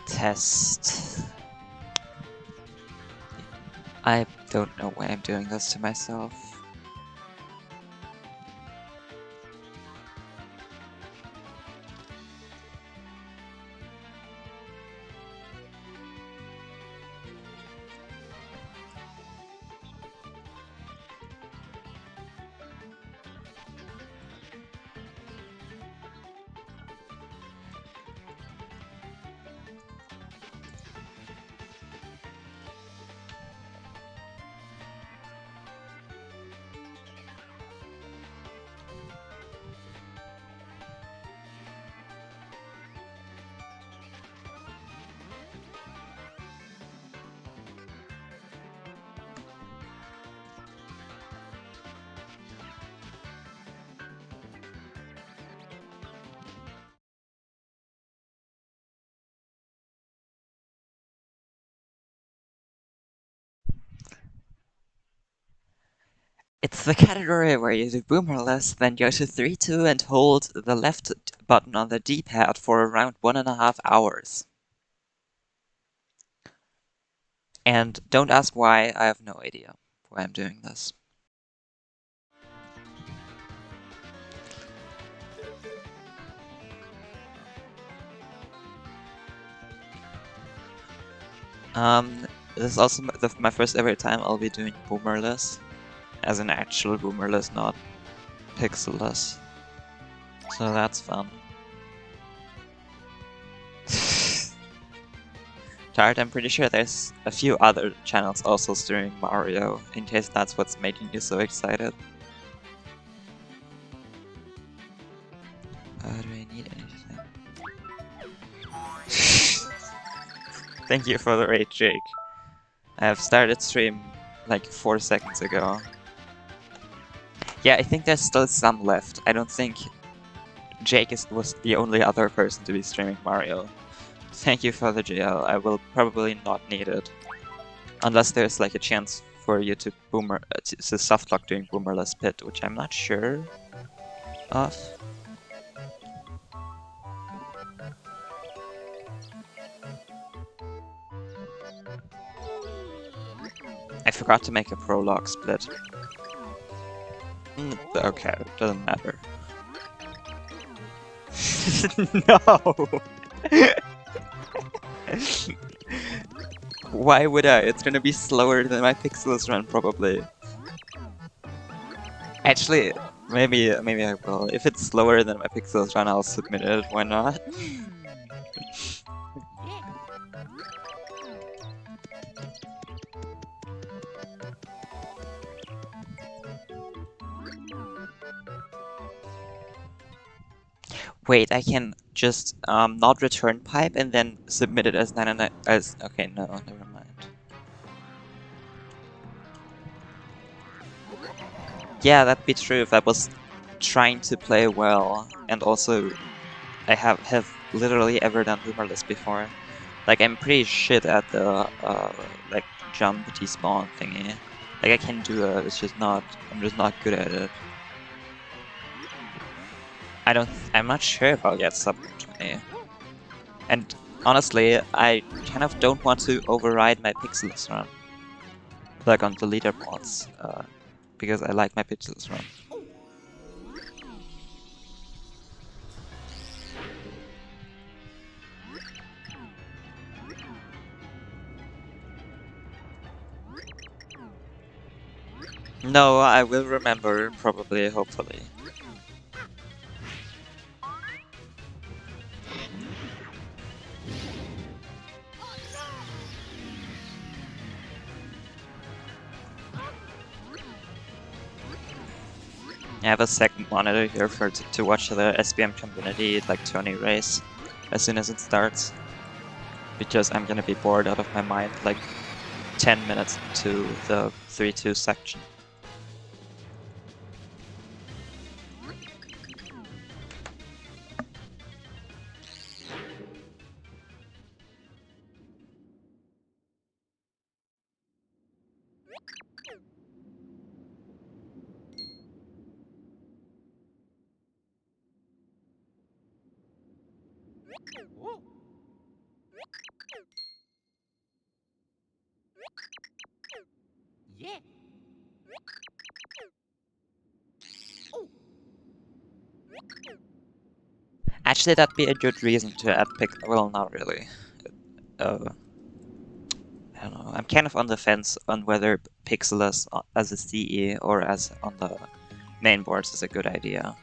Test. I don't know why I'm doing this to myself. It's the category where you do boomerless, then go to 3-2 and hold the left button on the D-pad for around 1.5 hours. And don't ask why, I have no idea why I'm doing this. This is also my first ever time I'll be doing boomerless. As an actual boomerless, not pixelless. So that's fun. Tart, I'm pretty sure there's a few other channels also streaming Mario, in case that's what's making you so excited. Do I need anything? Thank you for the raid, Jake. I have started stream like 4 seconds ago. Yeah, I think there's still some left. I don't think Jake was the only other person to be streaming Mario. Thank you for the GL. I will probably not need it. Unless there's like a chance for you to to softlock doing boomerless pit, which I'm not sure of. I forgot to make a prologue split. Okay, doesn't matter. No! Why would I? It's gonna be slower than my pixels run, probably. Actually, maybe I will. If it's slower than my pixels run, I'll submit it. Why not? Wait, I can just not return pipe and then submit it as 999 as okay, no, never mind. Yeah, that'd be true if I was trying to play well, and also I have literally ever done boomerless before. Like I'm pretty shit at the like jump despawn thingy. Like I can do it, it's just not I'm just not good at it. I'm not sure if I'll get sub 20. And honestly, I kind of don't want to override my pixels run. Like on the leaderboards, because I like my pixels run. No, I will remember, probably, hopefully. I have a second monitor here to watch the SBM community like tourney race as soon as it starts. Because I'm gonna be bored out of my mind like 10 minutes into the 3-2 section. Actually, that'd be a good reason to add well, not really. I don't know. I'm kind of on the fence on whether Pixelus as a CE or as on the main boards is a good idea.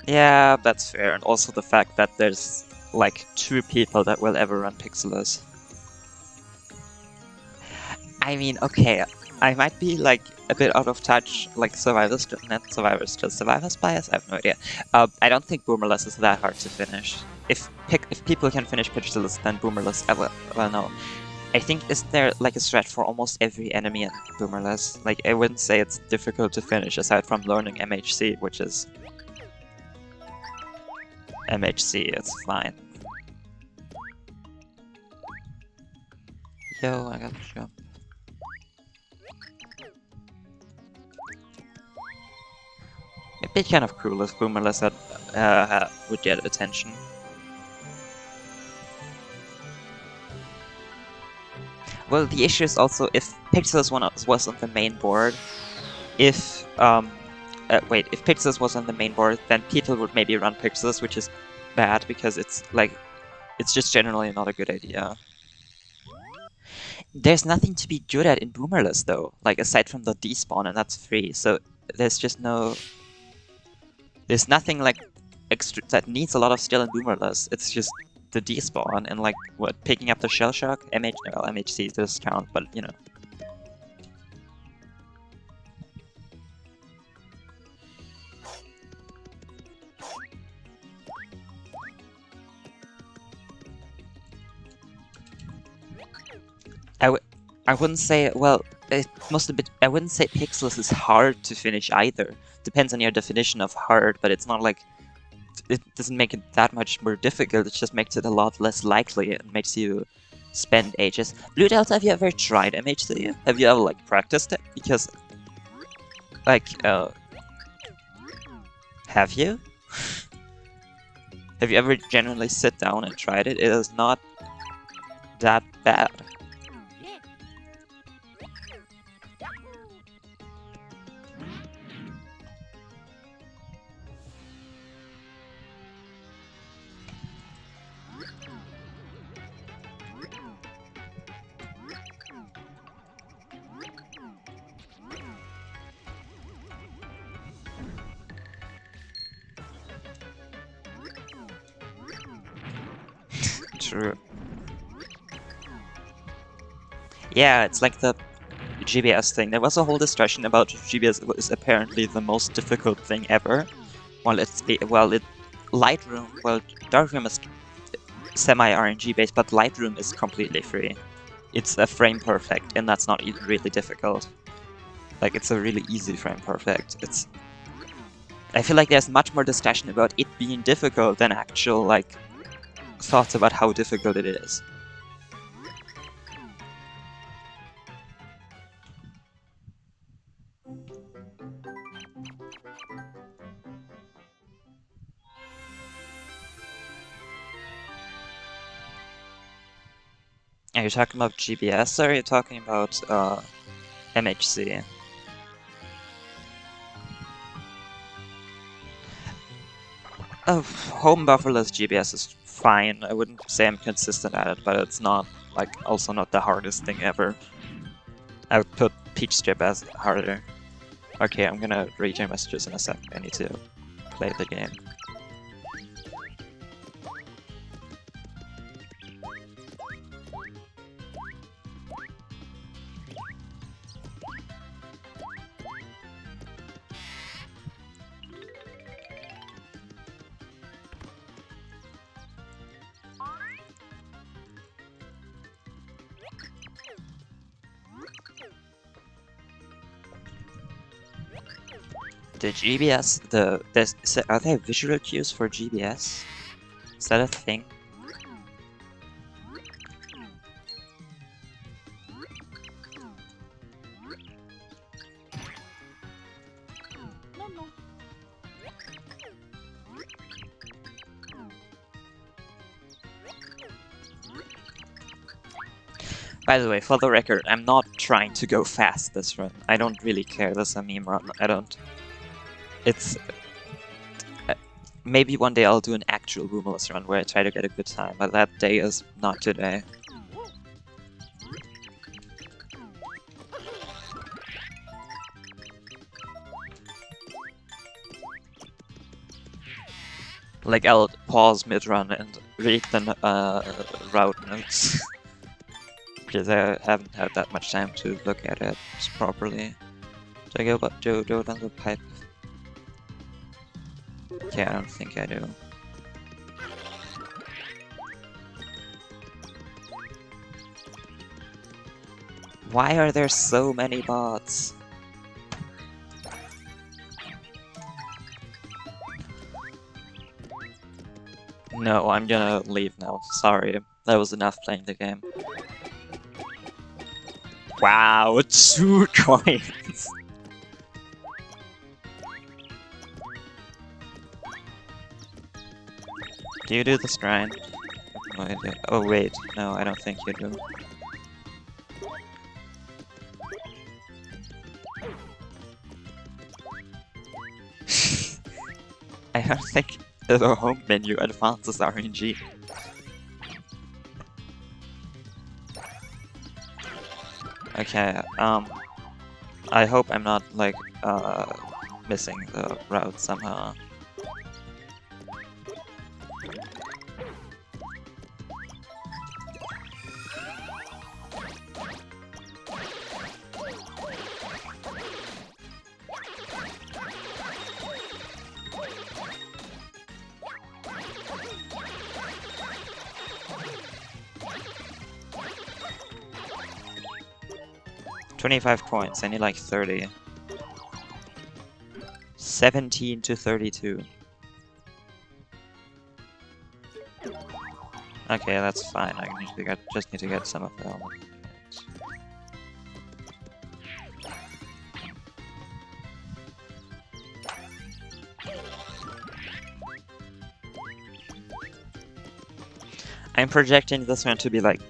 Yeah, that's fair, and also the fact that there's like 2 people that will ever run Pixelus. I mean, okay, I might be like a bit out of touch, like Survivors, not Survivors, just Survivors bias. I have no idea. I don't think Boomerless is that hard to finish. If people can finish Pixelus, then Boomerless. Well, no. I think isn't there like a strat for almost every enemy in Boomerless? Like I wouldn't say it's difficult to finish aside from learning MHC, which is MHC. It's fine. Yo, I gotta jump. It'd be kind of cool if Boomerless would get attention. Well, the issue is also if Pixelus was on the main board, if Pixelus was on the main board, then people would maybe run Pixelus, which is bad because it's just generally not a good idea. There's nothing to be good at in Boomerless though, like aside from the despawn, and that's free. So there's nothing like extra that needs a lot of skill in Boomerless. It's just the despawn and like what picking up the shell shock. MHC does count, but you know. I wouldn't say, well, it must have been, I wouldn't say Pixelus is hard to finish either. Depends on your definition of hard, but it's not like, it doesn't make it that much more difficult, it just makes it a lot less likely and makes you spend ages. Blue Delta, have you ever tried MHC? Have you ever, like, practiced it? Because, like, have you? Have you ever genuinely sit down and tried it? It is not that bad. True. Yeah, it's like the GBS thing. There was a whole discussion about GBS is apparently the most difficult thing ever. Lightroom, well, Darkroom is semi-RNG based, but Lightroom is completely free. It's a frame perfect, and that's not even really difficult. Like, it's a really easy frame perfect. I feel like there's much more discussion about it being difficult than actual, like, thoughts about how difficult it is. Are you talking about GBS or are you talking about MHC? Home bufferless GBS is fine. I wouldn't say I'm consistent at it, but it's not, like, also not the hardest thing ever. I would put Peach Strip as harder. Okay, I'm gonna read your messages in a sec. I need to play the game. The GBS, are there visual cues for GBS? Is that a thing? By the way, for the record, I'm not trying to go fast this run. I don't really care. This is a meme run. I don't... It's... maybe one day I'll do an actual Boomless run where I try to get a good time, but that day is not today. Like, I'll pause mid-run and read the route notes. Because I haven't had that much time to look at it properly. Do I go down the pipe? Yeah, I don't think I do. Why are there so many bots? No, I'm gonna leave now. Sorry. That was enough playing the game. Wow, 2 coins! Do you do the shrine? No idea. Oh wait, no, I don't think you do. I don't think the home menu advances RNG. Okay, I hope I'm not, like, missing the route somehow. $25 coins, I need like 30. 17 to 32. Okay, that's fine. I just need to get some of the elements. I'm projecting this one to be like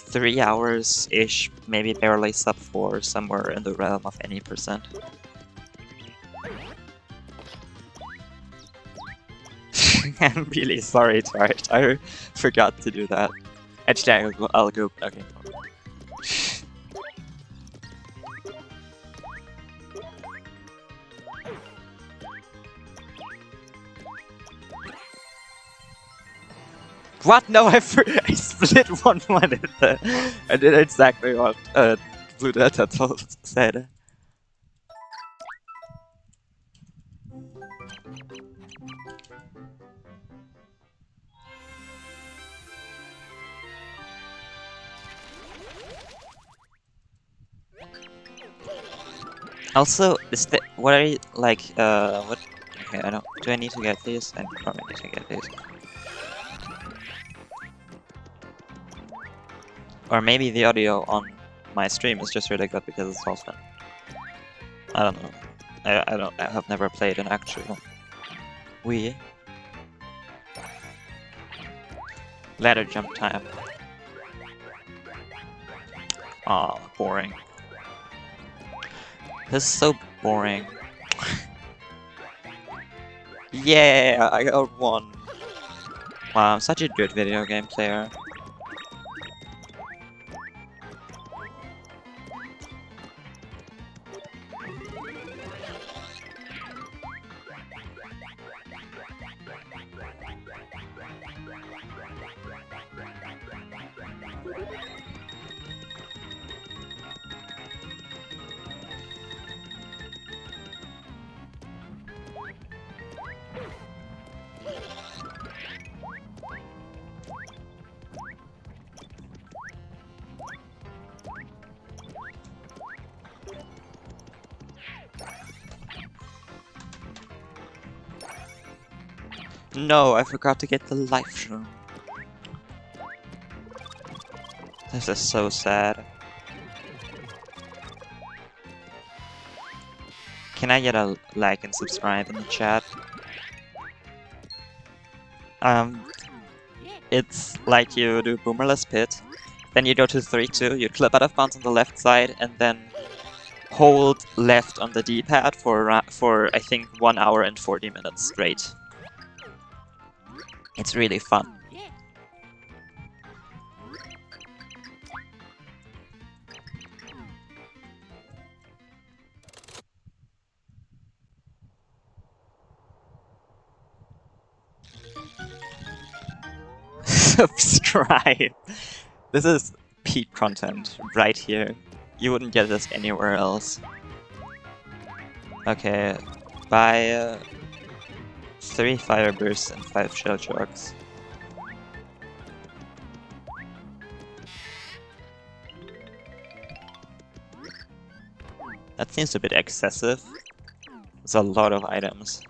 3 hours-ish, maybe barely sub 4, somewhere in the realm of any percent. I'm really sorry, Tart. I forgot to do that. Actually, I'll go. Okay. What? No, I split one there. I did exactly what Blue Delta said. Also, what are you, like, what? Okay, I don't, do I need to get these? I probably need to get these. Or maybe the audio on my stream is just really good because it's awesome. I don't know. I have never played an actual Wii. Ladder jump time. Aw, boring. This is so boring. Yeah, I got 1. Wow, I'm such a good video game player. No, I forgot to get the life shroom. This is so sad. Can I get a like and subscribe in the chat? It's like you do Boomerless Pit, then you go to 3-2, you clip out of bounds on the left side, and then hold left on the D-pad for I think 1 hour and 40 minutes straight. It's really fun. Subscribe! This is peak content right here. You wouldn't get this anywhere else. Okay, buy 3 fire bursts and 5 shell chugs. That seems a bit excessive. It's a lot of items.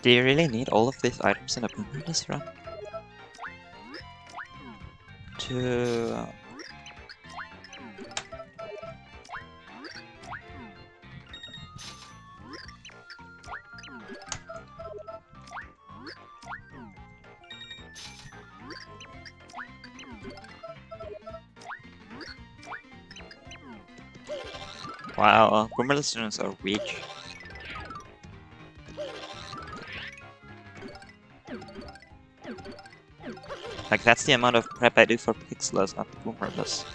Do you really need all of these items in a Boomerless run? To... Wow, Boomerless students are weak. Like, that's the amount of prep I do for Pixelers, not Boomerless.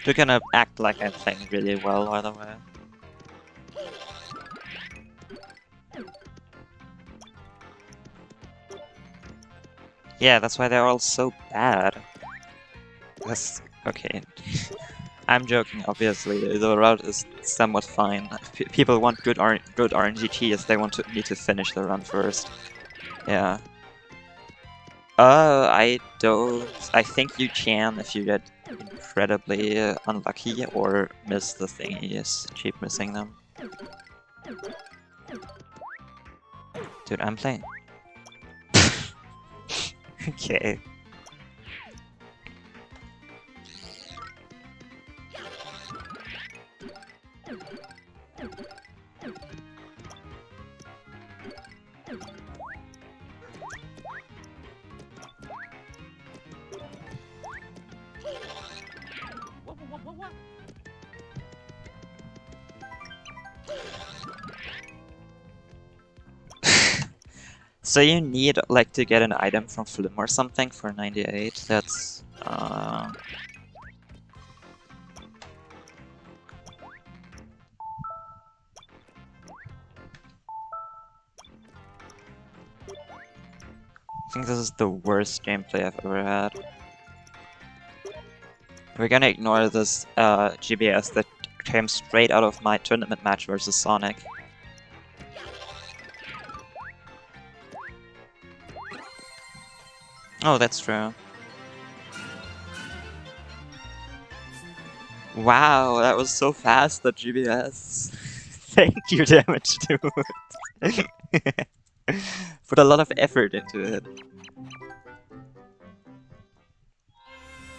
You're gonna act like I'm playing really well, by the way. Yeah, that's why they're all so bad. That's... okay. I'm joking, obviously. The route is somewhat fine. People want good RNGTs, they need to finish the run first. Yeah. I don't... I think you can if you get incredibly unlucky or miss the thingies. Keep missing them. Dude, I'm playing... Okay. So you need, like, to get an item from Flim or something for 98, that's... I think this is the worst gameplay I've ever had. We're gonna ignore this GBS that came straight out of my tournament match versus Sonic. Oh, that's true. Wow, that was so fast, the GBS. Thank you, Damage Dude. Put a lot of effort into it.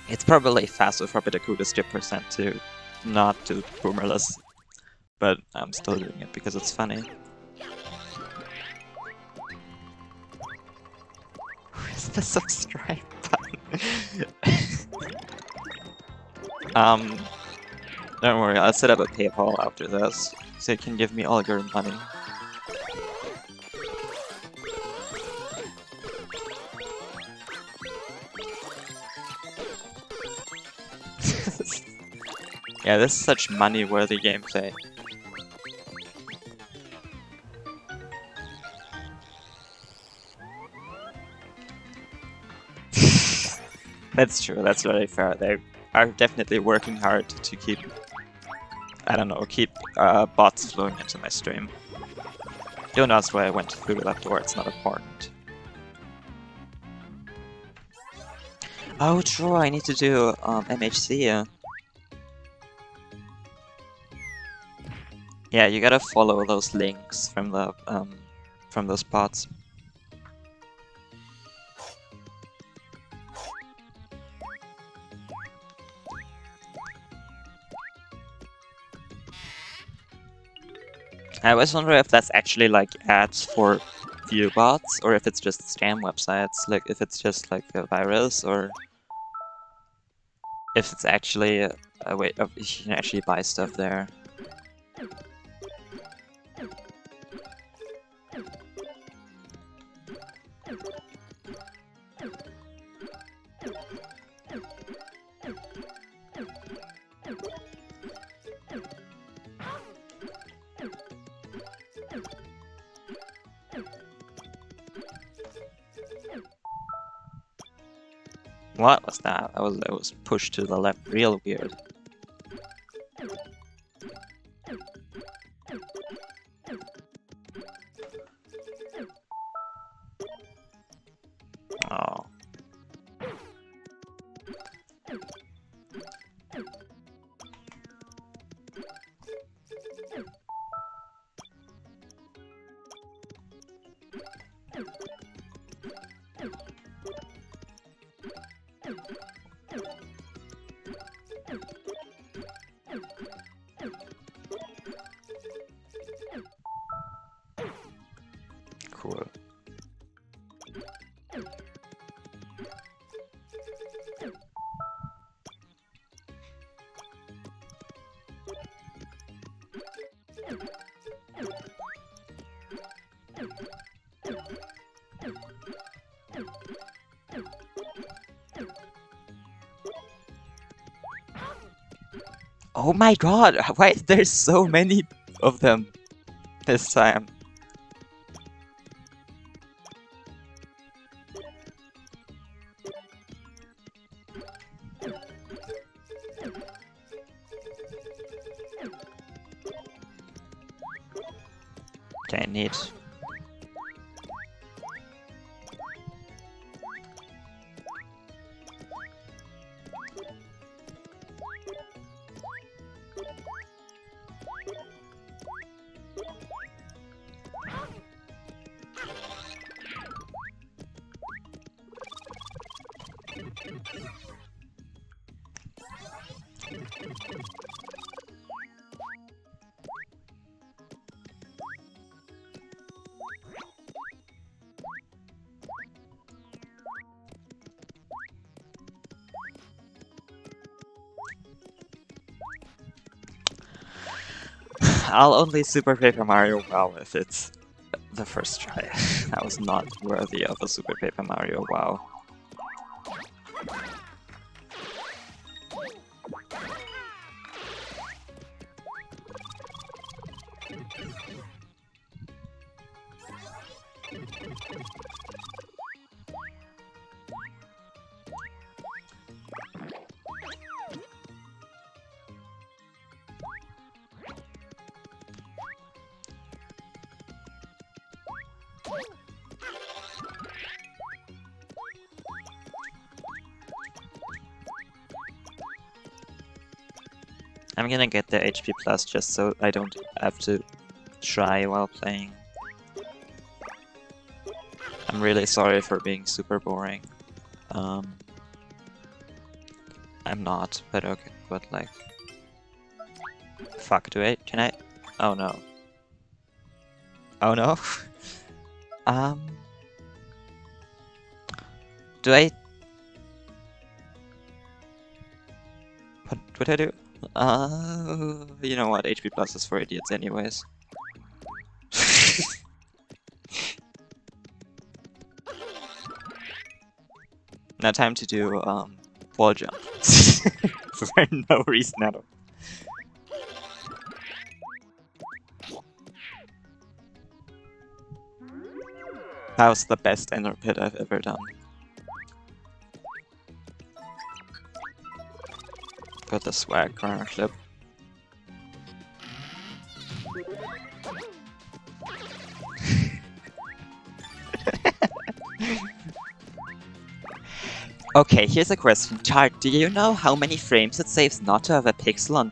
It's probably faster for Bitaku to skip percent to not do Boomerless, but I'm still doing it because it's funny. Where's the subscribe button? Don't worry, I'll set up a PayPal after this, so you can give me all your money. Yeah, this is such money-worthy gameplay. That's true, that's very fair. They are definitely working hard to keep, I don't know, keep bots flowing into my stream. Don't ask why I went through that door, it's not important. Oh, true, I need to do MHC. Yeah, you gotta follow those links from the from those bots. I always wonder if that's actually like ads for view bots, or if it's just scam websites, like if it's just like a virus, or if it's actually a way of you can actually buy stuff there. What was that? I was pushed to the left real weird. Oh. Cool. Oh my god, why there's so many of them this time? Okay, neat. I'll only Super Paper Mario WoW if it's the first try. That was not worthy of a Super Paper Mario WoW. I'm gonna get the HP plus just so I don't have to try while playing. I'm really sorry for being super boring. I'm not, but okay, but like... Fuck, can I? Oh no. Oh no? Do I... What would I do? You know what, HP plus is for idiots anyways. Now time to do, wall jump. For no reason at all. That was the best inner pit I've ever done. Got the swag corner flip. Okay, here's a question. Tart, do you know how many frames it saves not to have a pixel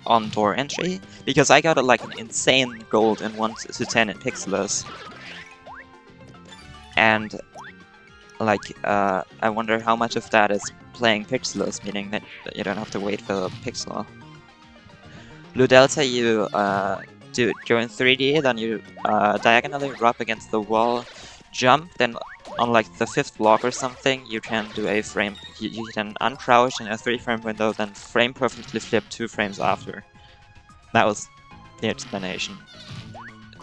on door entry? Because I got like an insane gold in 1 to 10 in pixelers. And like, I wonder how much of that is playing pixelers, meaning that you don't have to wait for the pixel. Blue Delta, you go in 3D, then you diagonally rub against the wall, jump, then on like the 5th block or something, you can do a frame. You can uncrouch in a 3-frame window, then frame perfectly flip 2 frames after. That was the explanation.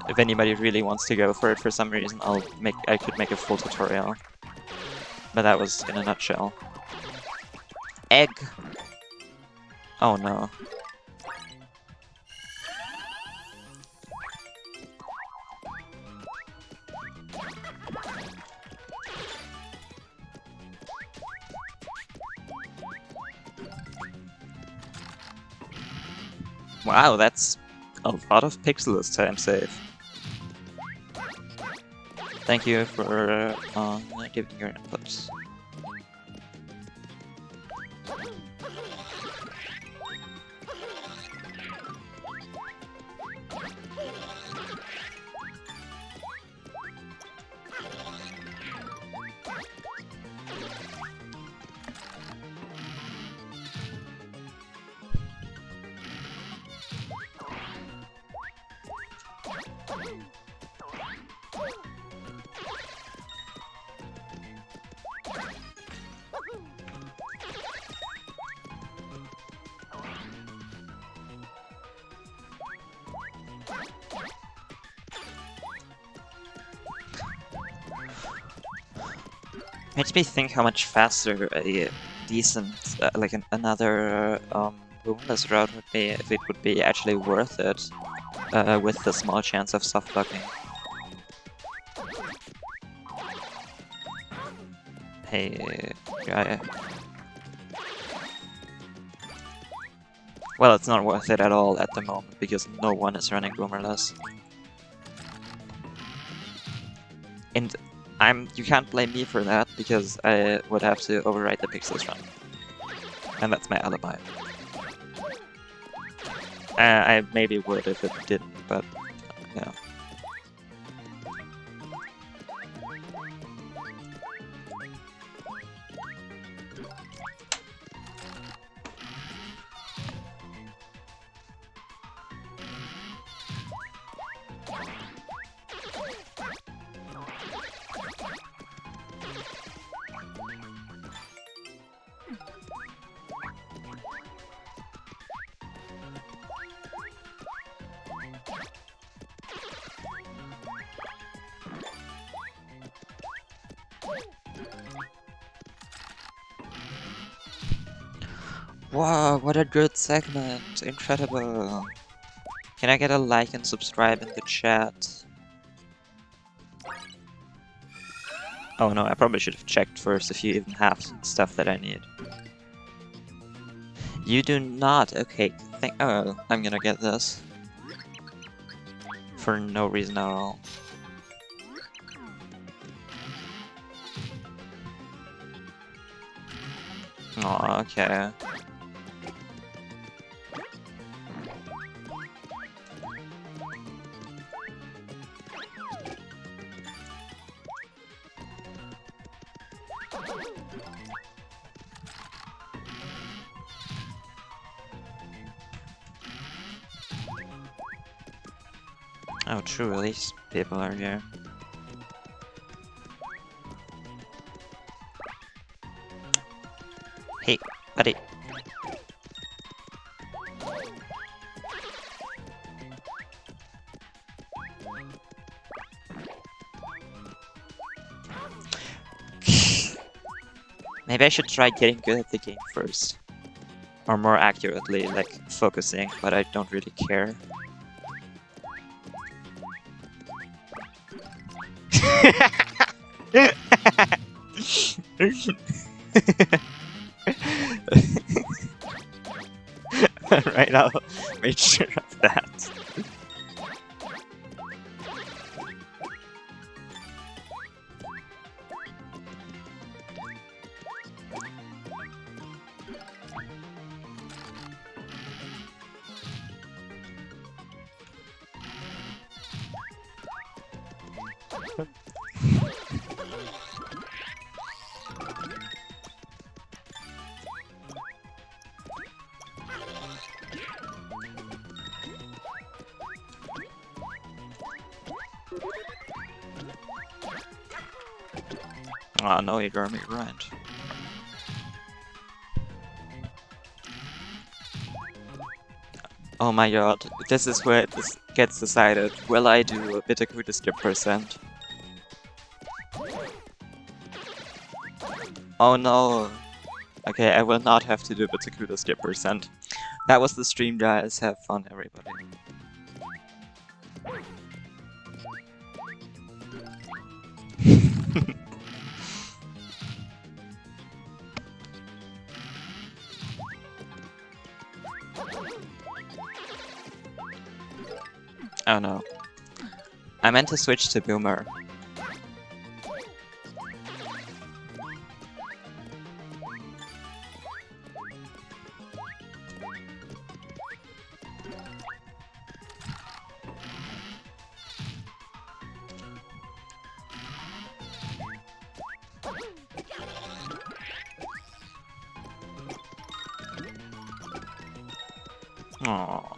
If anybody really wants to go for it for some reason, I could make a full tutorial. But that was in a nutshell. Egg! Oh no. Wow, that's a lot of pixels time save. Thank you for giving your inputs. Makes me think how much faster a decent, like another boomerless route would be if it would be actually worth it, with the small chance of soft blocking. Hey, guy. Well, it's not worth it at all at the moment because no one is running boomerless. And you can't blame me for that, because I would have to overwrite the pixels run. And that's my alibi. I maybe would if it didn't, but yeah. Wow, what a good segment! Incredible! Can I get a like and subscribe in the chat? Oh no, I probably should have checked first if you even have stuff that I need. You do not? Okay, oh, I'm gonna get this. For no reason at all. Oh, okay. Oh, true, these people are here. Hey, buddy. Maybe I should try getting good at the game first. Or more accurately, like, focusing, but I don't really care. Right, I'll make sure of that. Oh no, you got me right. Oh my god, this is where this gets decided. Will I do a Bittercruiter skip percent? Oh no! Okay, I will not have to do Bittercruiter skip percent. That was the stream, guys. Have fun, everybody. Oh no. I meant to switch to Boomer. Aww.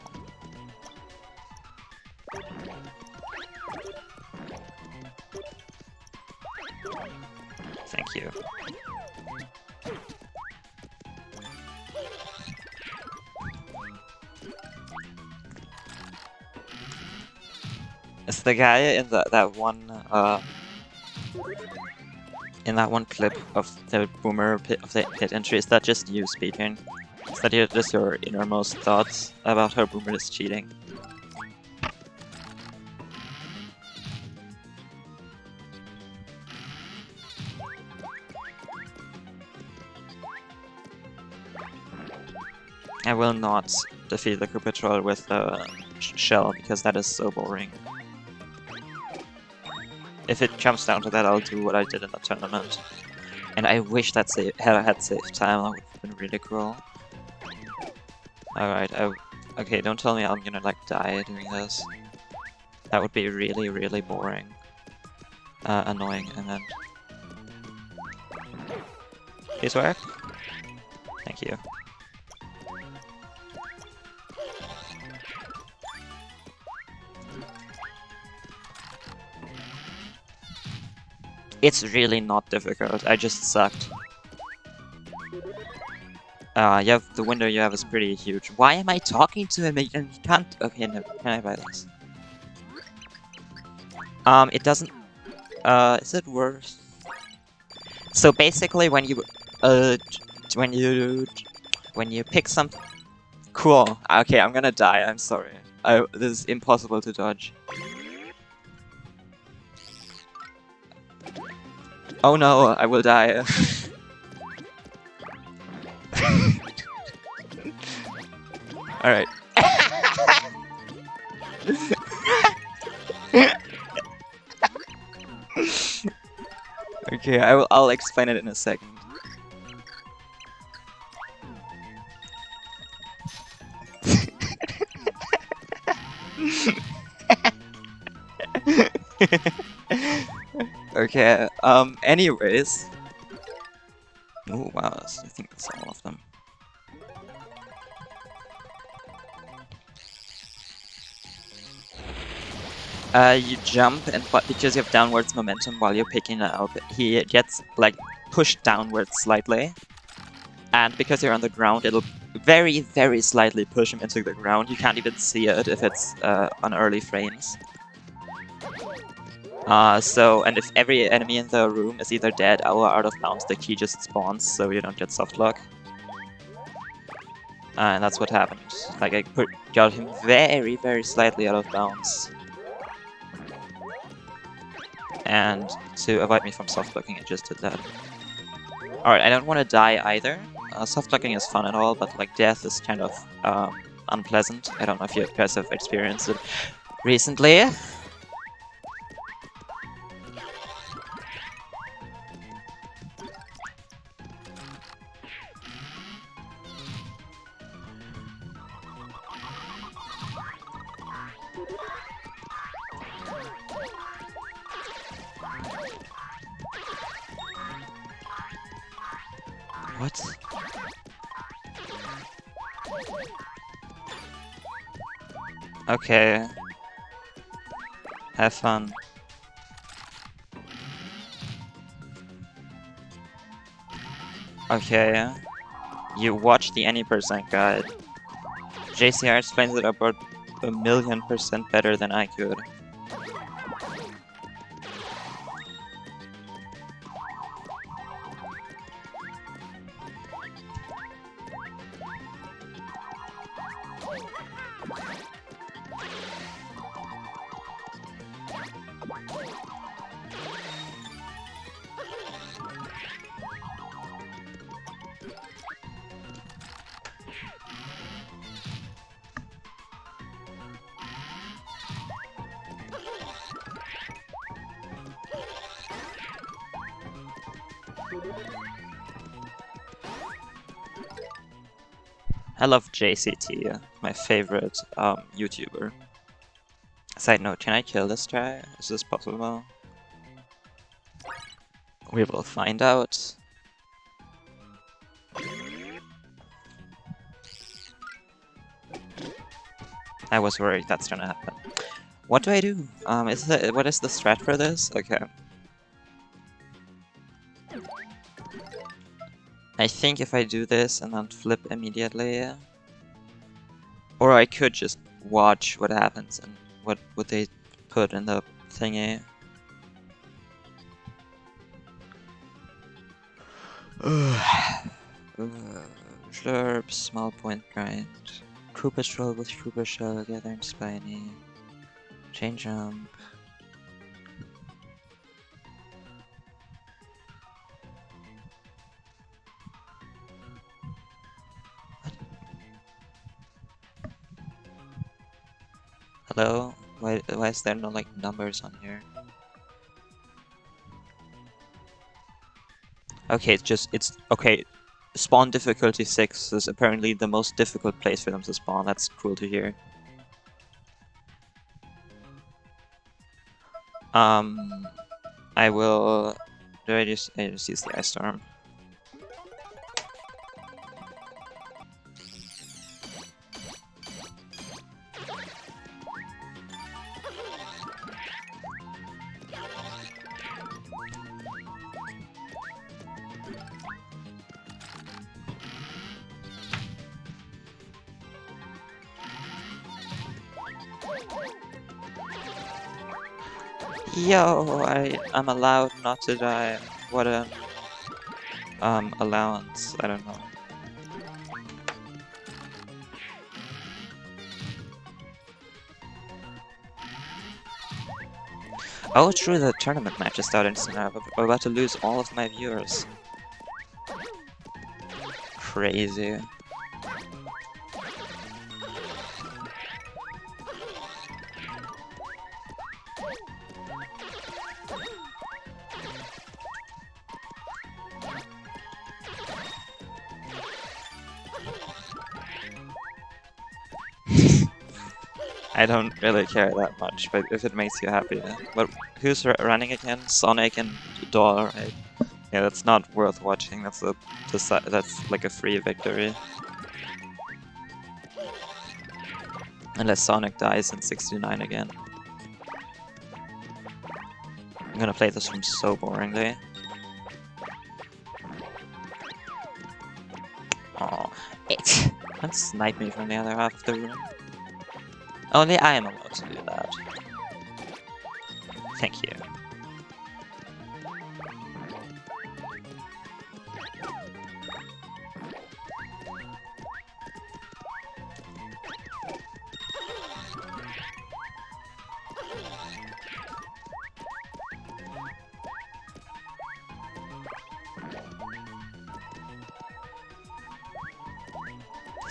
Thank you. Is the guy in that one clip of the Boomer pit entry, is that just you speaking? Is that just your innermost thoughts about how Boomer is cheating? I will not defeat the Koopa Troll with the shell, because that is so boring. If it comes down to that, I'll do what I did in the tournament. And I wish that I had saved time, that would have been really cool. Alright, okay, don't tell me I'm gonna like die doing this. That would be really, really boring. Annoying, and then... Please work? Thank you. It's really not difficult, I just sucked. The window you have is pretty huge. Why am I talking to him and he can't... Okay, no, can I buy this? It doesn't... is it worth... So basically when you... when you pick some... Cool. Okay, I'm gonna die, I'm sorry. This is impossible to dodge. Oh no, I will die. Alright. Okay, I'll explain it in a second. Okay, anyways. Oh wow, I think that's all of them. You jump, and because you have downwards momentum while you're picking it up, he gets like pushed downwards slightly. And because you're on the ground, it'll very, very slightly push him into the ground. You can't even see it if it's on early frames. And if every enemy in the room is either dead or out of bounds, the key just spawns, so you don't get softlock. And that's what happened. Like, I got him very, very slightly out of bounds. And to avoid me from soft-locking, I just did that. Alright, I don't want to die either. Soft-locking is fun and all, but like death is kind of unpleasant. I don't know if you guys have experienced it recently. What? Okay. Have fun. Okay. You watch the Any Percent guide. JCR explains it about 1,000,000% better than I could. I love JCT, my favorite YouTuber. Side note, can I kill this guy? Is this possible? We will find out. I was worried that's gonna happen. What do I do? What is the strat for this? Okay. I think if I do this and then flip immediately, or I could just watch what happens and what would they put in the thingy. Slurp, small point grind, crew patrol with trooper shell, gathering spiny, chain jump. Hello? Why is there no like numbers on here? Okay, it's okay. Spawn difficulty 6 is apparently the most difficult place for them to spawn. That's cool to hear. I will. I just use the ice storm. Yo, I'm allowed not to die. What a allowance. I don't know. Oh, true. The tournament match is starting soon. I'm about to lose all of my viewers. Crazy. I don't really care that much, but if it makes you happy. But who's running again? Sonic and Door, right? Yeah, that's not worth watching. That's like a free victory. Unless Sonic dies in 69 again. I'm gonna play this room so boringly. Oh, don't snipe me from the other half of the room. Only I am allowed to do that. Thank you.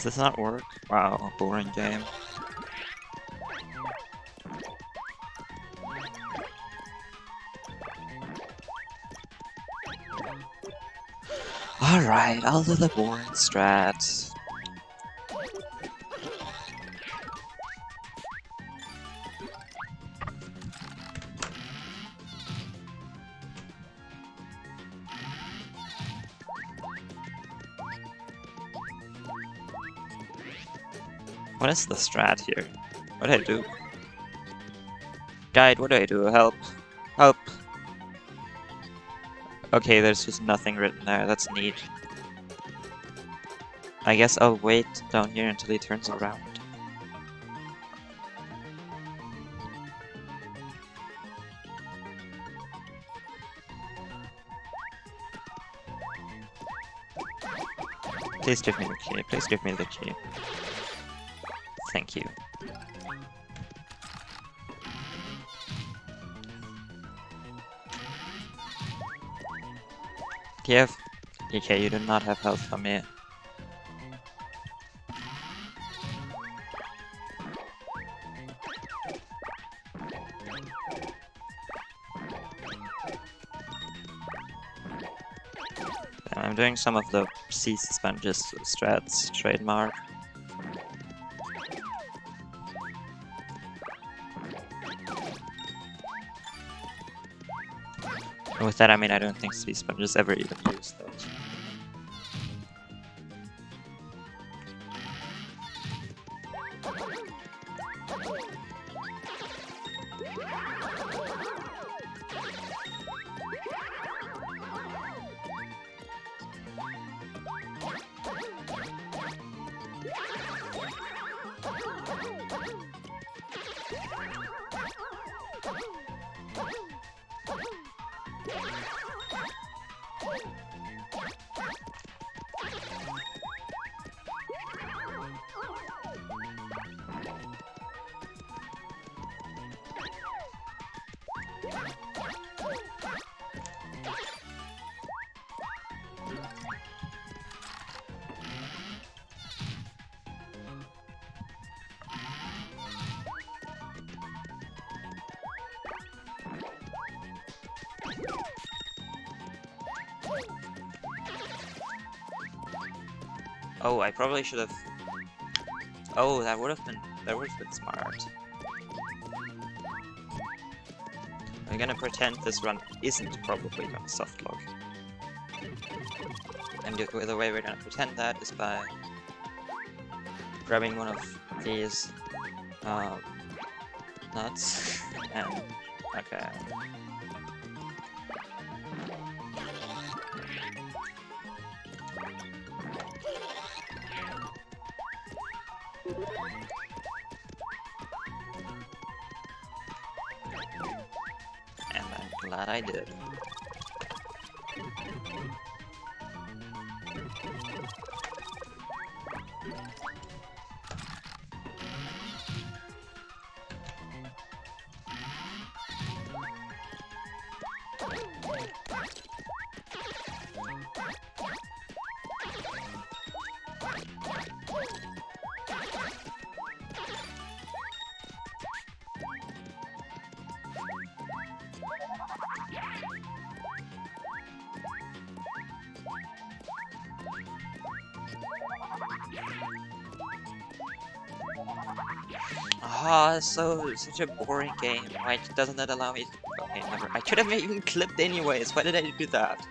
Does this not work? Wow, boring game. Alright, I'll do the boring strat. What is the strat here? What do I do? Guide, what do I do? Help. Help. Okay, there's just nothing written there. That's neat. I guess I'll wait down here until he turns around. Please give me the key. Please give me the key. Thank you. Do you have... Okay, you do not have health for me. I'm doing some of the sea sponges strats trademark. And with that I mean I don't think sea sponges ever even use those. Oh, I probably should have... Oh, that would have been smart. I'm gonna pretend this run isn't probably gonna softlock. And the way we're gonna pretend that is by grabbing one of these nuts and... okay. And I'm glad I did. Ah, such a boring game. Why doesn't that allow me to... Okay, never. I should have even clipped anyways. Why did I do that?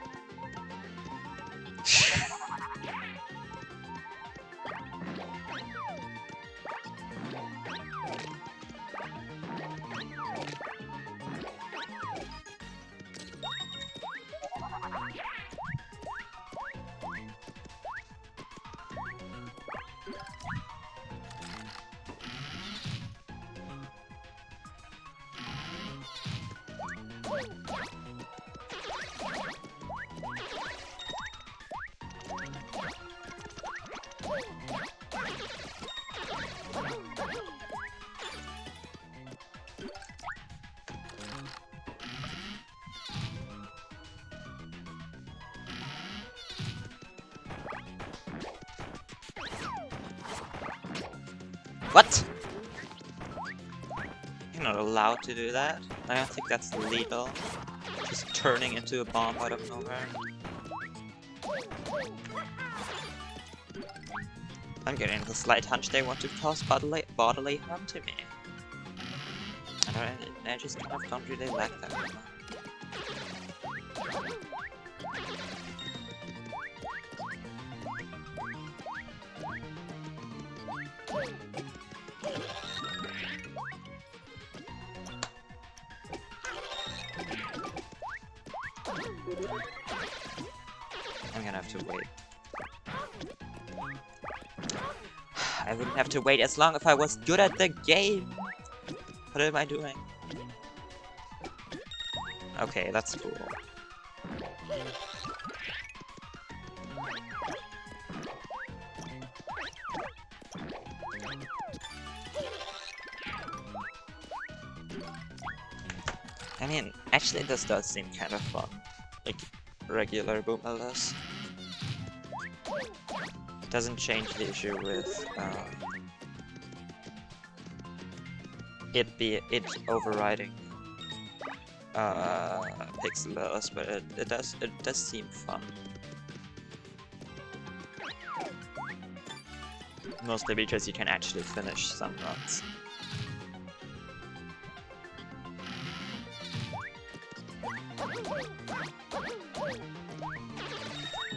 What? You're not allowed to do that. I don't think that's legal. Just turning into a bomb out of nowhere. I'm getting the slight hunch they want to cause bodily harm to me. I just kind of don't really like that anymore. I'm gonna have to wait. I wouldn't have to wait as long if I was good at the game. What am I doing? Okay, that's cool. I mean, actually this does seem kind of fun. Like, regular Boomerless. Doesn't change the issue with it overriding Pixelers, but it does seem fun. Mostly because you can actually finish some runs.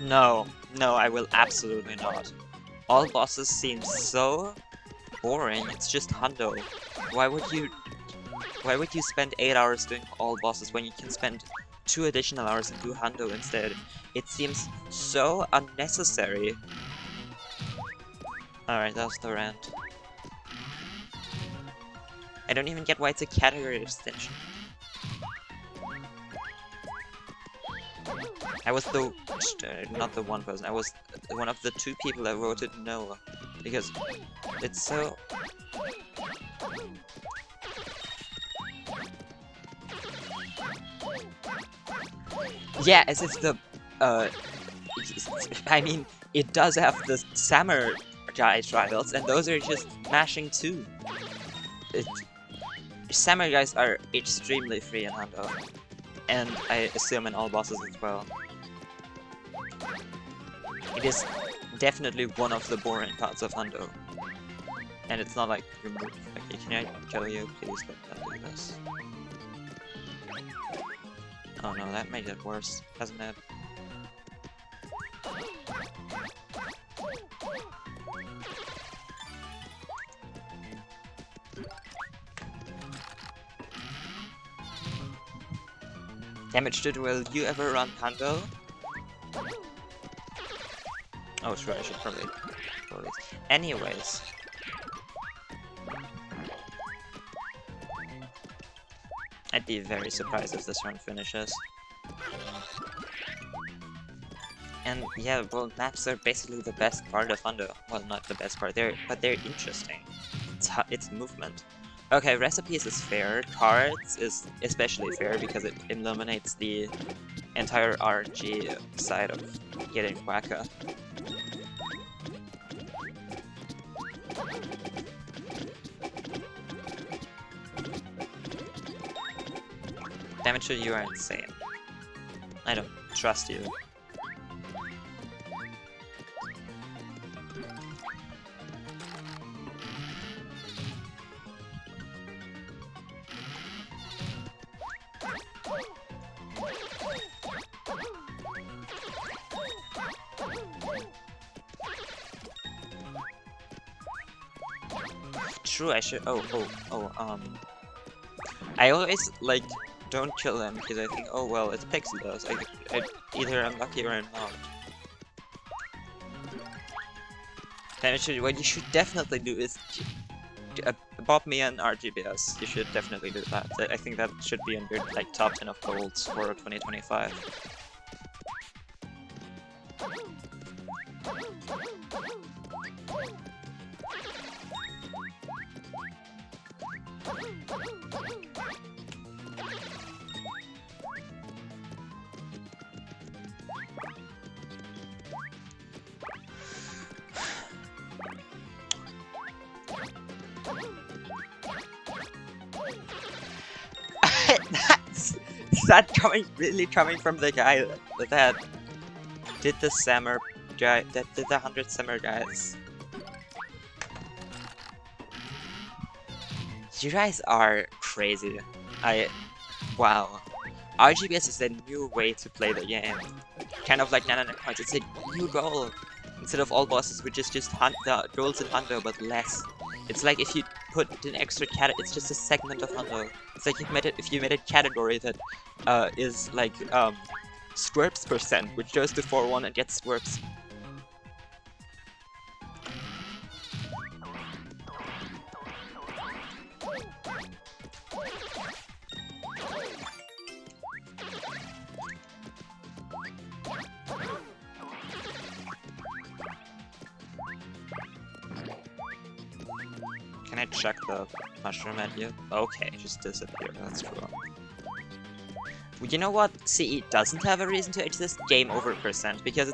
No, I will absolutely not. All bosses seem so boring. It's just hundo. Why would you spend 8 hours doing all bosses when you can spend 2 additional hours and do hundo instead? It seems so unnecessary. Alright, that was the rant. I don't even get why it's a category extension. I was not the one person, I was one of the 2 people that voted no. Because it's so... Yeah, as if the... I mean, it does have the Samurai trials, and those are just mashing too. Samurai guys are extremely free in Hundo. And I assume in all bosses as well. It is definitely one of the boring parts of Hundo. And it's not like removed. Okay, can I kill you? Please let that do this. Oh no, that made it worse, hasn't it? Damage dude, will you ever run Hundo? Oh sure, I should probably do this. Anyways. I'd be very surprised if this run finishes. And yeah, well, maps are basically the best part of Hundo. Well, not the best part, but they're interesting. It's movement. Okay, recipes is fair. Cards is especially fair because it eliminates the entire RNG side of getting Waka. Damage to you are insane. I don't trust you. True, I should. I always like don't kill them because I think, oh well, it's Pixelers. Either I'm lucky or I'm not. What you should definitely do is bob me an RGBS. You should definitely do that. I think that should be in your like top 10 of goals for 2025. Is that really coming from the guy that did the Sammer guy, that did the 100 Sammer guys? You guys are crazy. Wow. RGBS is a new way to play the game. Kind of like 99 points, it's a new goal. Instead of all bosses, which is just the goals in Hundo, but less. It's like if you put an extra it's just a segment of Hundo. It's like if you made a category that is like squirps percent, which goes to 4-1 and gets squirps. Can I check the mushroom at you? Okay, just disappeared, that's cool. You know what CE doesn't have a reason to exist? Game over percent, because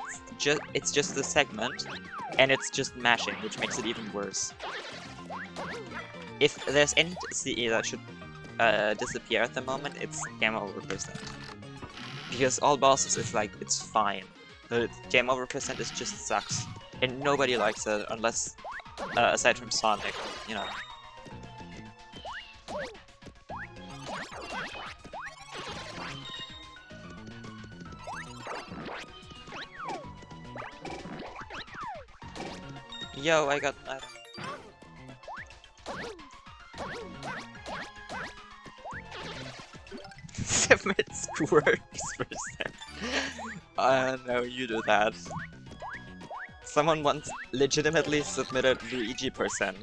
it's just a segment, and it's just mashing, which makes it even worse. If there's any CE that should disappear at the moment, it's game over percent. Because all bosses is like, it's fine. The game over percent is just sucks. And nobody likes it, unless aside from Sonic, you know. Yo, I got an item. Submit squirts percent. No, you do that. Someone once legitimately submitted Luigi percent,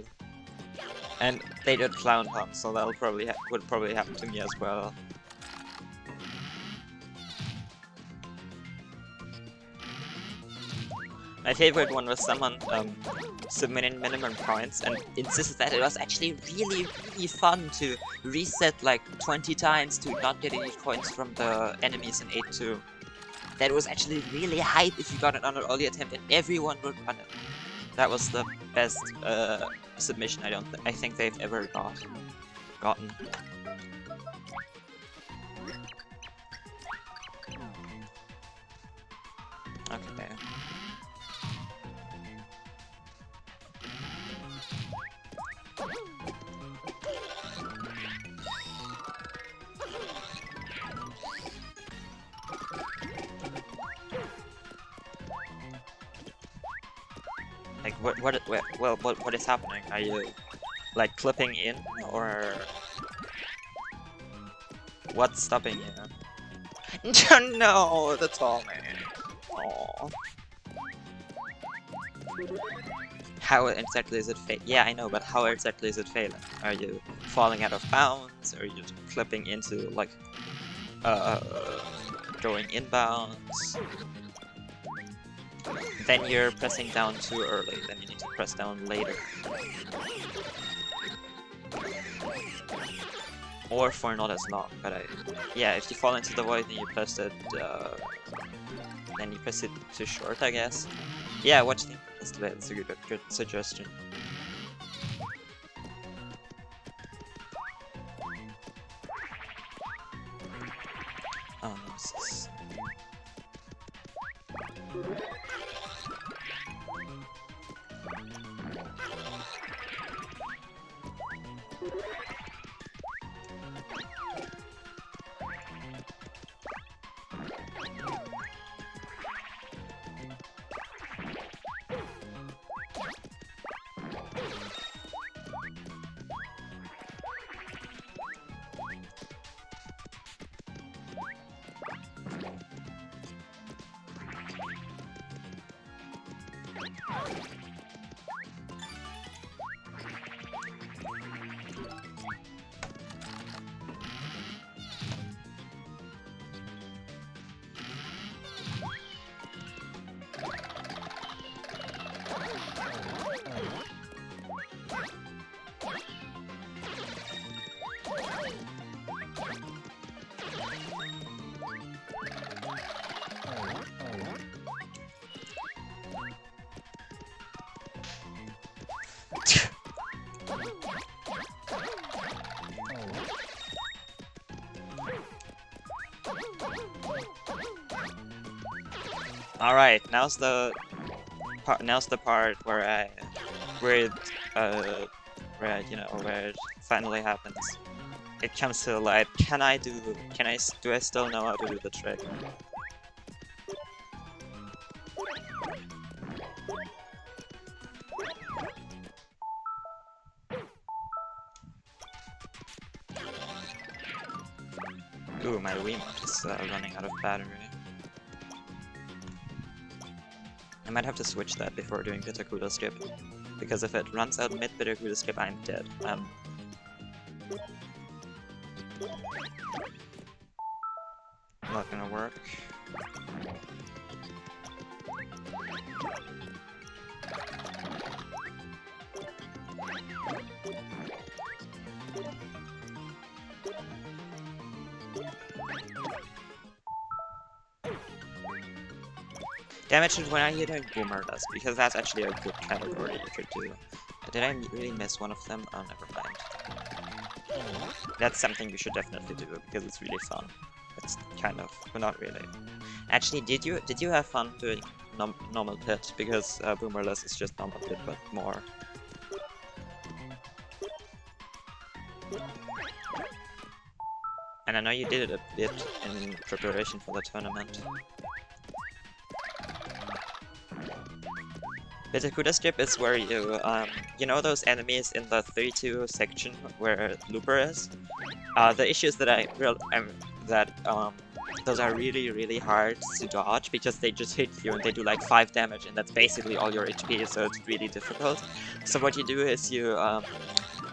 and they did Clown Pump, so that'll would probably happen to me as well. My favorite one was someone submitting minimum points and insisted that it was actually really fun to reset like 20 times to not get any points from the enemies in 8-2. That was actually really hype if you got it on an early attempt and everyone would run it. That was the best submission I think they've ever gotten. Okay. Like what is happening? Are you like clipping in, or what's stopping you? No, the tall man. Aww. How exactly is it Yeah, I know, but how exactly is it failing? Are you falling out of bounds? Are you clipping into like going inbounds? Then you're pressing down too early, then you need to press down later. Or for not as long, but yeah, if you fall into the void and you press it, then you press it too short, I guess. Yeah, watch the display, that's a good suggestion. Oh no, this is... Alright, now's the part where where where it finally happens. It comes to the light. Do I still know how to do the trick? Ooh, my Wiimote is running out of battery. I might have to switch that before doing Bitakuda skip, because if it runs out mid Bitakuda skip, I'm dead. Not gonna work. Damage when I hit a boomer does, because that's actually a good category you could do. Did I really miss one of them? Oh, never mind. That's something you should definitely do, because it's really fun. It's kind of, but not really. Actually, did you have fun doing normal pit? Because boomerless is just normal pit, but more. And I know you did it a bit in preparation for the tournament. Bitakuda skip is where you know those enemies in the 32 section where Looper is? The issue is that those are really hard to dodge because they just hit you and they do like 5 damage and that's basically all your HP, so it's really difficult. So what you do is you,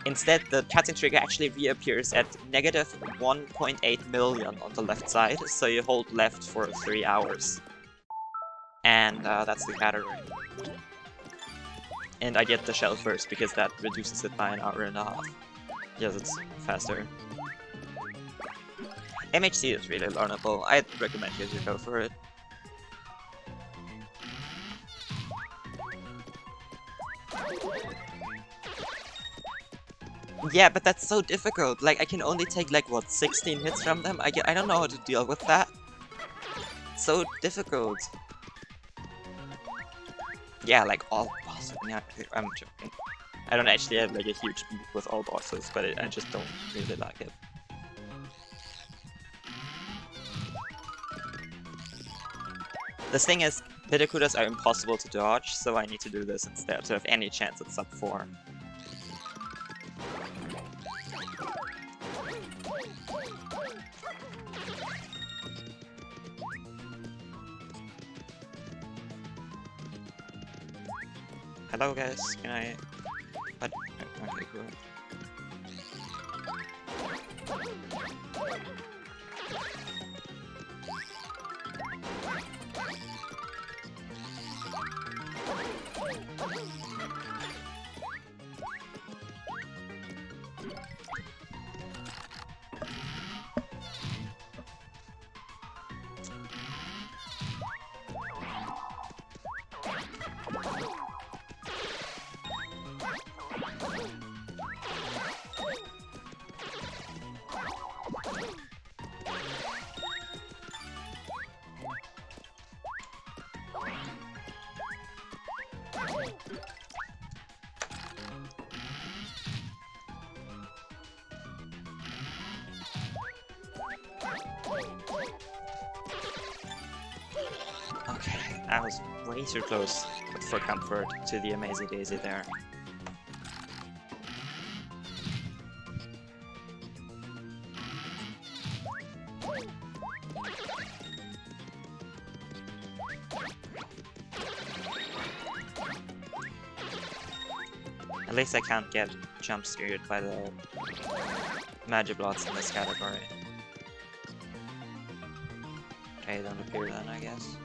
instead the cutscene trigger actually reappears at negative 1.8 million on the left side, so you hold left for 3 hours. And that's the category. And I get the shell first because that reduces it by an hour and a half. Yes, it's faster. MHC is really learnable. I'd recommend you to go for it. Yeah, but that's so difficult. Like, I can only take like, what, 16 hits from them? I don't know how to deal with that. So difficult. Yeah, like all bosses. Yeah, I'm joking. I don't actually have like a huge beef with all bosses, but I just don't really like it. The thing is, Bitakudas are impossible to dodge, so I need to do this instead to have any chance at sub 4. Hello guys, can I... What? Okay, cool. Okay, I was way too close for comfort to the Amazing Daisy there. At least I can't get jump scared by the Magiblots in this category. Okay, don't appear then, I guess.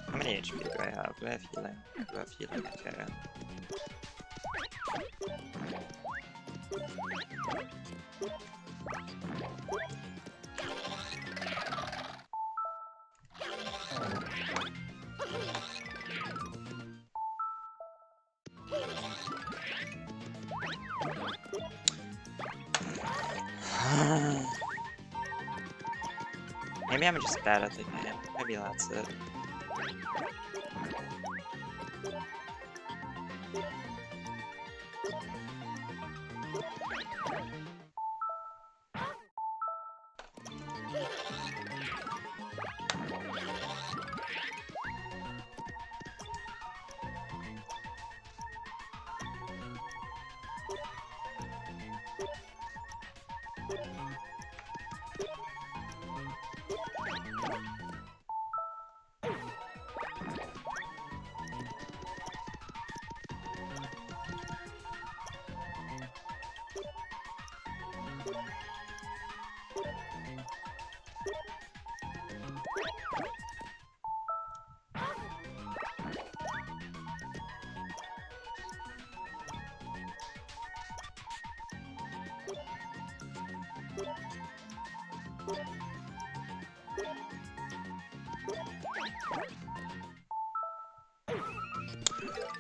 How many HP do I have? Do I have healing? I do have healing, okay. Maybe I'm just bad at the game. Maybe that's it.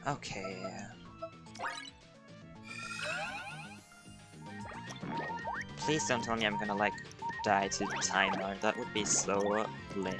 Okay. Please don't tell me I'm gonna like die to timer. That would be so lame.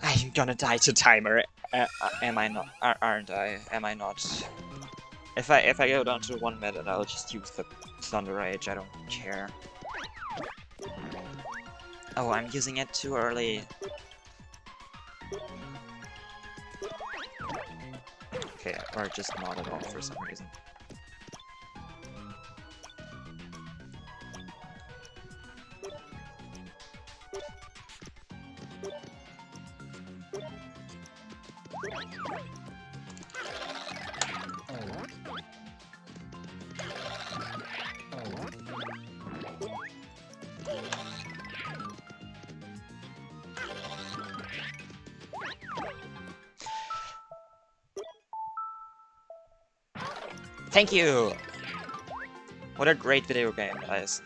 I'm gonna die to timer. Am I not? Aren't I? Am I not? If I go down to 1 minute, I'll just use the Thunder Rage. I don't care. Oh, I'm using it too early. Okay, or just not at all for some reason. Thank you! What a great video game, guys.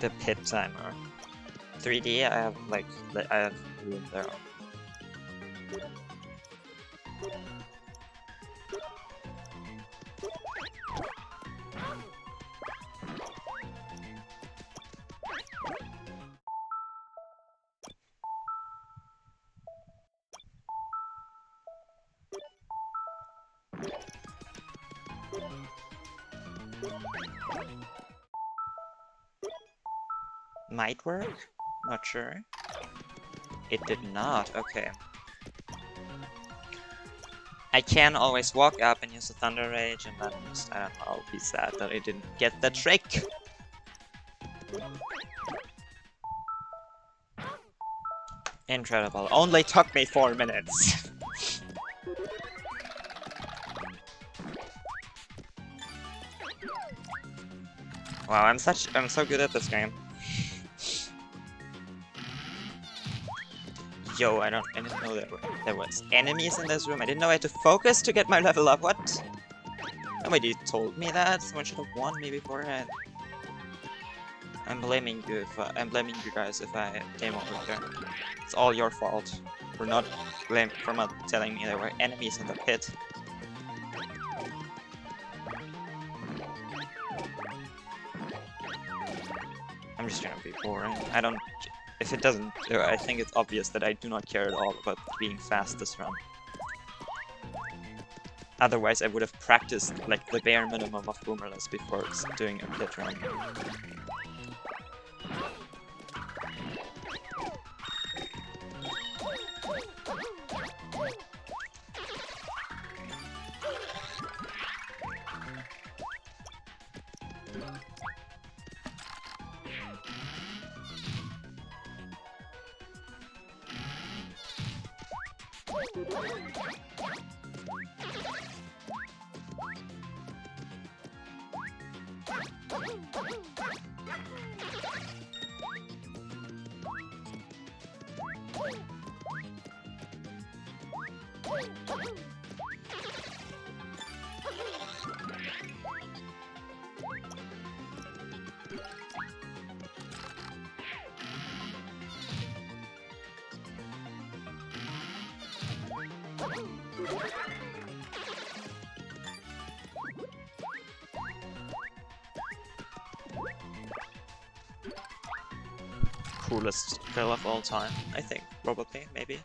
The pit timer. 3D, I have like, I have room there. Might work? Not sure. It did not, okay. I can always walk up and use the Thunder Rage and then just, I don't know, I'll be sad that I didn't get the trick! Incredible. Only took me 4 minutes. Wow, I'm so good at this game. Yo, I didn't know there was enemies in this room. I didn't know I had to focus to get my level up. What? Nobody told me that. Someone should have warned me beforehand. I'm blaming you guys if I came over here. It's all your fault for not telling me there were enemies in the pit. I'm just gonna be boring. If it doesn't, I think it's obvious that I do not care at all about being fast this run. Otherwise, I would have practiced like the bare minimum of boomerless before doing a pit run. Coolest kill of all time, I think, probably, maybe.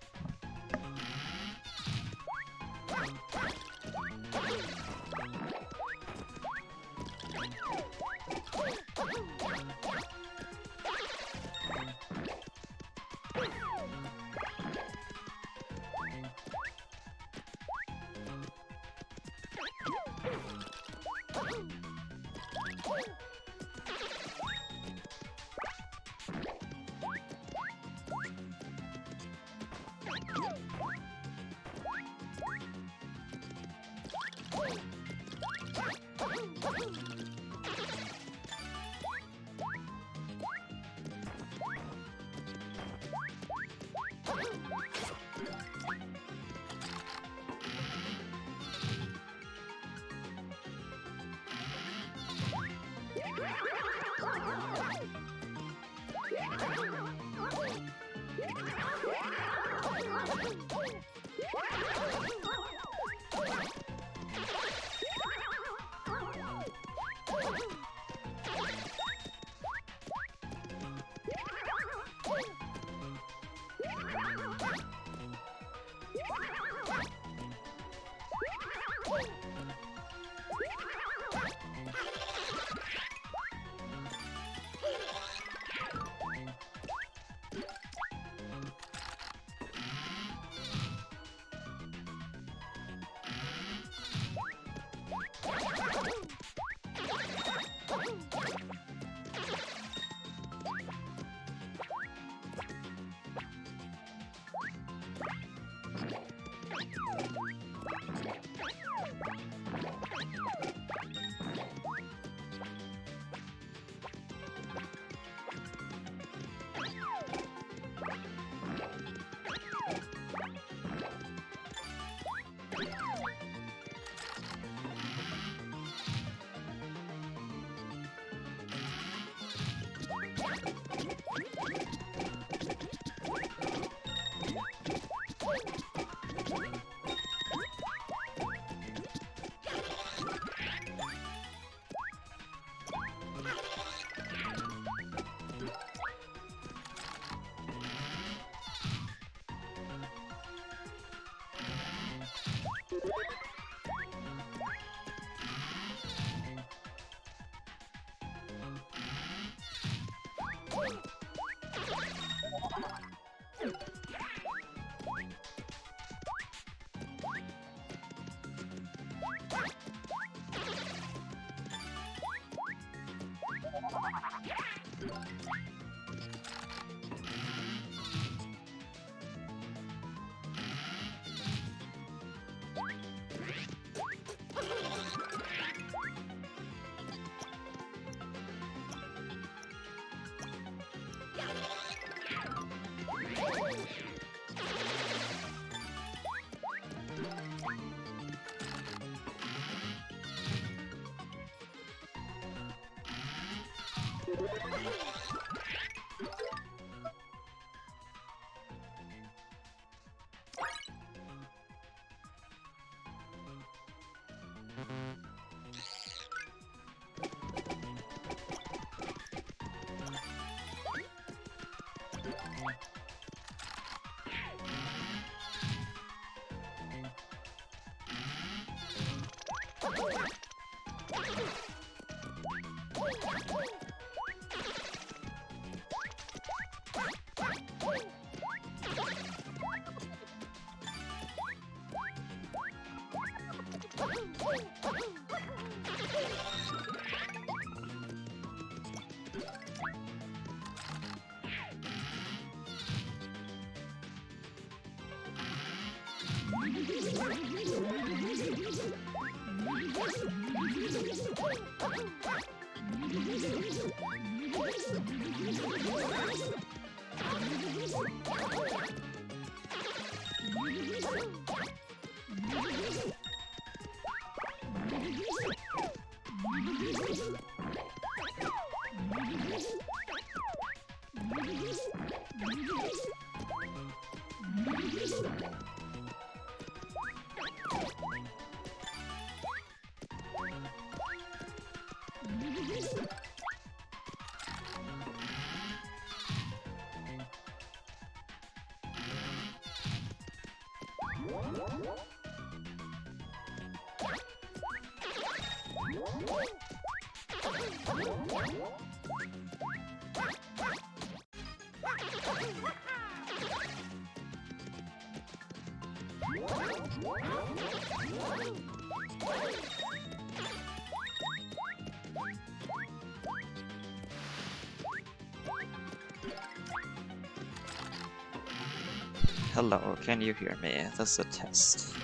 Hello, can you hear me? That's a test.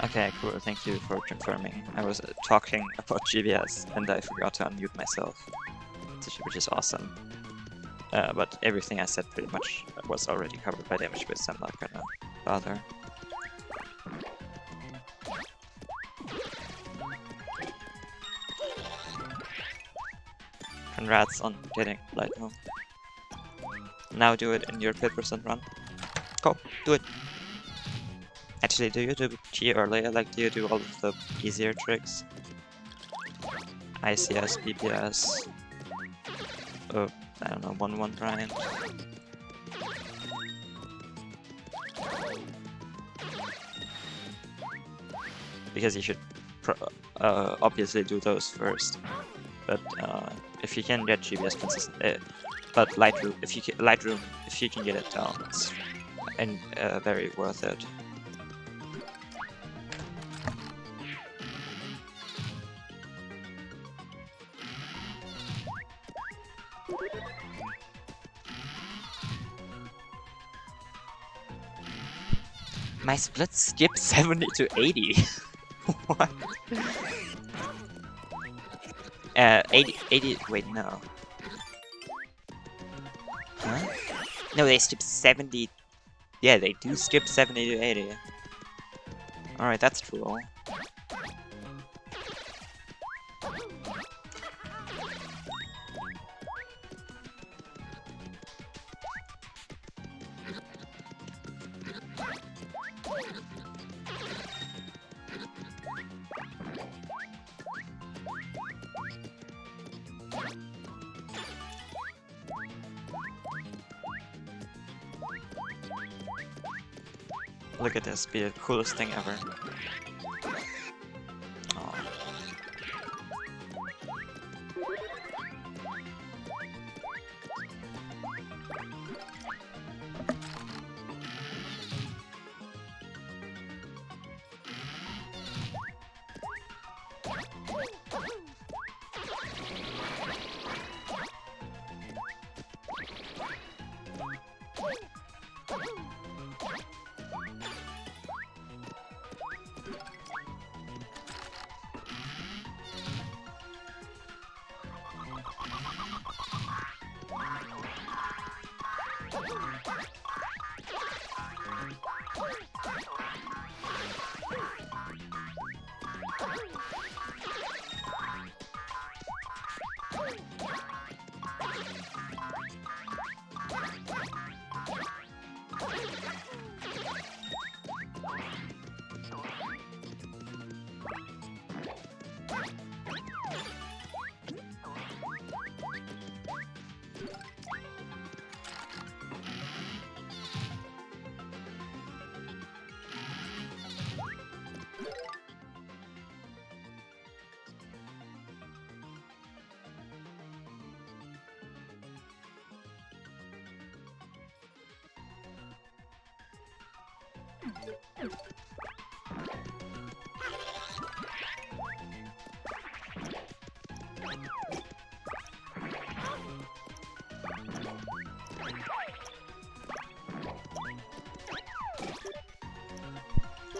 Okay, cool, thank you for confirming. I was talking about GBS and I forgot to unmute myself, which is awesome. But everything I said pretty much was already covered by damage boost, so I'm not gonna bother. Congrats on getting Light Room. Now do it in your pit percent run. Go, do it! Actually, do you do G earlier? Like, do you do all of the easier tricks? ICS, BPS... I don't know, 1-1 grind. Because you should obviously do those first. But if you can get GBS consistent, but Lightroom, if you can get it down, it's very worth it. My split skipped 70 to 80. What? 80, wait, no. Huh? No, they skip 70. Yeah, they do skip 70 to 80. Alright, that's true. Look at this, be the coolest thing ever. Oh.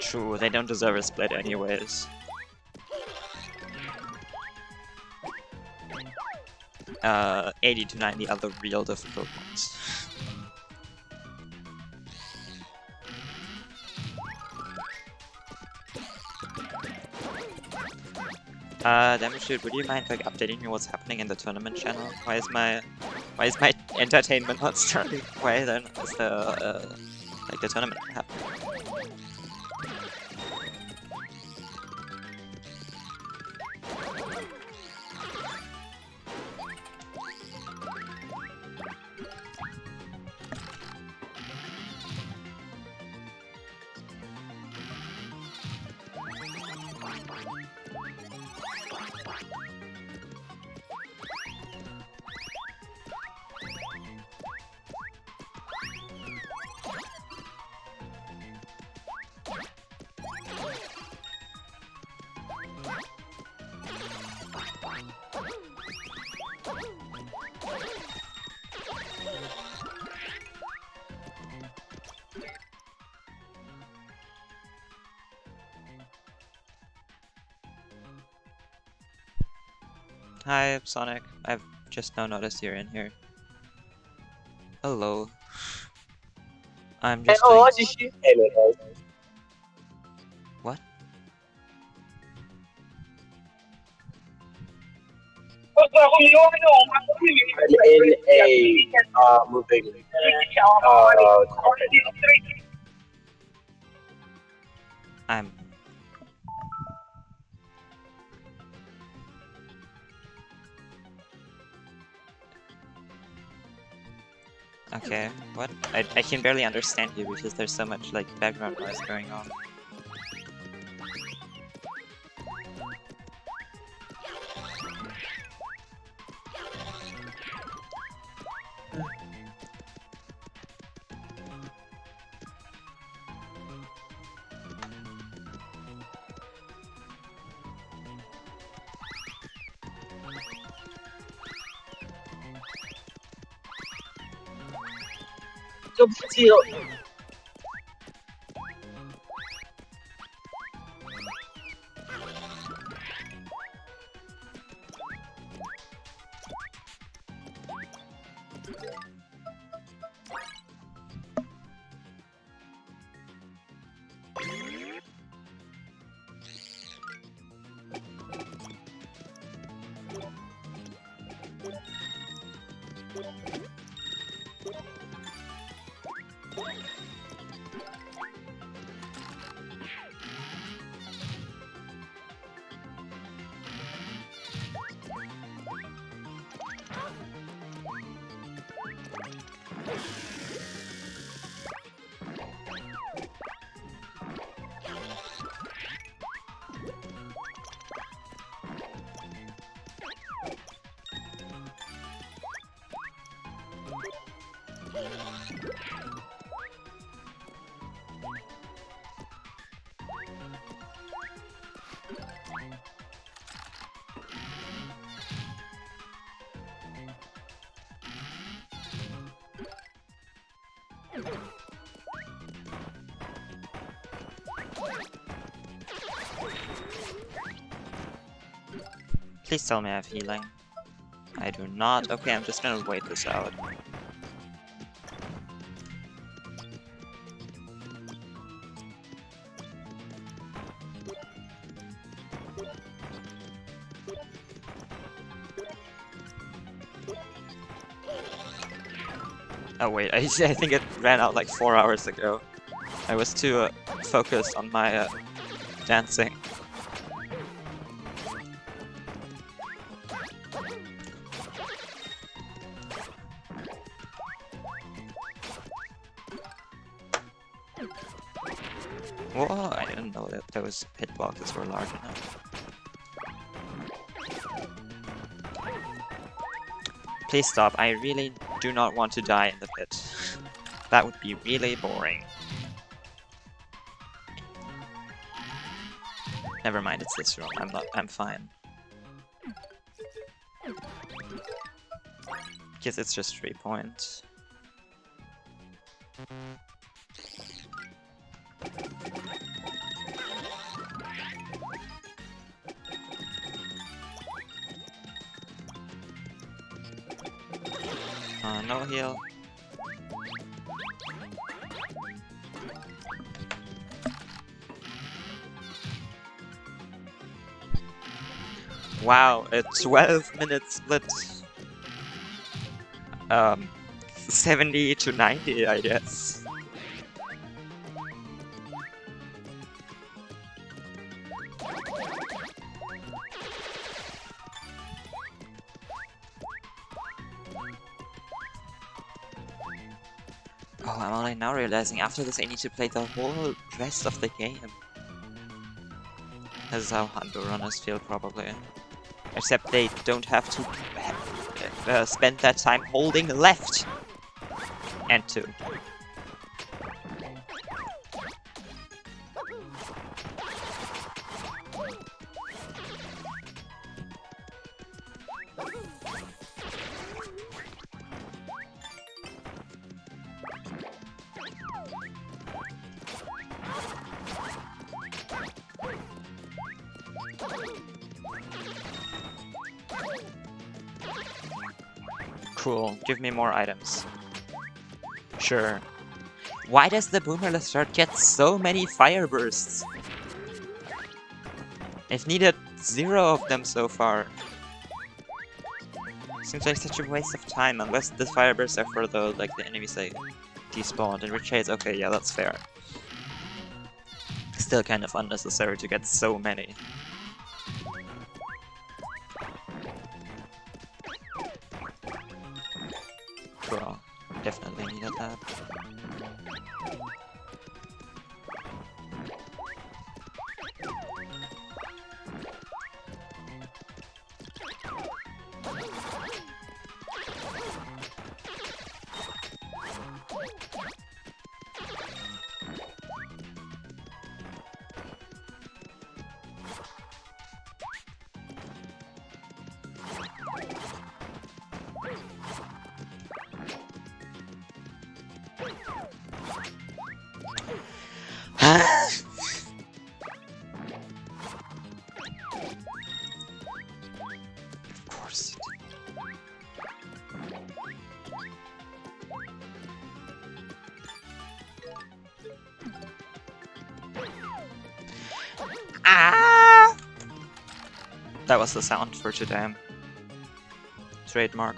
True, they don't deserve a split anyways. 80 to 90 are the real difficult ones. Damage, would you mind like updating me what's happening in the tournament channel? Why is my entertainment not starting? Why then is the like the tournament happening? Hi, Sonic. I've just now noticed you're in here. Hello. I'm just doing... What? I'm in a moving company. I'm... Okay, what? I can barely understand you because there's so much like background noise going on. Please tell me I have healing. I do not. Okay, I'm just gonna wait this out. Oh wait, I think it ran out like 4 hours ago. I was too focused on my dancing. Whoa, I didn't know that those hitboxes were large enough. Please stop, I really do not want to die in the pit. That would be really boring. Never mind, it's this room. I'm fine. Guess it's just 3 points. No heal. Wow, a 12-minute split. 70 to 90, I guess. Oh, I'm only now realizing after this I need to play the whole rest of the game. This is how Hundo runners feel, probably. Except they don't have to spend that time holding left and 2. Cool, give me more items. Sure. Why does the Boomer Lizard get so many fire bursts? I've needed 0 of them so far. Seems like such a waste of time, unless the fire bursts are for the enemies that despawned, in which case, okay, yeah, that's fair. Still kind of unnecessary to get so many. Cool. Definitely needed that. Of course. Ah! That was the sound for today. Trademark.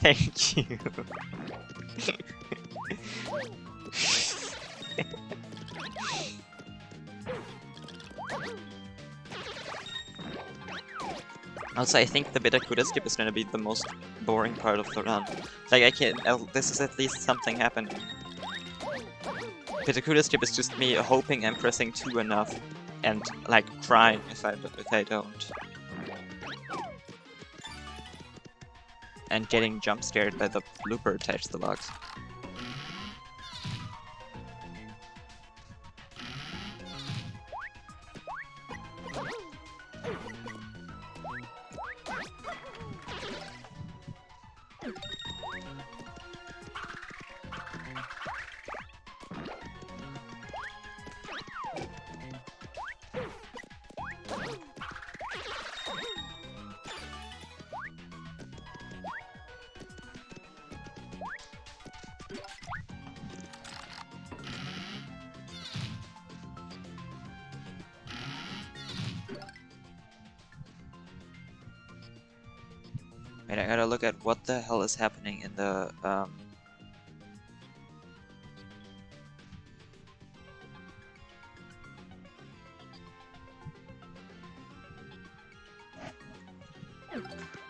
Thank you. Also, I think the Bitacuda skip is gonna be the most boring part of the run. Like, this is at least something happening. Bitacuda skip is just me hoping I'm pressing 2 enough and, like, crying if I don't. And getting jump scared by the blooper attached to the box. Wait, I gotta look at what the hell is happening in the,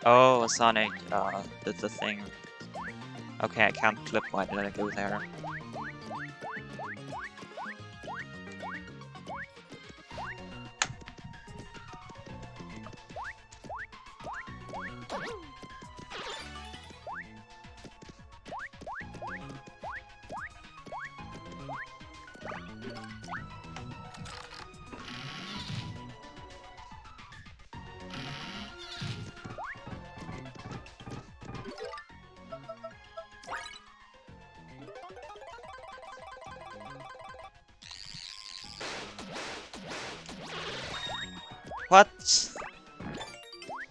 Oh, Sonic, did the thing. Okay, I can't clip, why did I go there? What?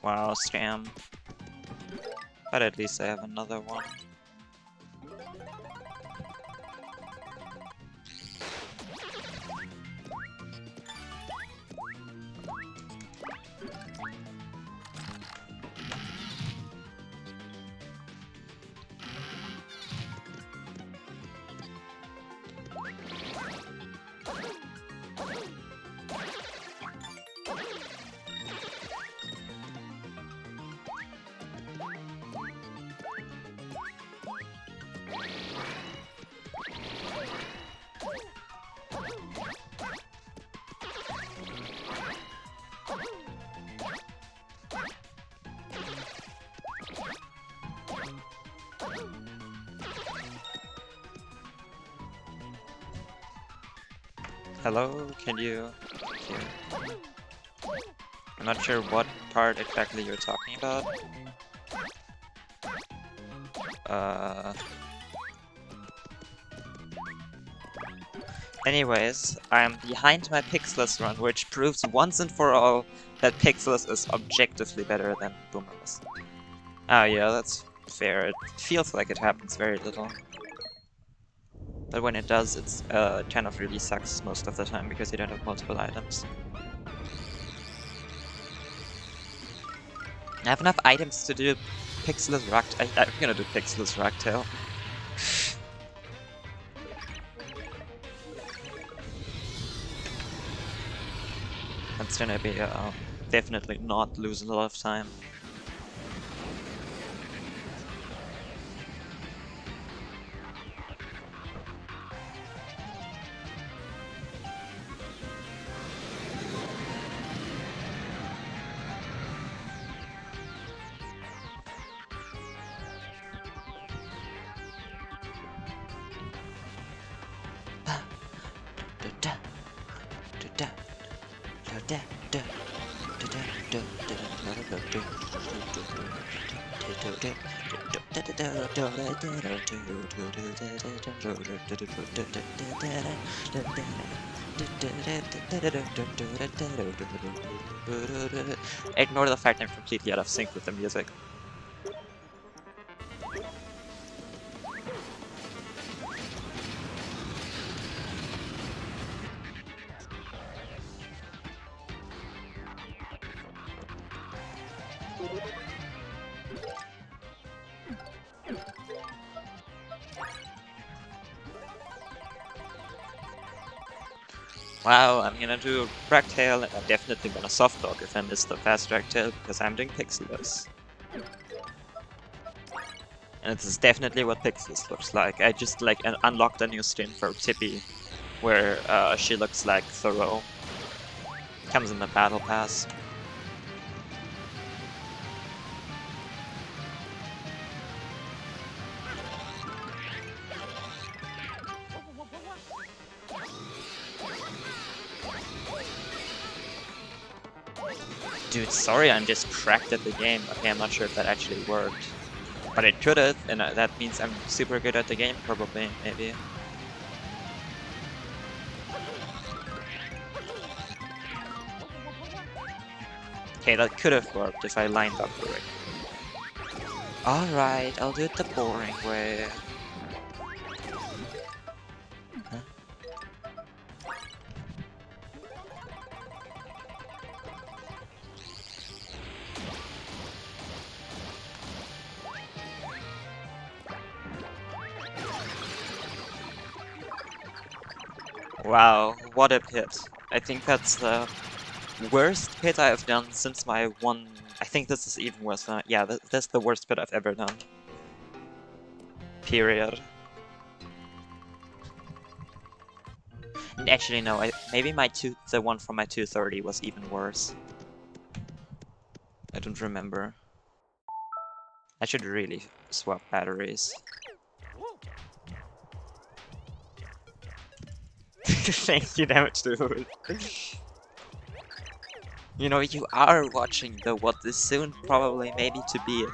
Wow, scam. But at least I have another one. Hello, can you... Here. I'm not sure what part exactly you're talking about. Anyways, I'm behind my Pixelus run, which proves once and for all that Pixelus is objectively better than Boomerless. Ah, yeah, that's fair. It feels like it happens very little. But when it does, it's kind of really sucks most of the time because you don't have multiple items. I have enough items to do Pixelus Rocktail. I'm gonna do Pixelus Rocktail. That's gonna be definitely not losing a lot of time. Ignore the fact I'm completely out of sync with the music. Wow, I'm gonna do Ragtail, and I'm definitely gonna Softlock if I miss the fast Ragtail, because I'm doing Pixelus. And this is definitely what Pixelus looks like. I just like unlocked a new skin for Tippy, where she looks like Thoreau. Comes in the Battle Pass. Dude, sorry I'm just cracked at the game. Okay, I'm not sure if that actually worked. But it could have, and that means I'm super good at the game, probably, maybe. Okay, that could have worked if I lined up correctly. Alright, I'll do it the boring way. Huh? Wow, what a pit. I think that's the worst pit I've done since my one... I think this is even worse than... Yeah, that's the worst pit I've ever done. Period. And actually, no, maybe the one from my 230 was even worse. I don't remember. I should really swap batteries. Thank you, damage dude. You know, you are watching the what is soon probably maybe to be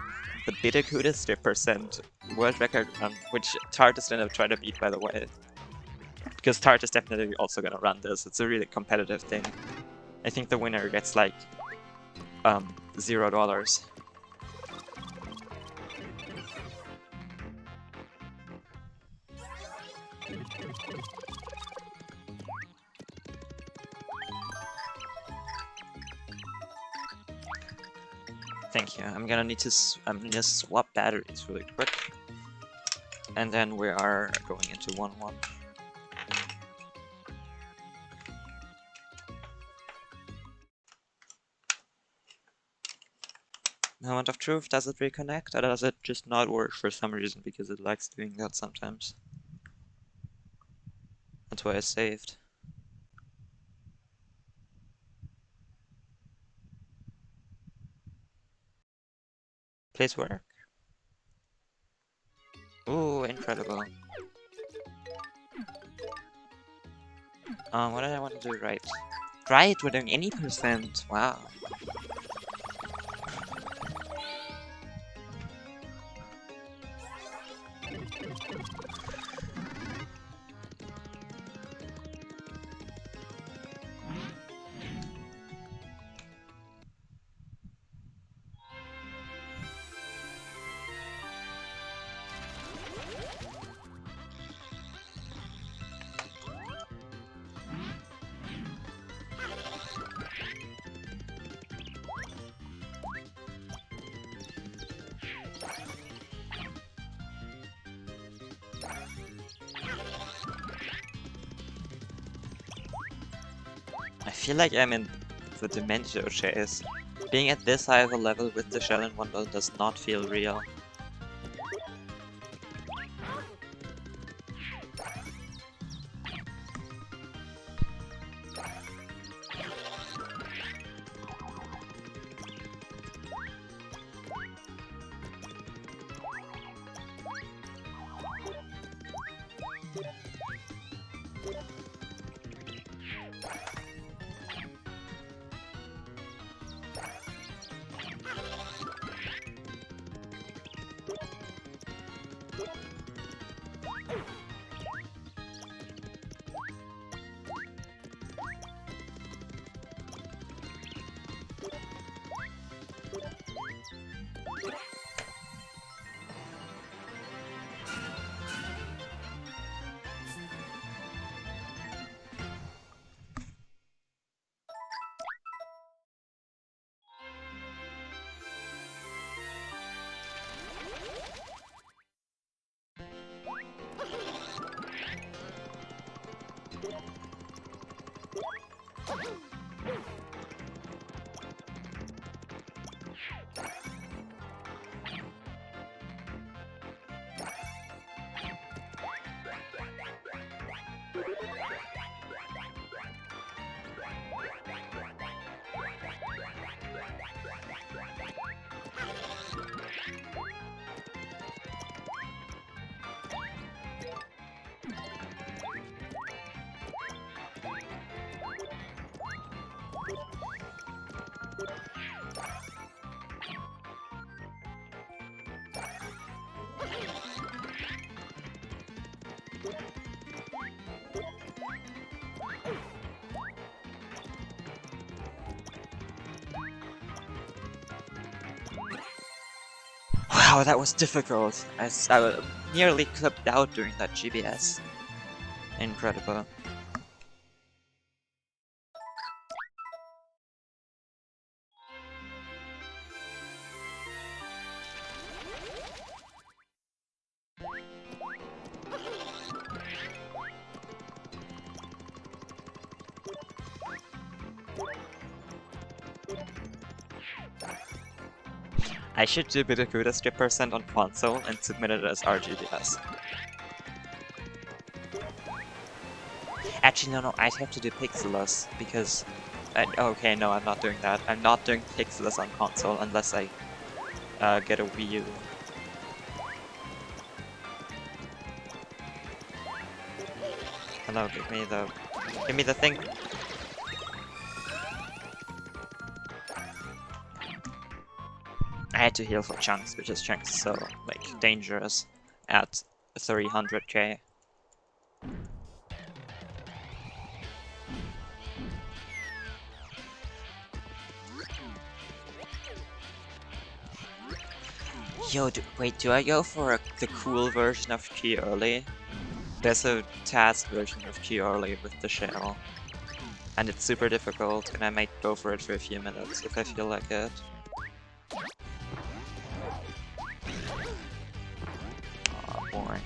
the Bittercutest percent world record run, which Tart is gonna try to beat, by the way. Because Tart is definitely also gonna run this. It's a really competitive thing. I think the winner gets like $0. Thank you. I'm gonna swap batteries really quick, and then we are going into 1-1. Moment of truth. Does it reconnect, or does it just not work for some reason because it likes doing that sometimes? That's why I saved. Please work. Ooh, incredible. What did I want to do right? Right, we're doing any percent. Wow. I feel like I'm in the Dementio chase. Being at this high of a level with the shell in one ball does not feel real. Wow, that was difficult. I nearly clipped out during that GBS. Incredible. I should do Bitacuda strip percent on console and submit it as RGBS. Actually, no, I'd have to do Pixelless because... okay, no, I'm not doing that. I'm not doing Pixelless on console unless I get a Wii U. Hello, give me the thing. I had to heal for Chunks, which is Chunks so, like, dangerous at 300k. Yo, wait, do I go for the cool version of Key Early? There's a task version of Key Early with the shell. And it's super difficult, and I might go for it for a few minutes if I feel like it. Aw, boring.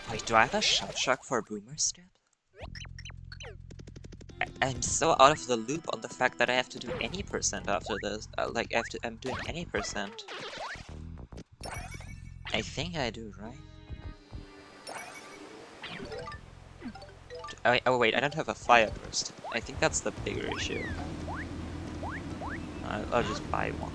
Wait, do I have a shot shock for Boomer Step? I'm so out of the loop on the fact that I have to do any percent after this. Like, I'm doing any percent. I think I do, right? Oh wait, I don't have a fire burst. I think that's the bigger issue. I'll just buy one.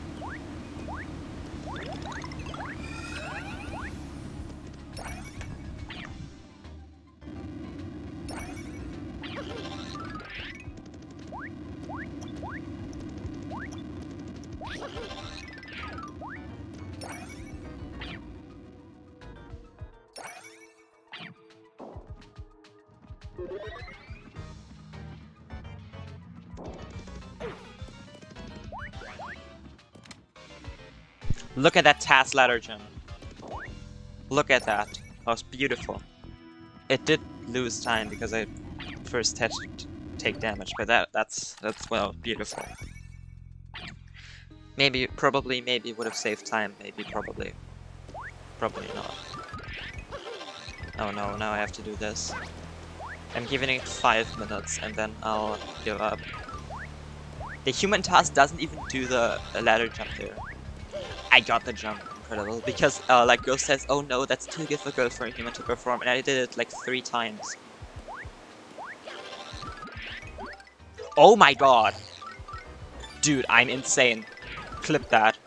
Look at that task ladder jump. Look at that. That was beautiful. It did lose time because I first had to take damage, but that's well, beautiful. Maybe would have saved time, probably not. Oh no, now I have to do this. I'm giving it 5 minutes and then I'll give up. The human task doesn't even do the ladder jump there. I got the jump, incredible, because like Ghost says, oh no, that's too difficult for a human to perform, and I did it like 3 times. Oh my god! Dude, I'm insane. Clip that.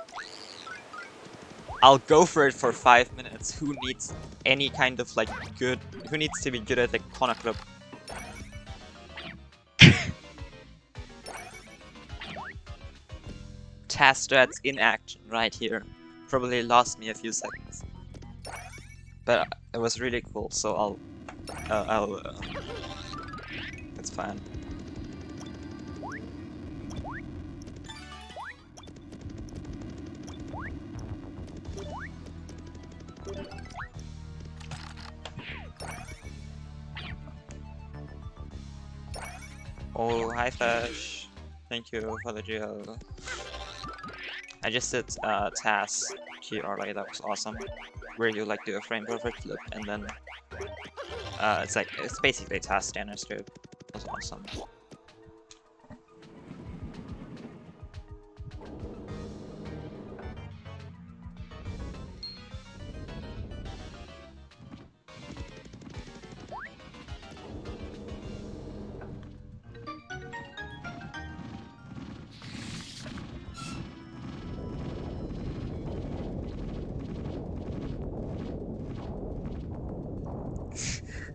I'll go for it for 5 minutes. Who needs any kind of like good... Who needs to be good at the corner club? Task strats in action right here. Probably lost me a few seconds. But it was really cool, so it's fine. Oh, hi Flash. Thank you for the geo. I just did task Key early, that was awesome. where you like do a frame perfect flip, and then it's basically a task standard strip. It was awesome.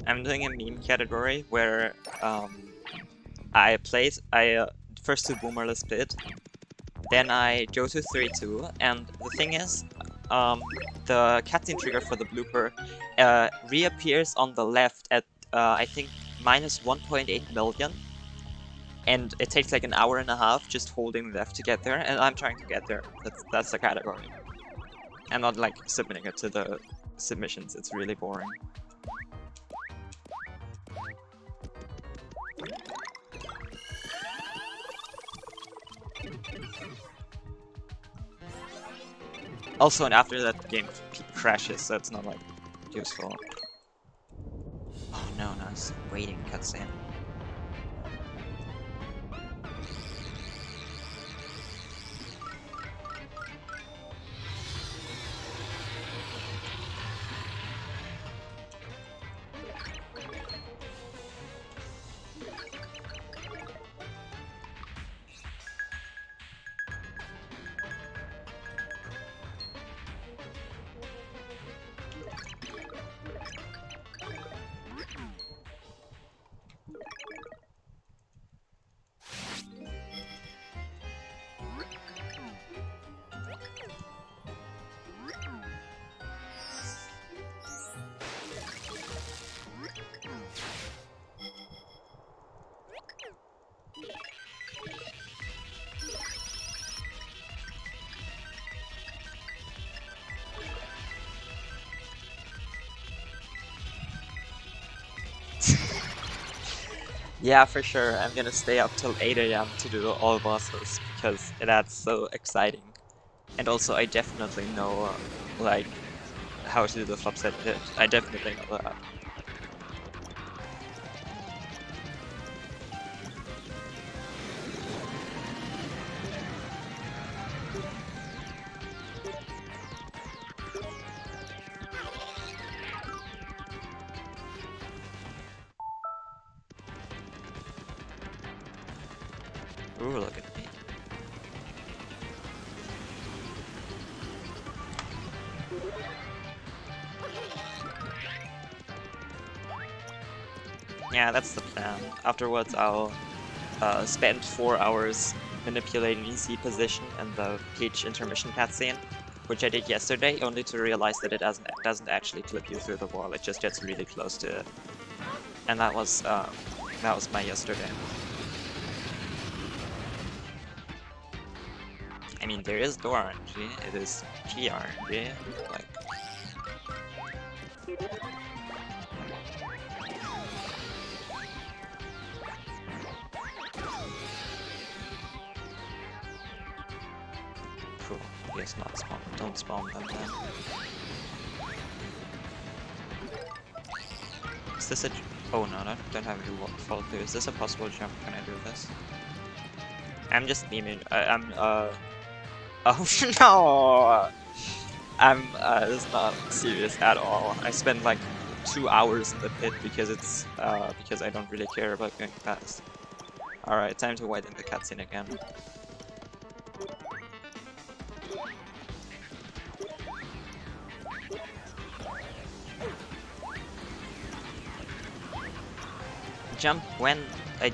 I'm doing a meme category where I first to boomerless pit, then I go to 3-2, and the thing is, the cutscene trigger for the blooper reappears on the left at I think minus 1.8 million, and it takes like an hour and a half just holding left to get there, and I'm trying to get there. That's the category. I'm not like submitting it to the submissions, it's really boring. Also, and after that, the game crashes, so it's not like useful. Oh no, it's waiting cutscene. Yeah, for sure. I'm gonna stay up till 8 AM to do all bosses because that's so exciting. And also, I definitely know, like, how to do the flop set hit. I definitely know that. Ooh, look at me. Yeah, that's the plan. Afterwards, I'll spend 4 hours manipulating EC position and the Peach intermission cutscene, which I did yesterday, only to realize that it doesn't actually clip you through the wall. It just gets really close to it. And that was my yesterday. I mean, there is door RNG, it is key RNG, like... Cool, yes, not spawn, don't spawn them then. Is this a... Oh no, I don't have any fall through. Is this a possible jump? Can I do this? I'm just memeing, Oh no! This is not serious at all. I spent like 2 hours in the pit because it's, because I don't really care about going fast. Alright, time to widen the cutscene again. Jump when I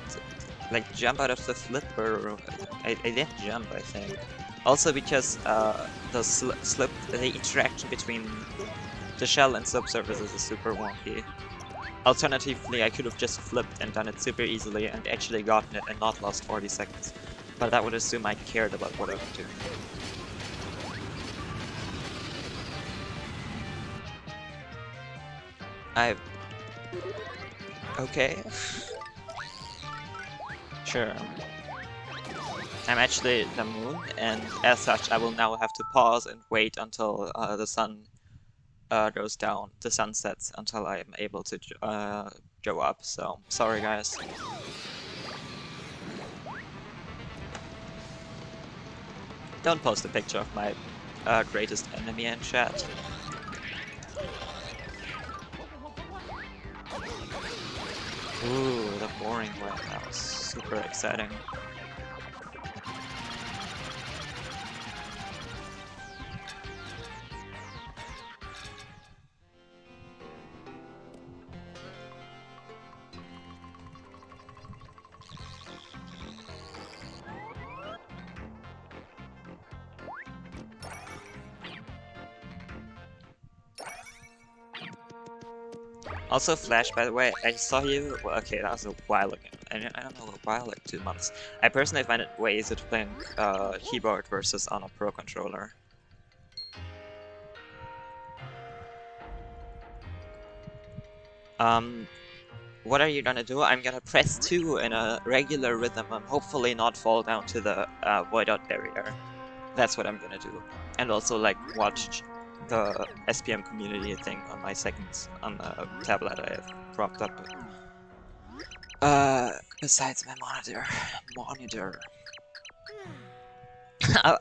like jump out of the flipper. I didn't jump, I think. Also because the interaction between the shell and subsurfaces is super wonky. Alternatively, I could have just flipped and done it super easily and actually gotten it and not lost 40 seconds. But that would assume I cared about what I was doing. Okay. Sure. I'm actually the moon, and as such I will now have to pause and wait until the sun goes down, the sun sets until I'm able to go up. So sorry, guys. Don't post a picture of my greatest enemy in chat. Ooh, the boring one. That was super exciting. Also, Flash, by the way, I saw you. Well, okay, that was a while ago. I don't know, a while, like 2 months. I personally find it way easier to play keyboard versus on a Pro controller. What are you gonna do? I'm gonna press 2 in a regular rhythm and hopefully not fall down to the void out barrier. That's what I'm gonna do. And also, like, watch the SPM community thing on my on the tablet I have propped up. Besides my monitor.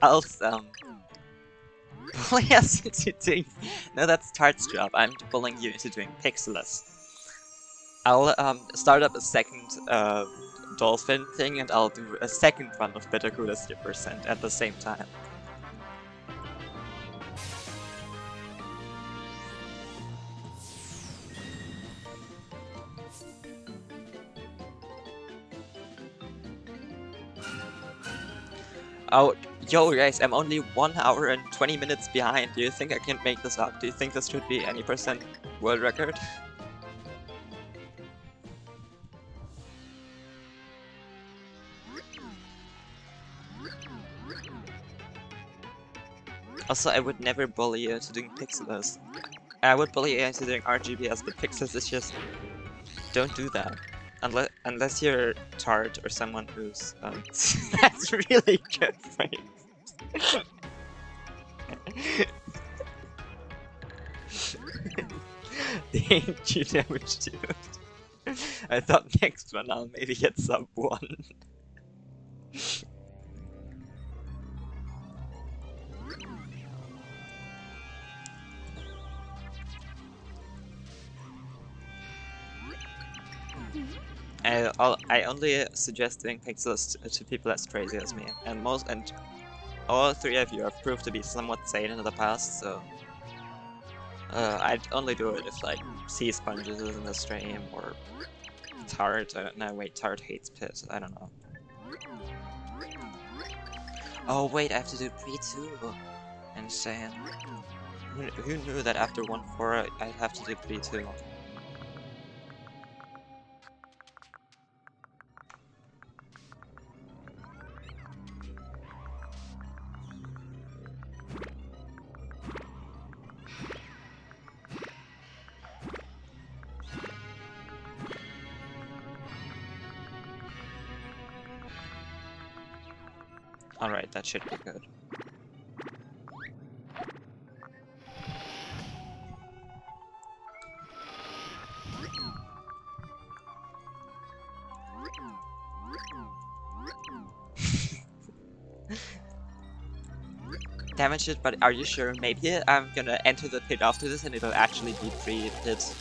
I'll bully us into doing. No, that's Tart's job. I'm bullying you into doing Pixelus. I'll start up a second dolphin thing, and I'll do a second run of Bittercooler Skippercent at the same time. Oh, yo guys, I'm only 1 hour and 20 minutes behind. Do you think I can make this up? Do you think this should be any percent world record? Also, I would never bully you into doing Pixelus. I would bully you into doing RGBS, but Pixelus is just... Don't do that. Unless you're Tart or someone who's... That's really good phrase. Thank you, damage dude. I thought next one I'll maybe get sub 1. I only suggest doing Pixels to people as crazy as me, and all 3 of you have proved to be somewhat sane in the past, so I'd only do it if like Sea Sponges is in the stream or Tart. No, wait, Tart hates Pit. I don't know. Oh wait, I have to do pre-2. Insane. Who knew that after 1-4 I'd have to do pre-2? Alright, that should be good. Damage it, but are you sure? Maybe I'm gonna enter the pit after this and it'll actually be pre-pit.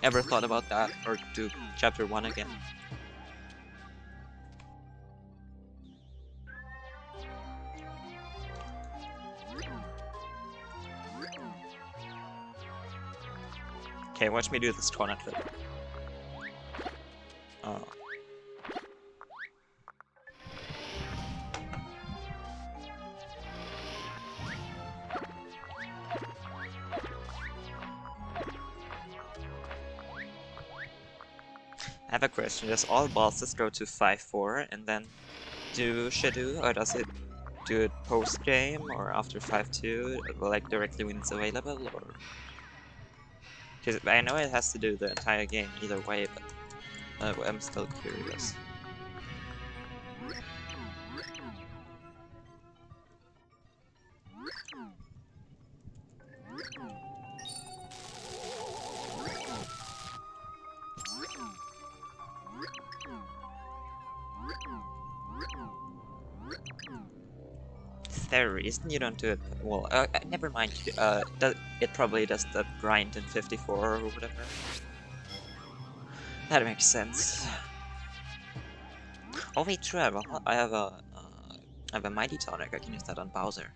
Ever thought about that? Or do chapter 1 again? Okay, watch me do this corner trip. Oh. I have a question. Does all bosses go to 5-4 and then do Shadow, or does it do it post-game or after 5-2, like directly when it's available, or... Because I know it has to do the entire game either way, but I'm still curious. there a reason you don't do it? Well, never mind. It probably does the grind in 54 or whatever. That makes sense. Oh wait, true. I have a mighty tonic. I can use that on Bowser.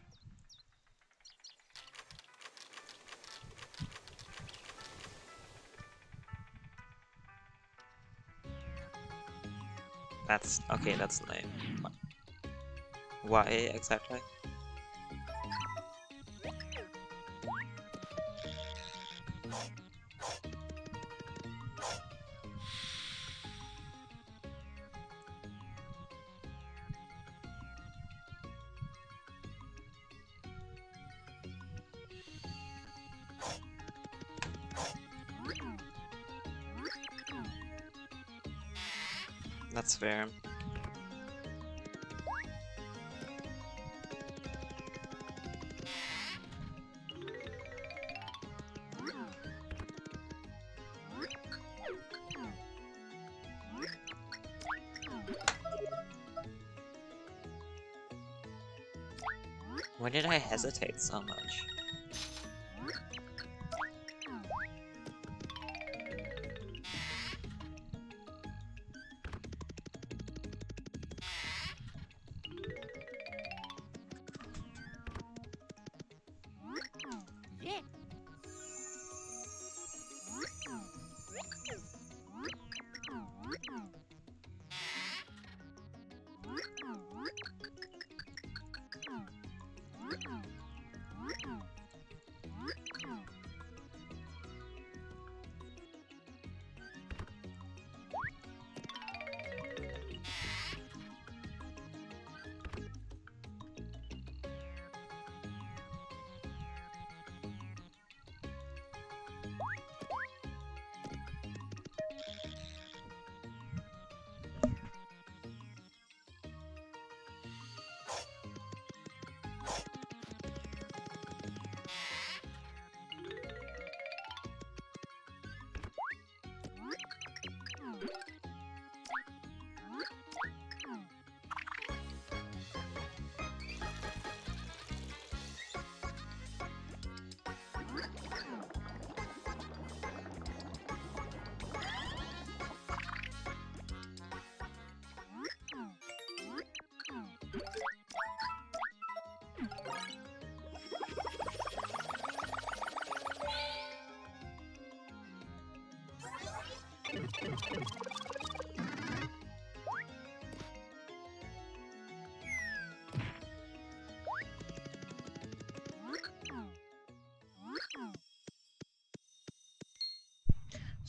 That's okay. That's lame. Why exactly? That's fair. Why did I hesitate so much?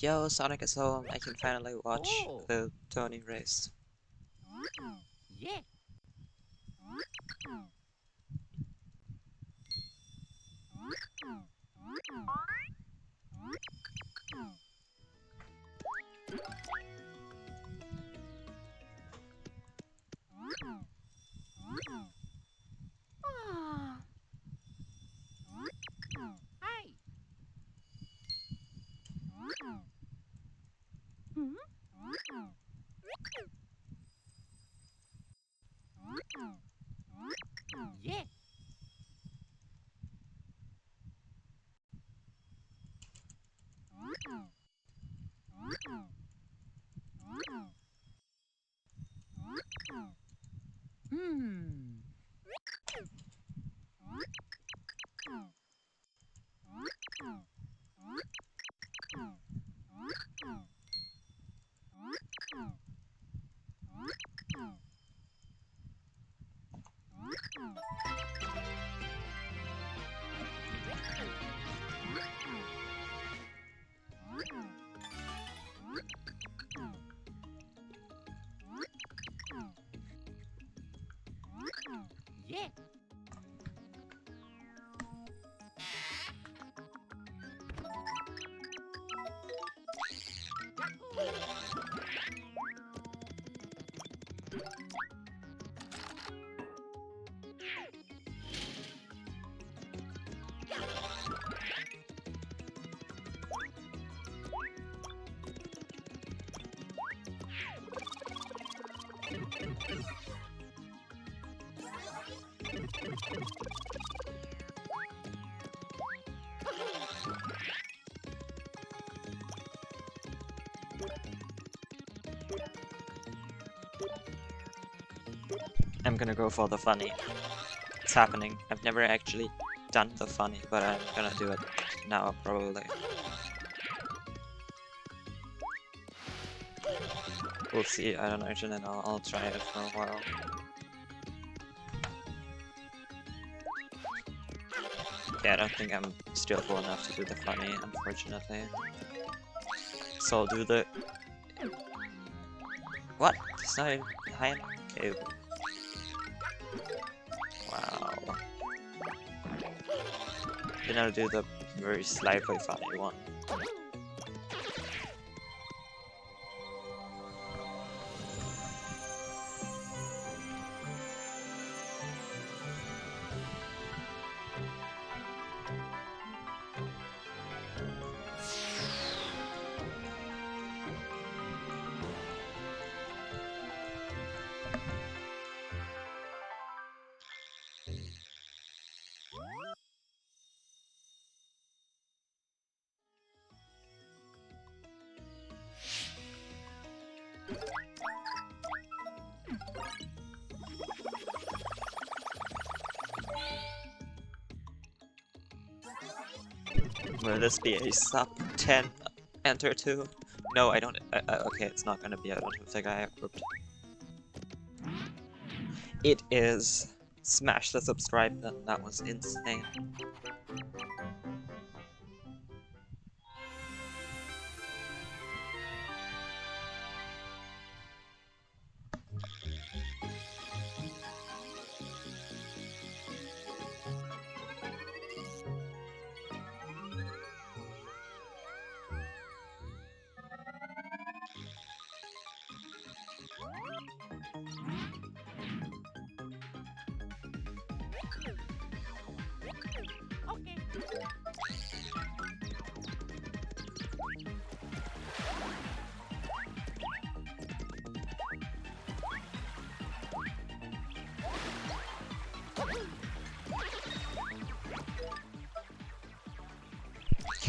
Yo, Sonic is home. I can finally watch the Tony race. Yeah. Hi. Hmm? Yeah. Hmm. I'm gonna go for the funny. It's happening. I've never actually done the funny, but I'm gonna do it now, probably. We'll see. I don't know, and I'll try it for a while. Yeah, I don't think I'm skillful enough to do the funny, unfortunately. So I'll do the... What? It's not even high enough? Okay. Wow. Then I'll do the very slightly funny one. Will this be a sub 10 enter 2? No, I don't. Okay, it's not gonna be. I don't think I equipped. It is. Smash the subscribe button. That was insane.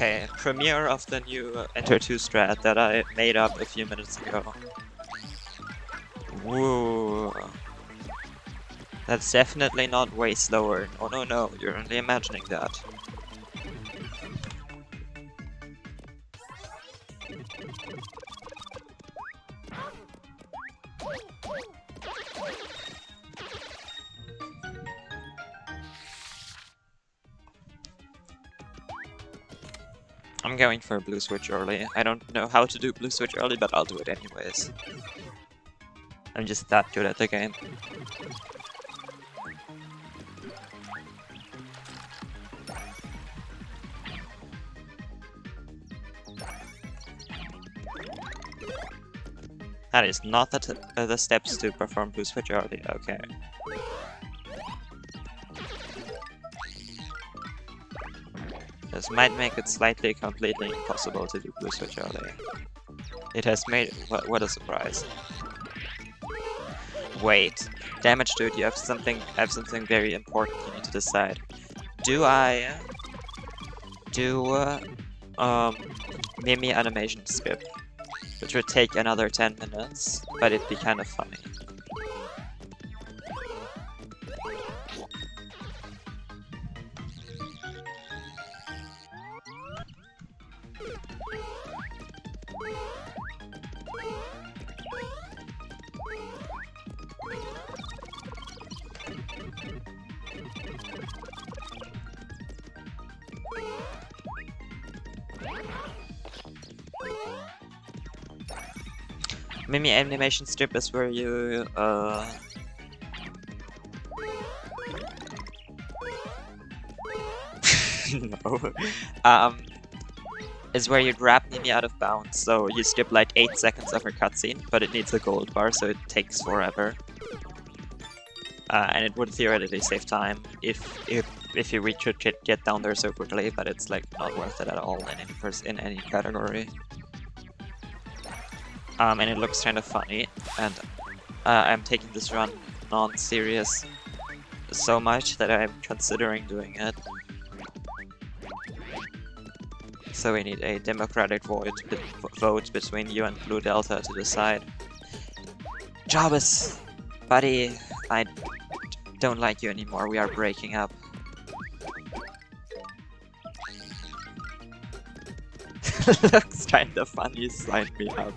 Okay, premiere of the new Enter 2 strat that I made up a few minutes ago. Woo. That's definitely not way slower. Oh no no, you're only imagining that. I'm going for a blue switch early. I don't know how to do blue switch early, but I'll do it anyways. I'm just that good at the game. That is not the steps to perform blue switch early, okay. This might make it slightly completely impossible to do blue switch early. It has made... what a surprise. Wait. Damage dude, I have something very important you need to decide. Do I... do... Mimi animation skip? Which would take another 10 minutes, but it'd be kind of funny. Mimi animation strip is where you no. Is where you grab Mimi out of bounds, so you skip like 8 seconds of her cutscene, but it needs a gold bar, so it takes forever. And it would theoretically save time if you reach it, get down there so quickly, but it's like not worth it at all in any category. And it looks kind of funny, and I'm taking this run non-serious. so much that I'm considering doing it. So we need a democratic vote between you and Blue Delta to decide. Jarvis, buddy, I don't like you anymore. We are breaking up. Looks kinda funny. Sign me up.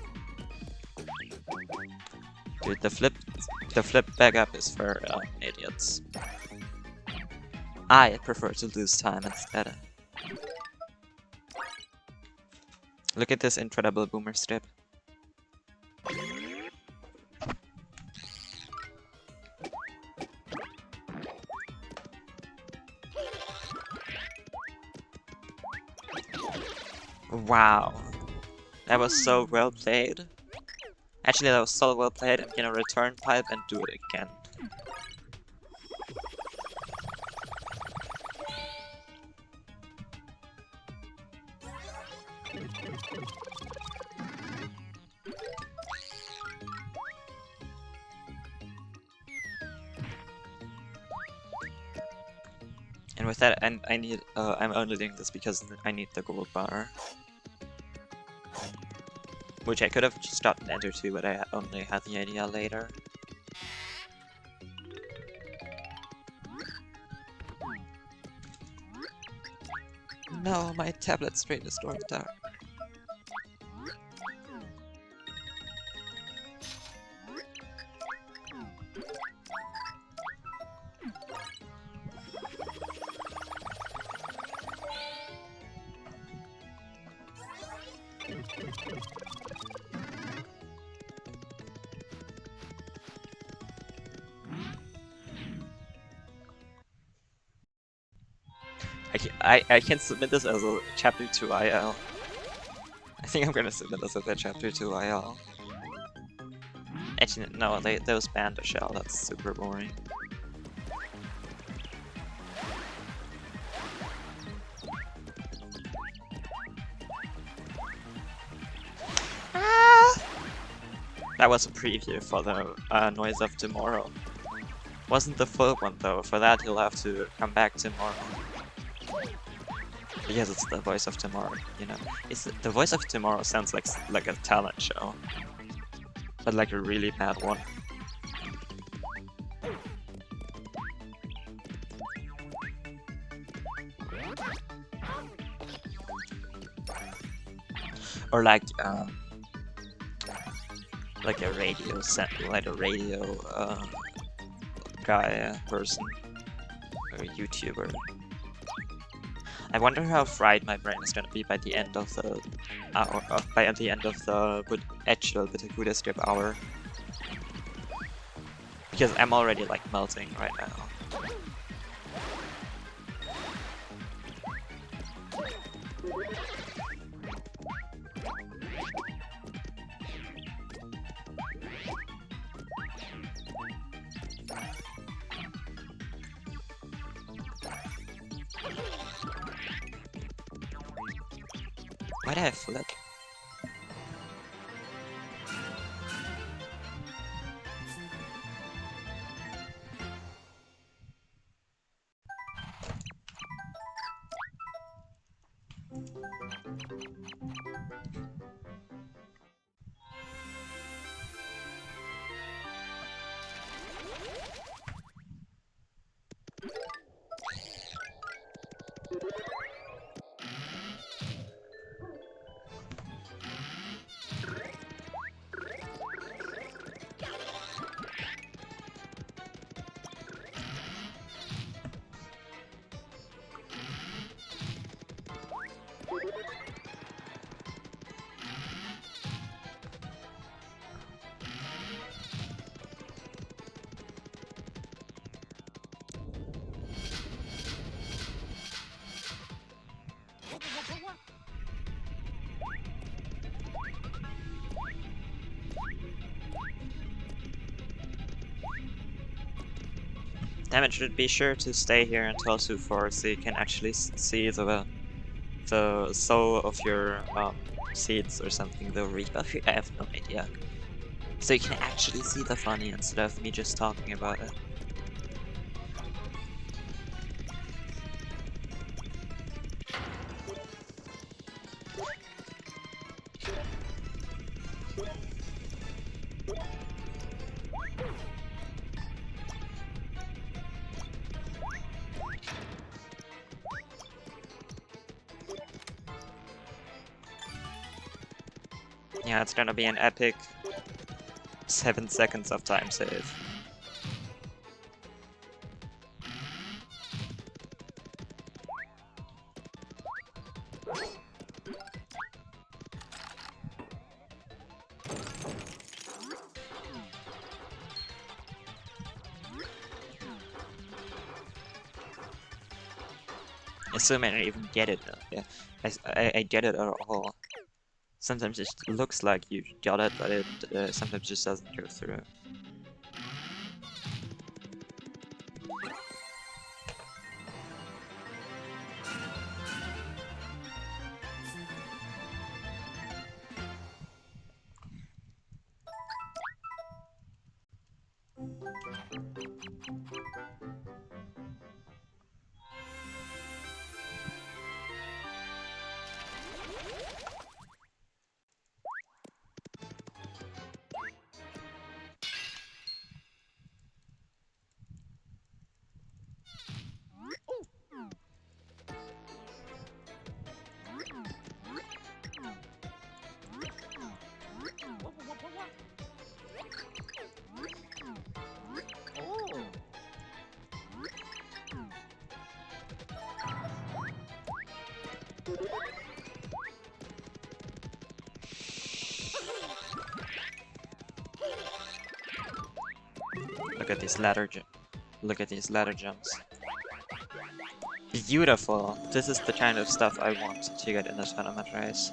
Dude, the flip back up is for idiots. I prefer to lose time instead. Look at this incredible boomer strip. Wow. That was so well played. Actually, that was so well played. I'm gonna return pipe and do it again. And with that, I need, I'm only doing this because I need the gold bar. Which I could have just stopped enter 2, but I only had the idea later. No, my tablet screen is going dark. I can submit this as a chapter 2 IL. I think I'm gonna submit this as a chapter 2 IL. Actually, no, they was banned a shell. That's super boring. That was a preview for the Noise of Tomorrow. Wasn't the full one though. For that, you'll have to come back tomorrow. Because it's the Voice of Tomorrow, you know. The Voice of Tomorrow sounds like a talent show, but like a really bad one. Or like a radio guy, person, or a YouTuber. I wonder how fried my brain is gonna be by the end of the hour, by the end of the actual Bitakuda strip hour. Because I'm already like melting right now. Why did I flip? Damn it, should be sure to stay here until 2-4 so you can actually see the soul of your seeds or something, the rebuff. I have no idea. So you can actually see the funny instead of me just talking about it. Yeah, it's gonna be an epic 7 seconds of time save. Assuming I even get it. Yeah, I get it at all. Sometimes it looks like you got it, but it sometimes just doesn't go through. Oh. Look at these ladder Look at these ladder jumps. Beautiful! This is the kind of stuff I want to get in the tournament race.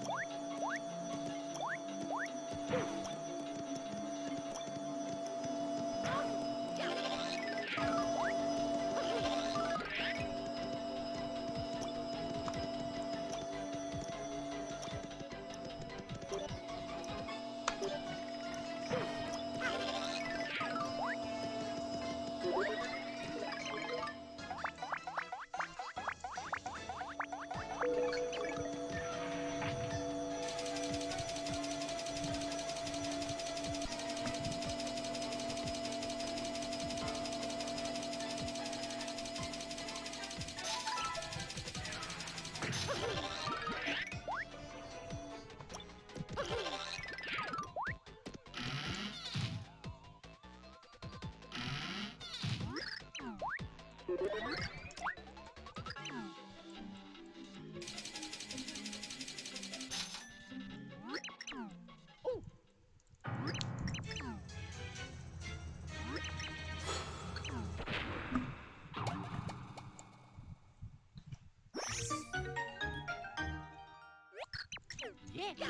Yeah.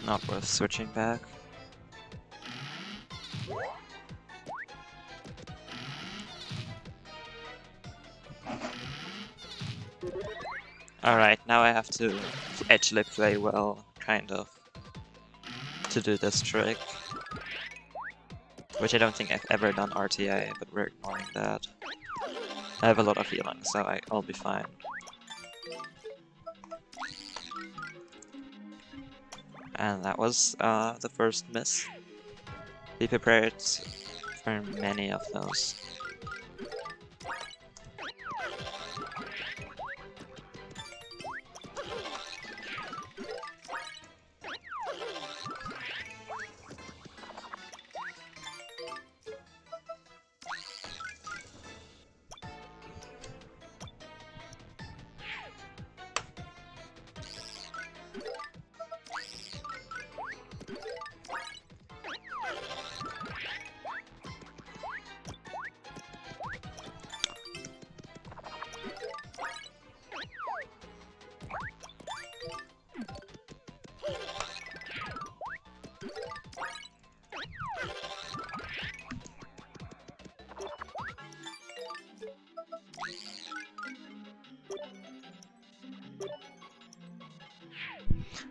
Not worth switching back. Alright, now I have to actually play well, kind of, to do this trick. Which I don't think I've ever done RTA, but we're ignoring that. I have a lot of healing, so I'll be fine. And that was the first miss. Be prepared for many of those.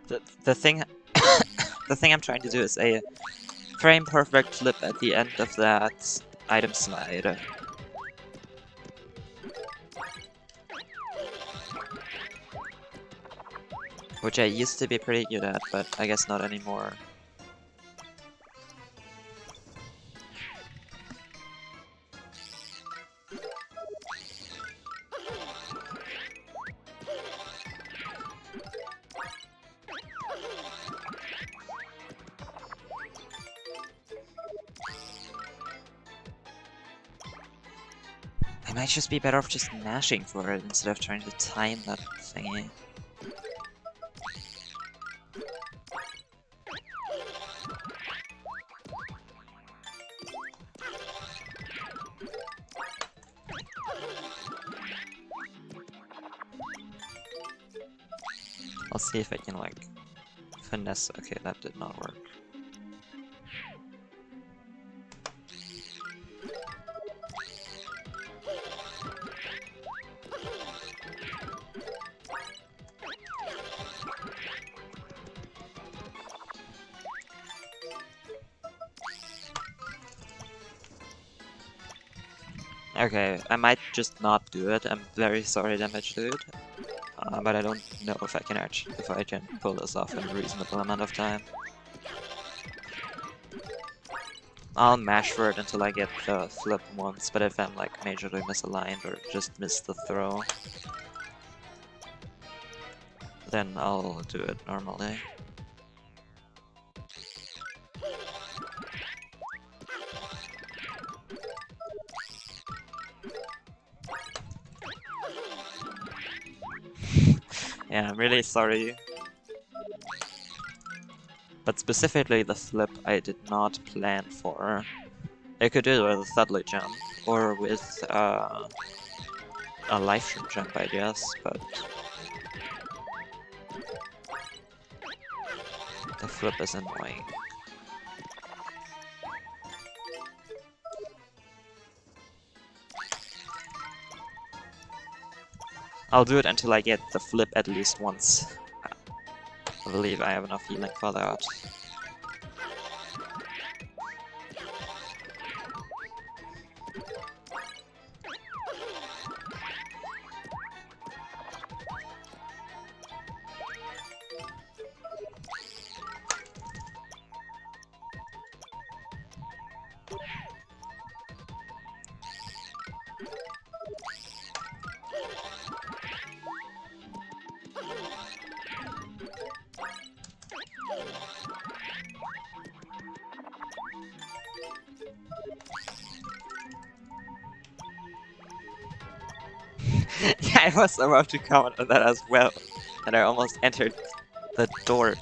The thing the thing I'm trying to do is a frame perfect flip at the end of that item slide. Which I used to be pretty good at, but I guess not anymore. I might just be better off just mashing for it instead of trying to time that thingy. I'll see if I can like finesse. Okay, that did not work. Okay, I might just not do it. I'm very sorry, Damage Dude. But I don't know if I can pull this off in a reasonable amount of time. I'll mash for it until I get the flip once, but if I'm like majorly misaligned or just miss the throw, then I'll do it normally. Yeah, I'm really sorry. But specifically the flip I did not plan for. I could do it with a Thudley jump, or with a life stream jump I guess, but the flip is annoying. I'll do it until I get the flip at least once. I believe I have enough healing for that. Yeah, I was about to comment on that as well, and I almost entered the door.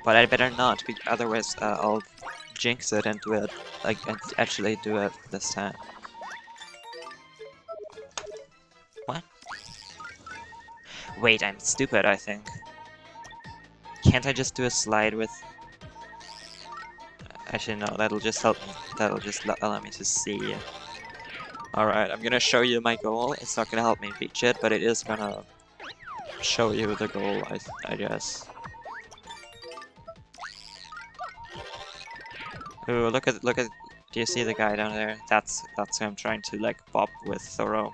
But I better not, otherwise I'll jinx it and do it, like, and actually do it this time. What? Wait, I'm stupid, I think. Can't I just do a slide with... Actually, no, that'll just help me. That'll just allow me to see. Alright, I'm gonna show you my goal. It's not gonna help me reach it, but it is gonna show you the goal, I guess. Ooh, look at, do you see the guy down there? That's who I'm trying to, like, bop with thorough.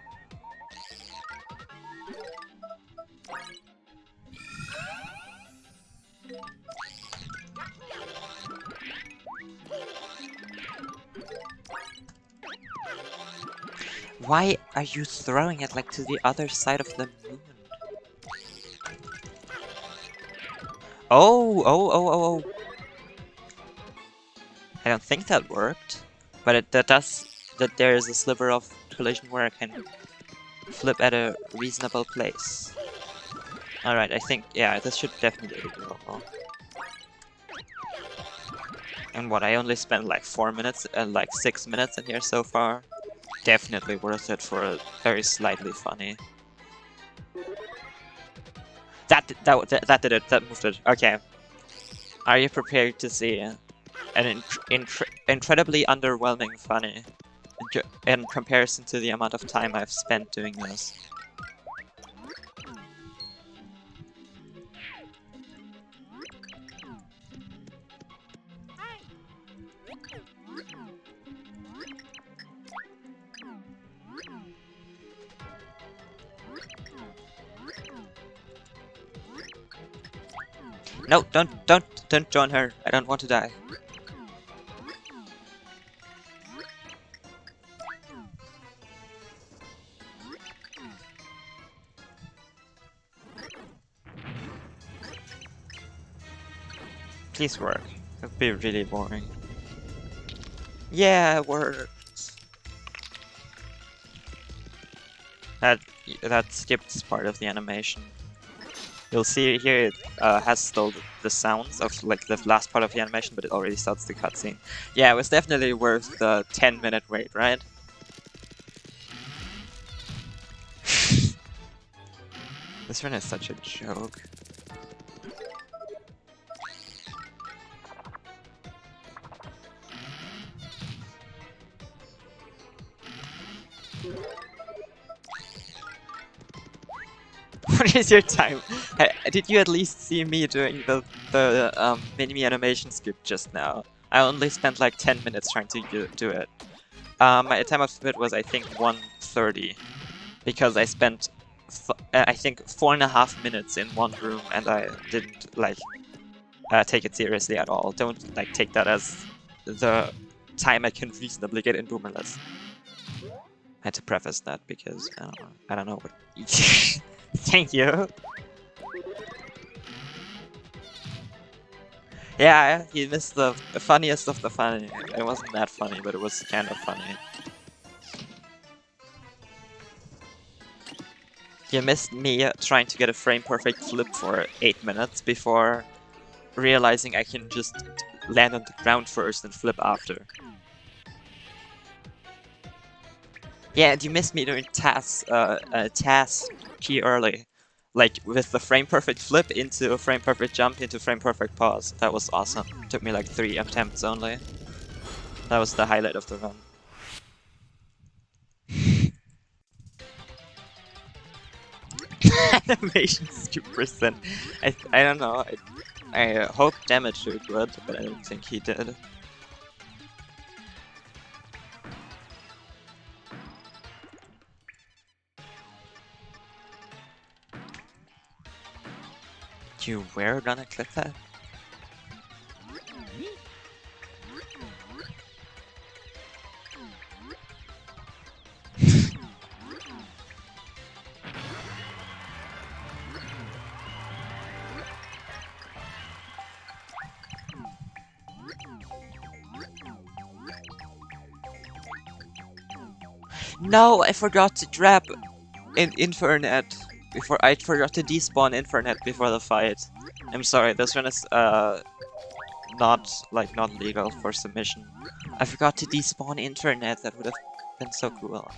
Why are you throwing it, like, to the other side of the moon? Oh. I don't think that worked, but that there is a sliver of collision where I can flip at a reasonable place. Alright, I think, yeah, this should definitely be doable. And what, I only spent like 4 minutes and like 6 minutes in here so far? Definitely worth it for a very slightly funny. That did it, that moved it, okay. Are you prepared to see an incredibly underwhelming funny in comparison to the amount of time I've spent doing this? No, don't join her. I don't want to die. Please work. It'd be really boring. Yeah, it works. That skips part of the animation. You'll see here it has still the sounds of like the last part of the animation, but it already starts the cutscene. Yeah, it was definitely worth the 10-minute wait, right? This run is such a joke. What is your time? Did you at least see me doing the mini animation skip just now? I only spent like 10 minutes trying to do it. My time of split was I think 1:30 because I spent I think 4.5 minutes in one room and I didn't like take it seriously at all. Don't like take that as the time I can reasonably get in Boomerless. I had to preface that because I don't know what. Thank you. Yeah, he missed the funniest of the funny. It wasn't that funny, but it was kind of funny. He missed me trying to get a frame-perfect flip for 8 minutes before realizing I can just land on the ground first and flip after. Yeah, and you missed me doing task key early. Like, with the frame-perfect flip into a frame-perfect jump into frame-perfect pause. That was awesome. Took me like 3 attempts only. That was the highlight of the run. Animation is 2%. I don't know. I hope damage did good, but I don't think he did. You were gonna clip that? No, I forgot to grab Infernet before I forgot to despawn Infernet before the fight. I'm sorry, this one is not legal for submission. I forgot to despawn Infernet, that would have been so cool.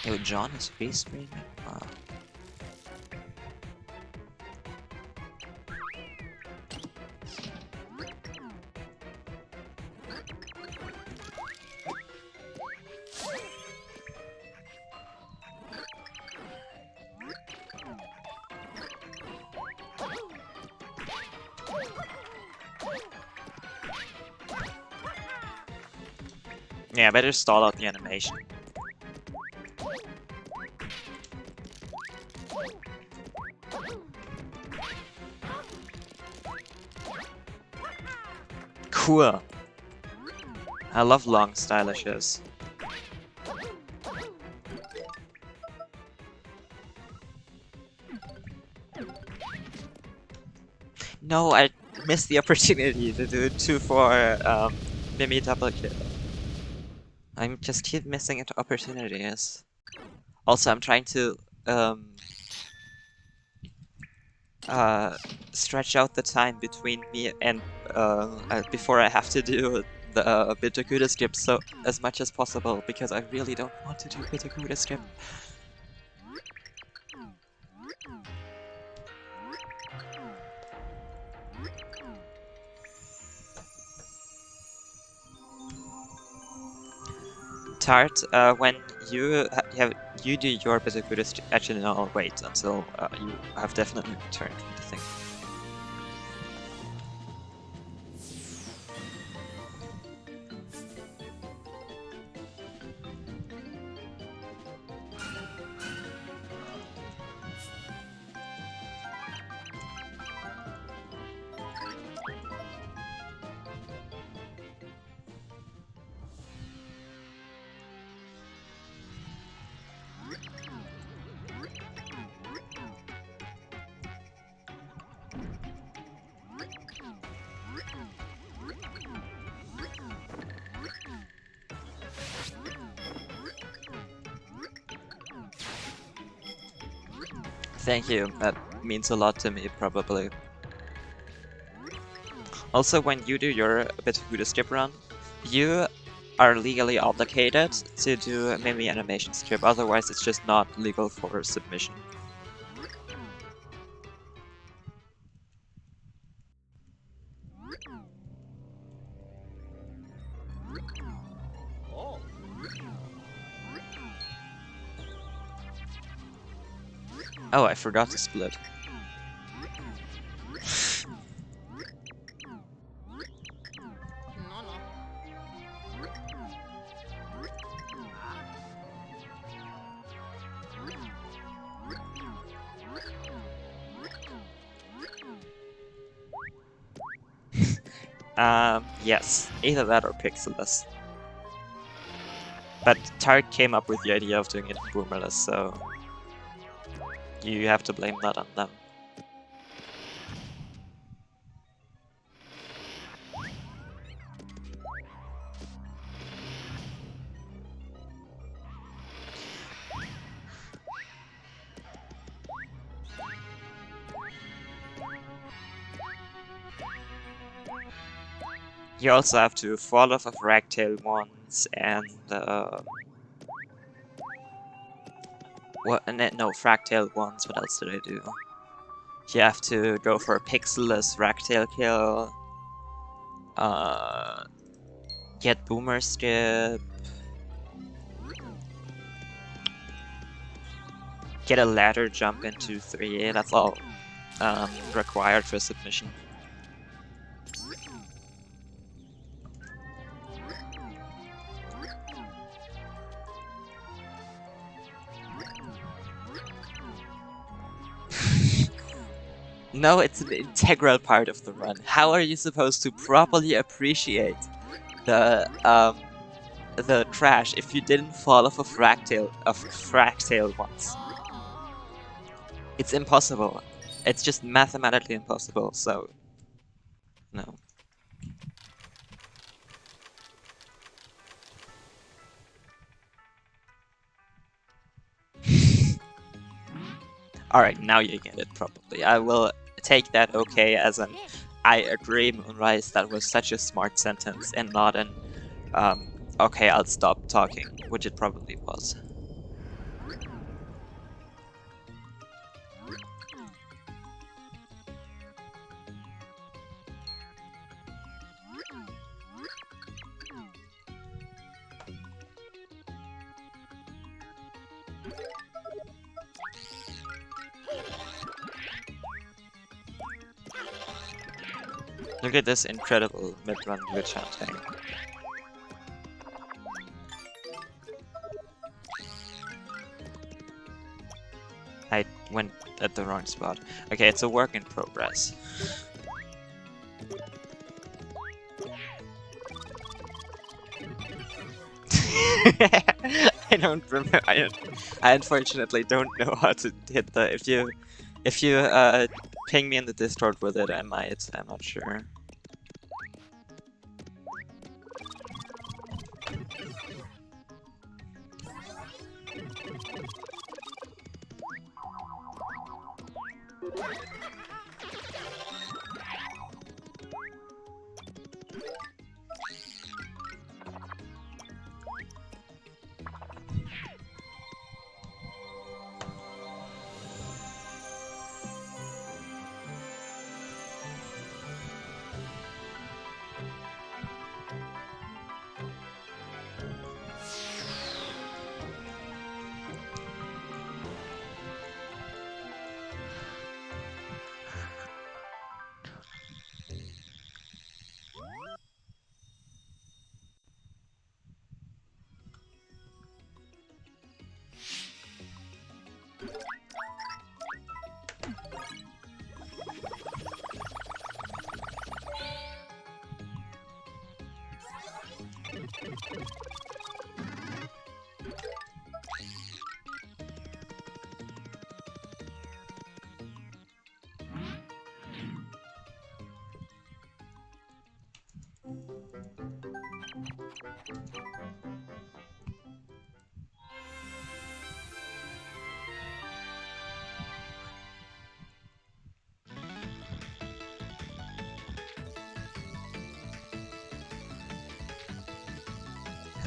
Yo, John is face streaming? Wow. Yeah, better stall out the animation. Cool. I love long stylishes. No, I missed the opportunity to do 2 for Mimi double kill. I'm just keep missing opportunities. Also, I'm trying to stretch out the time between me and before I have to do the Bitakuda skip so as much as possible because I really don't want to do Bitakuda skip. Tart, when you do your bit of Buddhist, actually no, I'll wait until you have definitely returned from the thing. Thank you, that means a lot to me, probably. Also, when you do your bit of Buddhist strip run, you are legally obligated to do a Mimi animation strip, otherwise it's just not legal for submission. Oh. Oh, I forgot to split. No, no. Yes, either that or pixelless. But Tart came up with the idea of doing it in boomerless, so you have to blame that on them. You also have to fall off of Ragtail once and what? No, Fragtail once. What else did I do? You have to go for a pixelless Ragtail kill. Get Boomer Strip. Get a ladder jump into 3. That's all required for submission. No, it's an integral part of the run. How are you supposed to properly appreciate the crash if you didn't fall off a fractale once? It's impossible. It's just mathematically impossible, so no. Alright, now you get it probably. I will take that okay as an I agree, Moonrise, that was such a smart sentence and not an okay, I'll stop talking, which it probably was. Look at this incredible mid-run glitch hunting. I went at the wrong spot. Okay, it's a work in progress. I don't remember. I unfortunately don't know how to hit the. If you ping me in the Discord with it, I might. I'm not sure.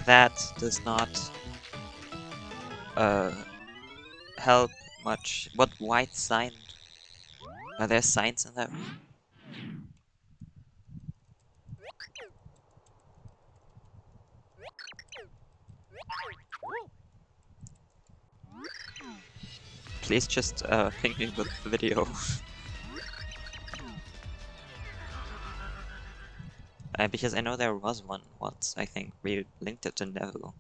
that does not help much. What white sign? Are there signs in that room? Please just ping me with the video. Because I know there was one once. I think we linked it to Neville.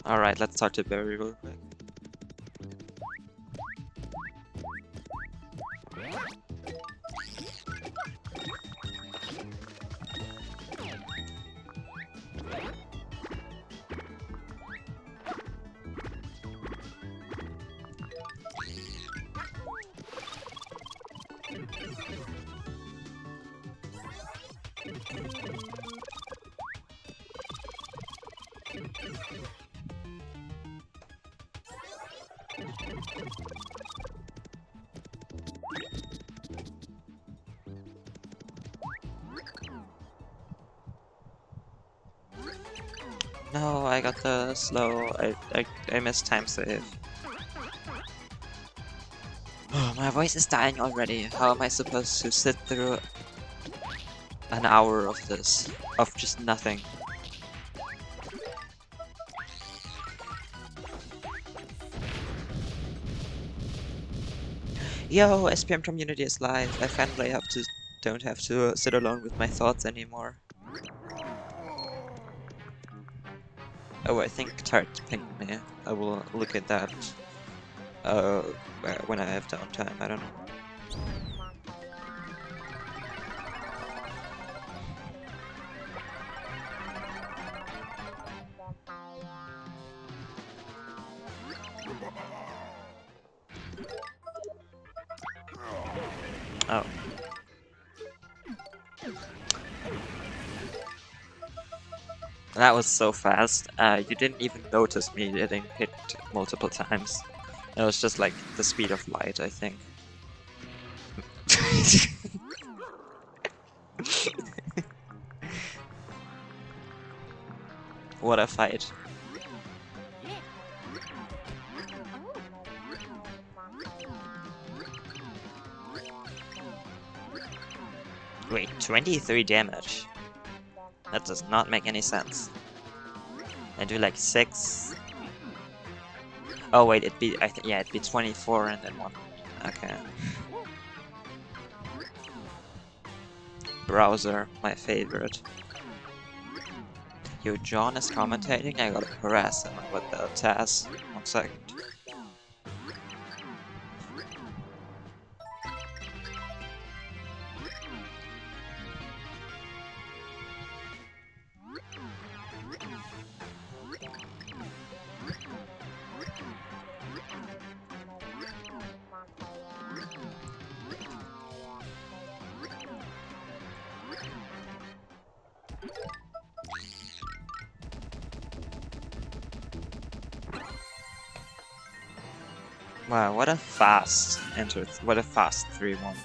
Alright, let's start to Barry real quick. No, I got the slow. I missed time save. Oh, my voice is dying already. How am I supposed to sit through an hour of this? Of just nothing. Yo, SPM community is live. I finally don't have to sit alone with my thoughts anymore. Oh, I think Tart pinged me. I will look at that when I have downtime. I don't know. Oh. That was so fast. You didn't even notice me getting hit multiple times. It was just like the speed of light, I think. What a fight. Wait, 23 damage? That does not make any sense. I do like 6. Oh wait, it'd be yeah, it'd be 24 and then 1. Okay. Browser, my favorite. Yo, John is commentating. I gotta harass him with the Taz. 1 second. Wow, what a fast what a fast 3-1.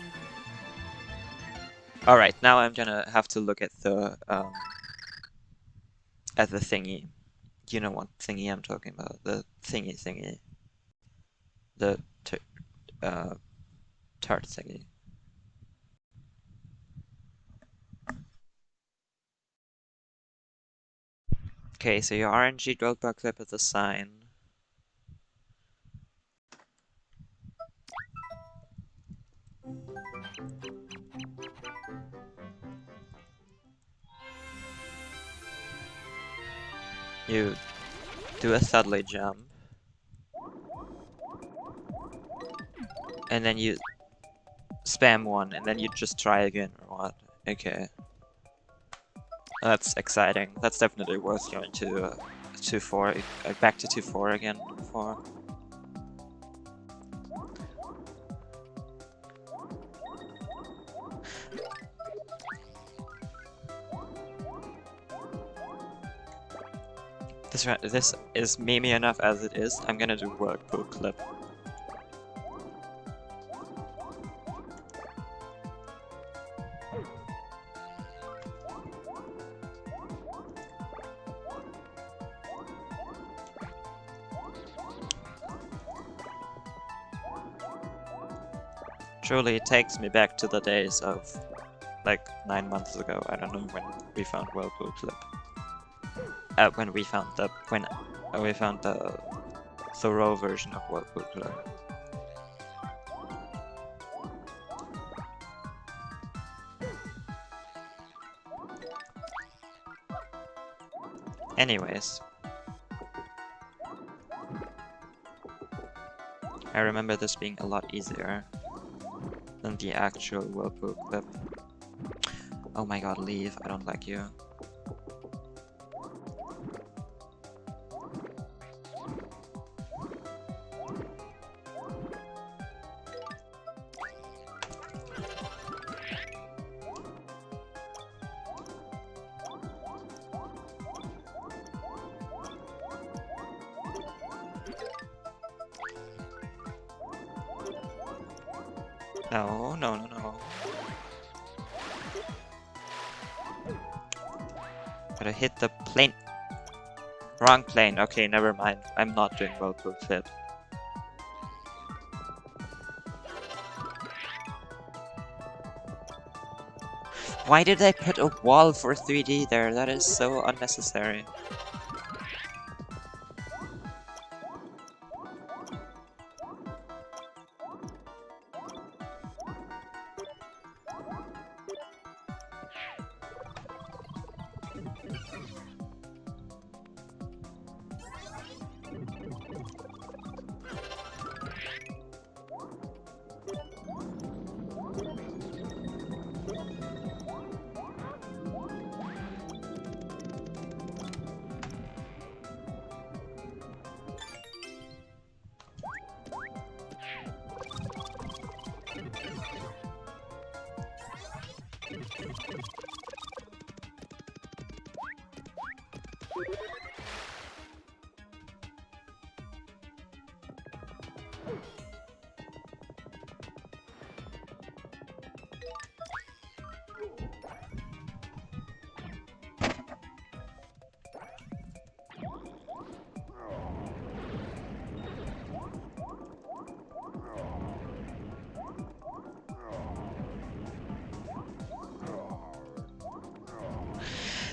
Alright, now I'm gonna have to look at the thingy. You know what thingy I'm talking about? The thingy. The tart thingy. Okay, so your RNG roadblock clip is a sign. You do a Thudley jump. And then you spam 1, and then you just try again, or what? Okay. That's exciting. That's definitely worth going to 2-4, back to 2-4 again for. This is memey enough as it is. I'm gonna do workbook clip. Truly, it takes me back to the days of like 9 months ago. I don't know when we found Whirlpool Clip. When we found the thorough version of Whirlpool Clip. Anyways, I remember this being a lot easier than the actual Whirlpool Clip. Oh my god, leave. I don't like you. No, no, no, no. Gotta hit the plane. Wrong plane. Okay, never mind. I'm not doing Whirlpool Clip. Why did I put a wall for 3D there? That is so unnecessary.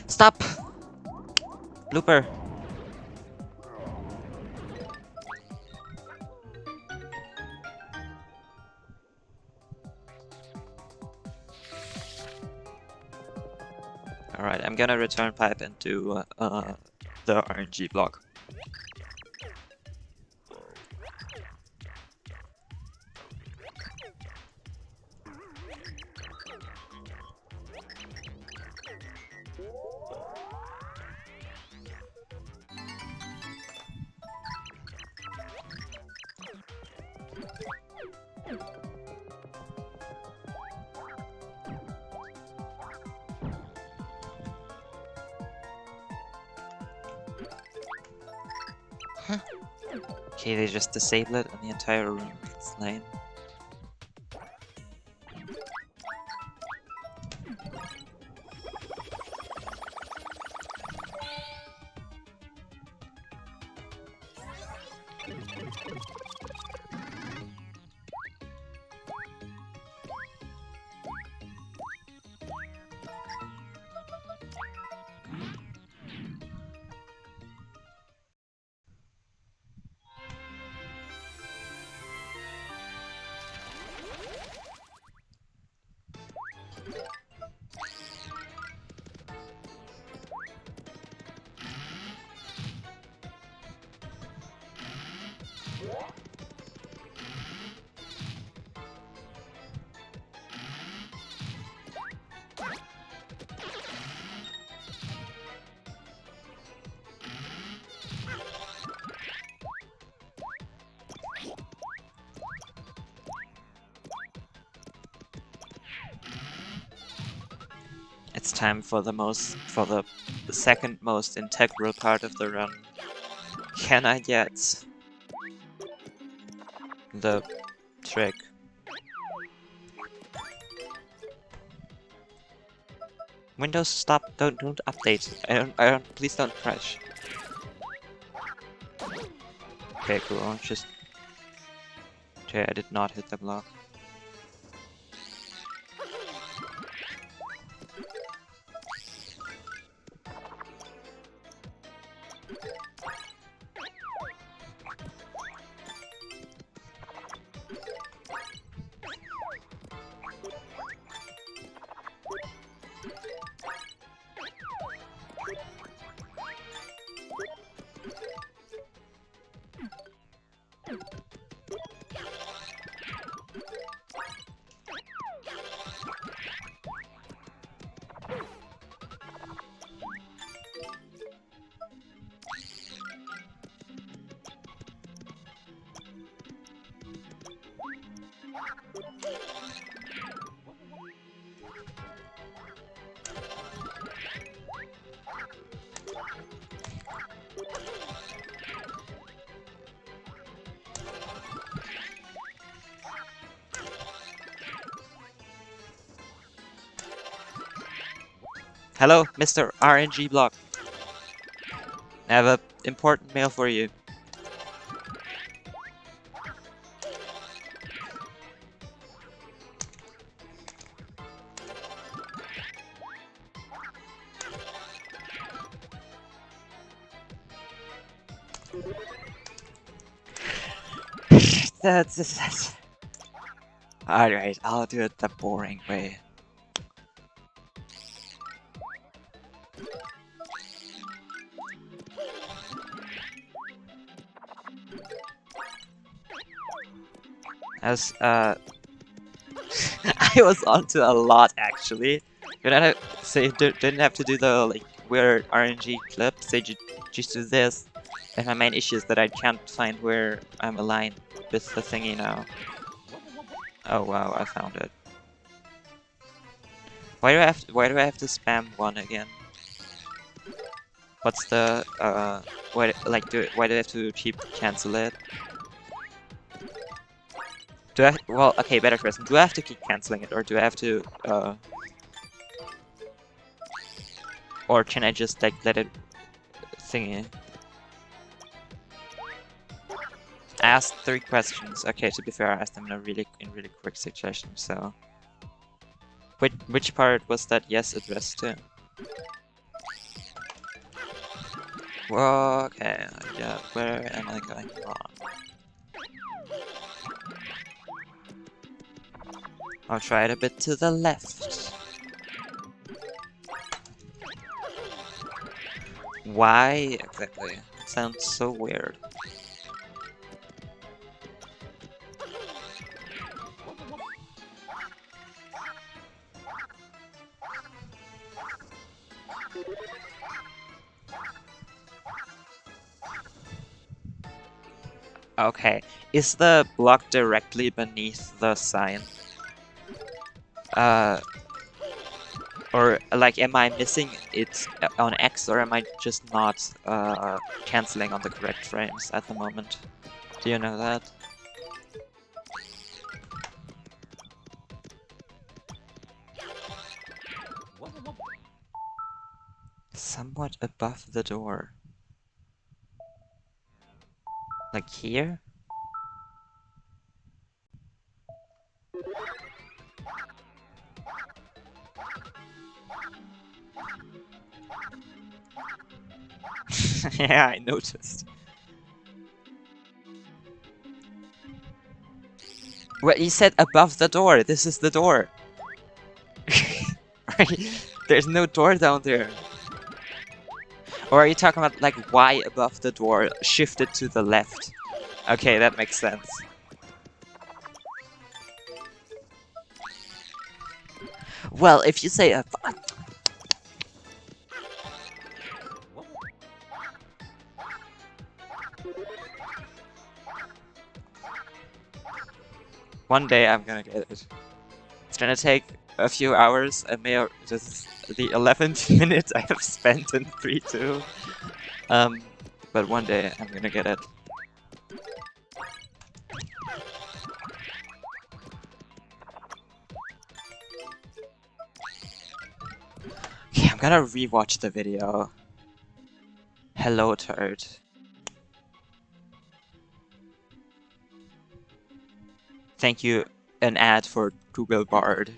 Stop! Blooper! Alright, I'm gonna return pipe and do the RNG block. Okay, they just disable it and the entire room gets slain. It's time for the second most integral part of the run. Can I get the trick? Windows, stop! Don't update. I don't. Please don't crash. Okay, cool. Just okay. I did not hit the block. Hello, Mr. RNG Block. I have an important mail for you. That's alright, I'll do it the boring way. As I was onto a lot actually. You know, say didn't have to do the like weird RNG clips. They just do this. And my main issue is that I can't find where I'm aligned with the thingy now. Oh wow, I found it. Why do I have to spam one again? What's the why do I have to keep cancel it? Do I well okay, better question. Do I have to keep canceling it or do I have to or can I just like let it thingy? Ask 3 questions. Okay, to be fair, I asked them in a really quick succession, so which part was that yes addressed to? Well, okay, yeah, where am I going wrong? I'll try it a bit to the left. Why exactly? It sounds so weird. Okay, is the block directly beneath the sign? Or like, am I missing it on X, or am I just not canceling on the correct frames at the moment? Do you know that? Somewhat above the door. Like here? Yeah, I noticed. Well, you said above the door. This is the door. Right? There's no door down there. Or are you talking about like why above the door shifted to the left? Okay, that makes sense. Well, if you say one day I'm gonna get it. It's gonna take a few hours. I may this is the 11th minute I have spent in 3-2. But one day I'm gonna get it. Okay, I'm gonna rewatch the video. Hello, turd. Thank you, an ad for Google Bard.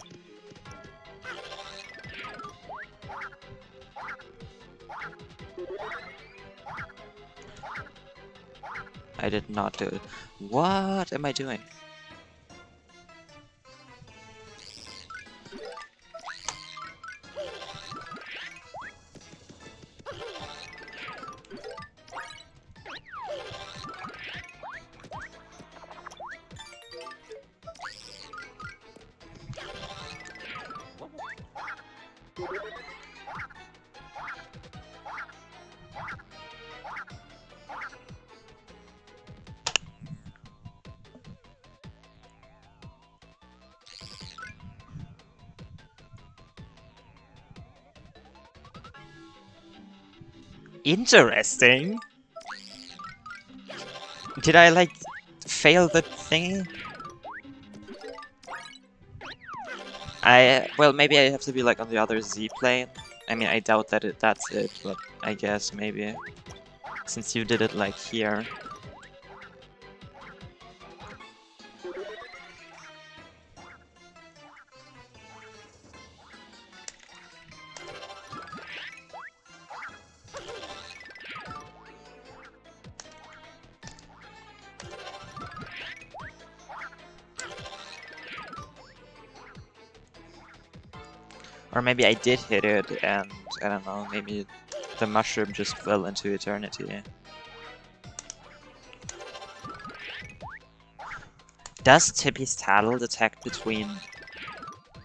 I did not do it. What am I doing? Interesting. Did I like fail the thingy? Well, maybe I have to be like on the other Z plane I mean, I doubt that that's it, but I guess maybe. Since you did it like here. Or maybe I did hit it and, I don't know, maybe the mushroom just fell into eternity. Does Tippy's tattle detect between...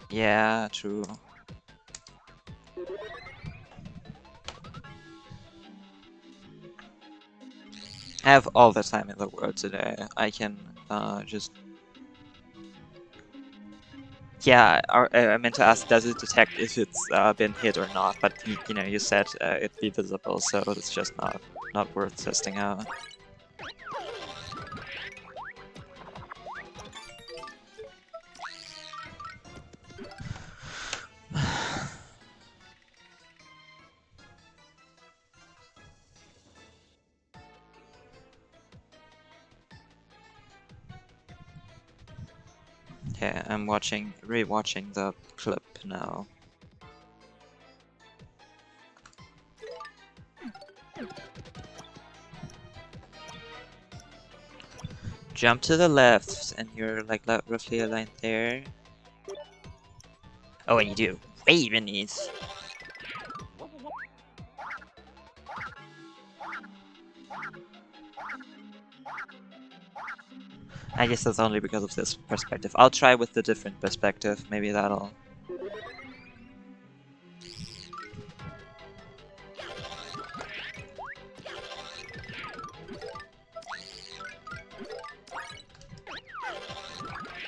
Yeah, true. I have all the time in the world today. I can just... Yeah, I meant to ask, does it detect if it's been hit or not? But you know, you said it'd be visible, so it's just not worth testing out. Yeah, I'm rewatching the clip now. Jump to the left, and you're like roughly aligned there. Oh, and you do way beneath. I guess that's only because of this perspective. I'll try with the different perspective. Maybe that'll...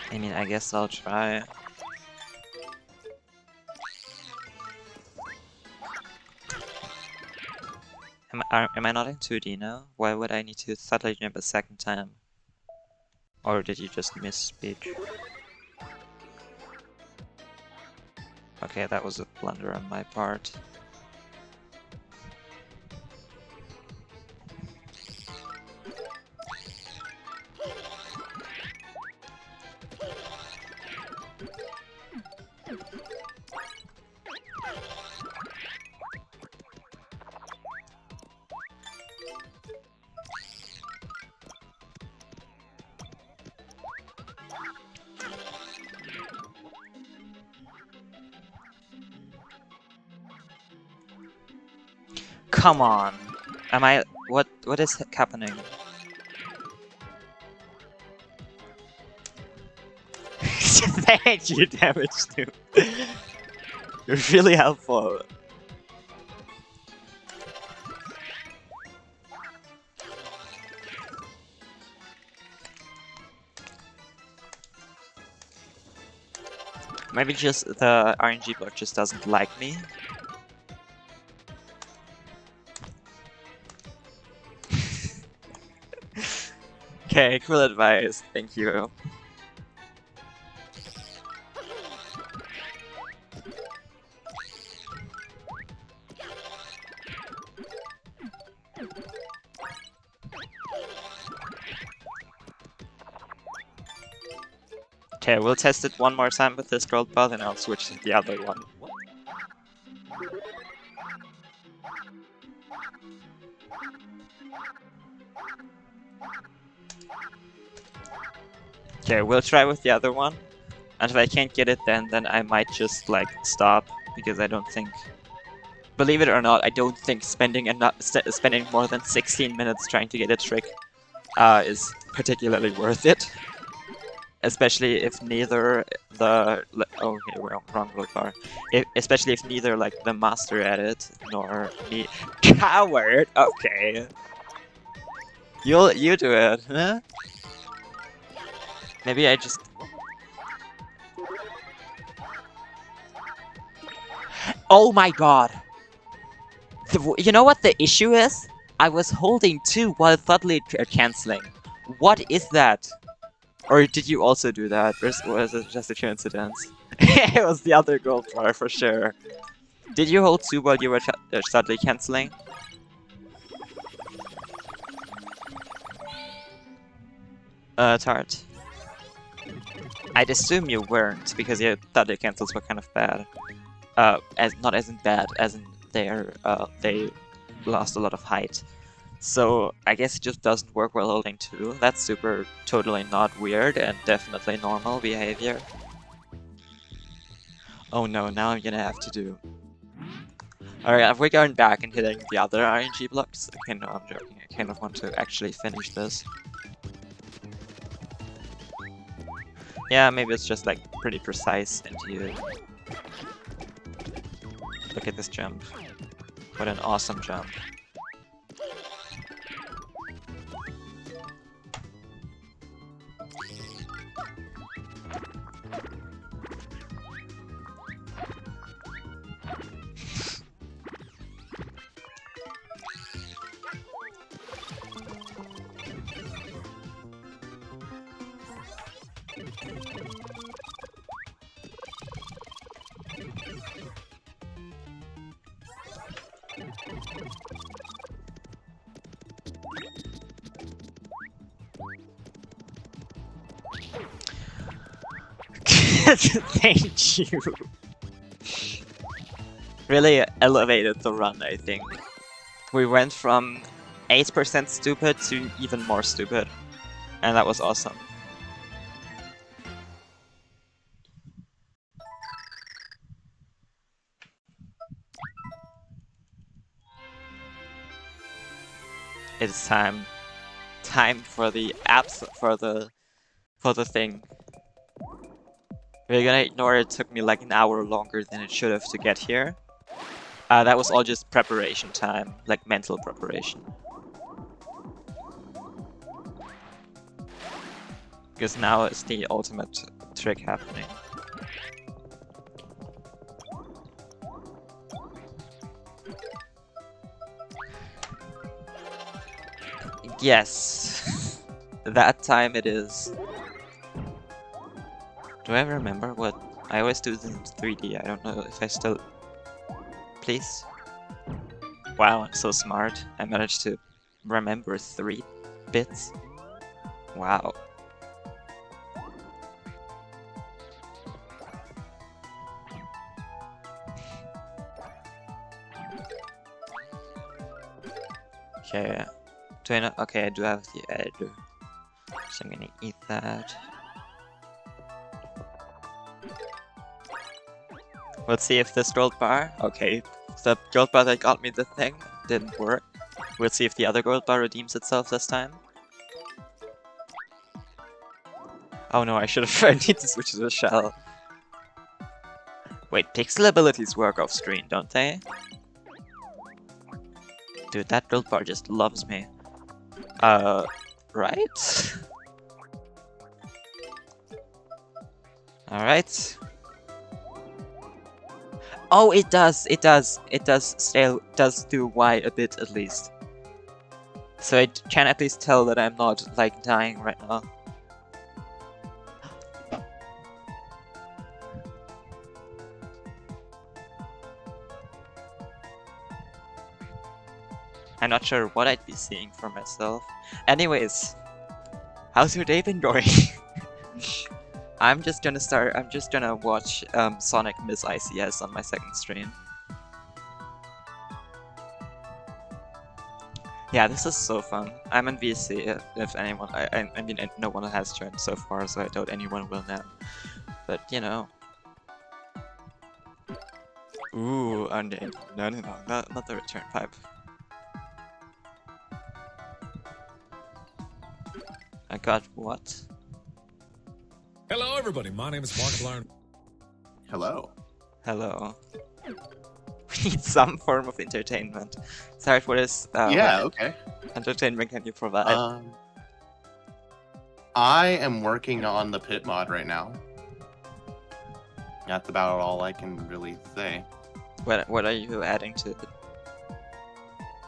I mean, I guess I'll try. Am I not in 2D now? Why would I need to suddenly jump a second time? Or did you just miss speech? Okay, that was a blunder on my part. Come on! Am I... What is happening? Thank you, damage too. You're really helpful. Maybe just the RNG block just doesn't like me. Okay, cool advice. Thank you. Okay, we'll test it one more time with this gold ball, and I'll switch to the other one. Okay, we'll try with the other one. And if I can't get it then I might just, like, stop. Because I don't think... Believe it or not, I don't think spending more than 16 minutes trying to get a trick is particularly worth it. Especially if neither the... Oh, okay, wrong gold bar. Especially if neither, like, the master at it, nor me... Coward! Okay. You do it, huh? Maybe I just... Oh my god! You know what the issue is? I was holding 2 while thoughtfully cancelling. What is that? Or did you also do that? Or was it just a coincidence? It was the other gold bar for sure. Did you hold 2 while you were suddenly canceling? Tart. I'd assume you weren't, because your study cancels were kind of bad. Not as in bad, as in they lost a lot of height. So I guess it just doesn't work while holding 2. That's super totally not weird and definitely normal behavior. Oh no, now I'm gonna have to do... Alright, if we're going back and hitting the other RNG blocks... Okay, no, I'm joking. I kind of want to actually finish this. Yeah, maybe it's just like pretty precise and you... Look at this jump. What an awesome jump. Thank you. Really elevated the run, I think. We went from 8% stupid to even more stupid. And that was awesome. It's time. Time for the for the thing. We're gonna ignore it took me like an hour longer than it should have to get here. That was all just preparation time, like mental preparation. Because now is the ultimate trick happening. Yes, that time it is. Do I remember what? I always do this in 3D, I don't know if I still... Please? Wow, I'm so smart. I managed to remember 3 bits. Wow. Okay. Do I know? Okay, I do have the edge. So I'm gonna eat that. Let's see if this gold bar... Okay, the gold bar that got me the thing didn't work. We'll see if the other gold bar redeems itself this time. Oh no, I should have... I need to switch to the shell. Wait, pixel abilities work off screen, don't they? Dude, that gold bar just loves me. Right? Alright. Oh, it does do Y a bit at least. So I can at least tell that I'm not, like, dying right now. I'm not sure what I'd be seeing for myself. Anyways, how's your day been going? I'm just gonna watch Sonic Miss ICS on my second stream. Yeah, this is so fun. I'm in VC, if anyone... I mean, no one has joined so far, so I doubt anyone will now. But, you know... Ooh, unnamed. No, not the return pipe. I got what? Hello, everybody. My name is Markiplier. Hello. Hello. We need some form of entertainment. Sorry, what is... Yeah, what okay. entertainment can you provide? I am working on the pit mod right now. That's about all I can really say. What are you adding to it?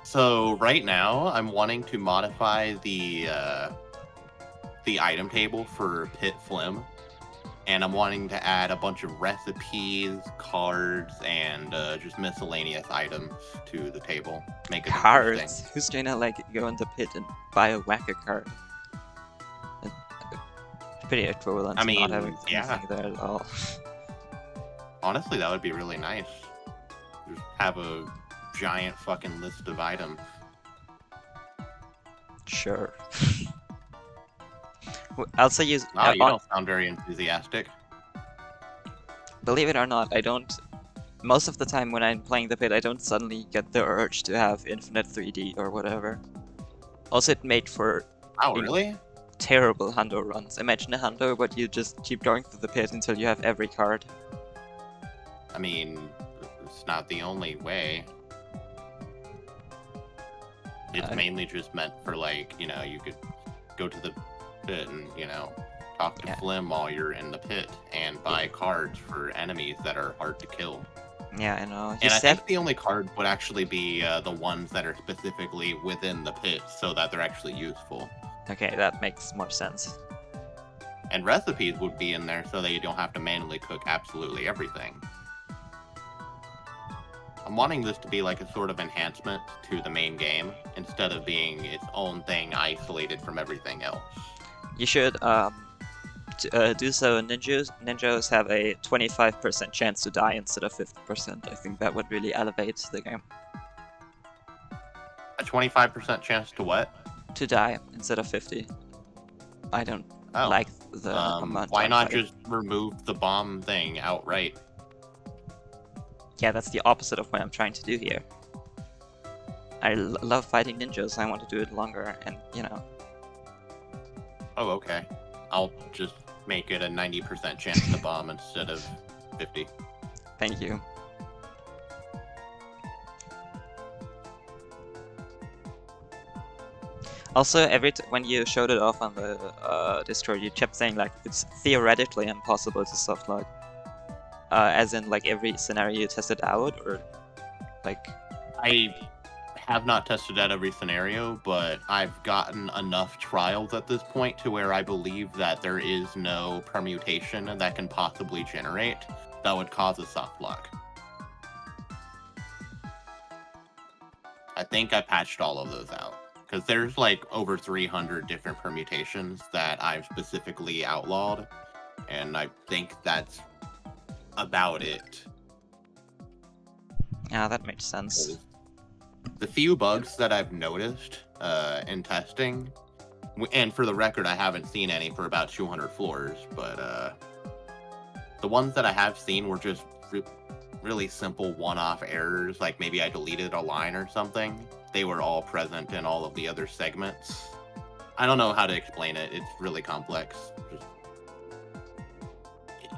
So right now, I'm wanting to modify the item table for Pit Flim. and I'm wanting to add a bunch of recipes, cards, and just miscellaneous items to the table. Make it interesting. Cards? Who's gonna like go in the pit and buy a whacker card? It's pretty equivalent I to not mean, having yeah. anything there at all. Honestly, that would be really nice. Just have a giant fucking list of items. Sure. Also use. Wow, you don't sound very enthusiastic. Believe it or not, I don't. Most of the time when I'm playing the pit, I don't suddenly get the urge to have infinite 3D or whatever. Also, it made for Oh, really? terrible hundo runs. Imagine a hundo, but you just keep going through the pit until you have every card. I mean, it's not the only way. It's mainly just meant for, like, you know, you could go to the pit and, you know, talk to Flim while you're in the pit and buy cards for enemies that are hard to kill. Yeah, I know. And I think the only card would actually be the ones that are specifically within the pit so that they're actually useful. Okay, that makes more sense. And recipes would be in there so that you don't have to manually cook absolutely everything. I'm wanting this to be like a sort of enhancement to the main game instead of being its own thing isolated from everything else. You should do so. Ninjas have a 25% chance to die instead of 50%. I think that would really elevate the game. A 25% chance to what? To die instead of 50. I don't like the amount. Why not just remove the bomb thing outright? Yeah, that's the opposite of what I'm trying to do here. I love fighting ninjas. I want to do it longer, and you know. Oh, okay. I'll just make it a 90% chance to bomb instead of 50. Thank you. Also, when you showed it off on the Discord, you kept saying like it's theoretically impossible to softlock. As in, like, every scenario you tested out, or like? I have not tested out every scenario, but I've gotten enough trials at this point to where I believe that there is no permutation that can possibly generate that would cause a soft lock. I think I patched all of those out, because there's like over 300 different permutations that I've specifically outlawed, and I think that's about it. Yeah, that makes sense. The few bugs that I've noticed in testing, and for the record, I haven't seen any for about 200 floors, but the ones that I have seen were just really simple one-off errors, like maybe I deleted a line or something. They were all present in all of the other segments. I don't know how to explain it. It's really complex.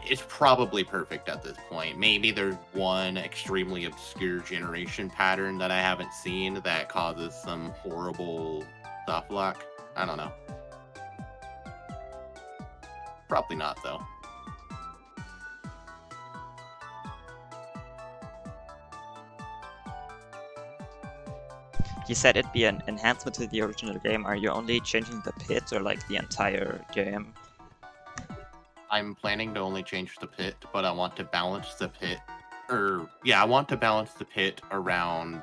It's probably perfect at this point. Maybe there's one extremely obscure generation pattern that I haven't seen that causes some horrible soft lock. I don't know. Probably not, though. You said it'd be an enhancement to the original game. Are you only changing the pit, or like the entire game? I'm planning to only change the pit, but I want to balance the pit. I want to balance the pit around.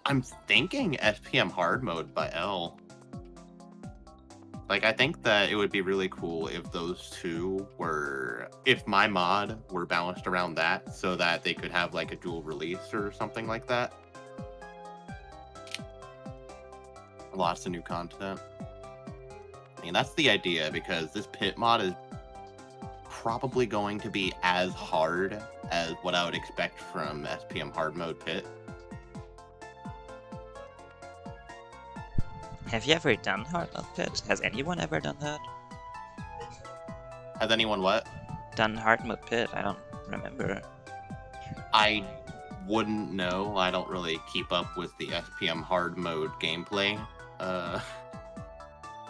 I'm thinking SPM hard mode by L. Like, I think that it would be really cool if those two were. If my mod were balanced around that, so that they could have like a dual release or something like that. Lots of new content. I mean, that's the idea, because this pit mod is probably going to be as hard as what I would expect from SPM hard mode pit. Have you ever done hard mode pit? Has anyone ever done that? Has anyone what? Done hard mode pit? I don't remember. I wouldn't know. I don't really keep up with the SPM hard mode gameplay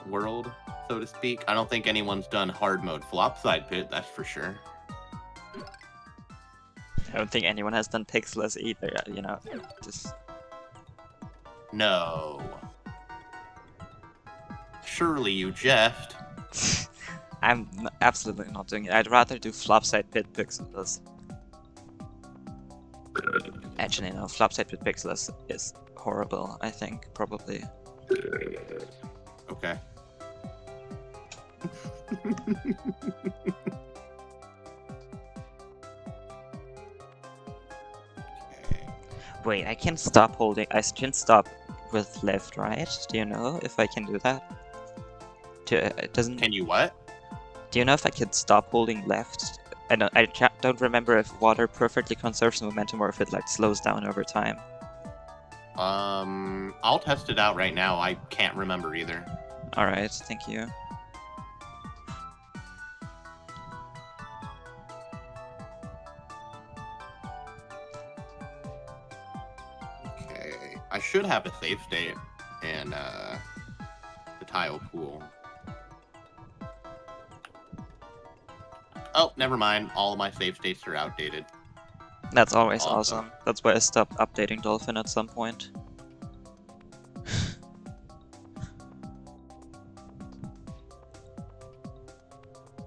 world, so to speak. I don't think anyone's done hard mode flopside pit, that's for sure. I don't think anyone has done pixelless either, you know, just... No. Surely you jest. absolutely not doing it. I'd rather do flopside pit pixels. Actually, no, flopside pit pixels is horrible, I think, probably. Okay. Wait, I can stop holding. I can stop with left, right? Do you know if I can do that? It doesn't. Can you what? Do you know if I can stop holding left? Don't remember if water perfectly conserves momentum or if it like slows down over time. I'll test it out right now. I can't remember either. All right, thank you. Okay. I should have a save state in the tile pool. Oh, never mind. All of my save states are outdated. That's always Awesome. awesome. That's why I stopped updating Dolphin at some point.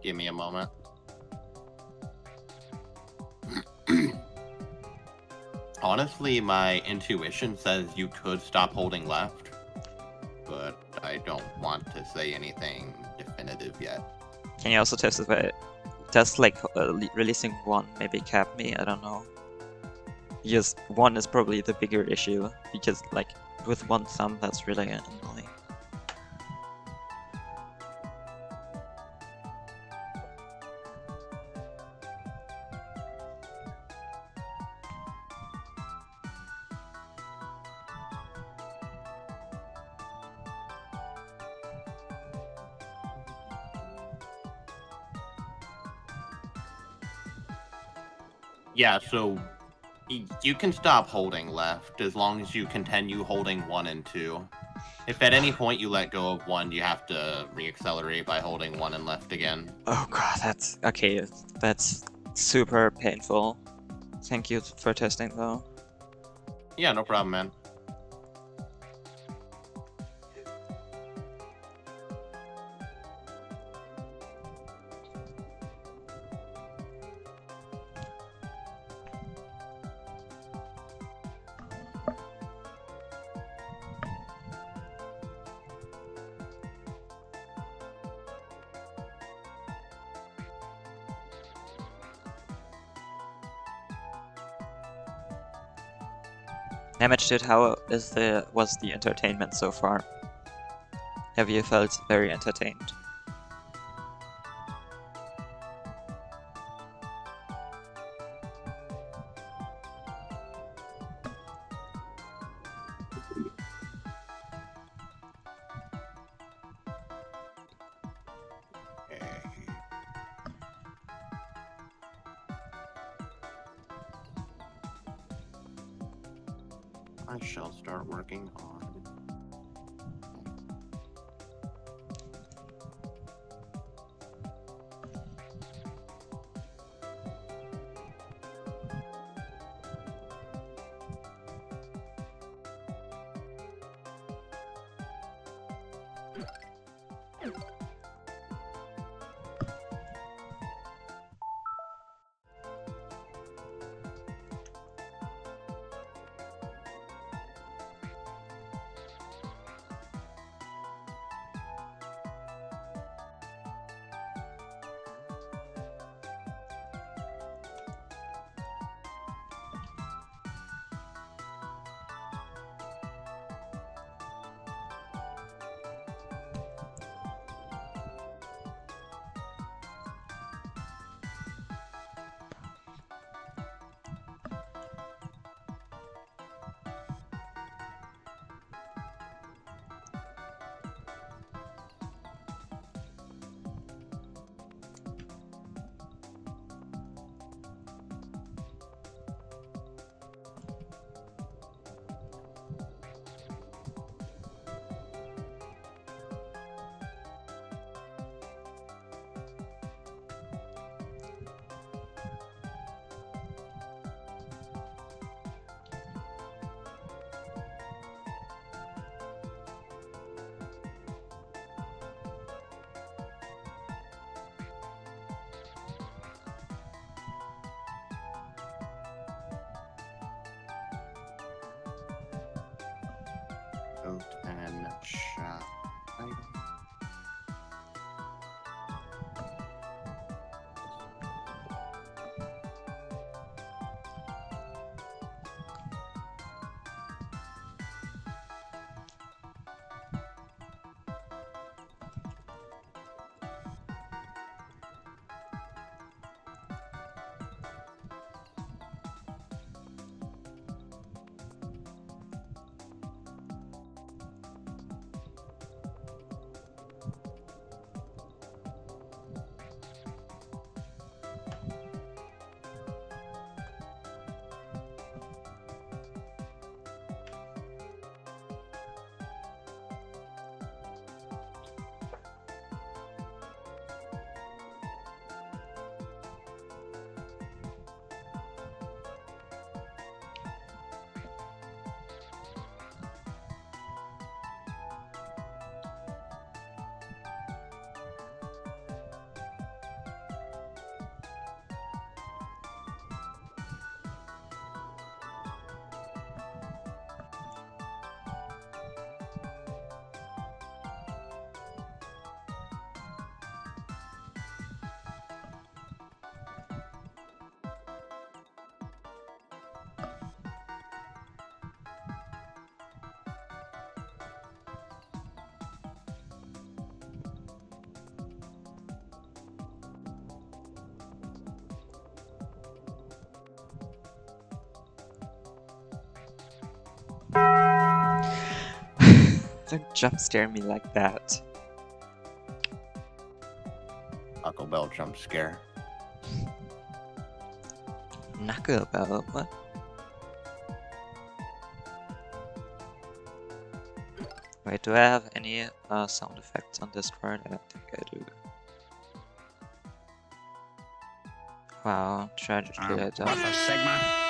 Give me a moment. Honestly, my intuition says you could stop holding left, but I don't want to say anything definitive yet. Can you also test it by just like releasing one, maybe cap me? I don't know. Because one is probably the bigger issue, because like with one thumb that's really annoying. Yeah, so you can stop holding left as long as you continue holding 1 and 2. If at any point you let go of 1, you have to reaccelerate by holding 1 and left again. Oh god, that's okay. That's super painful. Thank you for testing though. Yeah, no problem, man. Damage dude, how was the entertainment so far? Have you felt very entertained? I shall start working on. Don't jump scare me like that. Taco Bell jump scare. Knuckle Bell, what? Wait, do I have any sound effects on Discord? I don't think I do. Wow, tragically I don't. What the Sigma?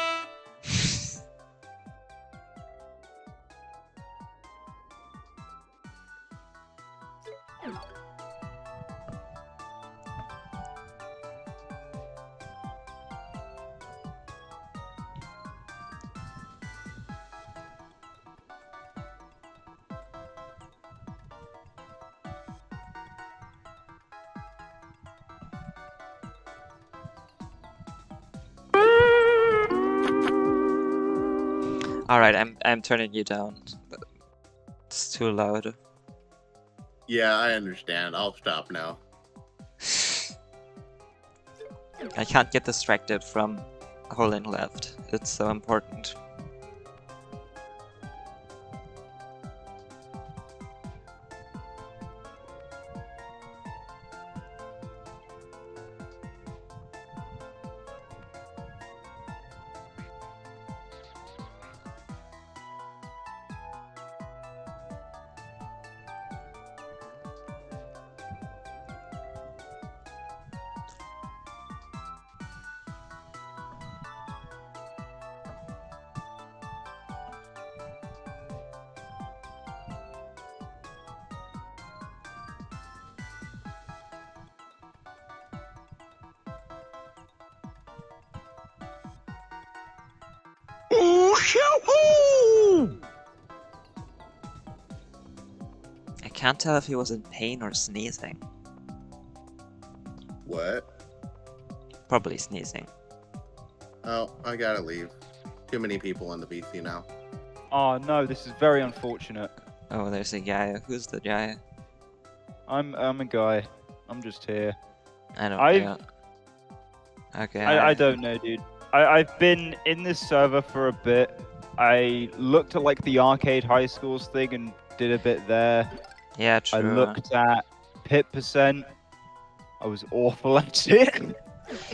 Alright, I'm turning you down. It's too loud. Yeah, I understand. I'll stop now. I can't get distracted from holding left. It's so important. I can't tell if he was in pain or sneezing. What? Probably sneezing. Oh, I gotta leave. Too many people in the BC now. Oh no, this is very unfortunate. Oh, there's a guy. Who's the guy? I'm a guy. I'm just here. I don't I've- know. Okay. I don't know, dude. I've been in this server for a bit. I looked at like the arcade high schools thing and did a bit there. Yeah, true. I looked at pit percent. I was awful at it.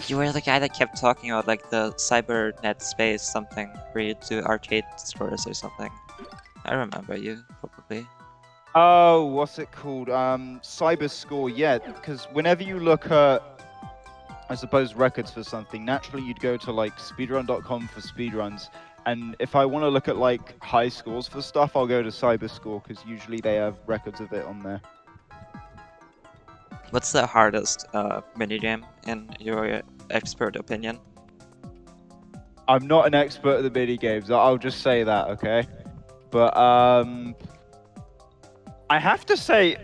You were the guy that kept talking about like the cybernet space something where you do arcade stores or something. I remember you, probably. Oh, what's it called? Cyber score, yeah. Because whenever you look at, I suppose, records for something, naturally you'd go to like speedrun.com for speedruns. And if I want to look at like high scores for stuff, I'll go to Cyberscore because usually they have records of it on there. What's the hardest minigame in your expert opinion? I'm not an expert at the mini games. I'll just say that, okay? But I have to say,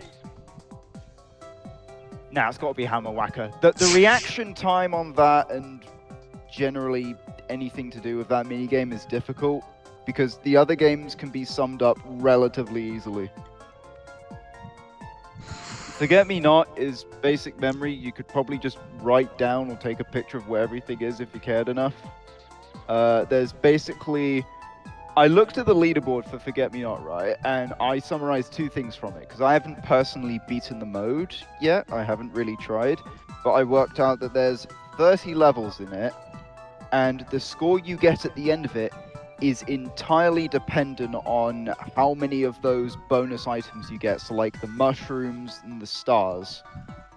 nah, it's got to be Hammer Whacker. The reaction time on that and generally anything to do with that mini game is difficult because the other games can be summed up relatively easily. Forget Me Not is basic memory. You could probably just write down or take a picture of where everything is if you cared enough. There's basically... I looked at the leaderboard for Forget Me Not, right? And I summarized two things from it, because I haven't personally beaten the mode yet. I haven't really tried. But I worked out that there's 30 levels in it, and the score you get at the end of it is entirely dependent on how many of those bonus items you get, so like the mushrooms and the stars.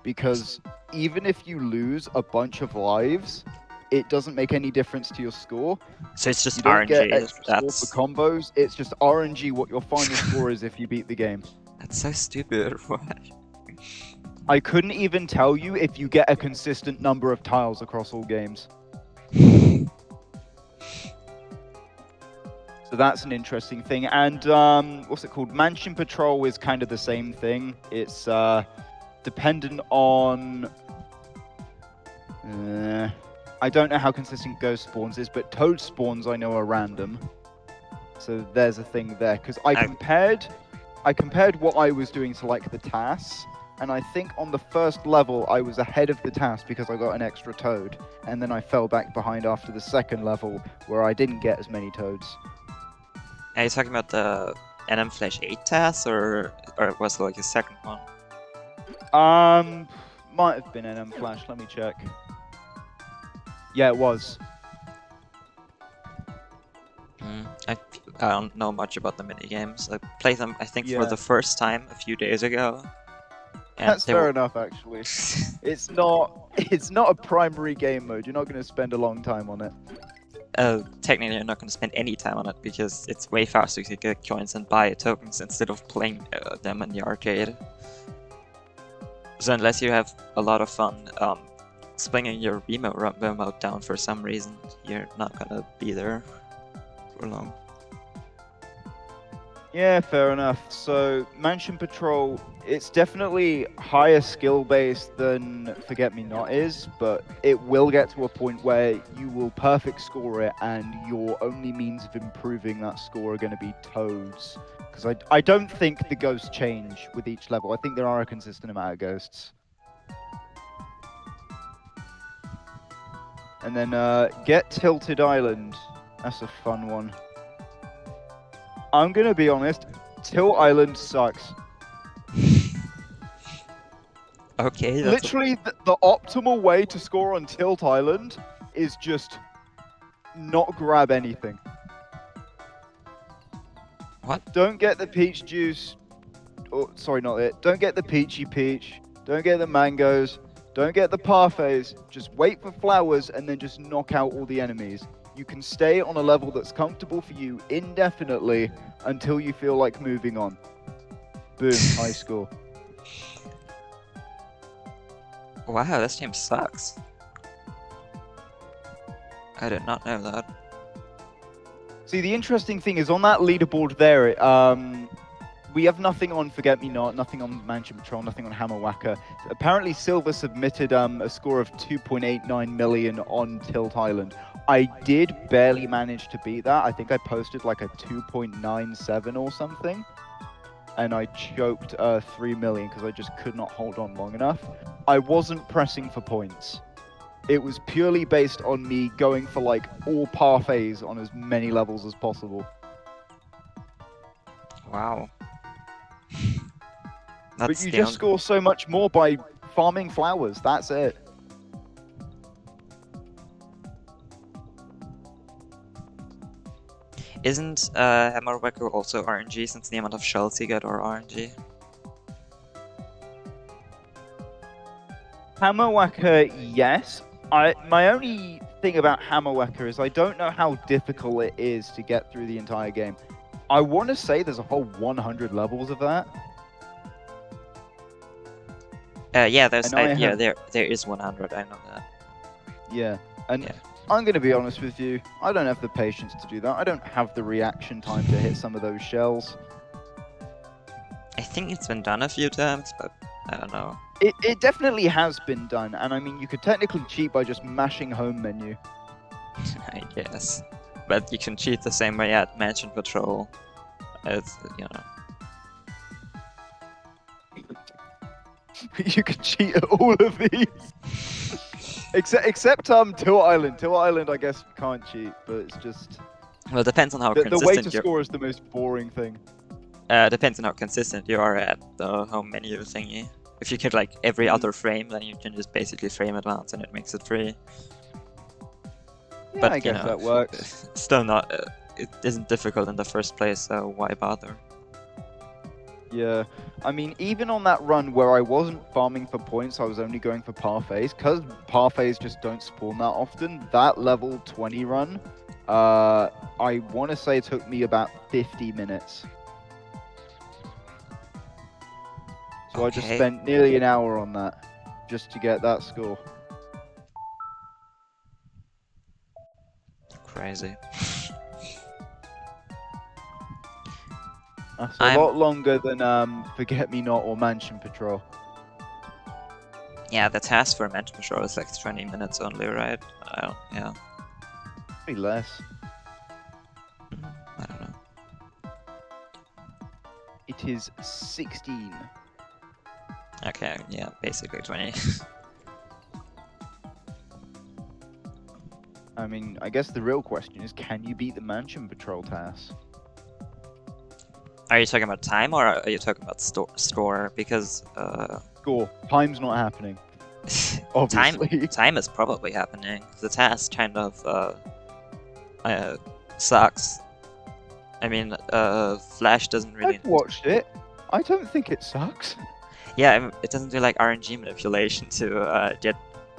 Because even if you lose a bunch of lives, it doesn't make any difference to your score. So it's just You don't get RNG. extra score for combos. It's just RNG what your final score is if you beat the game. That's so stupid. What? I couldn't even tell you if you get a consistent number of tiles across all games. So that's an interesting thing. And what's it called? Mansion Patrol is kind of the same thing. It's dependent on... I don't know how consistent Ghost Spawns is, but Toad Spawns I know are random. So there's a thing there. Because I compared what I was doing to like the tasks, and I think on the first level I was ahead of the task because I got an extra toad, and then I fell back behind after the second level where I didn't get as many toads. Are you talking about the NM Flash 8 task, or was it like a second one? Might have been NM Flash. Let me check. Yeah, it was. I don't know much about the minigames. I played them, I think, for Yeah. the first time a few days ago. And That's they fair were... enough, actually. It's not a primary game mode. You're not going to spend a long time on it. Technically, you're not going to spend any time on it because it's way faster to get coins and buy tokens instead of playing them in the arcade. So unless you have a lot of fun slinging your remote down for some reason, you're not gonna be there for long. Yeah, fair enough. So, Mansion Patrol, it's definitely higher skill based than Forget Me Not is, but it will get to a point where you will perfect score it, and your only means of improving that score are going to be toads. Because I don't think the ghosts change with each level. I think there are a consistent amount of ghosts. And then Get Tilted Island. That's a fun one. I'm gonna be honest, Tilt Island sucks. Okay, that's Literally, the optimal way to score on Tilt Island is just not grab anything. What? Don't get the peach juice. Oh, sorry, not it. Don't get the peachy peach. Don't get the mangoes. Don't get the parfaits. Just wait for flowers and then just knock out all the enemies. You can stay on a level that's comfortable for you indefinitely until you feel like moving on. Boom, high score. Wow, this game sucks. I did not know that. See, the interesting thing is on that leaderboard there, we have nothing on Forget Me Not, nothing on Mansion Patrol, nothing on Hammer Whacker. Apparently, Silver submitted a score of 2.89 million on Tilt Island. I did barely manage to beat that. I think I posted like a 2.97 or something. And I choked 3 million because I just could not hold on long enough. I wasn't pressing for points. It was purely based on me going for like all parfaits on as many levels as possible. Wow. But you just score so much more by farming flowers. That's it. Isn't Hammer Whacker also RNG since the amount of shells you get are RNG? Hammer Whacker, yes. My only thing about Hammer Whacker is I don't know how difficult it is to get through the entire game. I want to say there's a whole 100 levels of that. Yeah, there is 100. I know that. Yeah, and yeah. I'm going to be honest with you. I don't have the patience to do that. I don't have the reaction time to hit some of those shells. I think it's been done a few times, but I don't know. It definitely has been done, and I mean, you could technically cheat by just mashing home menu. I guess. But you can cheat the same way at Mansion Patrol. It's, you know. You can cheat at all of these. Except Tilt Island. Tilt Island, I guess you can't cheat, but it's just... Well, it depends on how the consistent way to score is the most boring thing. Depends on how consistent you are at the home menu thingy. If you get like every other frame, then you can just basically frame advance and it makes it free. Yeah, But I guess that works. Still not. It isn't difficult in the first place, so why bother? Yeah, I mean, even on that run where I wasn't farming for points, I was only going for parfaits, because parfaits just don't spawn that often. That level 20 run, I want to say it took me about 50 minutes. So I just spent nearly an hour on that, just to get that score. Crazy. That's a lot longer than Forget Me Not or Mansion Patrol. Yeah, the task for Mansion Patrol is like 20 minutes only, right? Yeah. Maybe less. I don't know. It is 16. Okay, yeah, basically 20. I mean, I guess the real question is, can you beat the Mansion Patrol task? Are you talking about time or are you talking about score? Because Score. Time's not happening. time Obviously. time is probably happening. The task kind of sucks. I mean, Flash doesn't really. I've watched it. I don't think it sucks. Yeah, it doesn't do like RNG manipulation to get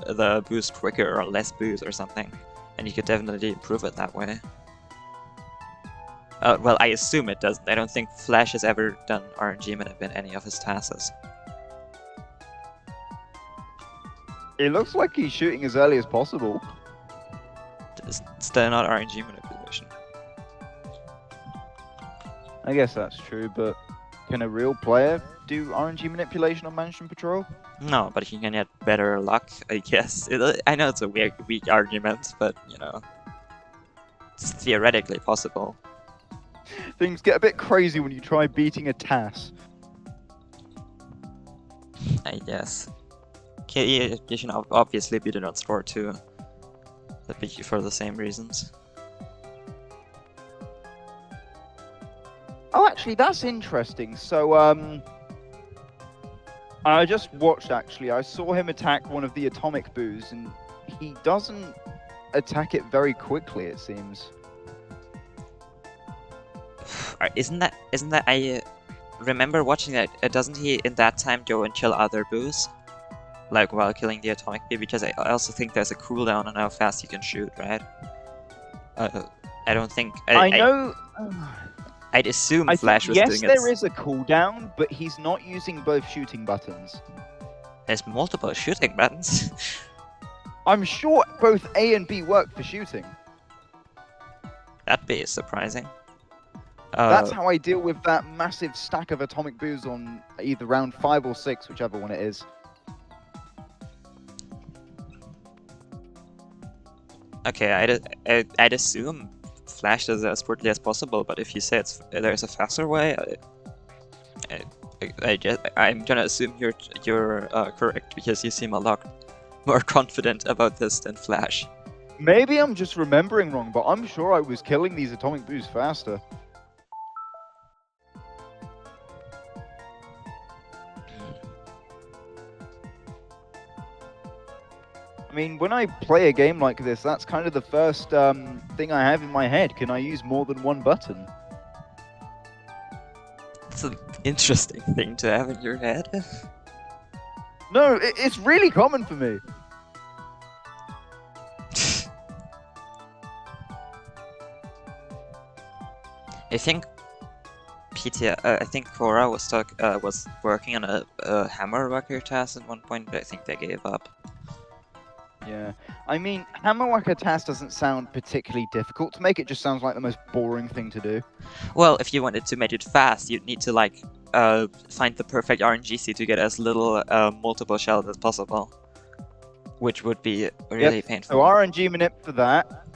the boost quicker or less boost or something, and you could definitely improve it that way. Well, I assume it doesn't. I don't think Flash has ever done RNG manip in any of his tasks. It looks like he's shooting as early as possible. It's still not RNG manipulation. I guess that's true, but can a real player do RNG manipulation on Mansion Patrol? No, but he can get better luck, I guess. I know it's a weak argument, but, you know, it's theoretically possible. Things get a bit crazy when you try beating a TAS. I guess. Okay, you should obviously beat it on score too. That beat you for the same reasons. Oh, actually, that's interesting. So, I just watched, actually. I saw him attack one of the atomic boos, and he doesn't attack it very quickly, it seems. Isn't that I remember watching that? Doesn't he in that time go and kill other boos, like while killing the atomic bee? Because I also think there's a cooldown on how fast you can shoot, right? I don't think I know. I'd assume I Flash think, was yes, doing it. there is a cooldown, but he's not using both shooting buttons. There's multiple shooting buttons. I'm sure both A and B work for shooting. That'd be surprising. That's how I deal with that massive stack of atomic boos on either round 5 or 6, whichever one it is. Okay, I'd assume Flash does it as quickly as possible, but if you say there's a faster way, I'm gonna assume you're correct because you seem a lot more confident about this than Flash. Maybe I'm just remembering wrong, but I'm sure I was killing these atomic boos faster. I mean, when I play a game like this, that's kind of the first thing I have in my head. Can I use more than one button? It's an interesting thing to have in your head. No, it's really common for me. I think I think Cora was working on a hammer worker task at one point, but I think they gave up. Yeah, I mean, hammer whacker task doesn't sound particularly difficult. To make it just sounds like the most boring thing to do. Well, if you wanted to make it fast, you'd need to like find the perfect RNGC to get as little multiple shells as possible, which would be really painful. So RNG manip for that.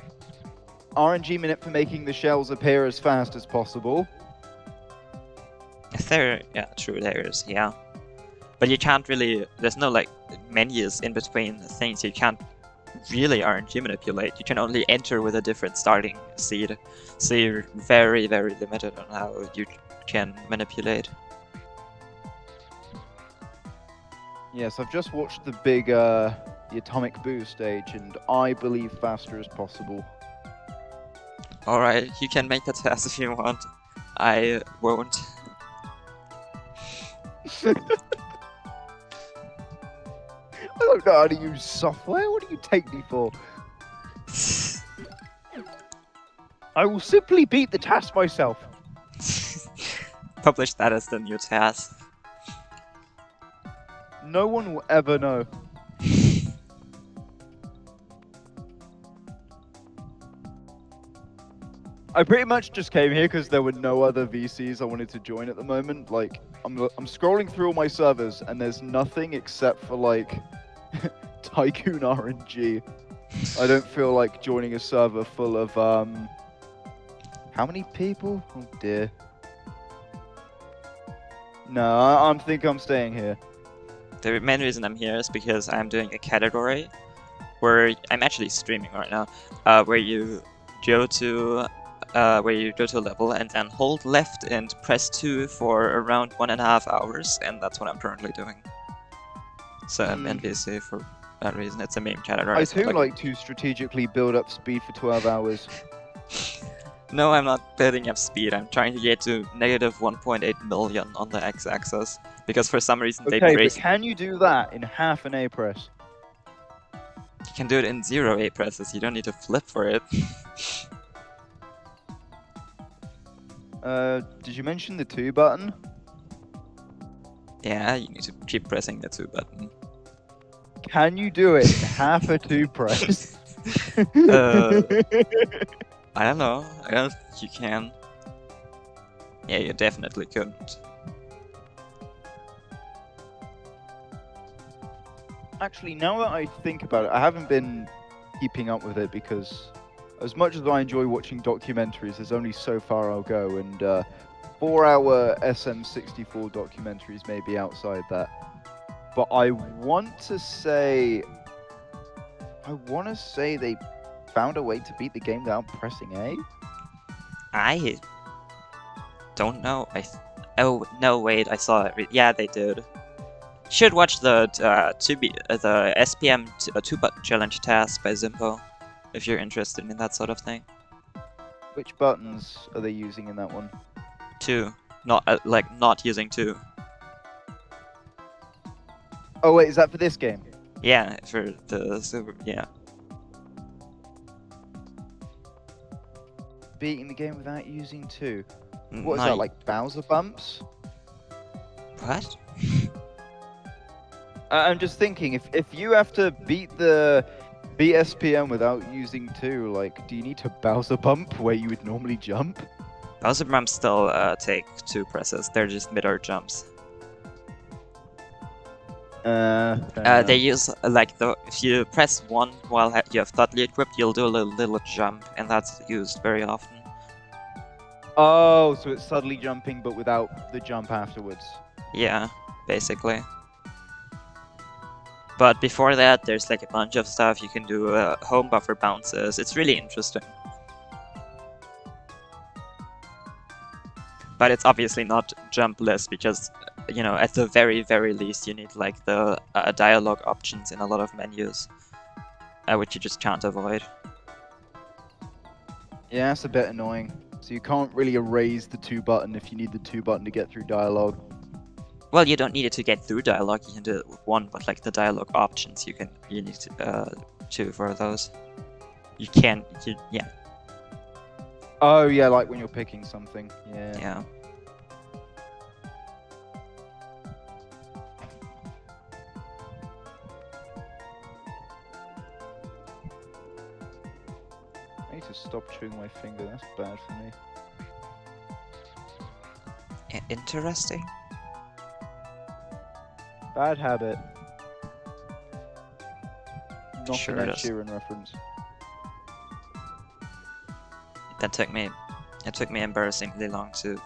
RNG manip for making the shells appear as fast as possible. Yeah, true, yeah. But you can't really, there's no like menus in between things. You can't really RNG manipulate. You can only enter with a different starting seed. So you're very, very limited on how you can manipulate. Yes, I've just watched the big, the atomic boo stage, and I believe faster is possible. Alright, you can make the test if you want. I won't. I don't know how to use software. What do you take me for? I will simply beat the task myself. Publish that as the new task. No one will ever know. I pretty much just came here because there were no other VCs I wanted to join at the moment. Like, I'm scrolling through all my servers and there's nothing except for like Tycoon RNG. I don't feel like joining a server full of how many people? Oh dear. No, I think I'm staying here. The main reason I'm here is because I'm doing a category where I'm actually streaming right now, where you go to where you go to a level and then hold left and press 2 for around 1.5 hours, and that's what I'm currently doing. So I'm NPC for that reason. It's a meme category. I It's not too like to strategically build up speed for 12 hours. No, I'm not building up speed. I'm trying to get to negative 1.8 million on the x-axis because for some reason they Okay, but brace. can you do that in half an A press? You can do it in 0 A presses. You don't need to flip for it. Did you mention the 2 button? Yeah, you need to keep pressing the 2 button. Can you do it in half a 2 press? I don't know. I don't think you can. Yeah, you definitely couldn't. Actually, now that I think about it, I haven't been keeping up with it because as much as I enjoy watching documentaries, there's only so far I'll go, and 4-hour SM64 documentaries may be outside that. But I want to say they found a way to beat the game without pressing A. I don't know. Oh no, wait! I saw it. Yeah, they did. Should watch the the SPM 2-button challenge task by Zimbo if you're interested in that sort of thing. Which buttons are they using in that one? 2, not not using 2. Oh wait, is that for this game? Yeah, for the super. Yeah. Beating the game without using 2. What is No, that, like Bowser bumps? What? I'm just thinking, if you have to beat SPM without using 2, like, do you need to Bowser bump where you would normally jump? Bowser bumps still take 2 presses. They're just mid-air jumps. They use if you press 1 while you have Dudley equipped, you'll do a little jump, and that's used very often. Oh, so it's suddenly jumping, but without the jump afterwards. Yeah, basically. But before that, there's like a bunch of stuff you can do. Home buffer bounces. It's really interesting. But it's obviously not jumpless because, you know, at the very, very least, you need like the dialogue options in a lot of menus, which you just can't avoid. Yeah, that's a bit annoying. So you can't really erase the 2 button if you need the 2 button to get through dialogue. Well, you don't need it to get through dialogue. You can do it with 1, but like the dialogue options, you need to 2 for those. You can, yeah. Oh yeah, like when you're picking something. Yeah. Yeah. I need to stop chewing my finger. That's bad for me. Interesting. Bad habit. Not Sure an it Ed is. Sheeran reference. It took me embarrassingly long to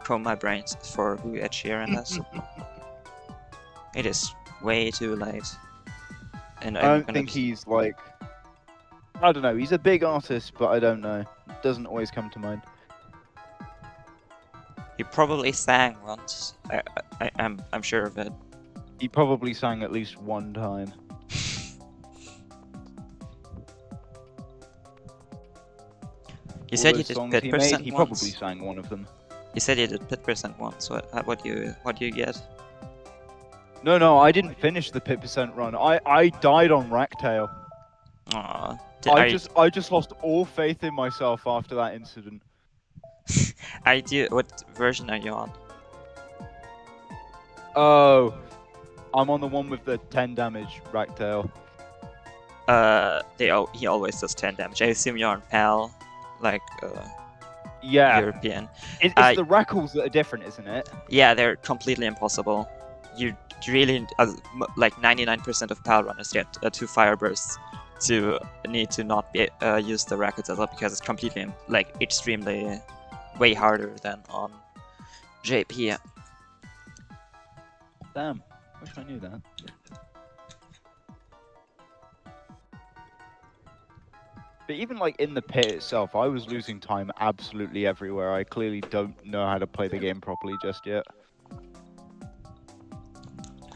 comb my brains for who Ed Sheeran is. It is way too late. And I don't think he's like... I don't know, he's a big artist, but I don't know. It doesn't always come to mind. He probably sang once. I'm sure of it. He probably sang at least one time. You All said you those did songs pit he percent made, he once. probably sang one of them. You said you did pit percent once. What do you get? No, I didn't finish the pit percent run. I died on Racktail. Aww. I just lost all faith in myself after that incident. What version are you on? Oh, I'm on the one with the 10 damage Racktail. He always does 10 damage. I assume you're on PAL, like Yeah. European. It's the Rackles that are different, isn't it? Yeah, they're completely impossible. You really, like 99% of PAL runners get 2 fire bursts to need to not be use the rackets as well because it's completely, like, extremely way harder than on JP. Damn, wish I knew that. But even like in the pit itself, I was losing time absolutely everywhere. I clearly don't know how to play the game properly just yet.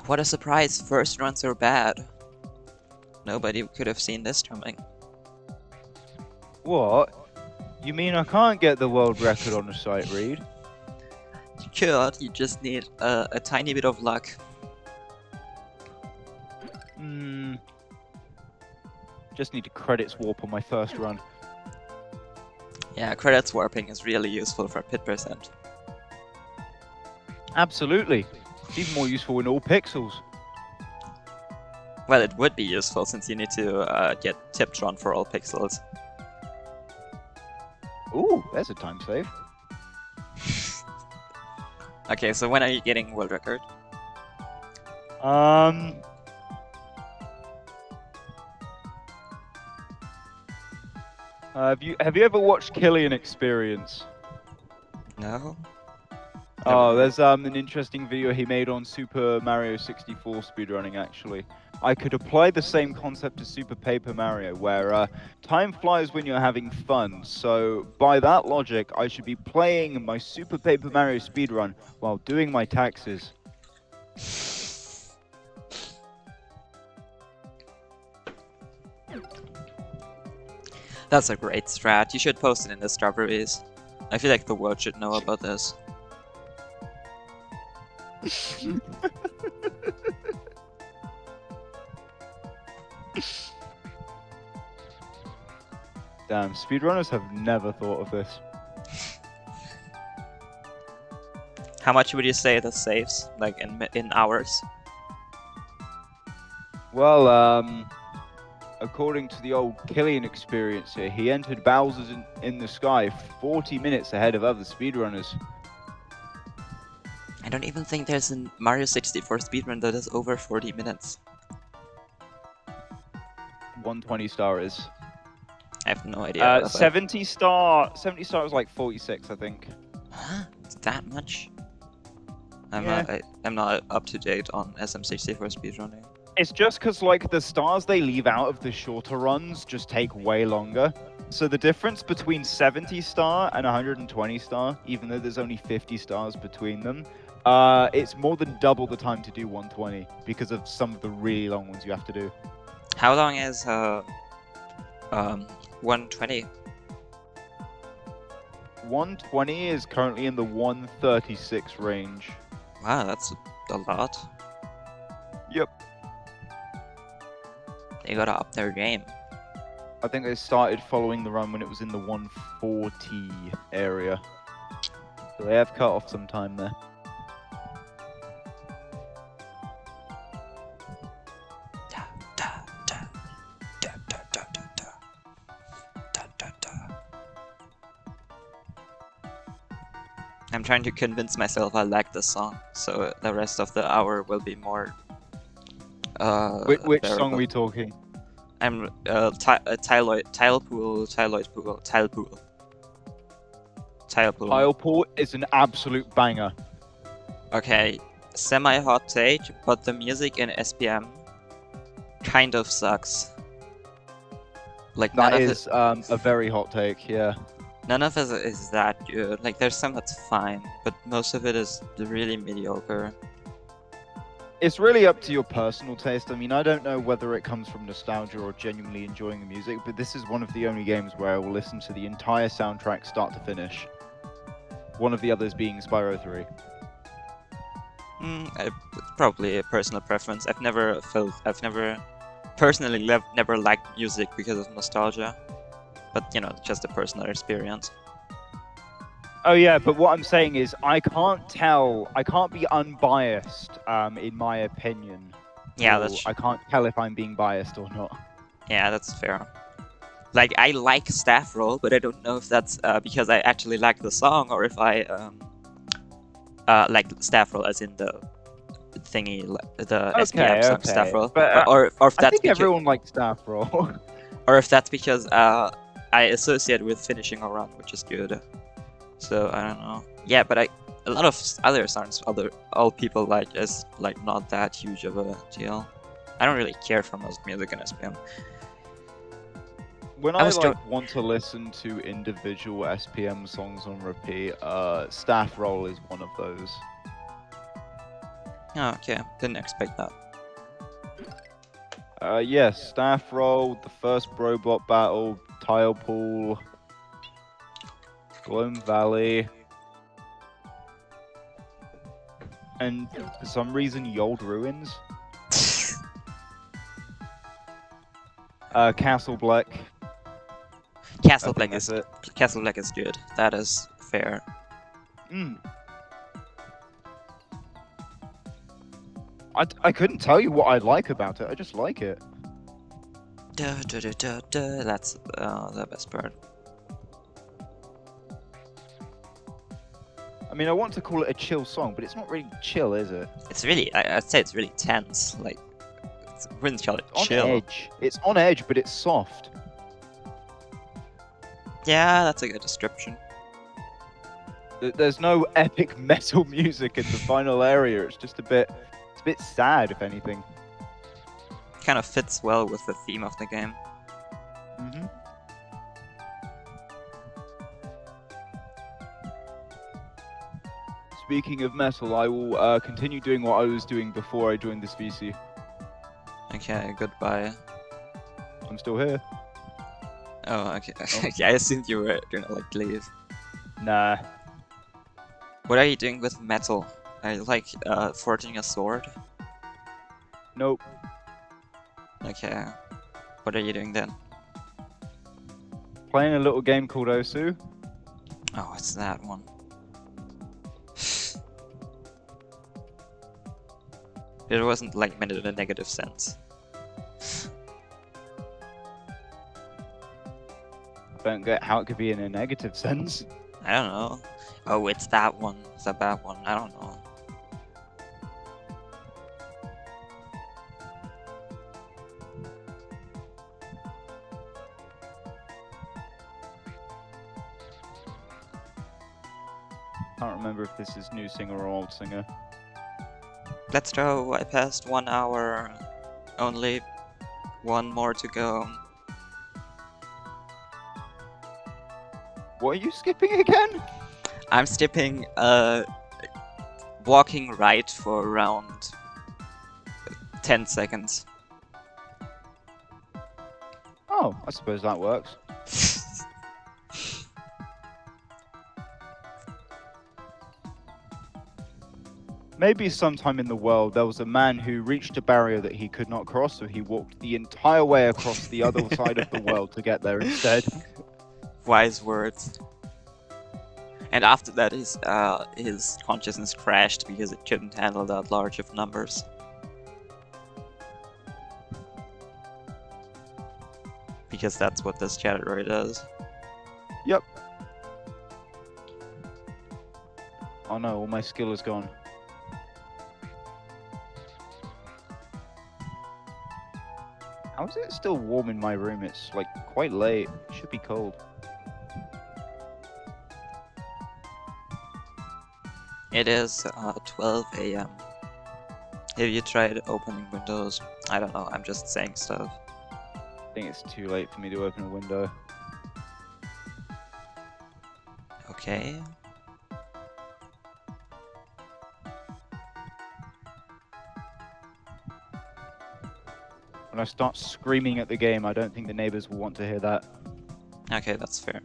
What a surprise! First runs are bad. Nobody could have seen this coming. What? You mean I can't get the world record on a sight read? You could, you just need a tiny bit of luck. Just need to credits warp on my first run. Yeah, credits warping is really useful for pit percent. Absolutely. It's even more useful in all pixels. Well, it would be useful since you need to get Tiptron for all pixels. Ooh, there's a time save. Okay, so when are you getting world record? Have you ever watched Killian Experience? No? Oh, there's an interesting video he made on Super Mario 64 speedrunning actually. I could apply the same concept to Super Paper Mario, where time flies when you're having fun. So by that logic, I should be playing my Super Paper Mario speedrun while doing my taxes. That's a great strat. You should post it in the strawberries. I feel like the world should know about this. Damn, speedrunners have never thought of this. How much would you say this saves, like in hours? Well, according to the old Killian Experience here, he entered Bowser's in the Sky 40 minutes ahead of other speedrunners. I don't even think there's a Mario 64 speedrun that is over 40 minutes. 120 star is. I have no idea. 70 star was like 46, I think. Huh? It's that much? Yeah. I'm not up to date on SM64 speedrunning. It's just because like the stars they leave out of the shorter runs just take way longer. So the difference between 70 star and 120 star, even though there's only 50 stars between them, it's more than double the time to do 120 because of some of the really long ones you have to do. How long is 120? 120 is currently in the 136 range. Wow, that's a lot. Yep. They gotta up their game. I think they started following the run when it was in the 140 area. So they have cut off some time there. I'm trying to convince myself I like this song, so the rest of the hour will be more. Which song bearable. are we talking? I'm tile pool. Tile Pool is an absolute banger. Okay, semi-hot take, but the music in SPM kind of sucks. Like That is a very hot take, yeah. none of it is that good. Like there's some that's fine, but most of it is really mediocre. It's really up to your personal taste. I mean, I don't know whether it comes from nostalgia or genuinely enjoying the music, but this is one of the only games where I will listen to the entire soundtrack start to finish. One of the others being Spyro 3. It's probably a personal preference. I've never personally never liked music because of nostalgia, but you know, just a personal experience. Oh yeah, but what I'm saying is I can't be unbiased in my opinion. Yeah, Or that's I can't tell if I'm being biased or not. yeah, that's fair. Like I like Staff Roll, but I don't know if that's because I actually like the song or if I like Staff Roll as in the thingy, the SPM song Staff Roll, But, or if I that's think because, everyone likes Staff Roll. or if that's because I associate with finishing a run, which is good. So I don't know. Yeah, but a lot of other songs, all people like is like not that huge of a deal. I don't really care for most music in SPM. When I I was like want to listen to individual SPM songs on repeat, Staff Roll is one of those. Oh, okay. Didn't expect that. Yes, Staff Roll, the first Robot Battle, Tile Pool, Gloam Valley, and for some reason, Yold Ruins. Castle Black. Castle I think Black is that's it. Castle Black is good. That is fair. I couldn't tell you what I like about it. I just like it. That's the best part. I mean, I want to call it a chill song, but it's not really chill, is it? It's really, I'd say it's really tense. Like, I wouldn't call it On chill. edge. It's on edge, but it's soft. Yeah, that's a good description. There's no epic metal music in the final area. It's just a bit sad, if anything. Kind of fits well with the theme of the game. Mm-hmm. Speaking of metal, I will continue doing what I was doing before I joined this VC. Okay, goodbye. I'm still here. Oh, okay. Oh. Yeah, I assumed you were gonna like leave. Nah. What are you doing with metal? Are you like forging a sword? Nope. Okay. What are you doing then? Playing a little game called Osu. Oh, it's that one. It wasn't like meant in a negative sense. Don't get how it could be in a negative sense. I don't know. Oh, it's that one. It's a bad one. I don't know. Can't remember if this is new singer or old singer. Let's go. I passed 1 hour. Only one more to go. What are you skipping again? I'm skipping walking right for around 10 seconds. Oh, I suppose that works. Maybe sometime in the world there was a man who reached a barrier that he could not cross, so he walked the entire way across the other side of the world to get there instead. Wise words. And after that, his consciousness crashed because it couldn't handle that large of numbers. Because that's what this category does. Yep. Oh no, all my skill is gone. How is it still warm in my room? It's like quite late. It should be cold. It is 12 AM. Have you tried opening windows? I don't know, I'm just saying stuff. I think it's too late for me to open a window. Okay. When I start screaming at the game, I don't think the neighbors will want to hear that. Okay, that's fair.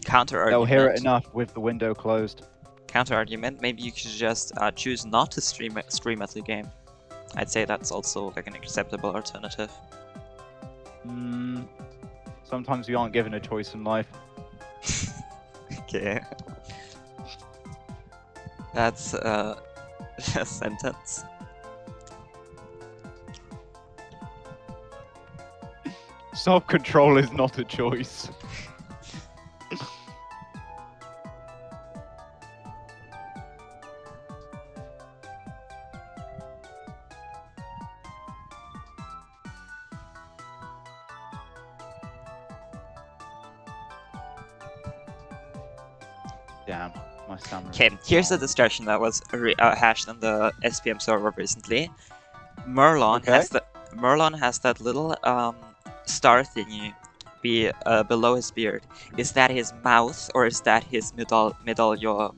Counter They'll argument. hear it enough with the window closed. Counter argument. Maybe you could just choose not to scream at the game. I'd say that's also like an acceptable alternative. Sometimes we aren't given a choice in life. Okay. That's a sentence. Self-control is not a choice. Damn, my stamina. Okay, here's the discussion that was hashed on the SPM server recently. Merlon Okay. has that little star thingy be below his beard. Is that his mouth or is that his medallion,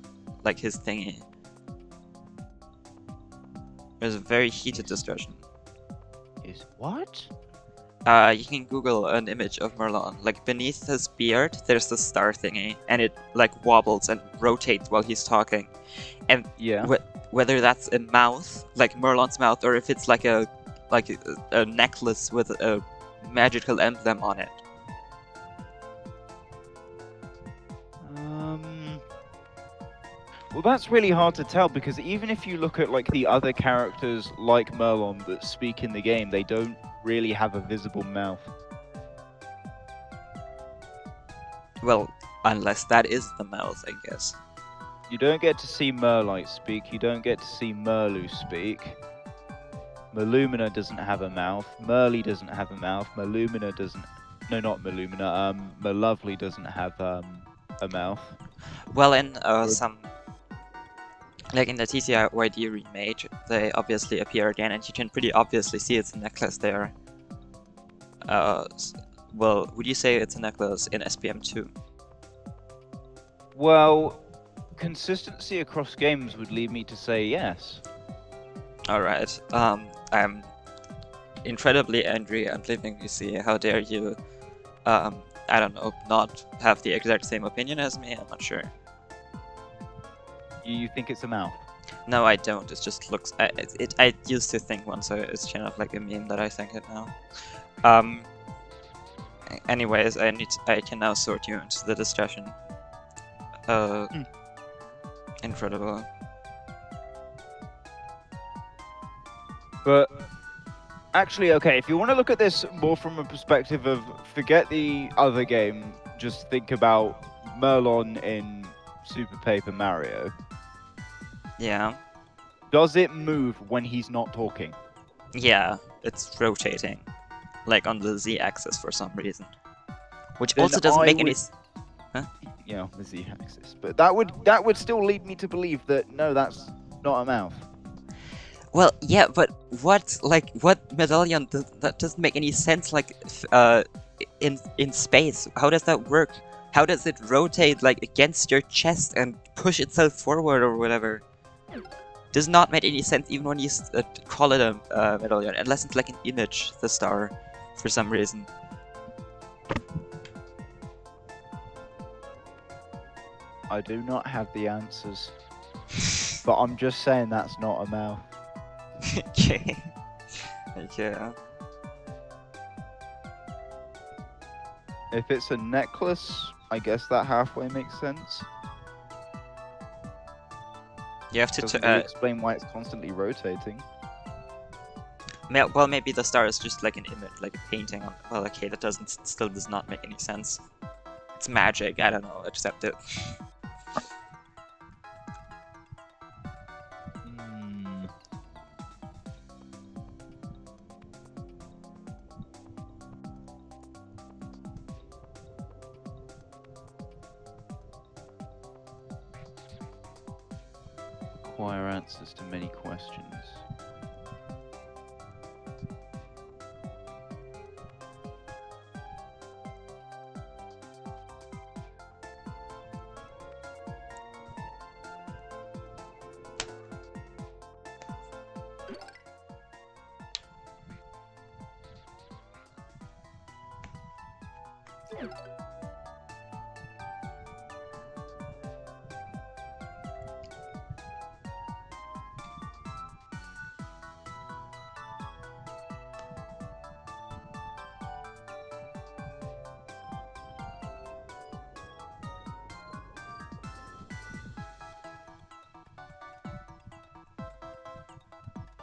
like his thingy? There's a very heated discussion. Is what? You can Google an image of Merlon. Like beneath his beard, there's the star thingy, and it like wobbles and rotates while he's talking. And Yeah. whether that's a mouth, like Merlon's mouth, or if it's like a necklace with a magical emblem on it. Well, that's really hard to tell because even if you look at like the other characters like Merlon that speak in the game, they don't really have a visible mouth. Well, unless that is the mouth, I guess. You don't get to see Merlite speak. You don't get to see Merlu speak. Malumina doesn't have a mouth. Merly doesn't have a mouth. Malumina doesn't. No, not Malumina. Malovely doesn't have a mouth. Well, in some, like in the TTYD remake, they obviously appear again, and you can pretty obviously see it's a necklace there. Well, would you say it's a necklace in SPM2? Well, consistency across games would lead me to say yes. Alright, I'm incredibly angry and leaving you see. How dare you, I don't know, not have the exact same opinion as me? I'm not sure. You think it's a mouth? No, I don't. It just looks. I used to think one, so it's kind of like a meme that I think it now. Anyways, I can now sort you into the discussion. Incredible. But actually, okay, if you want to look at this more from a perspective of forget the other game, just think about Merlon in Super Paper Mario. Yeah. Does it move when he's not talking? Yeah, it's rotating, like on the Z-axis for some reason, which Then also doesn't I make any. would- Yeah, the Z-axis. But that would still lead me to believe that no, that's not a mouth. Well, yeah, but what medallion that doesn't make any sense? Like, in space, how does that work? How does it rotate like against your chest and push itself forward or whatever? Does not make any sense even when you call it a medallion, unless it's like an image, the star, for some reason. I do not have the answers, but I'm just saying that's not a mouth. Okay. Yeah. If it's a necklace, I guess that halfway makes sense. You have to. Doesn't really explain why it's constantly rotating. Well, maybe the star is just like an image, like a painting on. Well, okay, that still does not make any sense. It's magic. I don't know. Accept it. Require answers to many questions.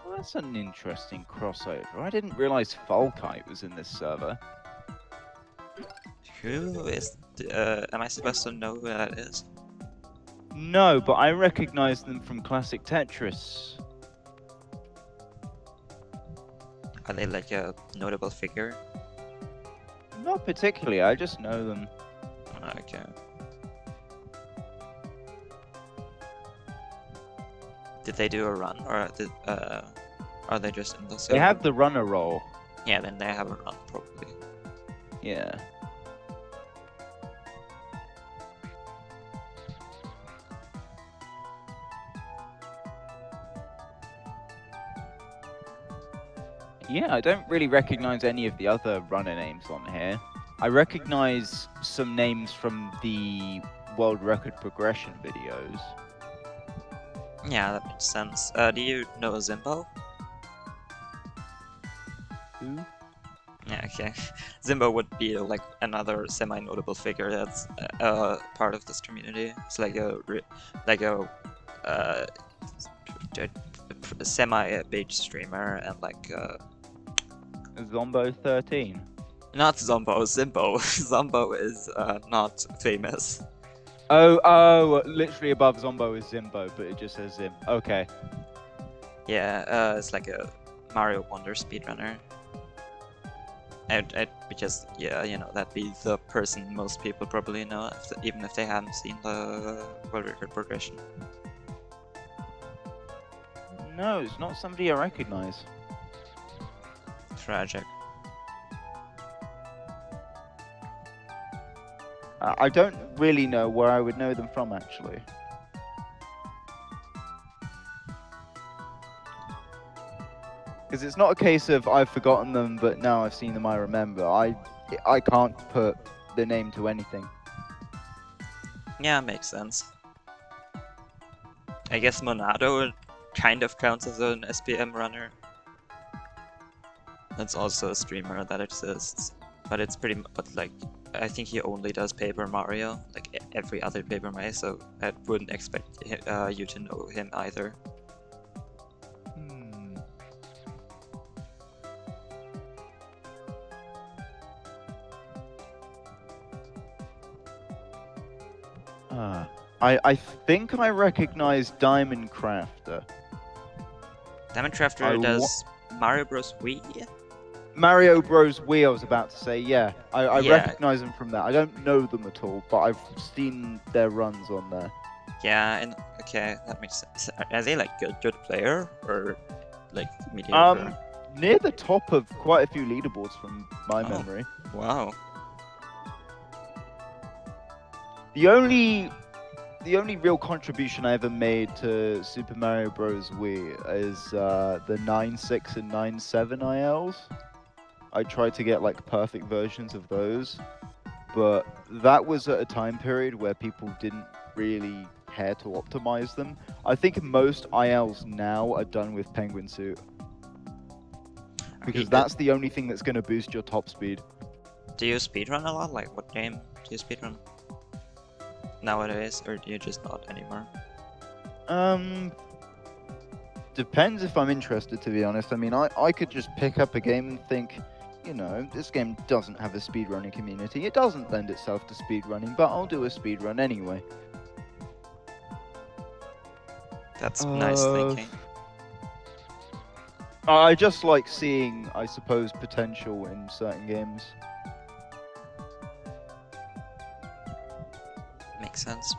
Well, that's an interesting crossover. I didn't realize Falkite was in this server. Who is? Am I supposed to know who that is? No, but I recognize them from classic Tetris. Are they like a notable figure? Not particularly, I just know them. Okay. Did they do a run, or are they just in the server? They have the runner role. Yeah, then they have a run probably. Yeah. Yeah, I don't really recognize any of the other runner names on here. I recognize some names from the world record progression videos. Yeah, that makes sense. Do you know Zimbo? Who? Yeah, okay. Zimbo would be like another semi-notable figure that's part of this community. It's like a uh, semi-big streamer and like Zombo 13. not Zombo, Zimbo. Zombo is not famous. Oh, literally above Zombo is Zimbo, but it just says Zim. Okay. Yeah, it's like a Mario Wonder speedrunner. Because yeah, you know, that'd be the person most people probably know, even if they haven't seen the world record progression. No, it's not somebody I recognize. Tragic. I don't really know where I would know them from, actually. Because it's not a case of I've forgotten them, but now I've seen them, I remember. I can't put the name to anything. Yeah, makes sense. I guess Monado kind of counts as an SPM runner. That's also a streamer that exists, but it's but like, I think he only does Paper Mario, like every other Paper Mario, so I wouldn't expect you to know him either. I think I recognize Diamond Crafter. Diamond Crafter does Mario Bros. Wii? Mario Bros. Wii, I was about to say, yeah. I Yeah. recognize them from that. I don't know them at all, but I've seen their runs on there. Yeah, and okay, that makes sense. Are they like good player or like mediocre? Near the top of quite a few leaderboards from my Oh. memory. Wow. The only real contribution I ever made to Super Mario Bros. Wii is the 9.6 and 9.7 ILs. I tried to get like perfect versions of those, but that was at a time period where people didn't really care to optimize them. I think most ILs now are done with Penguin Suit, because that's the only thing that's going to boost your top speed. Do you speedrun a lot? Like, what game do you speedrun nowadays, or do you just not anymore? Depends if I'm interested, to be honest. I mean, I could just pick up a game and think, you know, this game doesn't have a speedrunning community. It doesn't lend itself to speedrunning, but I'll do a speedrun anyway. That's nice thinking. I just like seeing, I suppose, potential in certain games. Makes sense.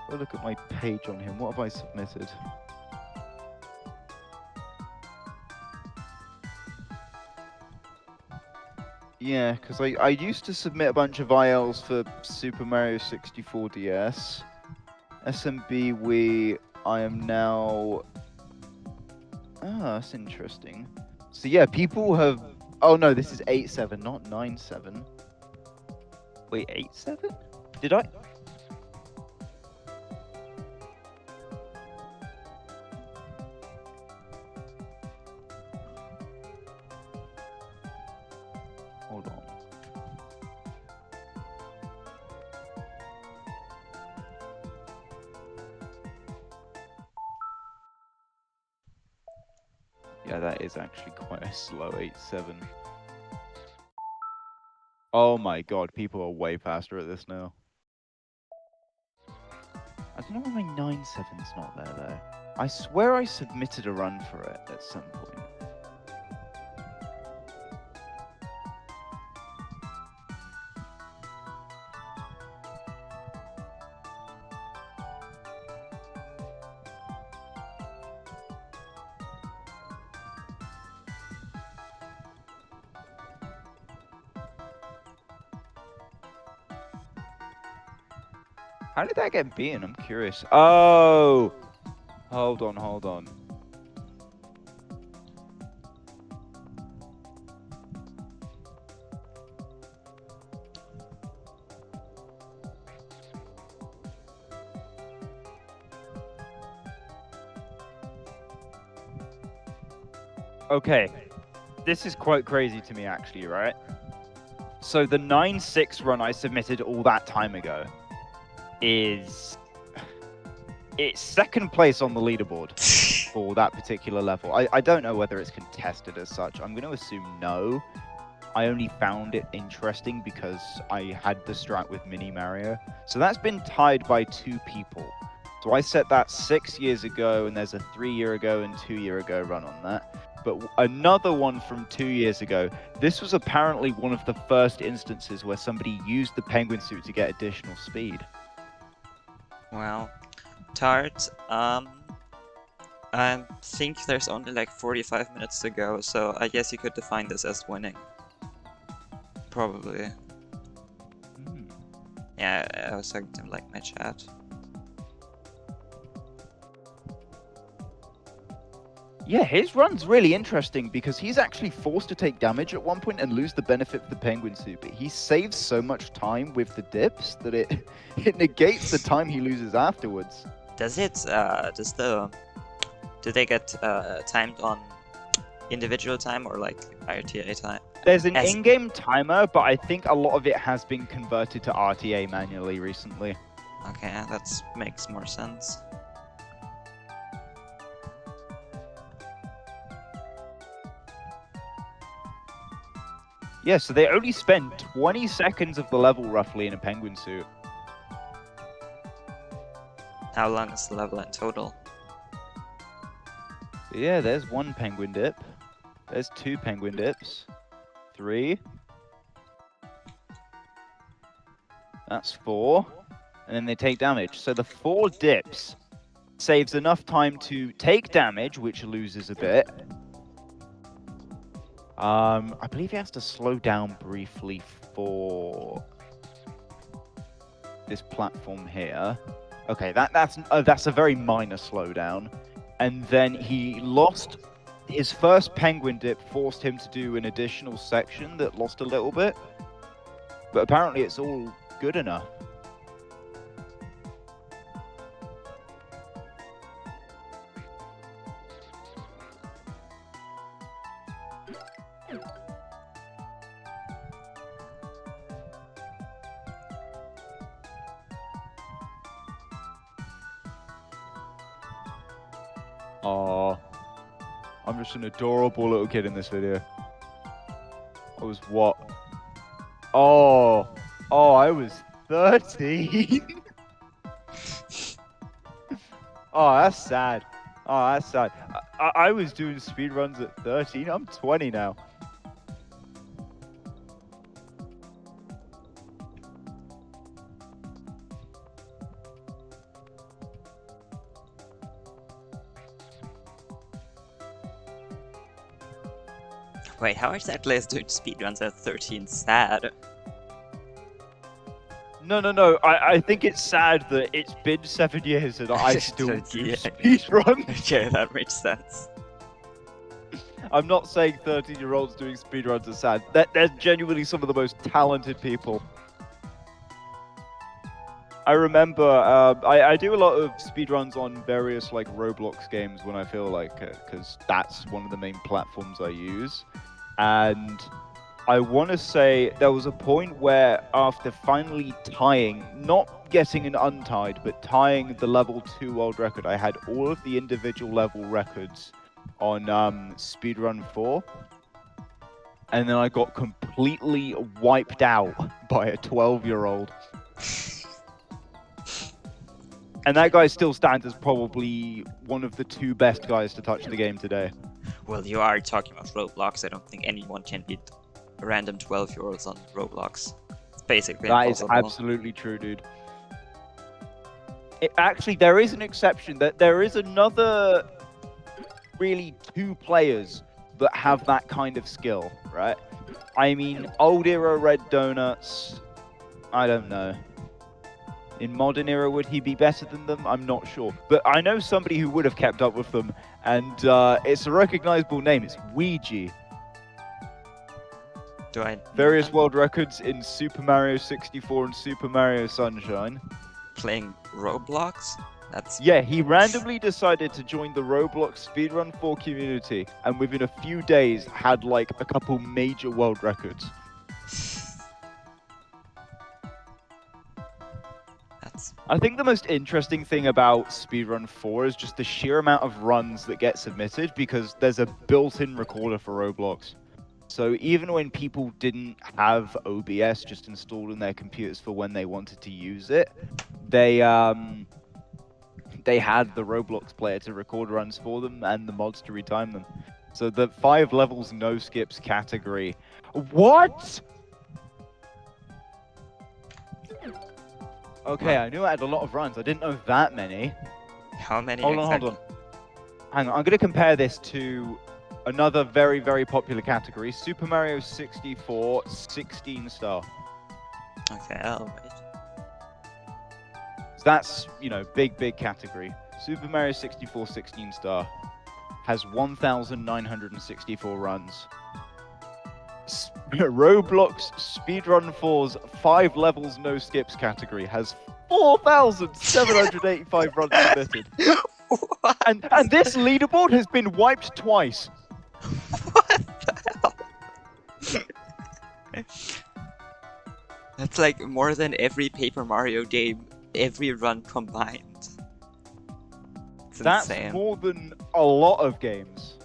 I'll look at my page on him. What have I submitted? Yeah, because I used to submit a bunch of ILs for Super Mario 64 DS. SMB Wii, I am now... Ah, that's interesting. So yeah, people have... Oh no, this is 8.7, not 9.7. Wait, 8.7? Did I... Hold on. Yeah, that is actually quite a slow 8.7. Oh my god, people are way faster at this now. I don't know why my 9.7's not there though. I swear I submitted a run for it at some point. How did that get beaten? I'm curious. Oh, Hold on, hold on. Okay, this is quite crazy to me actually, right? So the 9-6 run I submitted all that time ago is... It's second place on the leaderboard for that particular level. I don't know whether it's contested as such. I'm going to assume no. I only found it interesting because I had the strat with Mini Mario. So that's been tied by 2 people. So I set that 6 years ago, and there's a 3-year ago and 2-year ago run on that. But another one from 2 years ago, this was apparently one of the first instances where somebody used the penguin suit to get additional speed. Well, Tart, I think there's only like 45 minutes to go, so I guess you could define this as winning. Probably. Yeah, I was talking to like my chat. Yeah, his run's really interesting because he's actually forced to take damage at one point and lose the benefit of the penguin suit, but he saves so much time with the dips that it negates the time he loses afterwards. Does it, do they get timed on individual time or like RTA time? There's an in-game timer, but I think a lot of it has been converted to RTA manually recently. Okay, that makes more sense. Yeah, so they only spend 20 seconds of the level roughly in a penguin suit. How long is the level in total? Yeah, there's 1 penguin dip. There's 2 penguin dips. 3. That's 4. And then they take damage. So the 4 dips saves enough time to take damage, which loses a bit. I believe he has to slow down briefly for this platform here. Okay, that's a very minor slowdown. And then he lost his first penguin dip, forced him to do an additional section that lost a little bit. But apparently it's all good enough. Aw, I'm just an adorable little kid in this video. I was what? Oh, I was 13. Oh, that's sad. Oh, that's sad. I was doing speedruns at 13. I'm 20 now. Wait, how is that Blaze doing speedruns at 13 sad? No. I think it's sad that it's been 7 years and I still do Yeah. speedruns. Okay, that makes sense. I'm not saying 13-year-olds doing speedruns are sad. They're genuinely some of the most talented people. I remember I do a lot of speedruns on various like Roblox games when I feel like it, because that's one of the main platforms I use. And I want to say there was a point where after finally tying, not getting an untied, but tying the level 2 world record, I had all of the individual level records on speedrun 4. And then I got completely wiped out by a 12-year-old. And that guy still stands as probably one of the 2 best guys to touch the game today. Well, you are talking about Roblox. I don't think anyone can beat random 12-year-olds on Roblox. It's basically impossible. That is absolutely true, dude. Actually, there is an exception. That there is another really 2 players that have that kind of skill, right? I mean, old era Red Donuts, I don't know. In modern era, would he be better than them? I'm not sure. But I know somebody who would have kept up with them, and it's a recognizable name. It's Ouija. Do I know Various that? world records in Super Mario 64 and Super Mario Sunshine. Playing Roblox? That's Yeah, he randomly decided to join the Roblox Speedrun 4 community, and within a few days had like a couple major world records. that's I think the most interesting thing about Speedrun 4 is just the sheer amount of runs that get submitted, because there's a built-in recorder for Roblox. So even when people didn't have OBS just installed in their computers for when they wanted to use it, they had the Roblox player to record runs for them and the mods to retime them. So the 5 levels no skips category. What? Okay, I knew I had a lot of runs. I didn't know that many. how many Hold exactly? on. Hang on, I'm going to compare this to another very, very popular category, Super Mario 64 16 star. Okay, I'll wait. So that's, big category. Super Mario 64 16 star has 1,964 runs. Roblox Speedrun 4's 5 levels no skips category has 4,785 runs submitted. What? And this leaderboard has been wiped twice. What the hell? That's like more than every Paper Mario game, every run combined. It's That's insane. more than a lot of games.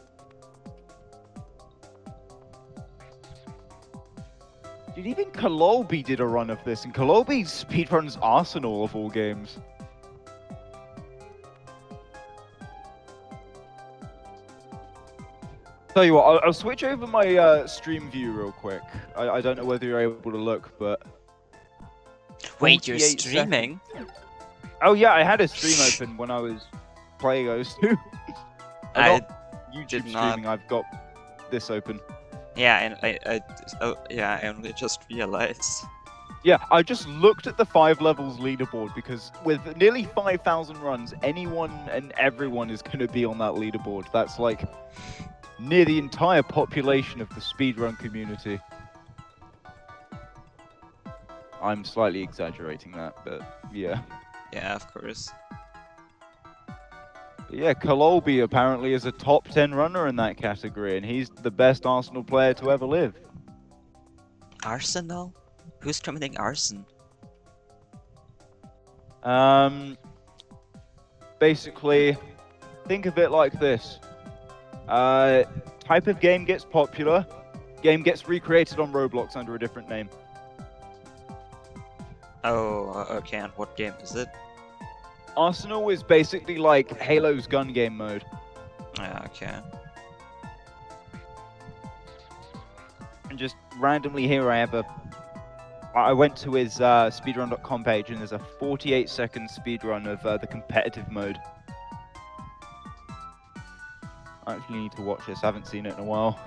Dude, even Kolobi did a run of this, and Kolobi speedruns Arsenal of all games. Tell you what, I'll switch over my stream view real quick. I don't know whether you're able to look, but... Wait, you're 48 streaming? Oh yeah, I had a stream open when I was playing those two. I YouTube did not. streaming, I've got this open. Yeah, and I only just realized. Yeah, I just looked at the 5 levels leaderboard, because with nearly 5,000 runs, anyone and everyone is going to be on that leaderboard. That's like near the entire population of the speedrun community. I'm slightly exaggerating that, but yeah. Yeah, of course. But yeah, Kolobi apparently is a top 10 runner in that category, and he's the best Arsenal player to ever live. Arsenal? Who's committing arson? Basically, think of it like this. Type of game gets popular, game gets recreated on Roblox under a different name. Oh, okay, and what game is it? Arsenal is basically like Halo's gun game mode. Yeah, okay. And just randomly here I went to his speedrun.com page, and there's a 48-second speedrun of the competitive mode. I actually need to watch this, I haven't seen it in a while.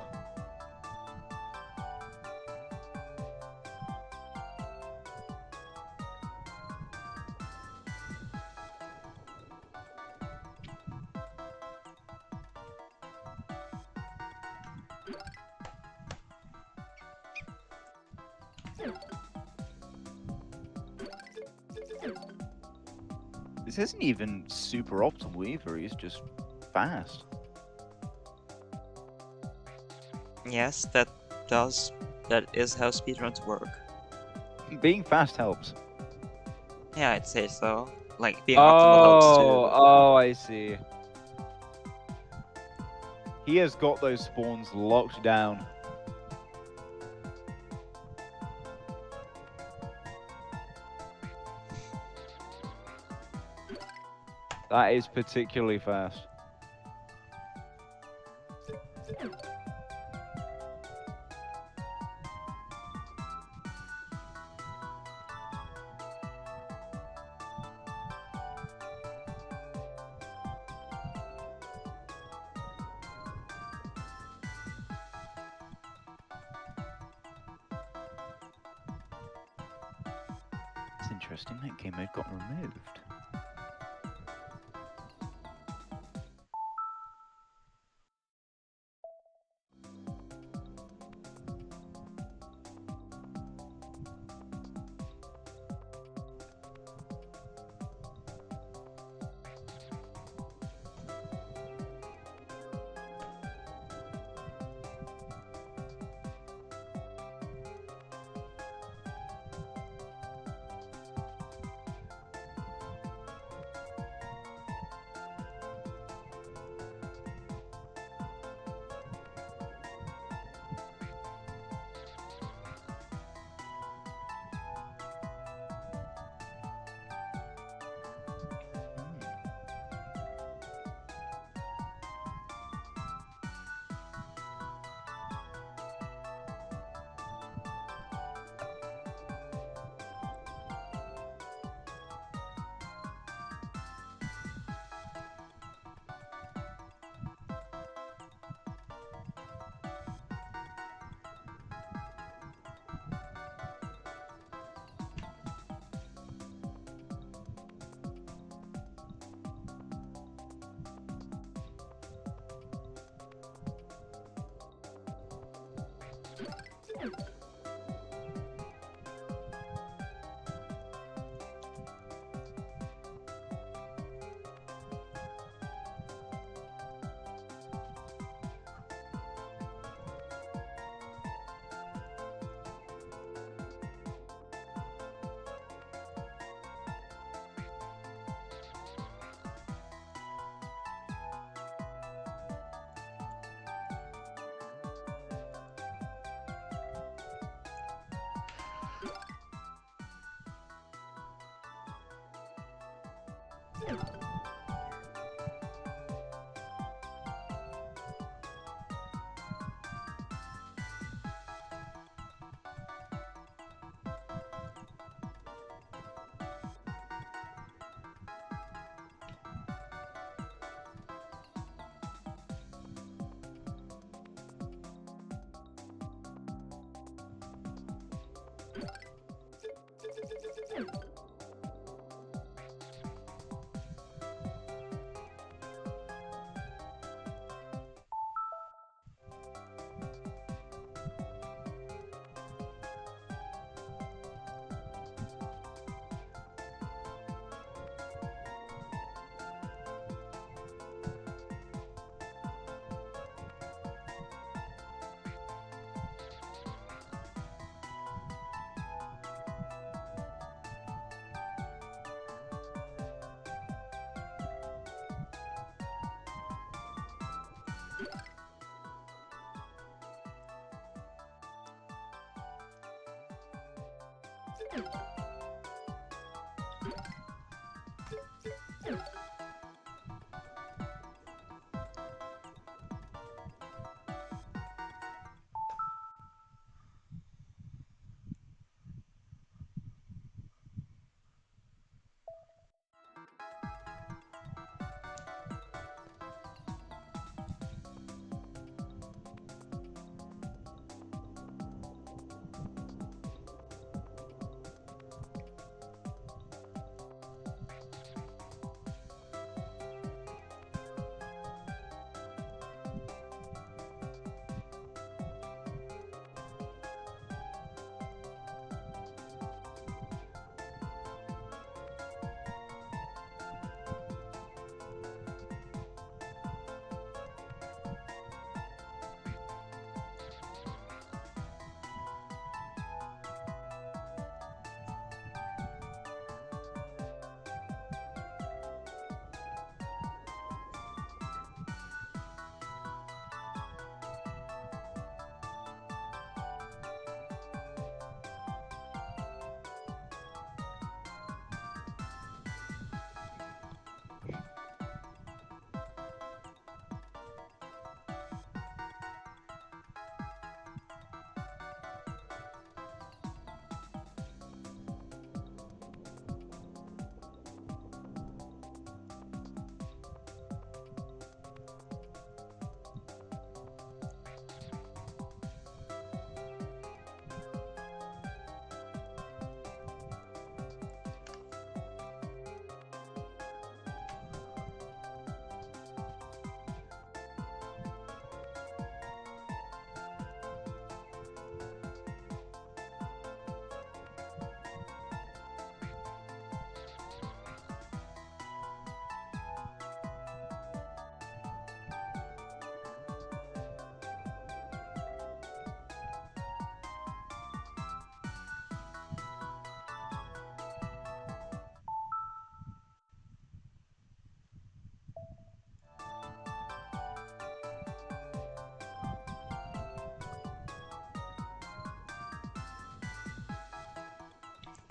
This isn't even super optimal either, he's just fast. Yes, that is how speedruns work. Being fast helps. Yeah, I'd say so. Like, being optimal helps too. Oh, I see. He has got those spawns locked down. That is particularly fast. It's Interesting, that game mode got removed.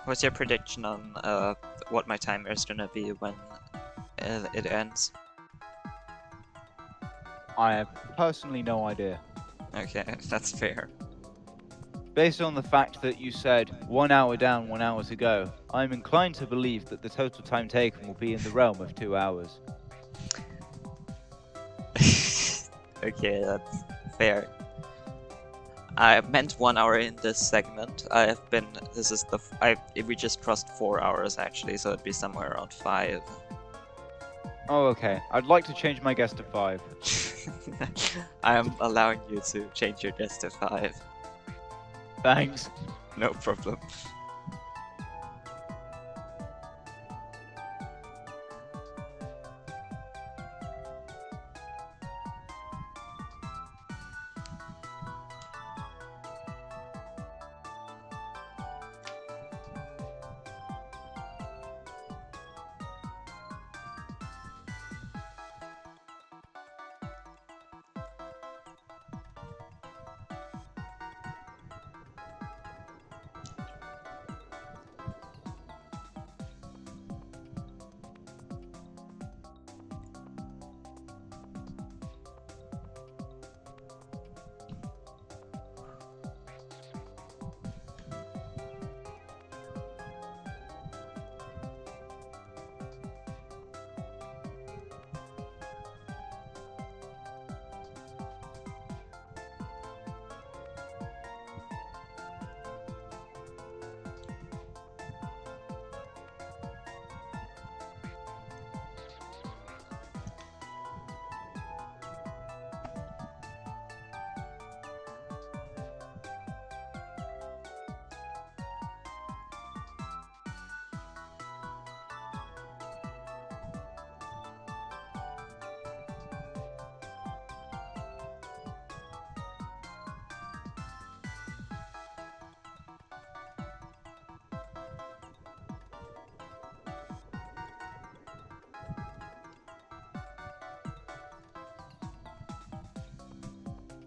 What's your prediction on what my timer is gonna be when it ends? I have personally no idea. Okay, that's fair. Based on the fact that you said 1 hour down, 1 hour to go, I'm inclined to believe that the total time taken will be in the realm of 2 hours. Okay, that's fair. I meant 1 hour in this segment. We just crossed 4 hours actually, so it'd be somewhere around 5. Oh, okay. I'd like to change my guess to 5. I am allowing you to change your guess to 5. Thanks. No problem.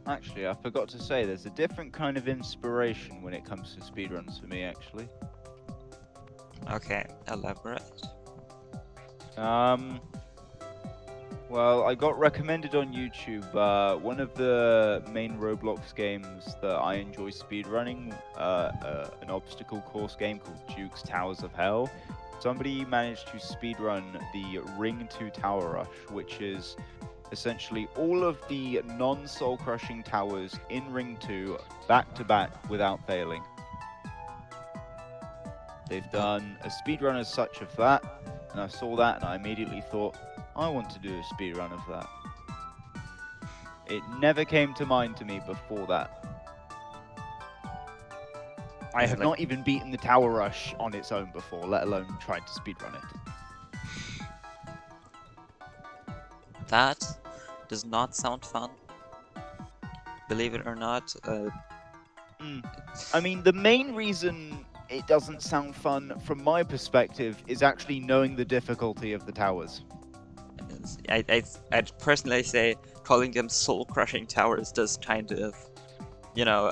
Actually, I forgot to say, there's a different kind of inspiration when it comes to speedruns for me, actually. Okay, elaborate. Well, I got recommended on YouTube, one of the main Roblox games that I enjoy speedrunning, an obstacle course game called Jukes Towers of Hell. Somebody managed to speedrun the Ring 2 Tower Rush, which is essentially all of the non-soul crushing towers in Ring 2 back to back without failing. They've done a speedrun as such of that, and I saw that and I immediately thought, I want to do a speedrun of that. It never came to mind to me before that. I have not even beaten the Tower Rush on its own before, let alone tried to speedrun it. That does not sound fun. Believe it or not. I mean, the main reason it doesn't sound fun from my perspective is actually knowing the difficulty of the towers. I'd personally say calling them soul-crushing towers does kind of, No.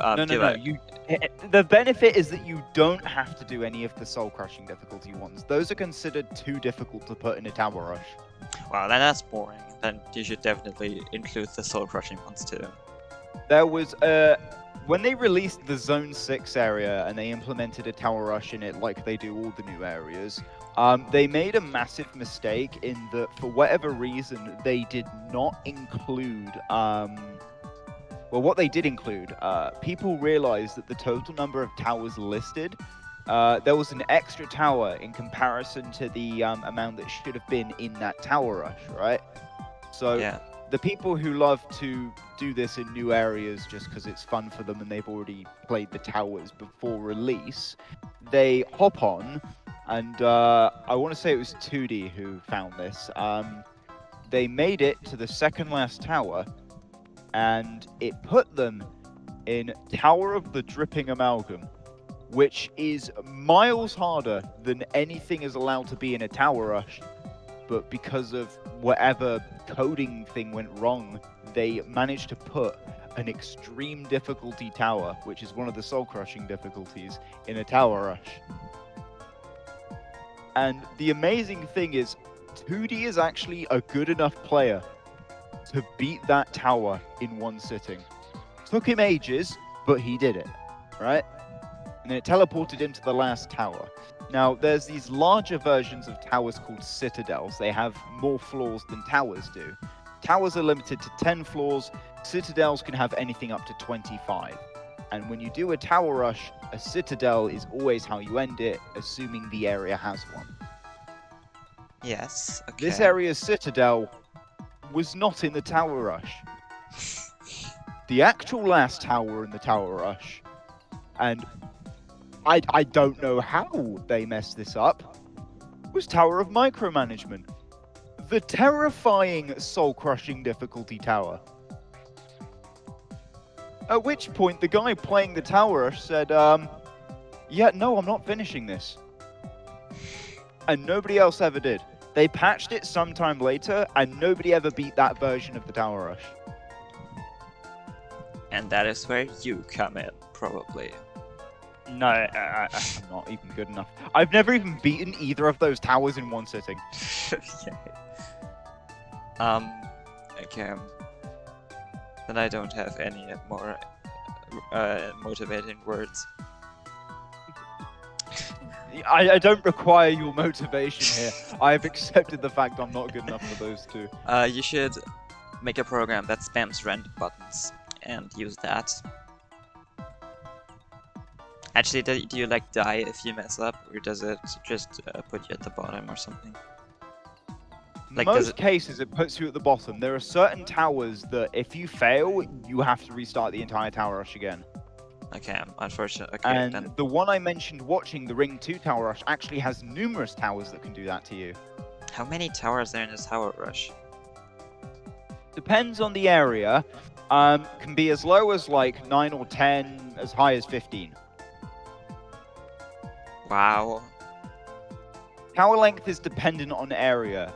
The benefit is that you don't have to do any of the soul-crushing difficulty ones. Those are considered too difficult to put in a Tower Rush. Well, then that's boring. Then you should definitely include the soul-crushing ones too. There was when they released the Zone 6 area and they implemented a Tower Rush in it like they do all the new areas, they made a massive mistake in that for whatever reason they did not include well, what they did include, people realized that the total number of towers listed, there was an extra tower in comparison to the amount that should have been in that Tower Rush, right? So Yeah. the people who love to do this in new areas just because it's fun for them and they've already played the towers before release, they hop on, and I want to say it was 2D who found this. They made it to the second last tower, and it put them in Tower of the Dripping Amalgam, which is miles harder than anything is allowed to be in a Tower Rush. But because of whatever coding thing went wrong, they managed to put an extreme difficulty tower, which is one of the soul-crushing difficulties, in a Tower Rush. And the amazing thing is, 2D is actually a good enough player to beat that tower in one sitting. Took him ages, but he did it, right? And then it teleported into the last tower. Now, there's these larger versions of towers called citadels. They have more floors than towers do. Towers are limited to 10 floors. Citadels can have anything up to 25. And when you do a tower rush, a citadel is always how you end it, assuming the area has one. Yes. Okay. This area's citadel was not in the tower rush. The actual last tower in the tower rush, and I don't know how they messed this up, was Tower of Micromanagement. The terrifying, soul-crushing difficulty tower. At which point, the guy playing the tower rush said, yeah, no, I'm not finishing this. And nobody else ever did. They patched it sometime later, and nobody ever beat that version of the tower rush. And that is where you come in, probably. No, I'm not even good enough. I've never even beaten either of those towers in one sitting. Okay. Okay. Then I don't have any more motivating words. I don't require your motivation here. I've accepted the fact I'm not good enough for those two. You should make a program that spams random buttons and use that. Actually, do you like die if you mess up, or does it just put you at the bottom or something? Like, Most cases, it puts you at the bottom. There are certain towers that if you fail, you have to restart the entire tower rush again. Okay, unfortunately. Okay, And then. the one I mentioned watching, the Ring 2 tower rush, actually has numerous towers that can do that to you. How many towers are there in this tower rush? Depends on the area. Can be as low as like 9 or 10, as high as 15. Wow. Tower length is dependent on area.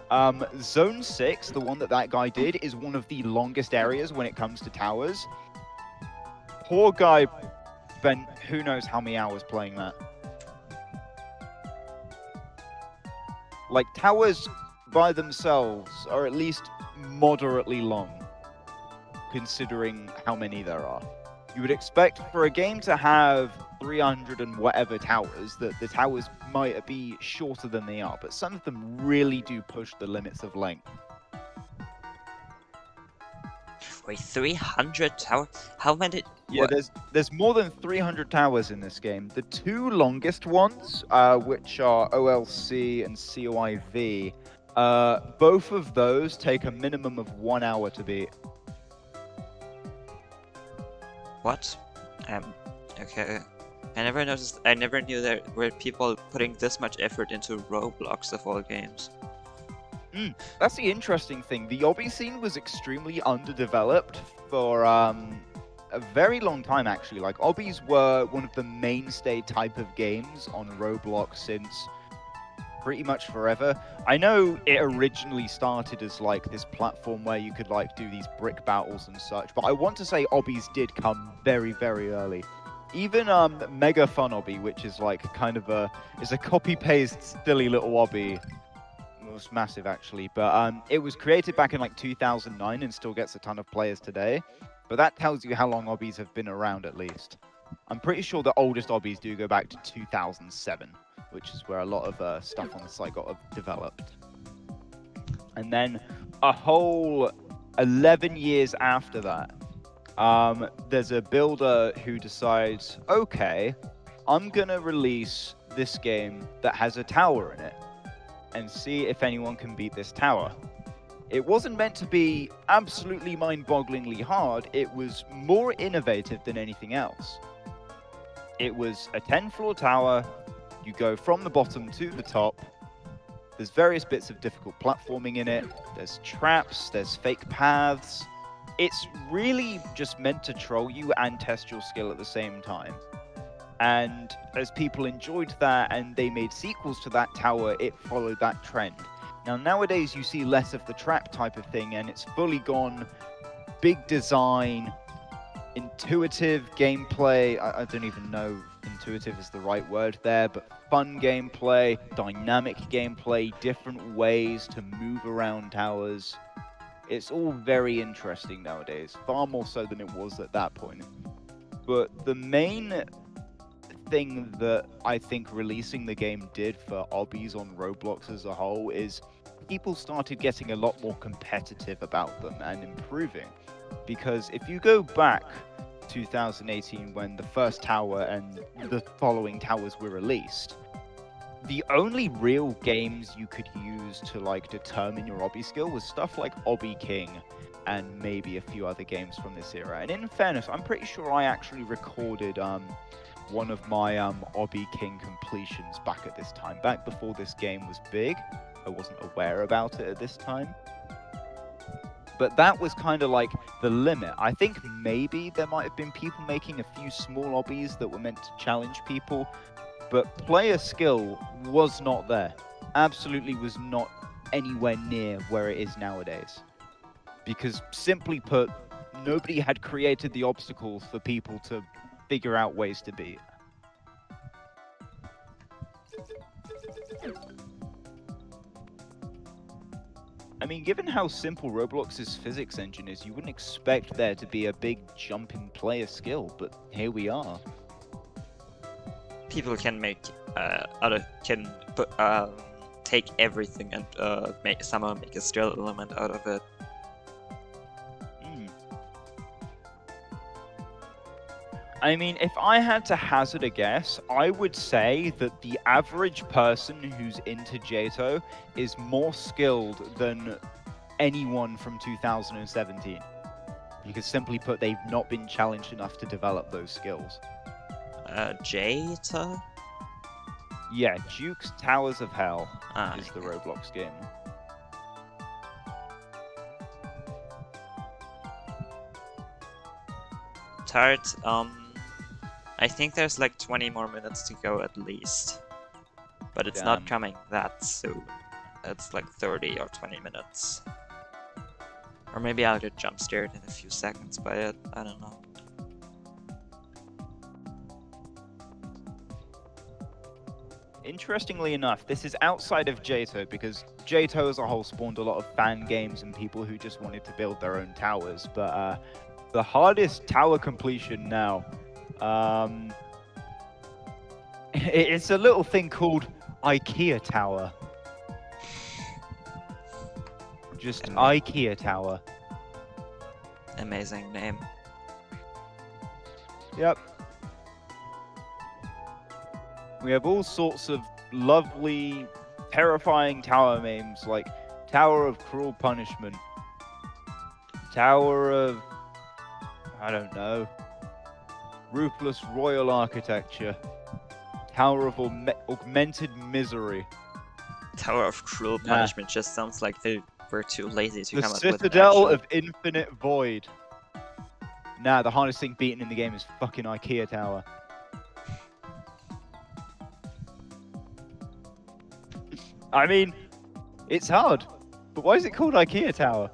Zone 6, the one that guy did, is one of the longest areas when it comes to towers. Poor guy spent who knows how many hours playing that. Like, towers by themselves are at least moderately long, considering how many there are. You would expect for a game to have 300 and whatever towers, that the towers might be shorter than they are, but some of them really do push the limits of length. Wait, 300 towers? How many? Yeah, there's more than 300 towers in this game. The two longest ones, which are OLC and COIV, both of those take a minimum of 1 hour to beat. What? Okay. I never noticed. I never knew there were people putting this much effort into Roblox of all games. That's the interesting thing. The obby scene was extremely underdeveloped for a very long time, actually. Like, obbies were one of the mainstay type of games on Roblox since pretty much forever. I know it originally started as like this platform where you could like do these brick battles and such, but I want to say obbies did come very, very early. Even Mega Fun Obby, which is like kind of a copy-paste silly little obby. It was massive actually, but it was created back in like 2009 and still gets a ton of players today. But that tells you how long obbies have been around at least. I'm pretty sure the oldest obbies do go back to 2007, which is where a lot of stuff on the site got developed. And then a whole 11 years after that, there's a builder who decides, okay, I'm gonna release this game that has a tower in it and see if anyone can beat this tower. It wasn't meant to be absolutely mind-bogglingly hard, it was more innovative than anything else. It was a 10-floor tower, you go from the bottom to the top, there's various bits of difficult platforming in it, there's traps, there's fake paths. It's really just meant to troll you and test your skill at the same time. And as people enjoyed that and they made sequels to that tower, it followed that trend. Now, nowadays you see less of the trap type of thing, and it's fully gone big design, intuitive gameplay. I don't even know intuitive is the right word there, but fun gameplay, dynamic gameplay, different ways to move around towers. It's all very interesting nowadays, far more so than it was at that point. But the main thing that I think releasing the game did for obbies on Roblox as a whole is people started getting a lot more competitive about them and improving. Because if you go back 2018 when the first tower and the following towers were released, the only real games you could use to like determine your obby skill was stuff like Obby King and maybe a few other games from this era. And in fairness, I'm pretty sure I actually recorded one of my Obby King completions back at this time, back before this game was big. I wasn't aware about it at this time. But that was kind of like the limit. I think maybe there might have been people making a few small obbies that were meant to challenge people, but player skill was not there. Absolutely was not anywhere near where it is nowadays. Because simply put, nobody had created the obstacles for people to figure out ways to beat. I mean, given how simple Roblox's physics engine is, you wouldn't expect there to be a big jump in player skill, but here we are. People can take everything and somehow make a skill element out of it. I mean, if I had to hazard a guess, I would say that the average person who's into JTO is more skilled than anyone from 2017. Because simply put, they've not been challenged enough to develop those skills. Jata? Yeah, Jukes Towers of Hell Ah, is the Roblox game. Tart, I think there's like 20 more minutes to go at least. But it's not Damn. coming that soon. It's like 30 or 20 minutes. Or maybe I'll get jump scared in a few seconds by it, I don't know. Interestingly enough, this is outside of JTO because JTO as a whole spawned a lot of fan games and people who just wanted to build their own towers. But the hardest tower completion now, it's a little thing called IKEA Tower. Just IKEA Tower. Amazing name. Yep. We have all sorts of lovely, terrifying tower names like Tower of Cruel Punishment, Tower of, I don't know, Ruthless Royal Architecture, Tower of Augmented Misery. Tower of Cruel Punishment just sounds like they were too lazy to The come up with an Citadel actual... of Infinite Void. Nah, the hardest thing beaten in the game is fucking IKEA Tower. I mean, it's hard, but why is it called IKEA Tower?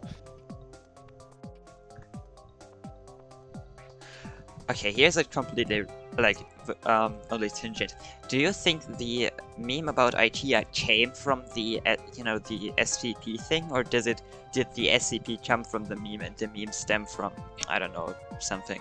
Okay, here's a completely, like, only tangent. Do you think the meme about IKEA came from the, the SCP thing, or did the SCP come from the meme and the meme stem from, I don't know, something?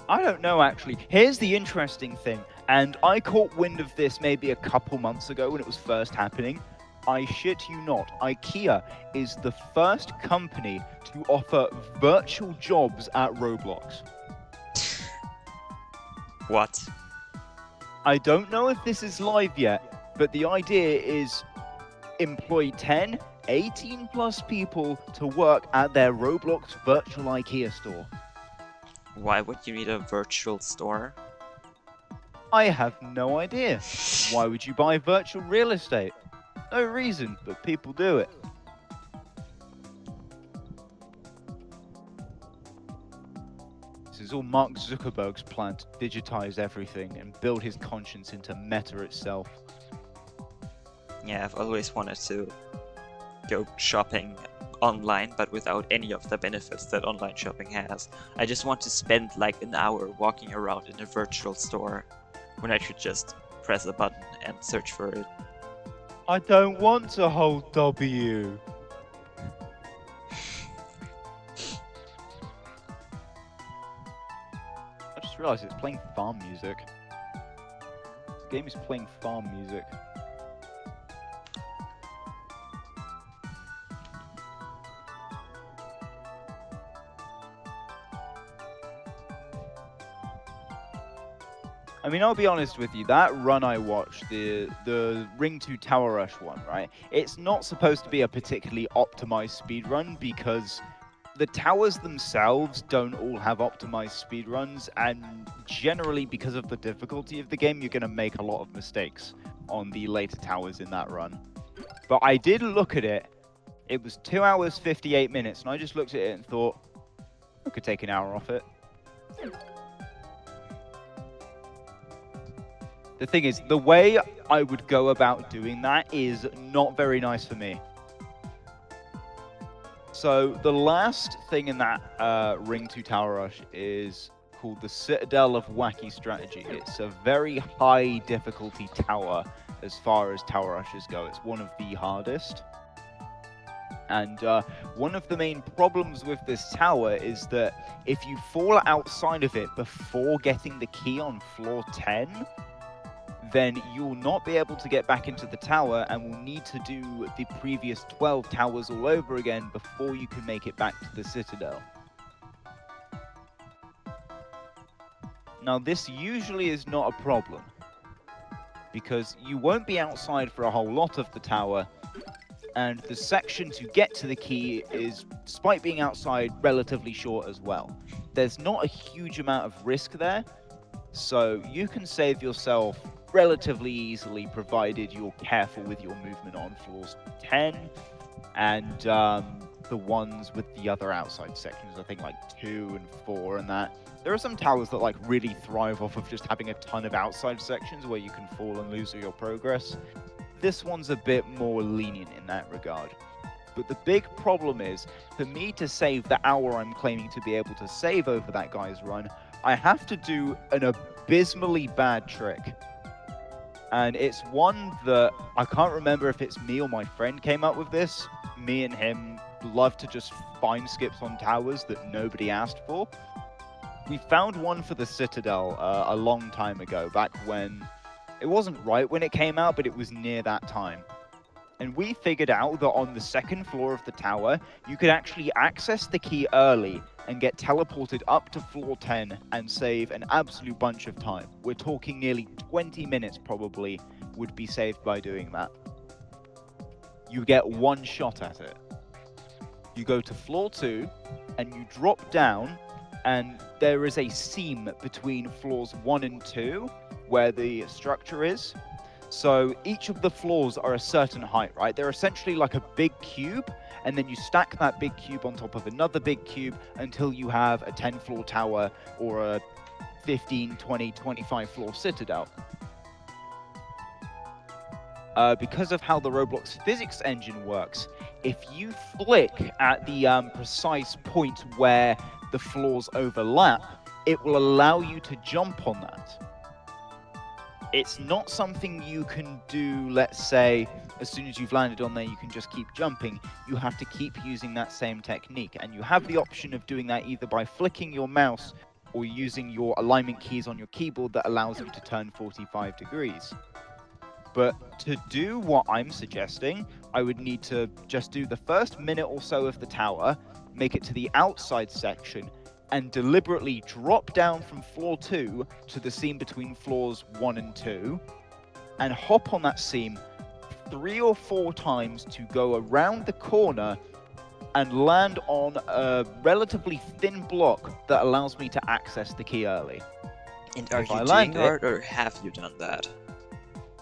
I don't know, actually. Here's the interesting thing, and I caught wind of this maybe a couple months ago when it was first happening. I shit you not, IKEA is the first company to offer virtual jobs at Roblox. What? I don't know if this is live yet, but the idea is employ 10, 18 plus people to work at their Roblox virtual IKEA store. Why would you need a virtual store? I have no idea. Why would you buy virtual real estate? No reason, but people do it. This is all Mark Zuckerberg's plan to digitize everything and build his conscience into Meta itself. Yeah, I've always wanted to go shopping online, but without any of the benefits that online shopping has. I just want to spend like an hour walking around in a virtual store when I should just press a button and search for it. I don't want to hold W. I just realized it's playing farm music. The game is playing farm music. I mean, I'll be honest with you, that run I watched, the Ring 2 Tower Rush one, right? It's not supposed to be a particularly optimized speedrun because the towers themselves don't all have optimized speedruns, and generally because of the difficulty of the game, you're going to make a lot of mistakes on the later towers in that run. But I did look at it. It was 2 hours 58 minutes, and I just looked at it and thought, I could take an hour off it. The thing is, the way I would go about doing that is not very nice for me. So the last thing in that Ring 2 Tower Rush is called the Citadel of Wacky Strategy. It's a very high difficulty tower as far as Tower Rushes go. It's one of the hardest. And one of the main problems with this tower is that if you fall outside of it before getting the key on floor 10, then you'll not be able to get back into the tower and will need to do the previous 12 towers all over again before you can make it back to the Citadel. Now, this usually is not a problem, because you won't be outside for a whole lot of the tower, and the section to get to the key is, despite being outside, relatively short as well. There's not a huge amount of risk there, so you can save yourself relatively easily, provided you're careful with your movement on floors 10 and the ones with the other outside sections, I think like 2 and 4 and that. There are some towers that like really thrive off of just having a ton of outside sections where you can fall and lose all your progress. This one's a bit more lenient in that regard. But the big problem is, for me to save the hour I'm claiming to be able to save over that guy's run, I have to do an abysmally bad trick. And it's one that I can't remember if it's me or my friend came up with this. Me and him love to just find skips on towers that nobody asked for. We found one for the Citadel a long time ago, back when it wasn't right when it came out, but it was near that time. And we figured out that on the second floor of the tower, you could actually access the key early and get teleported up to floor 10 and save an absolute bunch of time. We're talking nearly 20 minutes probably would be saved by doing that. You get one shot at it. You go to floor 2 and you drop down, and there is a seam between floors 1 and 2 where the structure is. So each of the floors are a certain height, right? They're essentially like a big cube, and then you stack that big cube on top of another big cube until you have a 10-floor tower or a 15, 20, 25-floor citadel. Because of how the Roblox physics engine works, if you flick at the precise point where the floors overlap, it will allow you to jump on that. It's not something you can do, let's say, as soon as you've landed on there, you can just keep jumping. You have to keep using that same technique. And you have the option of doing that either by flicking your mouse or using your alignment keys on your keyboard that allows you to turn 45 degrees. But to do what I'm suggesting, I would need to just do the first minute or so of the tower, make it to the outside section, and deliberately drop down from floor 2 to the seam between floors 1 and 2, and hop on that seam 3 or 4 times to go around the corner and land on a relatively thin block that allows me to access the key early. And are If I you land doing it- or have you done that?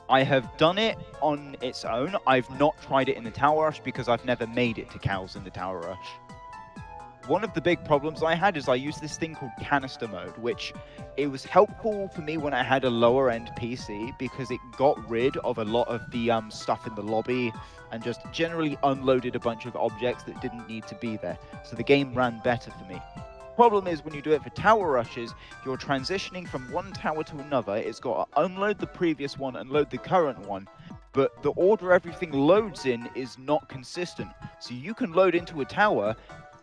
I have done it on its own. I've not tried it in the Tower Rush because I've never made it to cows in the Tower Rush. One of the big problems I had is I used this thing called canister mode, which it was helpful for me when I had a lower end PC because it got rid of a lot of the stuff in the lobby and just generally unloaded a bunch of objects that didn't need to be there. So the game ran better for me. problem is when you do it for tower rushes, you're transitioning from one tower to another. It's got to unload the previous one and load the current one, but the order everything loads in is not consistent. So you can load into a tower,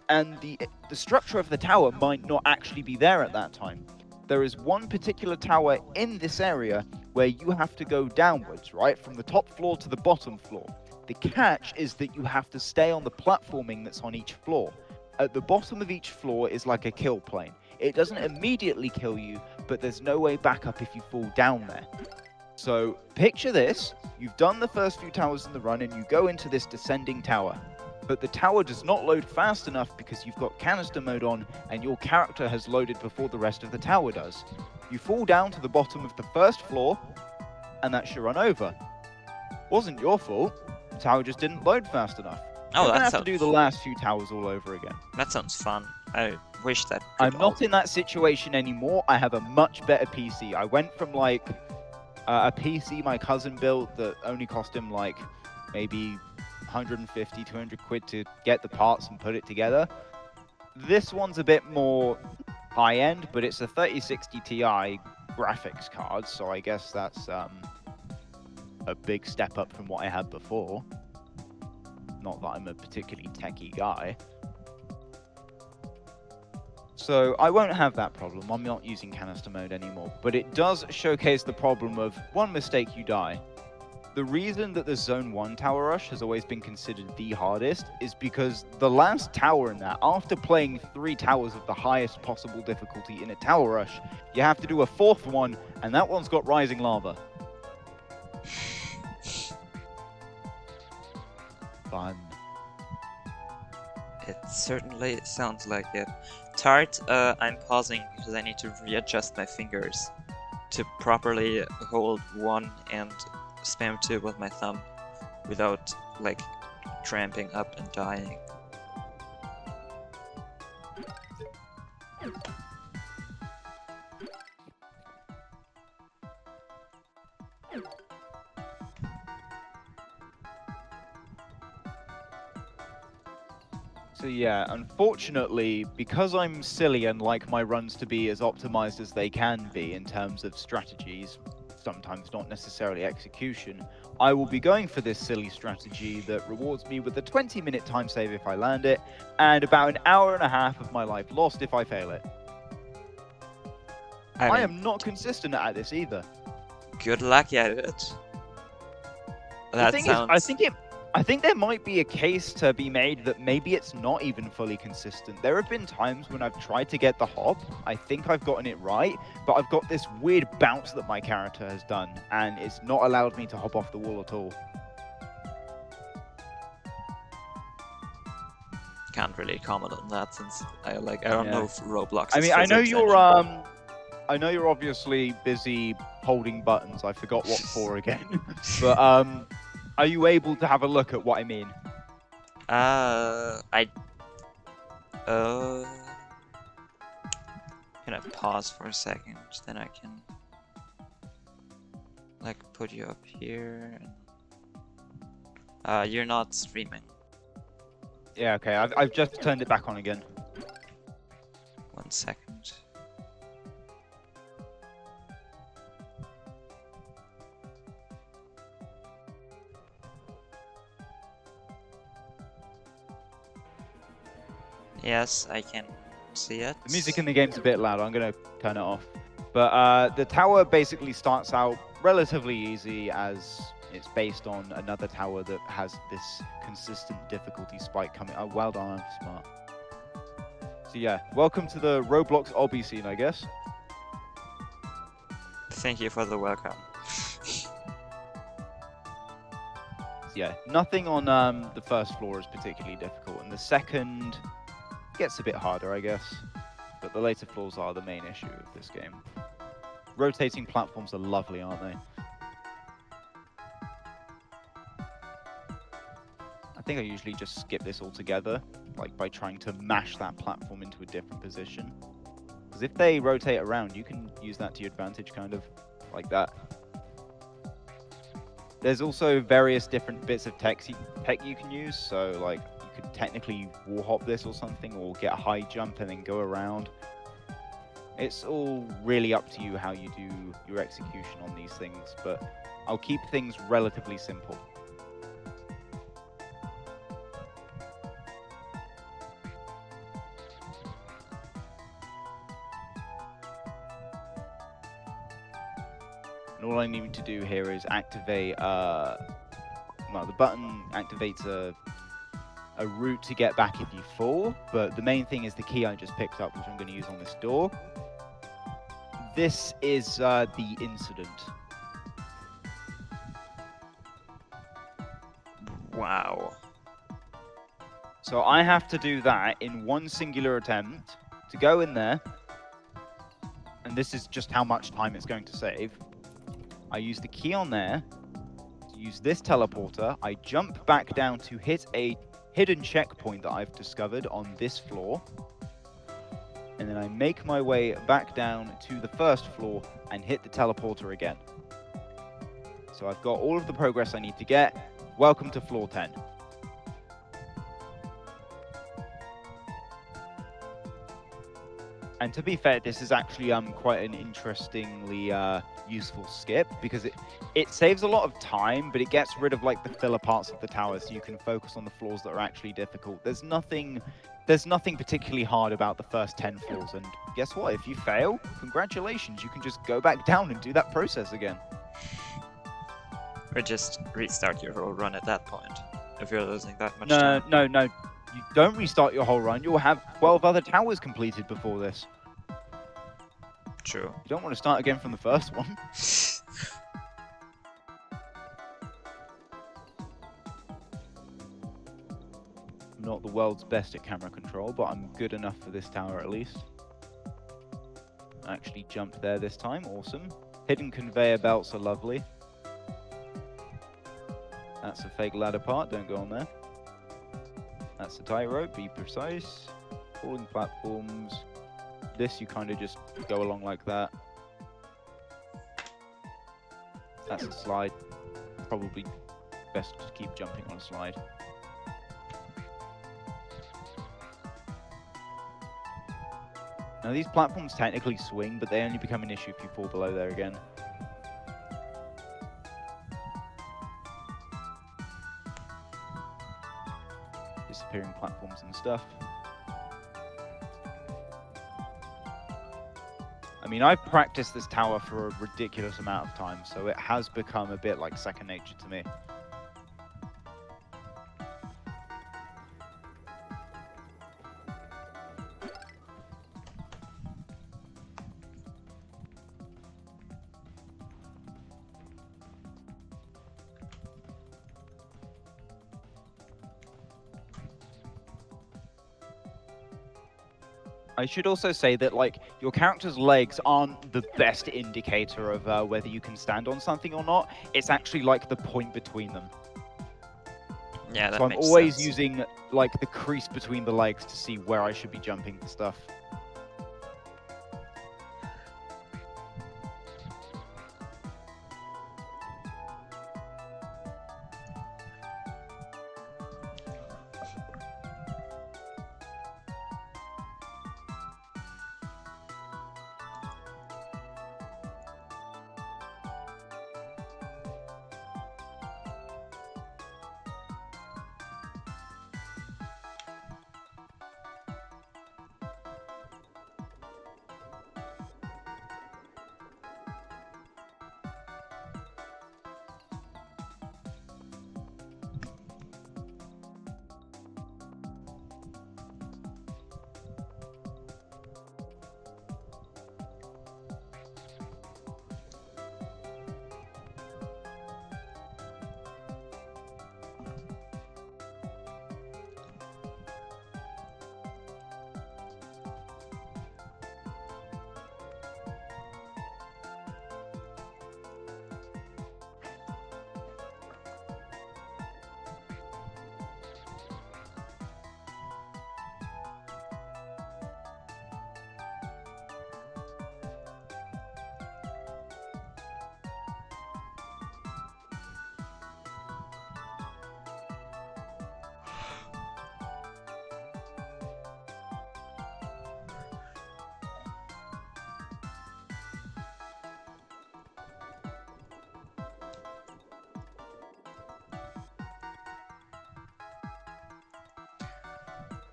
and the structure of the tower might not actually be there at that time. There is one particular tower in this area where you have to go downwards, right, from the top floor to the bottom floor. The catch is that you have to stay on the platforming that's on each floor. At the bottom of each floor is like a kill plane. It doesn't immediately kill you, but there's no way back up if you fall down there. So picture this, you've done the first few towers in the run and you go into this descending tower. But the tower does not load fast enough because you've got canister mode on and your character has loaded before the rest of the tower does. You fall down to the bottom of the first floor, and that's your run over. Wasn't your fault. The tower just didn't load fast enough. Oh, You're gonna that have to do the last few towers all over again. That sounds fun. I wish that. I'm not in that situation anymore. I have a much better PC. I went from like a PC my cousin built that only cost him like maybe 150, 200 quid to get the parts and put it together. This one's a bit more high end, but it's a 3060 Ti graphics card, so I guess that's a big step up from what I had before. Not that I'm a particularly techie guy. So I won't have that problem. I'm not using canister mode anymore, but it does showcase the problem of one mistake, you die. The reason that the Zone 1 Tower Rush has always been considered the hardest is because the last tower in that, after playing 3 towers of the highest possible difficulty in a Tower Rush, you have to do a 4th one, and that one's got rising lava. Fun. It certainly sounds like it. Tart, I'm pausing because I need to readjust my fingers to properly hold 1 and spam 2 with my thumb without, like, tramping up and dying. So yeah, unfortunately, because I'm silly and like my runs to be as optimized as they can be in terms of strategies, sometimes not necessarily execution, I will be going for this silly strategy that rewards me with a 20-minute time save if I land it, and about an hour and a half of my life lost if I fail it. I am not consistent at this either. Good luck at it. The thing is, I think there might be a case to be made that maybe it's not even fully consistent. There have been times when I've tried to get the hop, I think I've gotten it right, but I've got this weird bounce that my character has done, and it's not allowed me to hop off the wall at all. Can't really comment on that since I don't know if Roblox. I is mean, I know physics you're engine. I know you're obviously busy holding buttons. I forgot what for again, but are you able to have a look at what I mean? Can I pause for a second? Then I can like put you up here. And... you're not streaming. Yeah, okay. I've just turned it back on again. 1 second. Yes, I can see it. The music in the game's a bit loud. I'm gonna turn it off. But the tower basically starts out relatively easy, as it's based on another tower that has this consistent difficulty spike coming. Oh, well done, I'm smart. So yeah, welcome to the Roblox obby scene, I guess. Thank you for the welcome. Yeah, nothing on the first floor is particularly difficult, and the second gets a bit harder, I guess. But the later floors are the main issue of this game. Rotating platforms are lovely, aren't they? I think I usually just skip this altogether, like by trying to mash that platform into a different position. Because if they rotate around, you can use that to your advantage, kind of, like that. There's also various different bits of tech you can use, so like you could technically wall hop this or something, or get a high jump and then go around. It's all really up to you how you do your execution on these things, but I'll keep things relatively simple. And all I need to do here is activate, well, the button activates a route to get back if you fall, but the main thing is the key I just picked up, which I'm going to use on this door. This is the incident. Wow. So I have to do that in one singular attempt to go in there, and this is just how much time it's going to save. I use the key on there to use this teleporter. I jump back down to hit a hidden checkpoint that I've discovered on this floor, and then I make my way back down to the first floor and hit the teleporter again. So I've got all of the progress I need to get. Welcome to floor 10. And to be fair, this is actually quite an interestingly useful skip, because it saves a lot of time, but it gets rid of like the filler parts of the tower, so you can focus on the floors that are actually difficult. There's nothing particularly hard about the first 10 floors, and guess what? If you fail, congratulations, you can just go back down and do that process again. Or just restart your whole run at that point, if you're losing that much No, time. no, you don't restart your whole run. You'll have 12 other towers completed before this. True. You don't want to start again from the first one. I'm not the world's best at camera control, but I'm good enough for this tower at least. I actually jumped there this time, awesome. Hidden conveyor belts are lovely. That's a fake ladder part, don't go on there. That's a tightrope, be precise. Falling platforms. This you kind of just go along like that. That's a slide. Probably best to keep jumping on a slide. Now these platforms technically swing, but they only become an issue if you fall below there again. Disappearing platforms and stuff. I mean, I've practiced this tower for a ridiculous amount of time, so it has become a bit like second nature to me. I should also say that, like, your character's legs aren't the best indicator of whether you can stand on something or not. It's actually like the point between them. Yeah, that So I'm makes always sense. using like the crease between the legs to see where I should be jumping for stuff.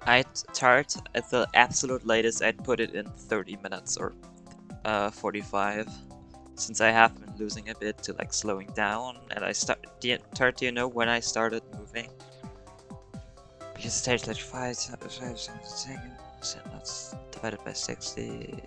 I'd start at the absolute latest. I'd put it in 30 minutes or 45, since I have been losing a bit to like slowing down. And I start. Do you know when I started moving? Because it takes like 5 seconds. That's divided by 60.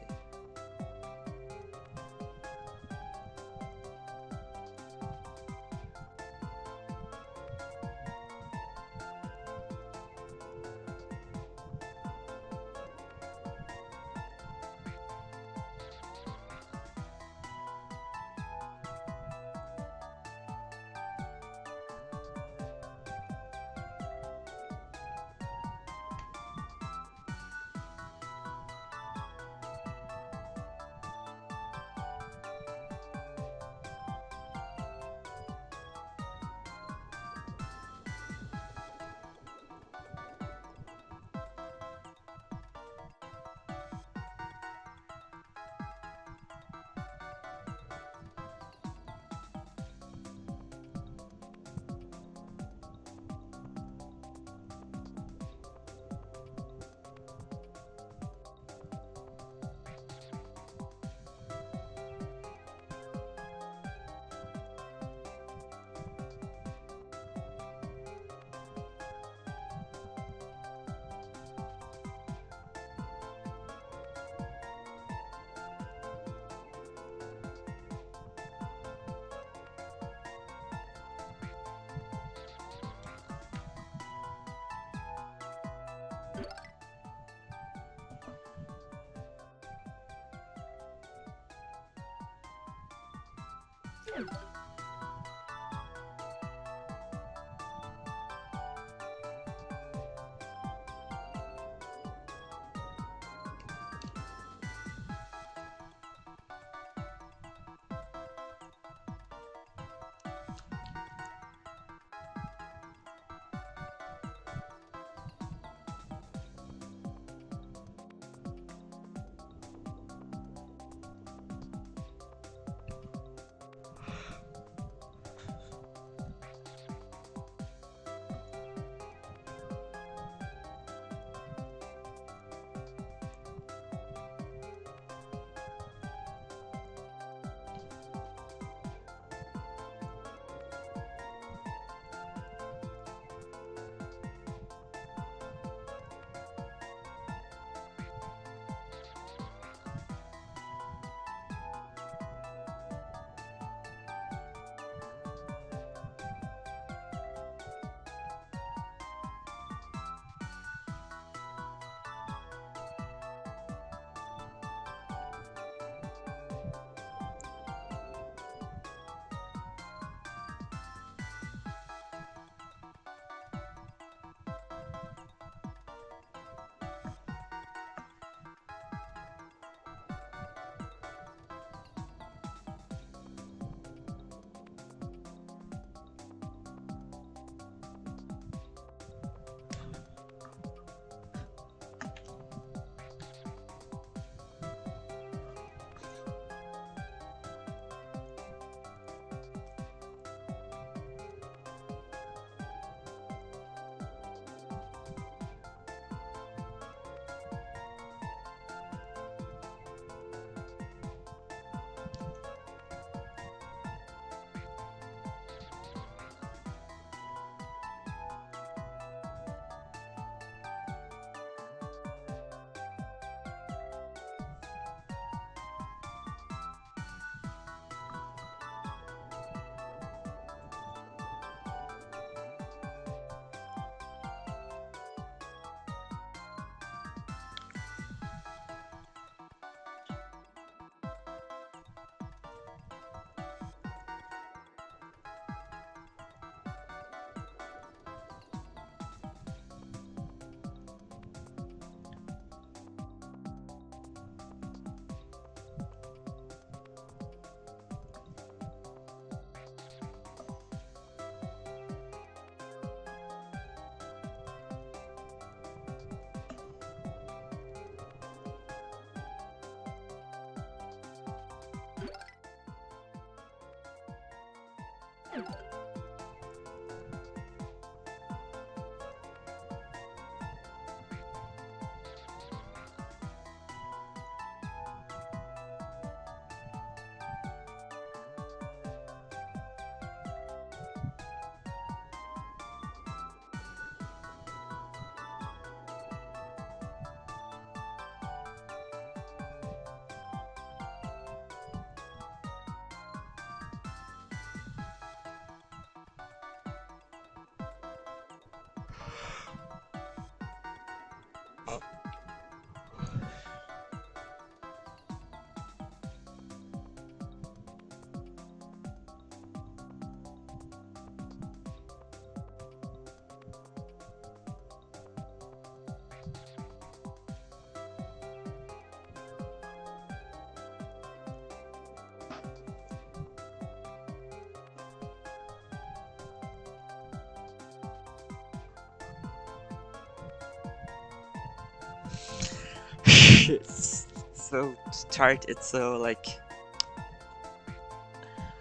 It's so tart. It's so like.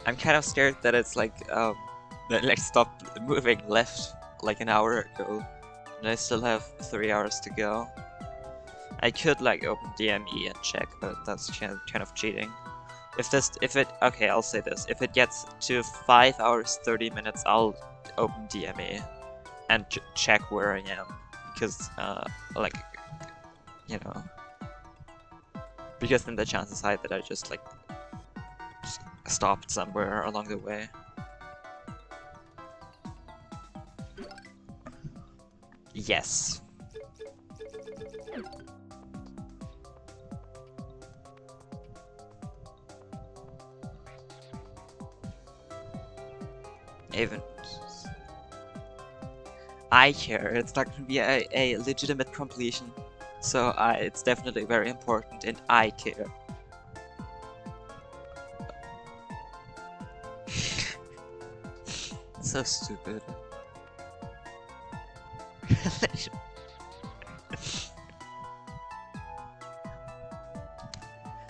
I'm kind of scared that it's like that like stopped moving left like an hour ago, and I still have 3 hours to go. I could like open DME and check, but that's kind of cheating. Okay, I'll say this. If it gets to 5 hours 30 minutes, I'll open DME and check where I am, because like, you know, because then the chances high that I just like stopped somewhere along the way. Yes. Even I care. It's not gonna be a legitimate completion, so it's definitely very important, and I care. So stupid.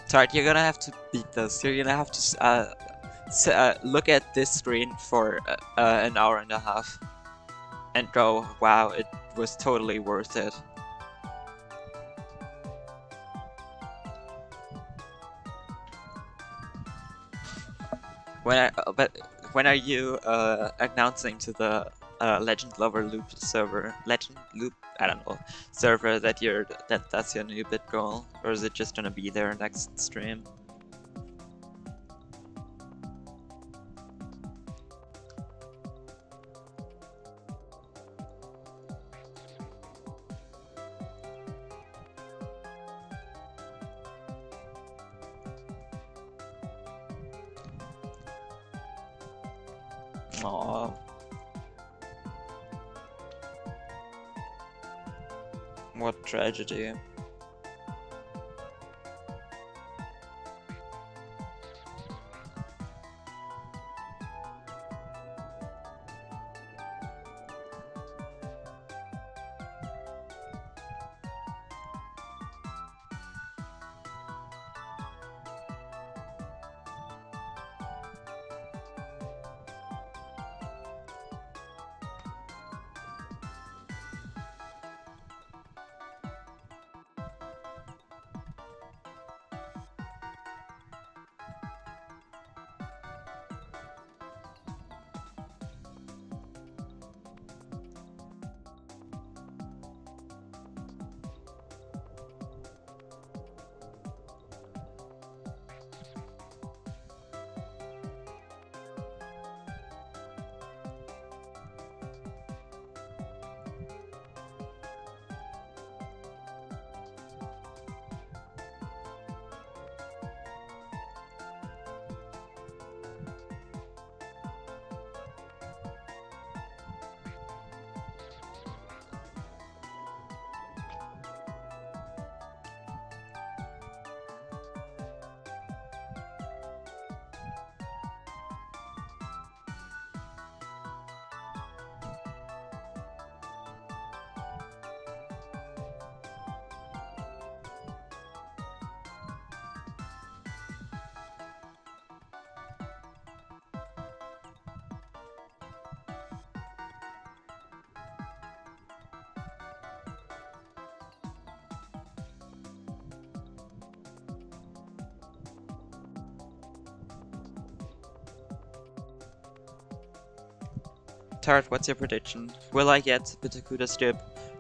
Tart, you're gonna have to beat this. You're gonna have to look at this screen for an hour and a half and go, wow, it was totally worth it. But when are you announcing to the Legend Lover Loop server, Legend Loop, I don't know, server that that's your new bit goal, or is it just gonna be there next stream? Aww. What tragedy. Tart, what's your prediction? Will I get Bitakuda strip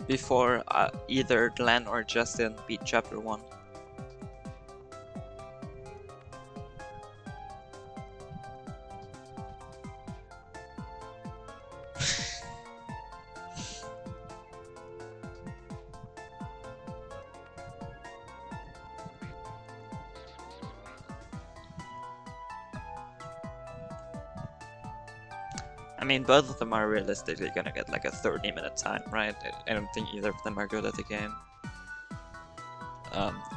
before either Glenn or Justin beat Chapter 1? I mean, both of them are realistically gonna get like a 30-minute time, right? I don't think either of them are good at the game.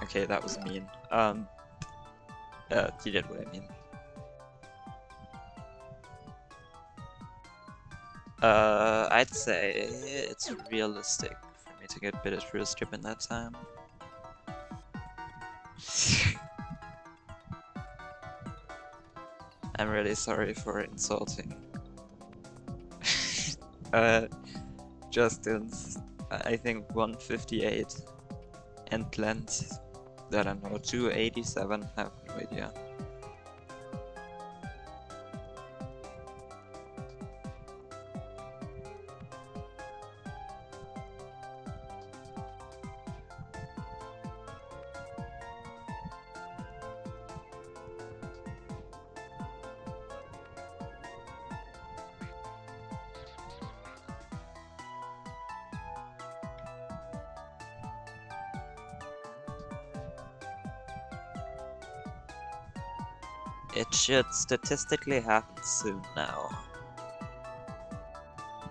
Okay, that was mean. You did what I mean. I'd say it's realistic for me to get Bitted through a strip in that time. I'm really sorry for insulting. Justin's, I think 158, and Glenn's, I don't know, 287. I have no idea. It should statistically happen soon now.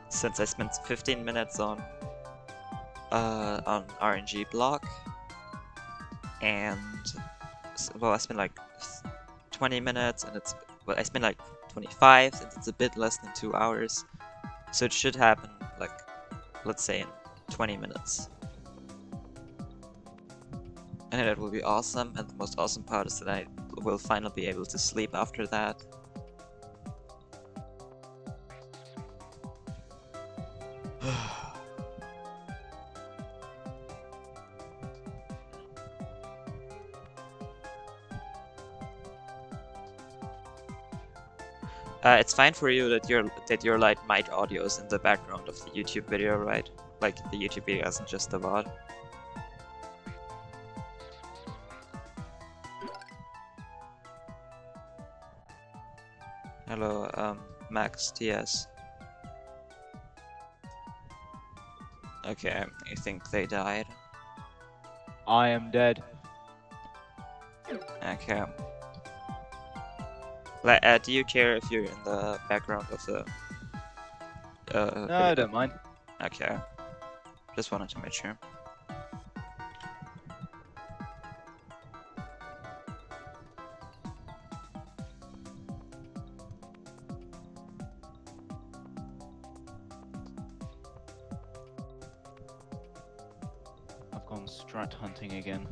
Since I spent 15 minutes on RNG block, and well, I spent like 20 minutes, and I spent like 25, since it's a bit less than 2 hours. So it should happen like, let's say, in 20 minutes. And that will be awesome, and the most awesome part is that I will finally be able to sleep after that. It's fine for you that your light mic audio is in the background of the YouTube video, right? Like the YouTube video isn't just the VOD. Hello, Max TS. Okay, I think they died. I am dead. Okay. Do you care if you're in the background of the No, I don't mind. Okay. Just wanted to make sure. I've gone strat hunting again.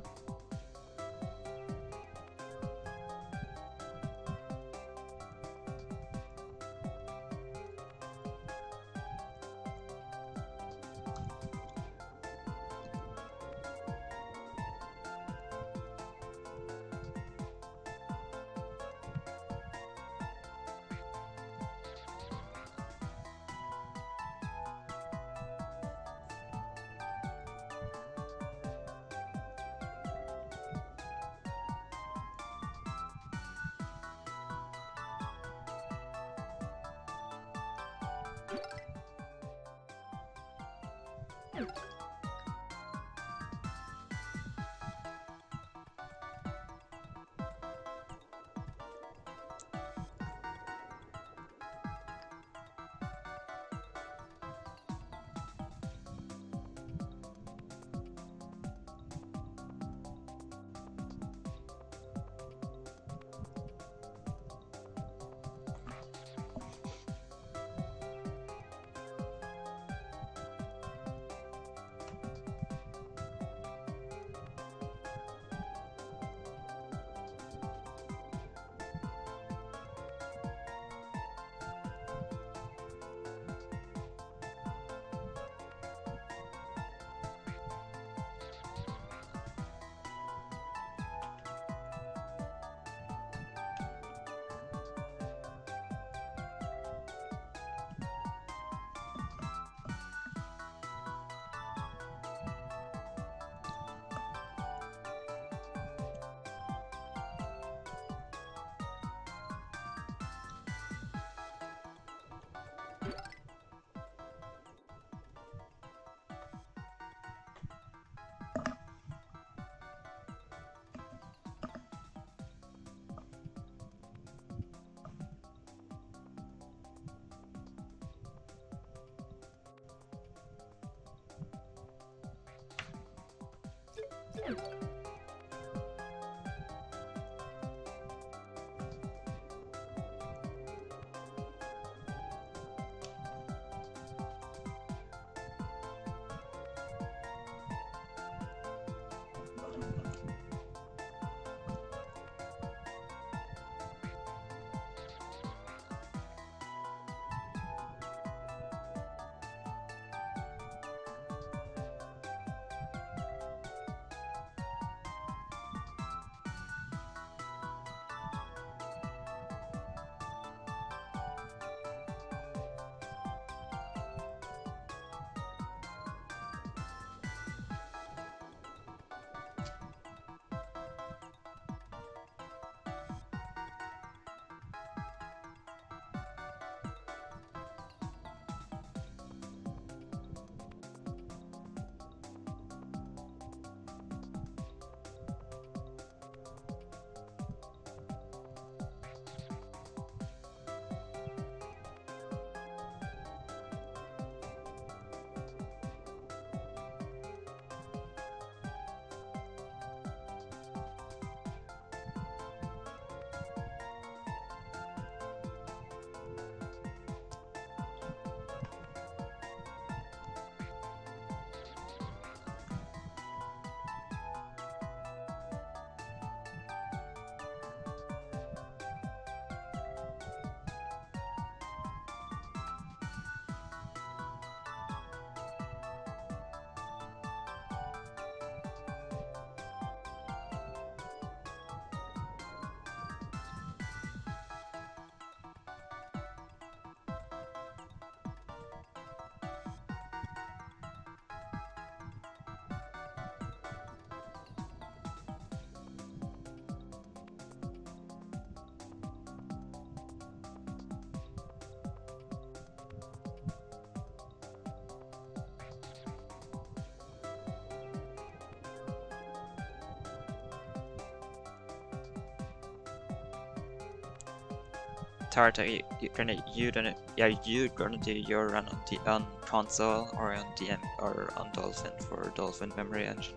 Tarta, you gonna do your run on console or on DM or on Dolphin for Dolphin Memory Engine?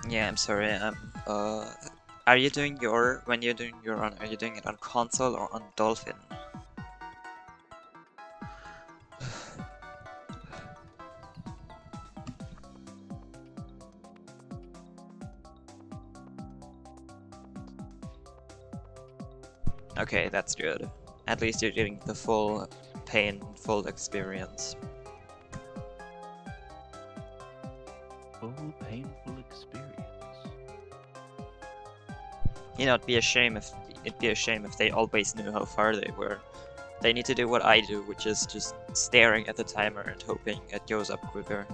Yeah, I'm sorry. Are you doing when you're doing your run? Are you doing it on console or on Dolphin? Okay, that's good. At least you're getting the full painful experience. Full painful experience. You know, it'd be a shame if they always knew how far they were. They need to do what I do, which is just staring at the timer and hoping it goes up quicker.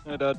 Hi, Dad.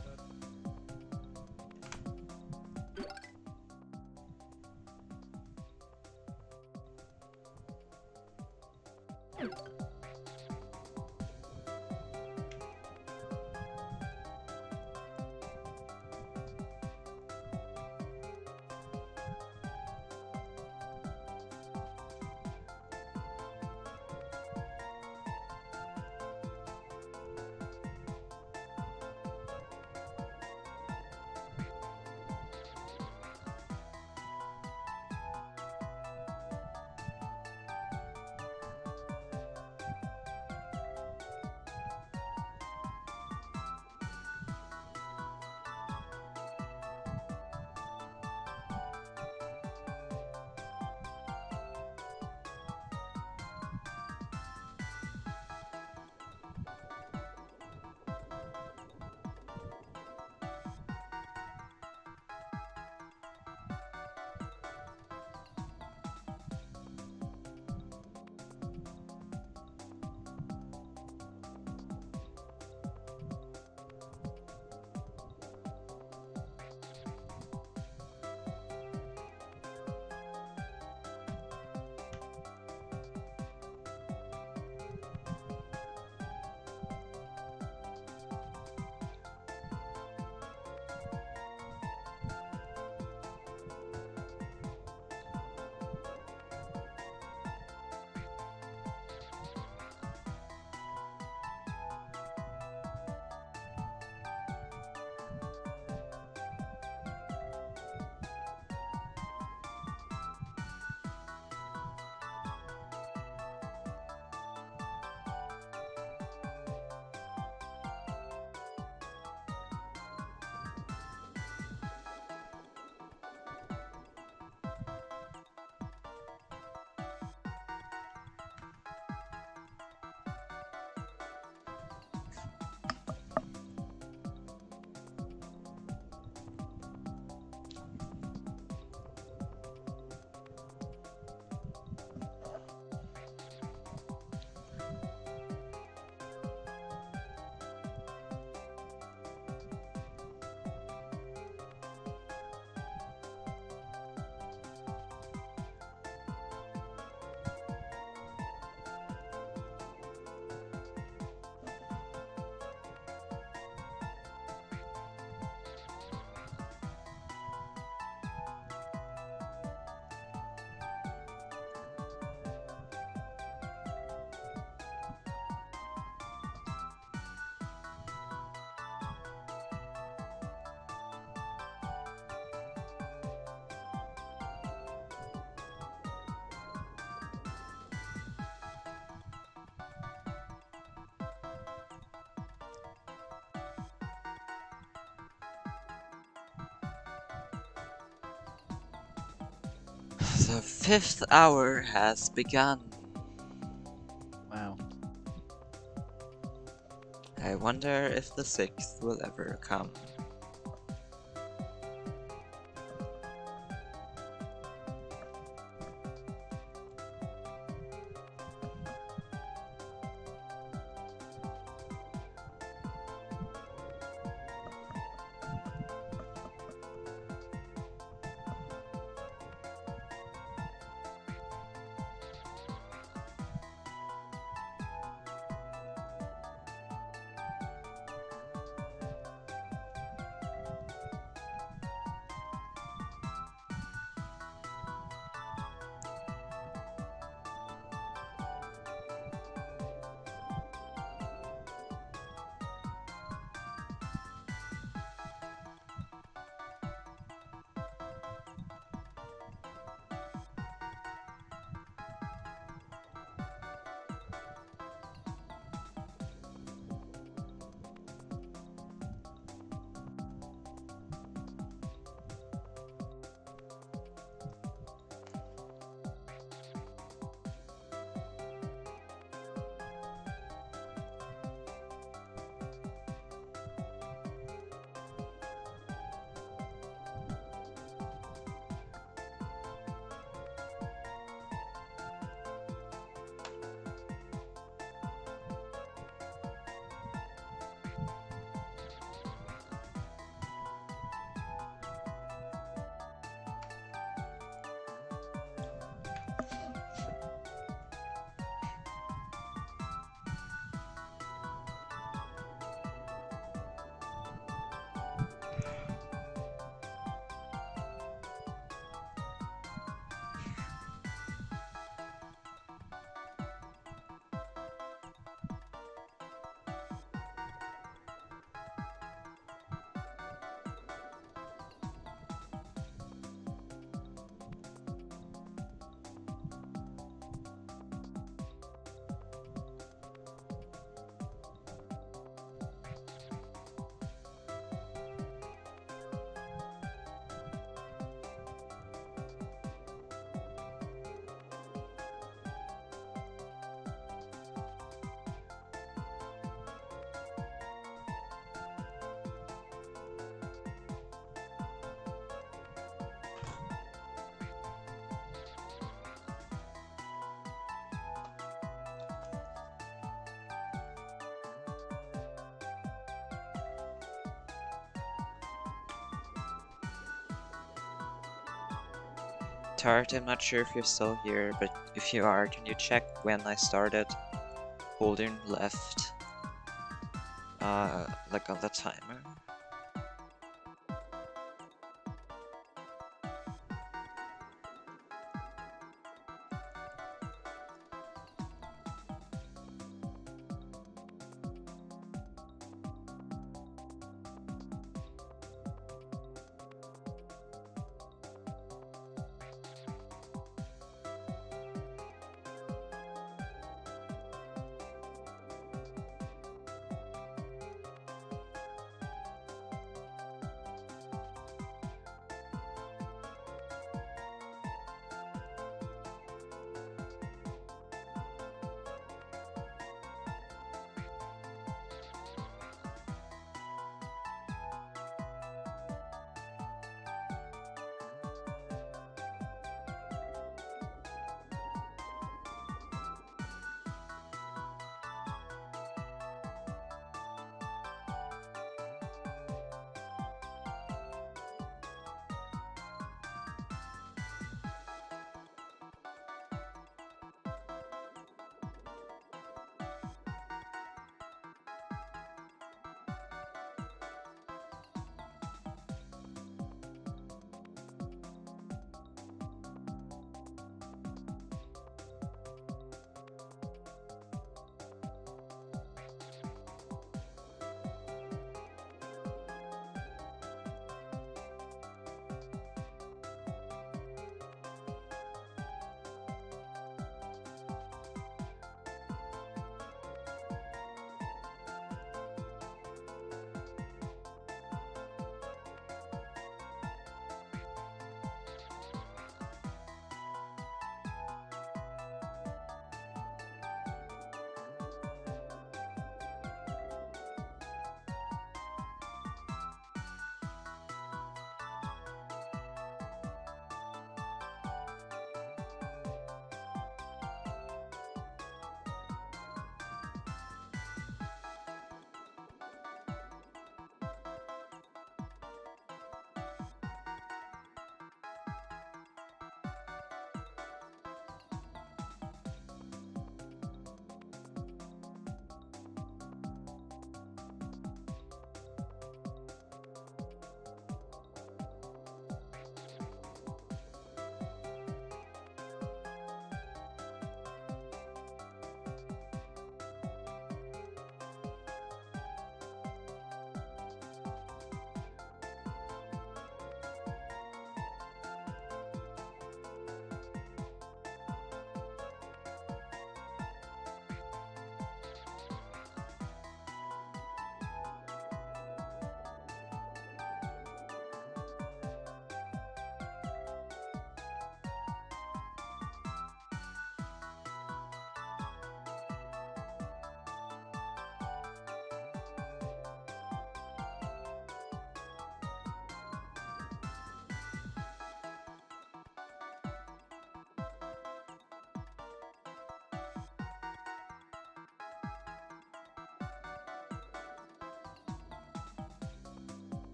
The 5th hour has begun. Wow. I wonder if the 6th will ever come. Tart, I'm not sure if you're still here, but if you are, can you check when I started holding left? Like on the timer?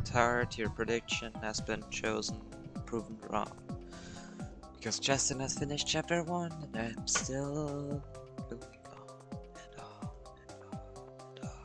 at heart, your prediction has been proven wrong. Because Justin has finished chapter 1 and I'm still moving on and on and on and on.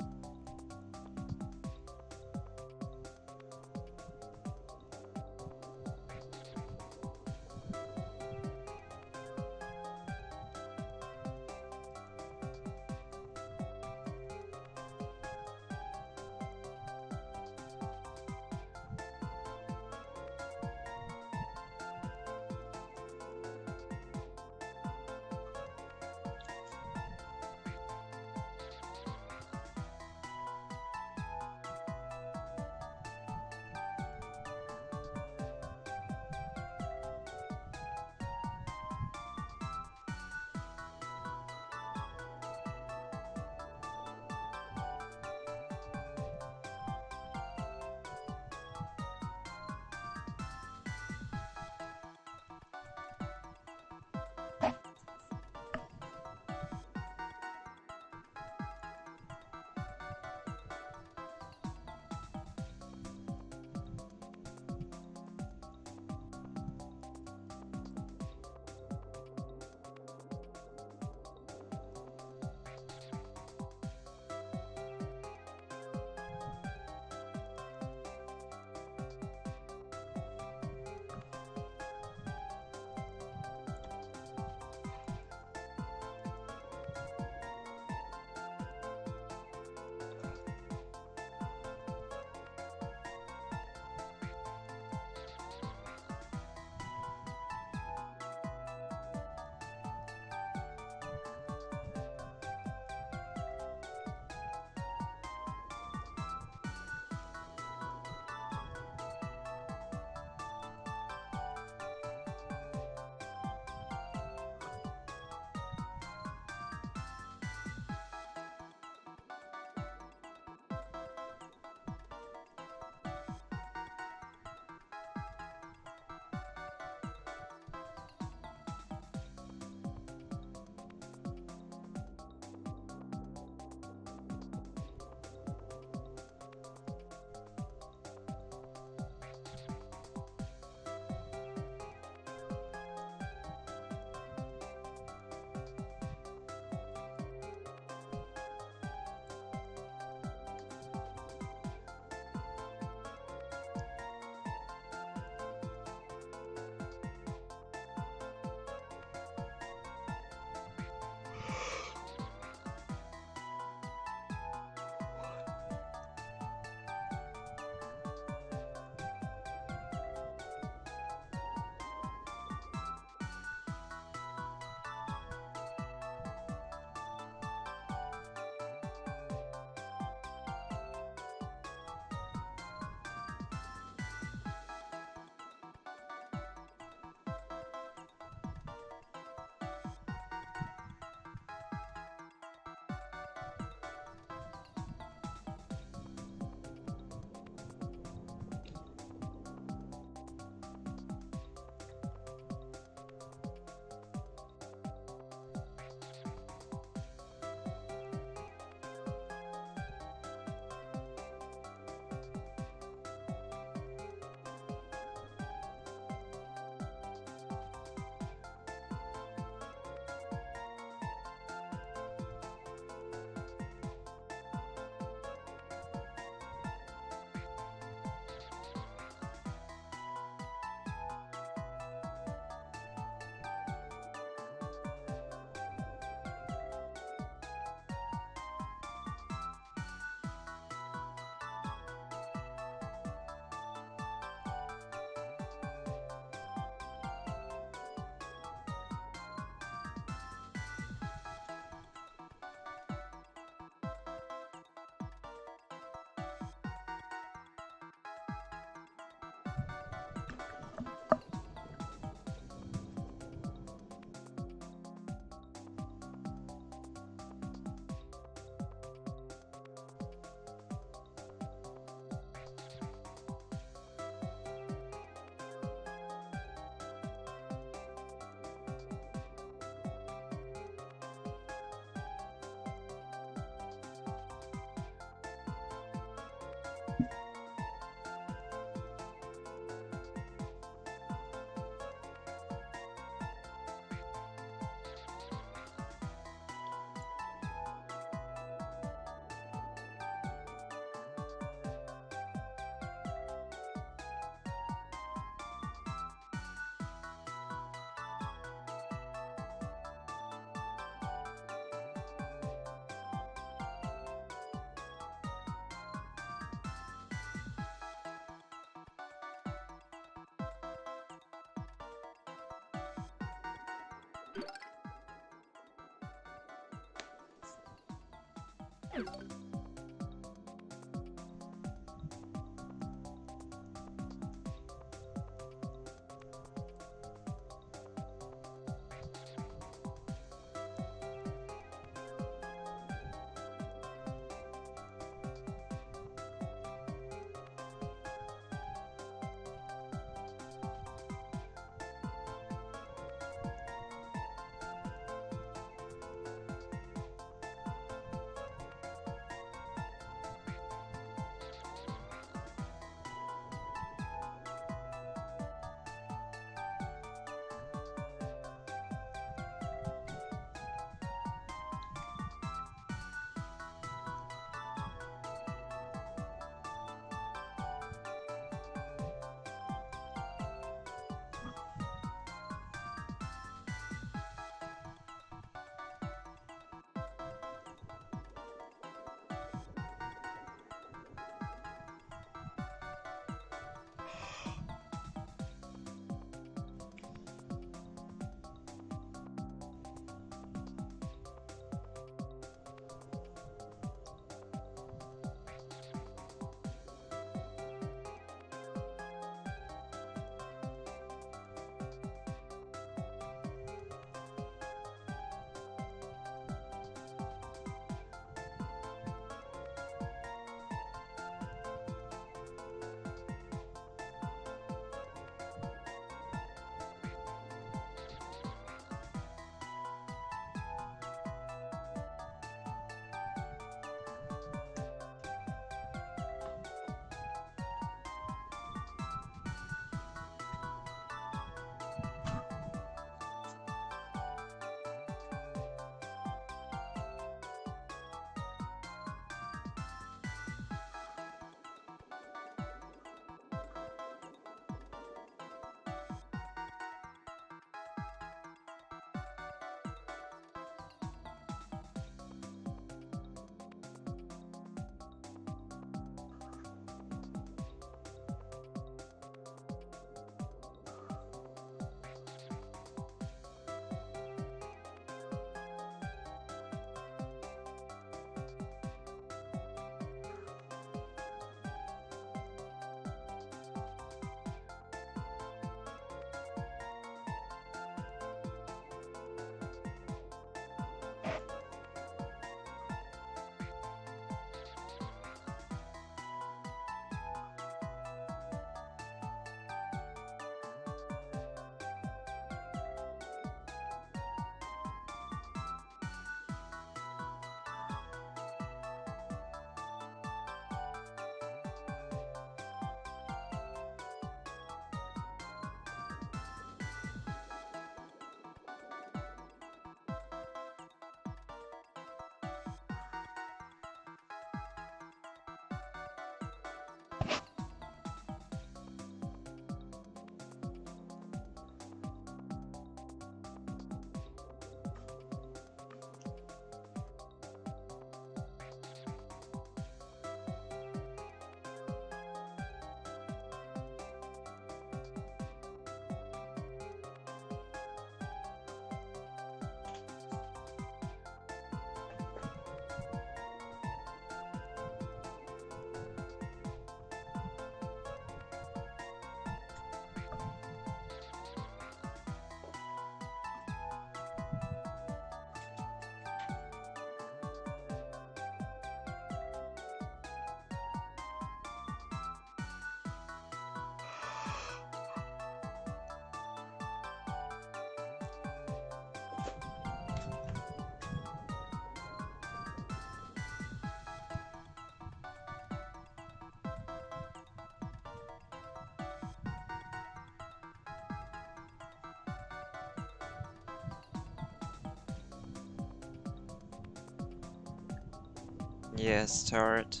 Yes, start.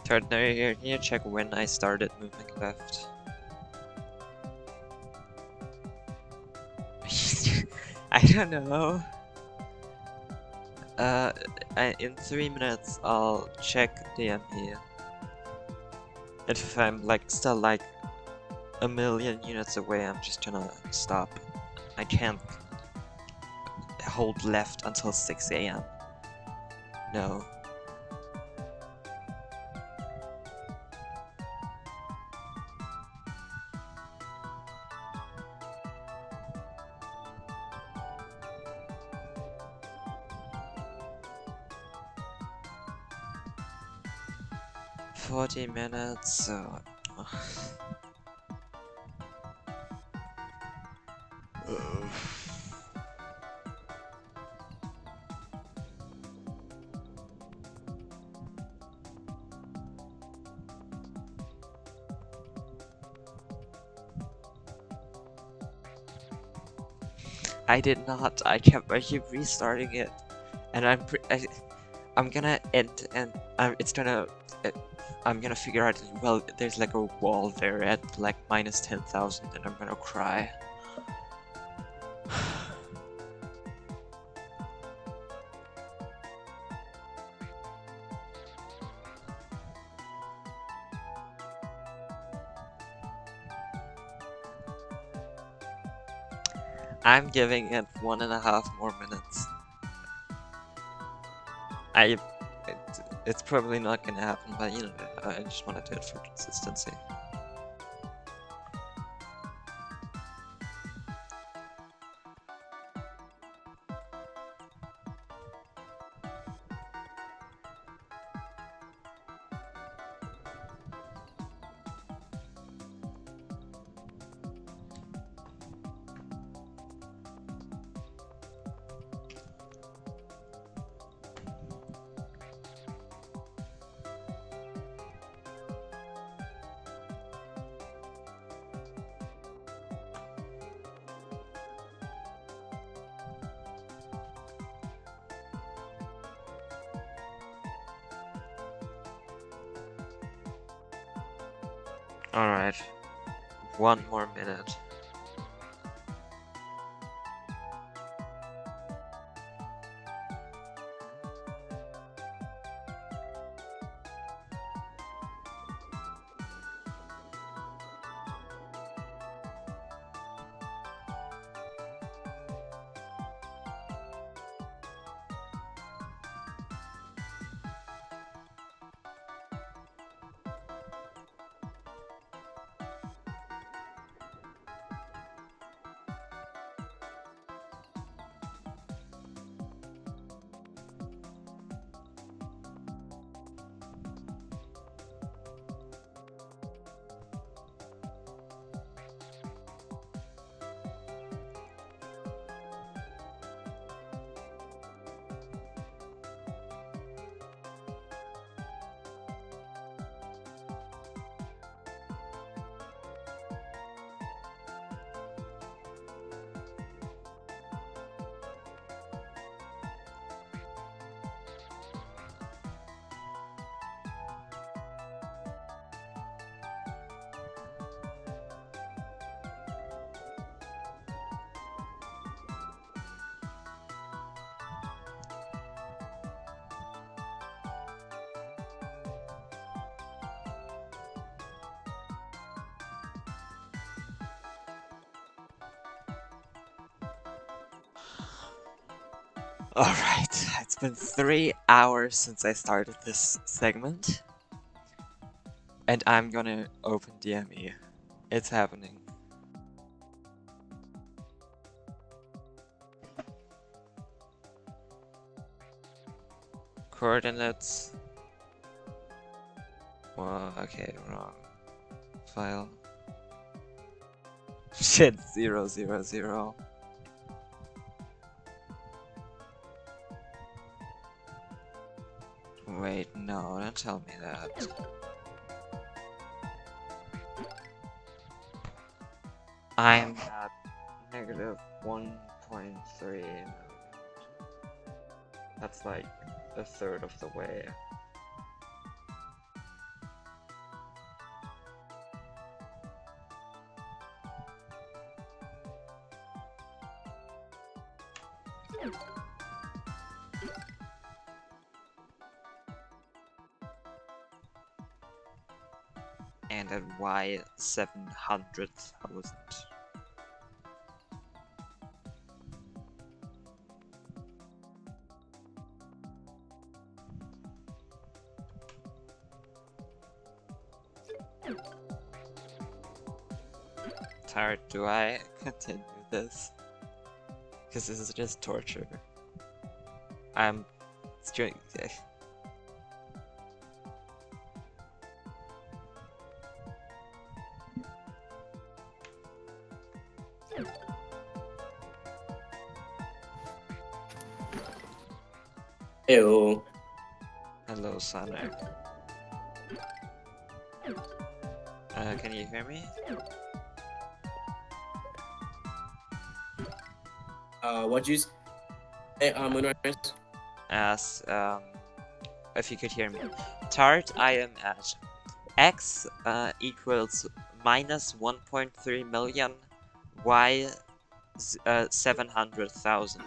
Third, now you check when I started moving left. I don't know. In 3 minutes I'll check DME. If I'm like still like a million units away, I'm just gonna stop. I can't hold left until 6 a.m. No. $40 so... I did not. I keep restarting it, and I'm gonna end, and I'm gonna figure out. Well, there's like a wall there at like minus 10,000, and I'm gonna cry. I'm giving it 1.5 more minutes. It's probably not gonna happen, but you know, I just want to do it for consistency. Alright. 1 more minute. Alright, it's been 3 hours since I started this segment. And I'm gonna open DME. It's happening. Coordinates. Well, okay, wrong. File. Shit, 000. Wait, no, don't tell me that. I'm at negative 1.3 million. That's like a third of the way. And at Y 700,000. Tart, do I continue this? Because this is just torture. I'm string. Ew. Hello, Sonic. Can you hear me? What'd you say, Moonrise? As if you could hear me. Tart, I am at x equals minus 1.3 million, y 700,000.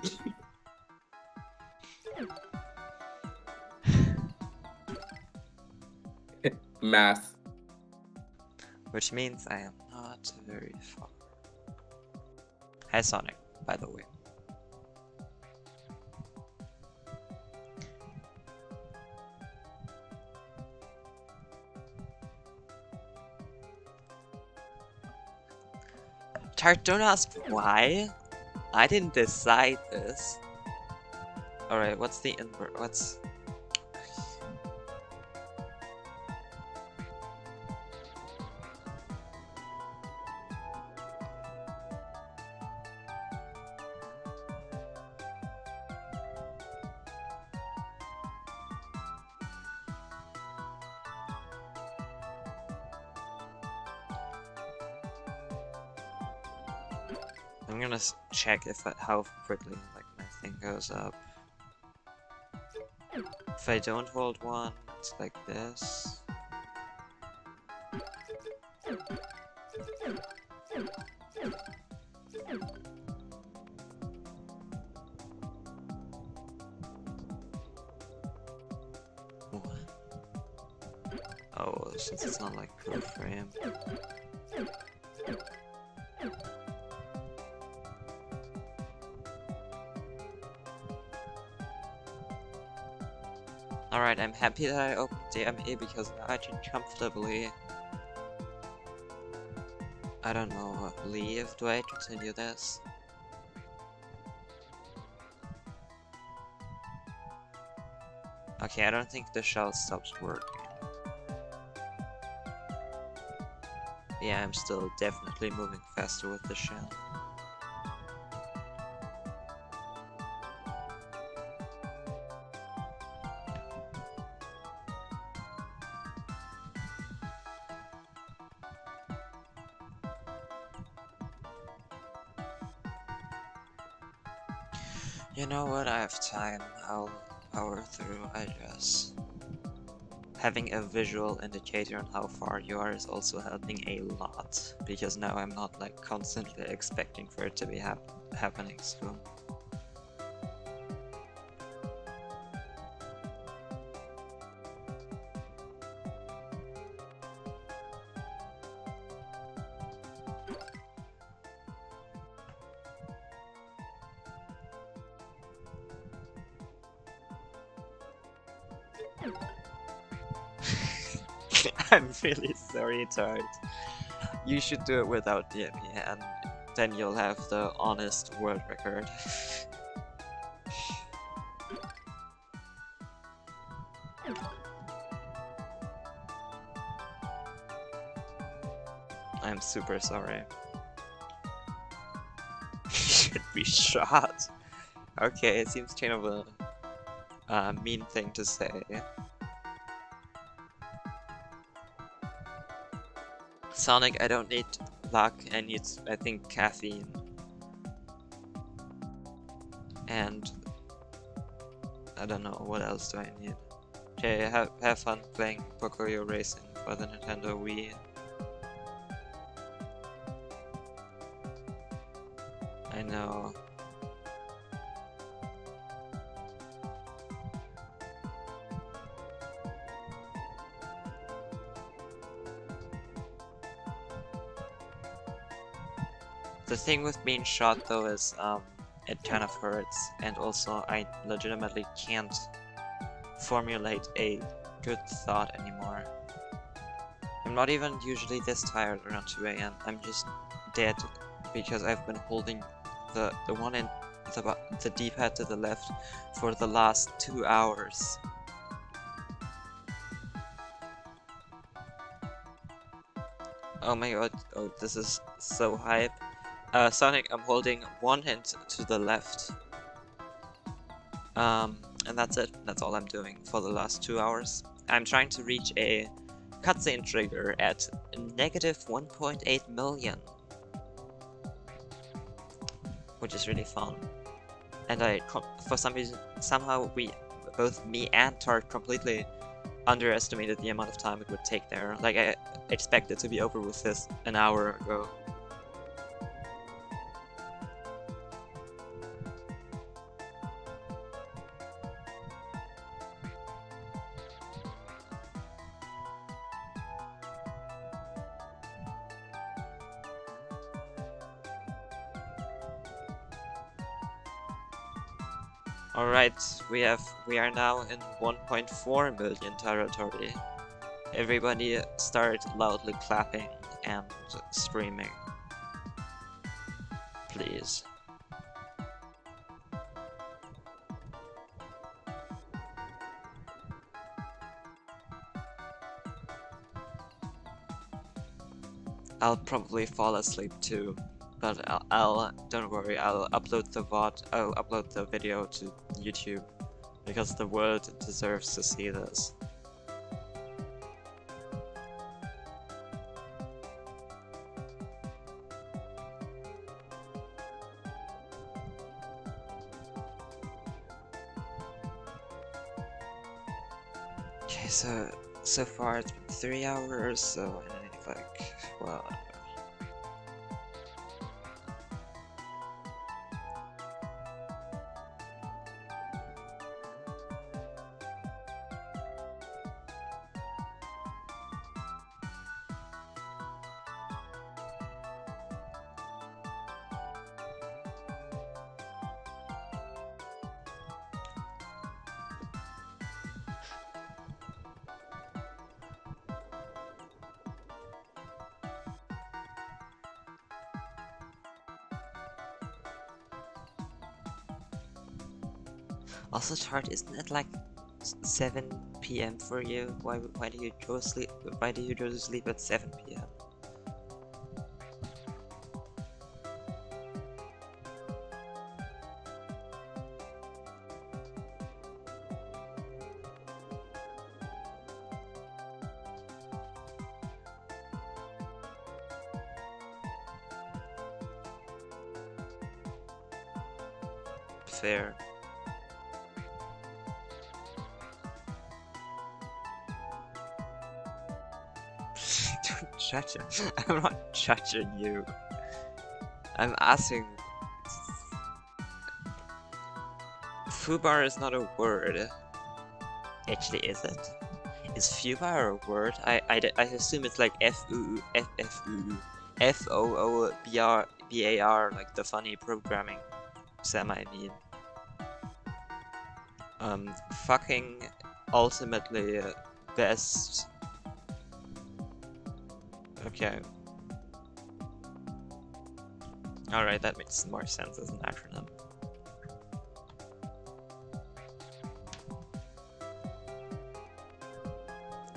Math. Which means I am not very far. Hi Sonic, by the way. Tart, don't ask why. I didn't decide this. Alright, what's the invert? What's... I'm gonna check if how quickly like my thing goes up. If I don't hold one, it's like this. What? Oh, since it's not like per frame. Alright, I'm happy that I opened DME because now I can comfortably... I don't know, leave? Do I continue this? Okay, I don't think the shell stops working. Yeah, I'm still definitely moving faster with the shell. You know what, I have time, I'll power through, I guess. Having a visual indicator on how far you are is also helping a lot, because now I'm not like constantly expecting for it to be happening soon. I'm really sorry, Tart. You should do it without DME, and then you'll have the honest world record. I'm super sorry. Should be shot. Okay, it seems kind of a mean thing to say. Sonic, I don't need luck, I need, I think, caffeine. And I don't know, what else do I need? Okay, have fun playing Pocoyo Racing for the Nintendo Wii. I know. The thing with being shot though is it kind of hurts, and also I legitimately can't formulate a good thought anymore. I'm not even usually this tired around 2 AM, I'm just dead because I've been holding the one in the D-pad to the left for the last 2 hours. Oh my god, oh this is so hype. Sonic, I'm holding one hand to the left. And that's it. That's all I'm doing for the last 2 hours. I'm trying to reach a cutscene trigger at negative 1.8 million. Which is really fun. And for some reason, somehow both me and Tart completely underestimated the amount of time it would take there. Like, I expected to be over with this an hour ago. Alright, we are now in 1.4 million territory. Everybody start loudly clapping and screaming. Please. I'll probably fall asleep too. But don't worry, I'll upload the video to YouTube because the world deserves to see this. Okay, so far it's been 3 hours, so I need like, well, also, Chart, isn't it like 7 p.m. for you? Why do you go sleep? Why do you go to sleep at 7 p.m.? Fair. Don't judge it. I'm not judging you. I'm asking. Fubar is not a word. Actually, is it? Is fubar a word? I assume it's like F-O-O-B-A-R, like the funny programming semi-meme. Fucking ultimately best. Okay. Alright, that makes more sense as an acronym.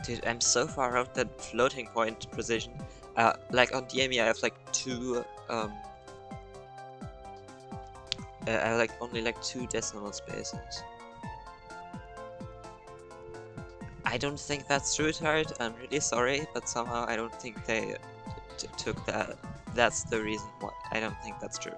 Dude, I'm so far out that floating point precision. Like on DME I have like I have like only like 2 decimal spaces. I don't think that's true, Tart. I'm really sorry, but somehow I don't think they took that. That's the reason why I don't think that's true.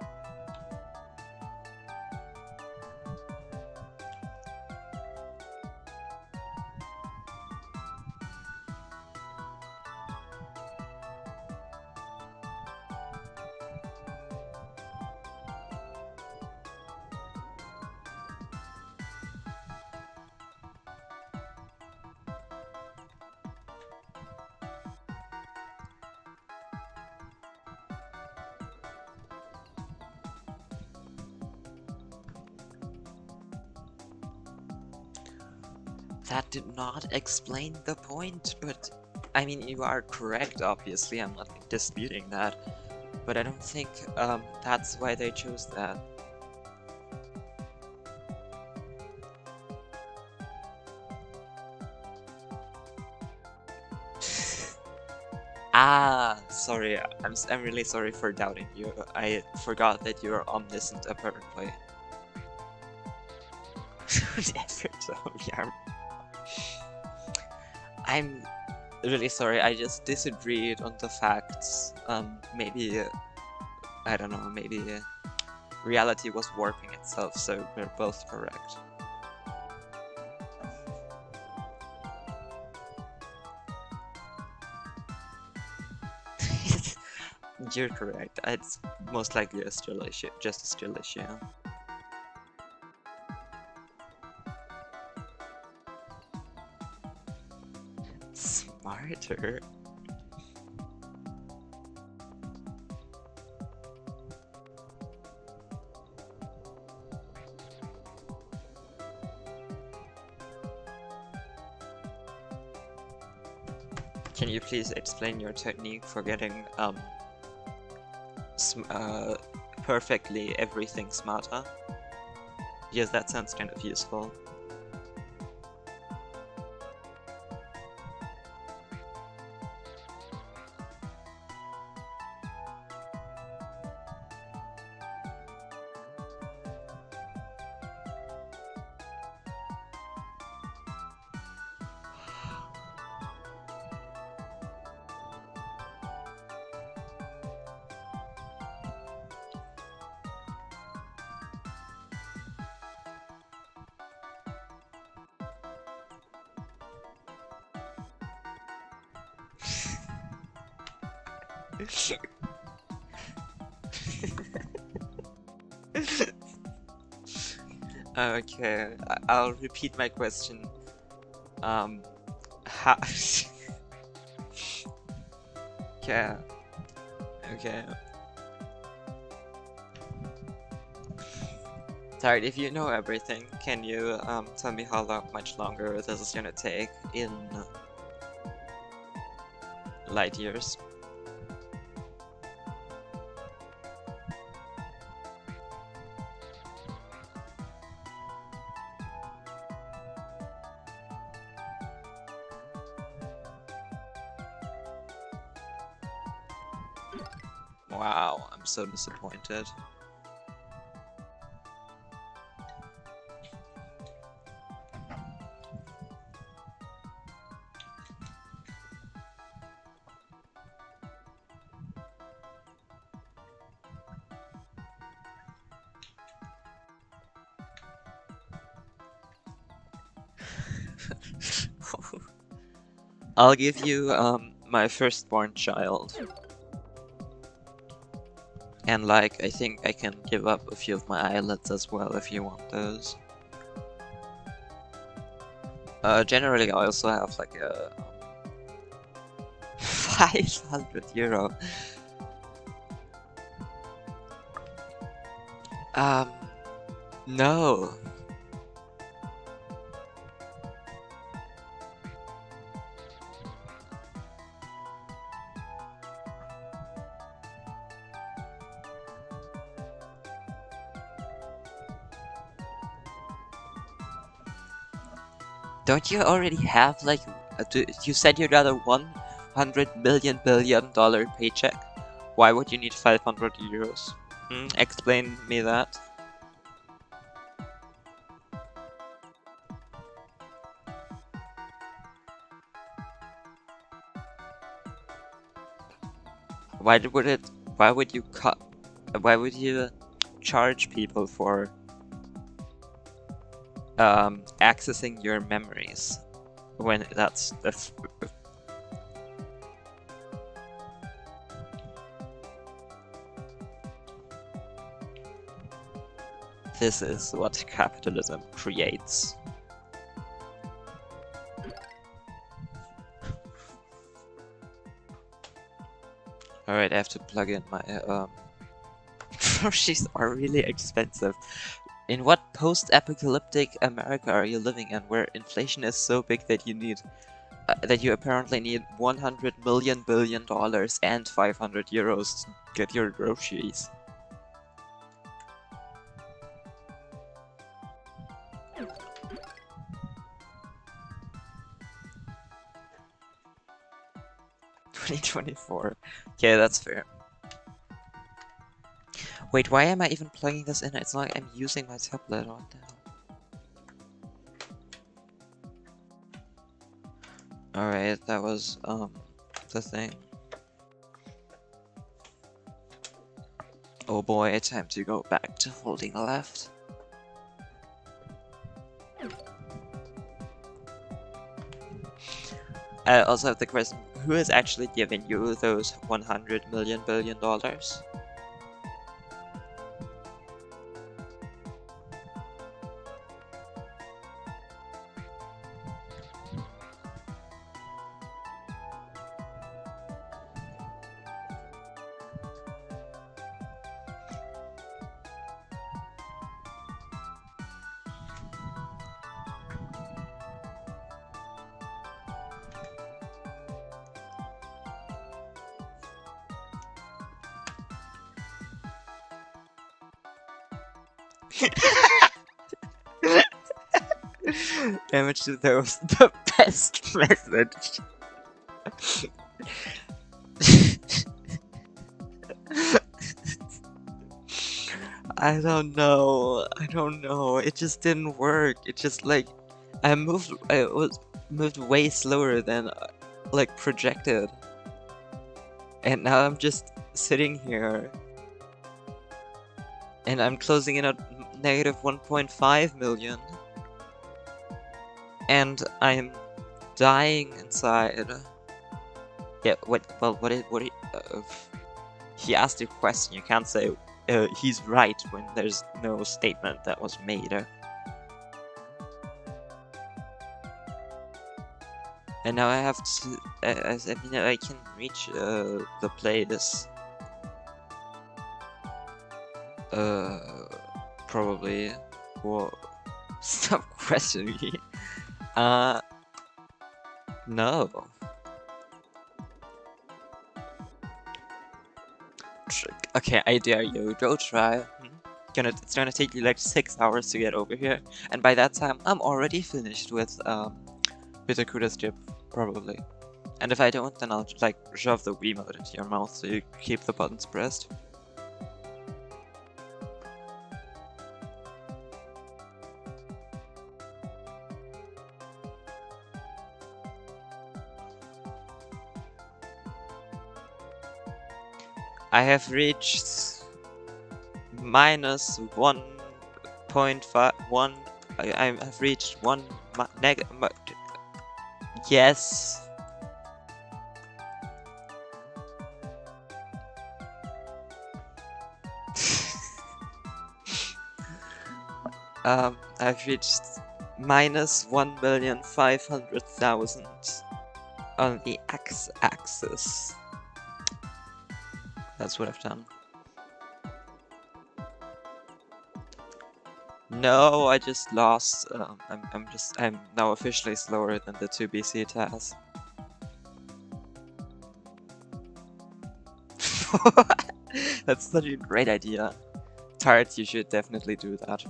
That did not explain the point, but I mean, you are correct, obviously, I'm not disputing that. But I don't think that's why they chose that. Ah, sorry. I'm really sorry for doubting you. I forgot that you're omniscient apparently. I'm really sorry. I just disagreed on the facts. Maybe I don't know. Maybe reality was warping itself, so we're both correct. You're correct. It's most likely a still issue, just a still issue. Smarter? Can you please explain your technique for getting perfectly everything smarter? Yes, that sounds kind of useful. Okay, I'll repeat my question. How? Yeah. Okay. Sorry, if you know everything, can you tell me how much longer this is gonna take in light years? Wow, I'm so disappointed. I'll give you my firstborn child. And like, I think I can give up a few of my eyelids as well if you want those. Generally I also have like a 500 euro. No. Don't you already have like, you said you got a $100 billion paycheck? Why would you need 500 euros? Explain me that. Why would you charge people for accessing your memories when that's this is what capitalism creates. Alright, I have to plug in my groceries are really expensive. In what post-apocalyptic America are you living in, where inflation is so big that you need that you apparently need 100 million billion dollars and 500 euros to get your groceries. $2024. Okay, that's fair. Wait, why am I even plugging this in? It's not like I'm using my tablet. What the hell? Alright, that was, the thing. Oh boy, time to go back to holding left. I also have the question, who is actually giving you those 100 million billion dollars? Damage to those, the best message. I don't know, it just didn't work. It just like, I was moved way slower than like projected. And now I'm just sitting here. And I'm closing in at negative 1.5 million. And I'm dying inside. Yeah, he asked you a question, you can't say he's right when there's no statement that was made. And now I have to, I mean, I can reach the place. Probably. Whoa. Stop questioning me. No. Okay, I dare you. Go try. It's gonna take you like 6 hours to get over here, and by that time, I'm already finished with Bitakuda's chip, probably. And if I don't, then I'll just like shove the Wiimote into your mouth so you keep the buttons pressed. I have reached minus 1.51. I have reached one yes. I've reached minus 1,500,000 on the x-axis. That's what I've done. No, I just lost. I'm now officially slower than the 2BC task. That's such a great idea. Tart, you should definitely do that.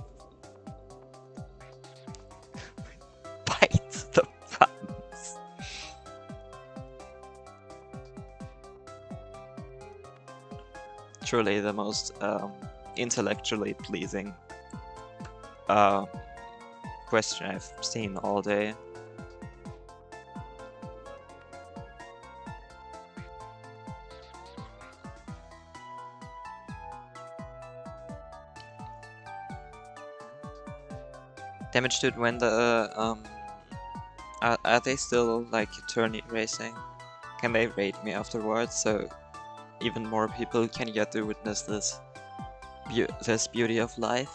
Bite the buttons. Truly the most intellectually pleasing question I've seen all day. Damage dude, when the are they still like tourney racing? Can they raid me afterwards so even more people can get to witness this beauty of life?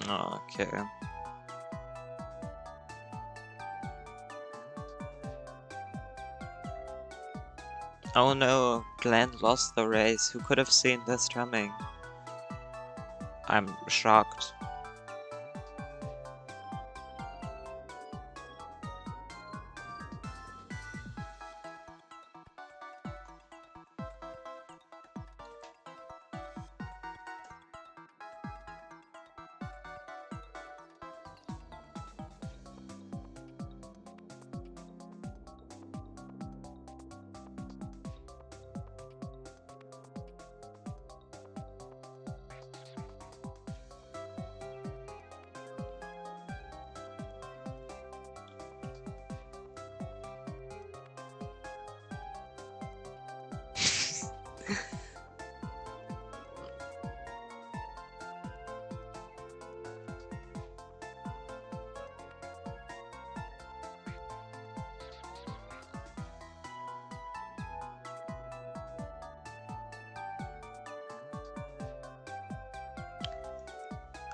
Okay. Oh no, Glenn lost the race. Who could have seen this coming? I'm shocked.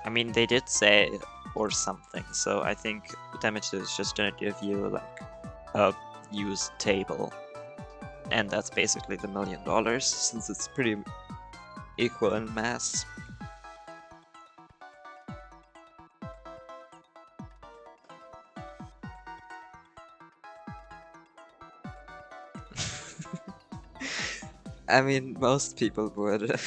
I mean, they did say or something, so I think damage is just gonna give you like a used table, and that's basically the $1 million since it's pretty equal in mass. I mean, most people would.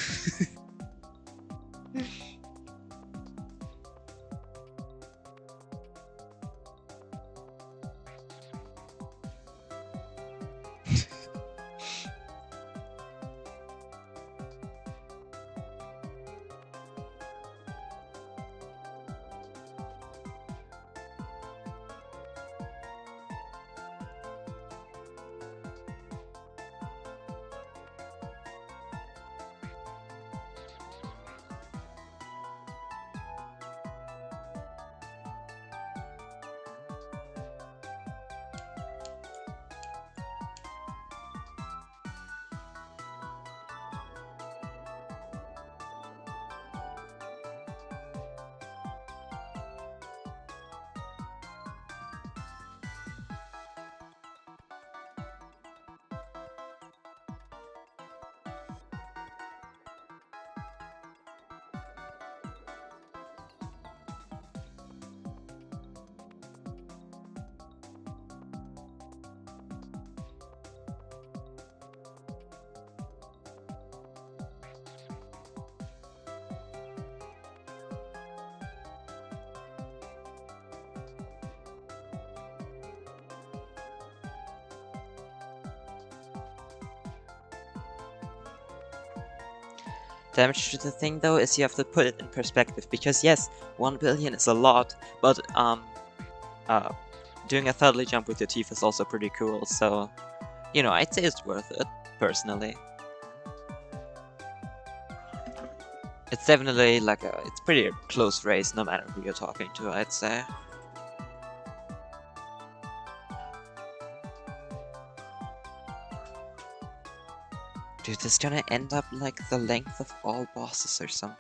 Damage to the thing though is you have to put it in perspective, because yes, 1 billion is a lot, but doing a thirdly jump with your teeth is also pretty cool, so you know, I'd say it's worth it, personally. It's definitely like it's pretty close race no matter who you're talking to, I'd say. Dude, this is gonna end up like the length of all bosses or something.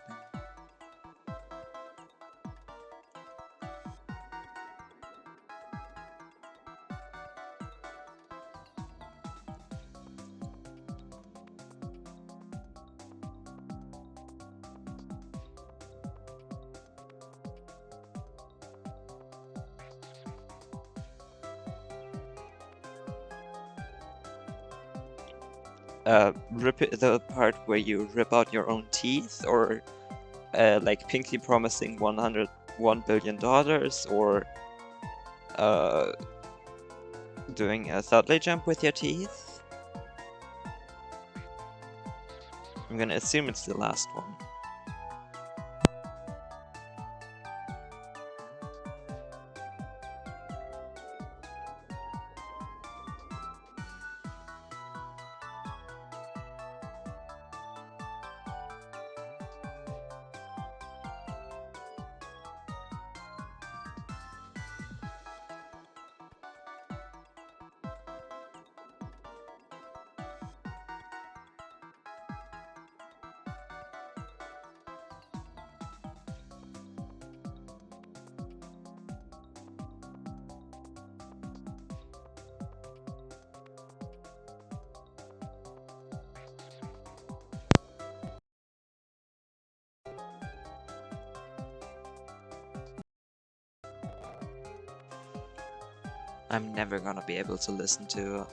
The part where you rip out your own teeth, or like Pinky promising $101 billion, or doing a thirdly jump with your teeth? I'm gonna assume it's the last one. I'm never gonna be able to listen to.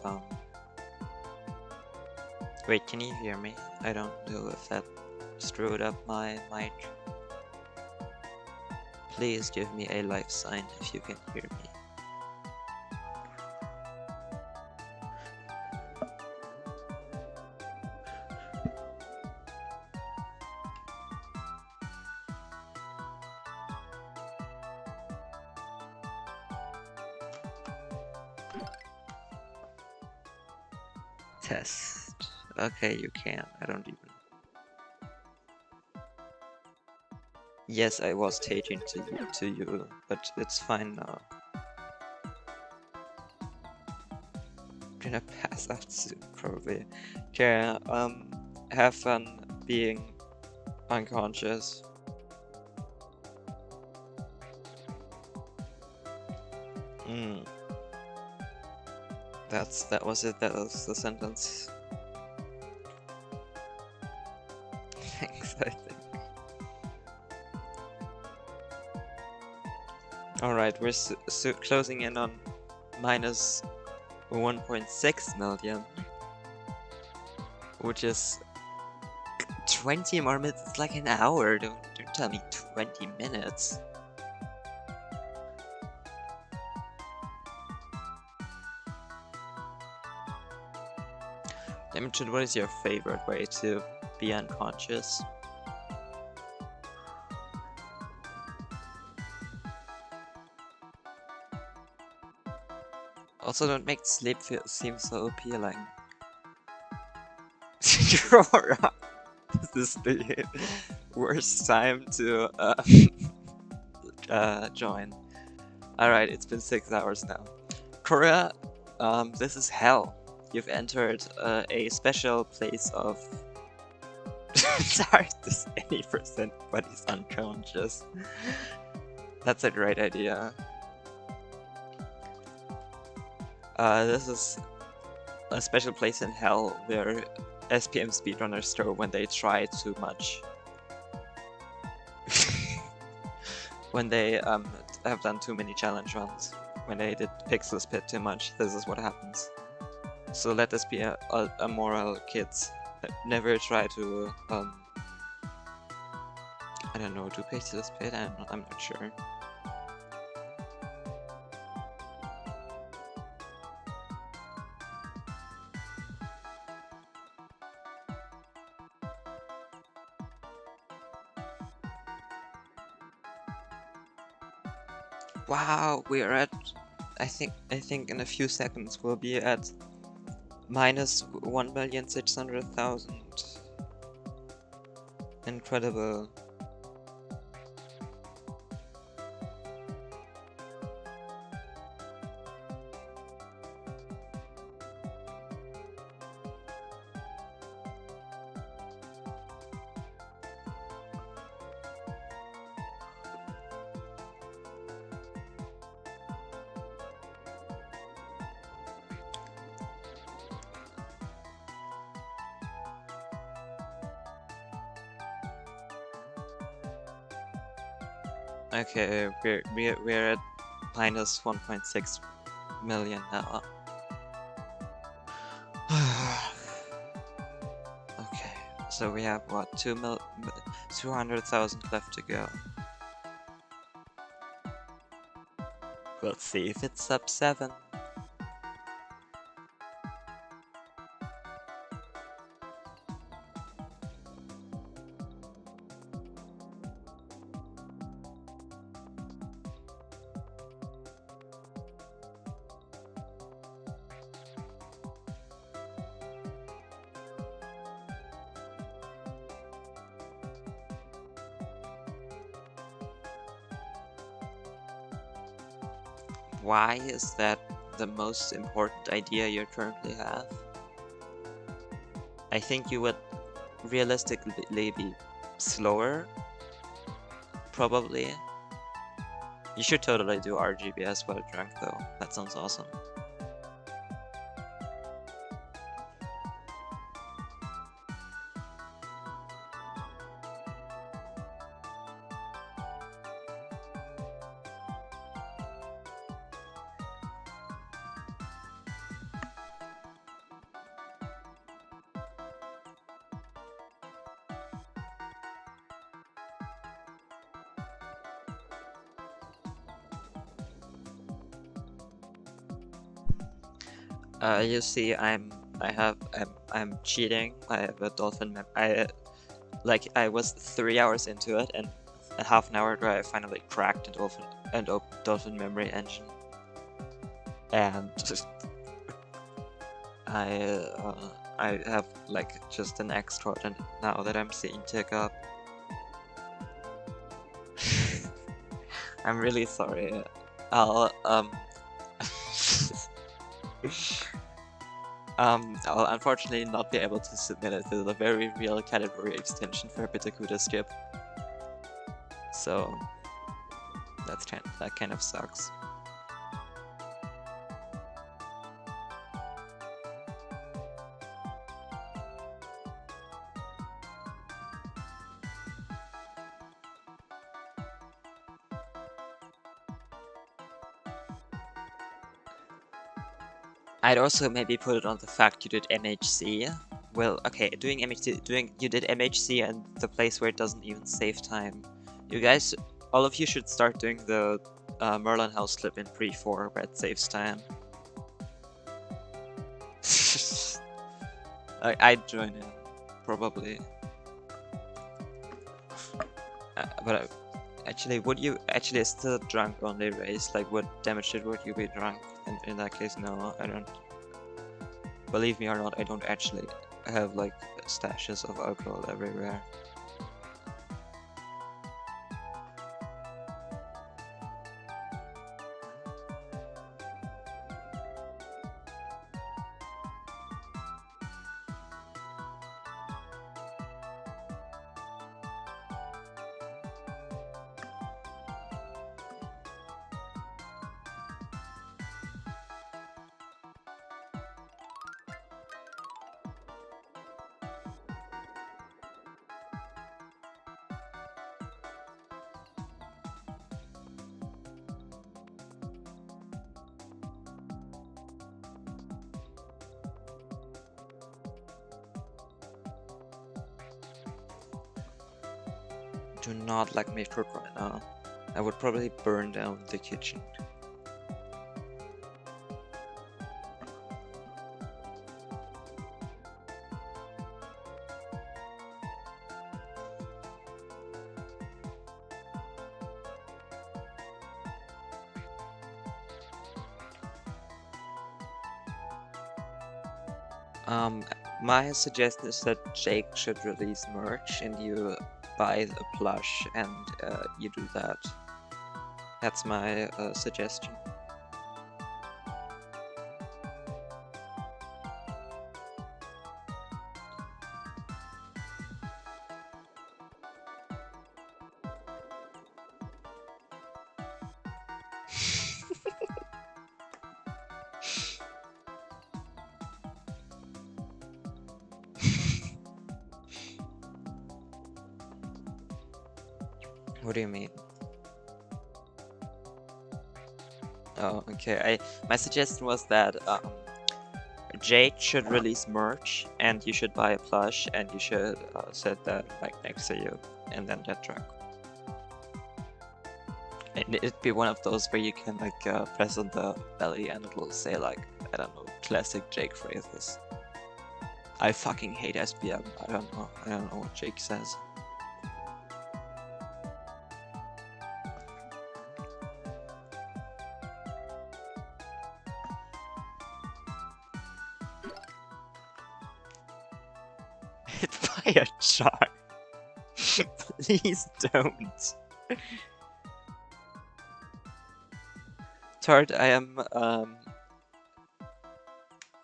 Wait, can you hear me? I don't know if that screwed up my mic. Please give me a life sign if you can hear me. Test. Okay, you can. I don't even. Yes, I was taking to you, but it's fine now. Gonna pass out soon, probably. Okay, have fun being unconscious. That was it. That was the sentence. Thanks, I think. Alright, we're closing in on minus 1.6 million, which is 20 more minutes. It's like an hour. Don't tell me 20 minutes. Imogen, what is your favorite way to be unconscious? Also, don't make sleep seem so appealing. Aurora, this is the worst time to join. Alright, it's been 6 hours now. Cora, this is hell. You've entered a special place of... It's hard to say any percent, but he's unconscious. That's a great idea. This is a special place in hell where SPM speedrunners throw when they try too much. When they have done too many challenge runs. When they did Pixel Spit too much, this is what happens. So let us be a moral kids. Never try to I don't know, do Pixel Spit? I'm not sure. Wow, we are at, I think in a few seconds we'll be at minus 1,600,000. Incredible. Okay, we're at minus 1.6 million now. Okay, so we have what, 200,000 left to go. We'll see if it's sub 7. Why is that the most important idea you currently have? I think you would realistically be slower, probably. You should totally do RGBS while drunk though, that sounds awesome. You see, I'm cheating. I have a dolphin mem. I was 3 hours into it, and a half an hour ago I finally cracked a dolphin memory engine, and I have like just an extra and now that I'm seeing tick up. I'm really sorry. I'll I'll unfortunately not be able to submit it to the very real category extension for Pitacuda skip. So that kind of sucks. I'd also maybe put it on the fact you did MHC. Well, okay, you did MHC and the place where it doesn't even save time. You guys, all of you should start doing the Merlin house clip in pre-4 where it saves time. I'd join in, probably. Actually, it's still drunk only race. Like, what damage would you be drunk? In that case, no, I don't. Believe me or not, I don't actually have like stashes of alcohol everywhere. Do not like me cook right now. I would probably burn down the kitchen. My suggestion is that Jake should release merch and you buy a plush and you do that. That's my suggestion. What do you mean? Oh, okay. My suggestion was that Jake should release merch, and you should buy a plush, and you should set that like next to you, and then that truck. And it'd be one of those where you can like press on the belly, and it will say like, I don't know, classic Jake phrases. I fucking hate SBM. I don't know what Jake says. Buy a jar. Please don't. Third, I am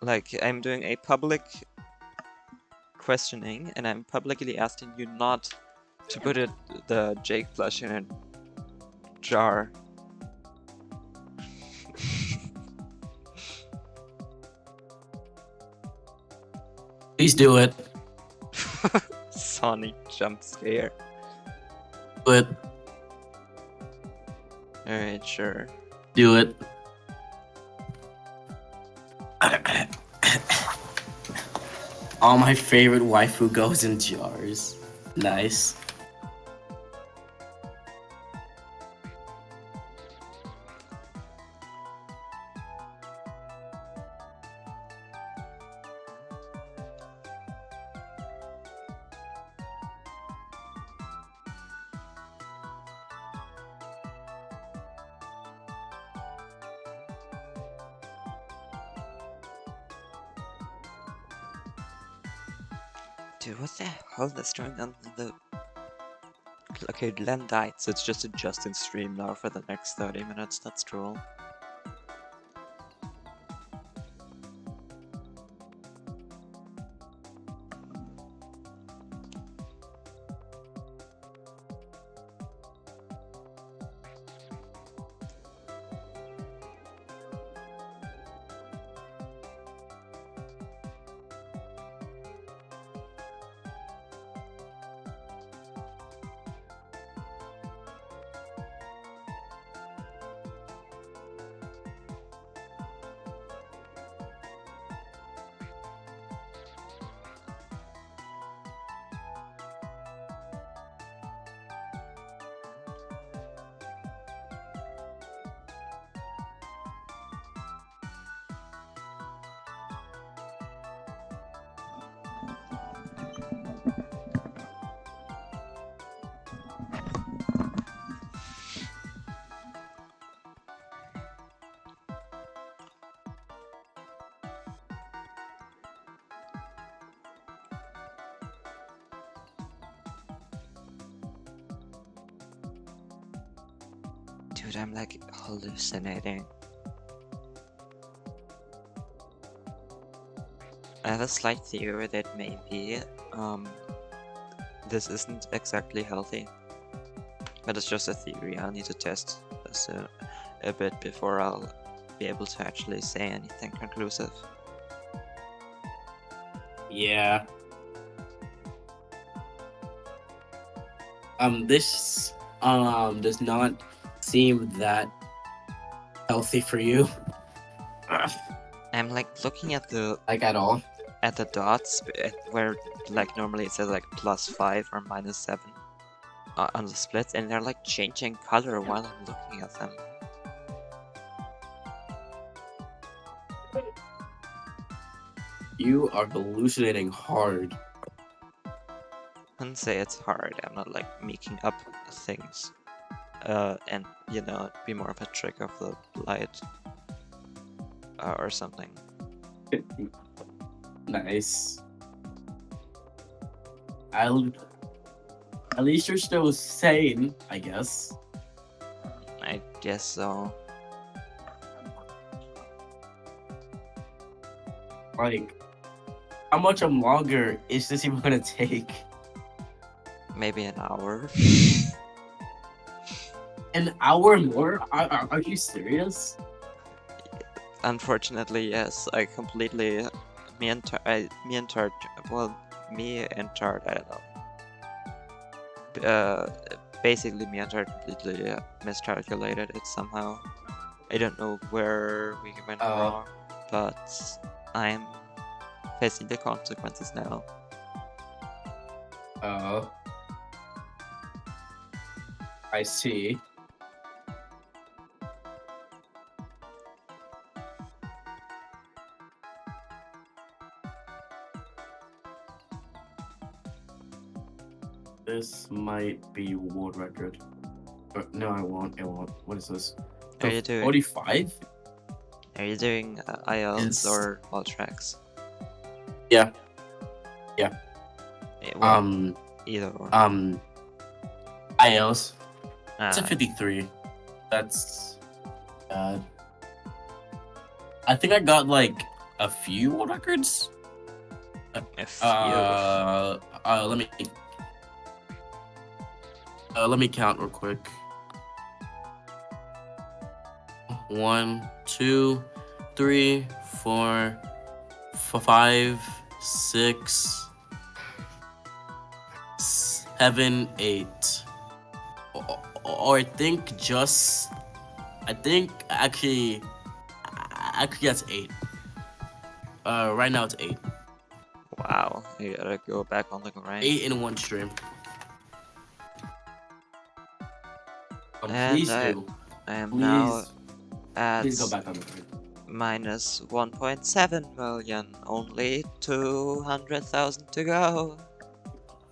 I'm doing a public questioning, and I'm publicly asking you not to put the Jake plush in a jar. Please do it. Sonic jump scare. Do it. Alright, sure. Do it. All my favorite waifu goes in jars. Nice. Dude, what the hell is going on in the... Okay, Len died, so it's just adjusting stream now for the next 30 minutes. That's cool. Dude, I'm like hallucinating. I have a slight theory that maybe this isn't exactly healthy. But it's just a theory. I'll need to test this a bit before I'll be able to actually say anything conclusive. Yeah. This does not seem that healthy for you. I'm like looking at the Like at all. dots where like normally it says like +5 or -7 on the splits, and they're like changing color while I'm looking at them. You are hallucinating hard. I wouldn't say it's hard. I'm not like making up things. And you know, it'd be more of a trick of the light or something. Nice. At least you're still sane, I guess. I guess so. Like, how much longer is this even gonna take? Maybe an hour. An hour more? Are you serious? Unfortunately, yes. I completely me and Tart, I don't know. Basically, me and Tart completely miscalculated it somehow. I don't know where we went wrong, but I'm facing the consequences now. Oh. I see. This might be world record. No, I won't. It won't. What is this? Are you doing? 45? Are you doing IELTS Yes. or all tracks? Yeah. Well, either or. IELTS. It's a Ah, 53. That's bad. I think I got like a few world records. if Let me count real quick. 1, 2, 3, 4, 5, 6, 7, 8. Or I think actually that's 8. Right now it's 8. wow, you gotta go back on the grind. 8 in one stream. And Please I do. am Please, now at please go back on the grind. minus 1.7 million, only 200,000 to go.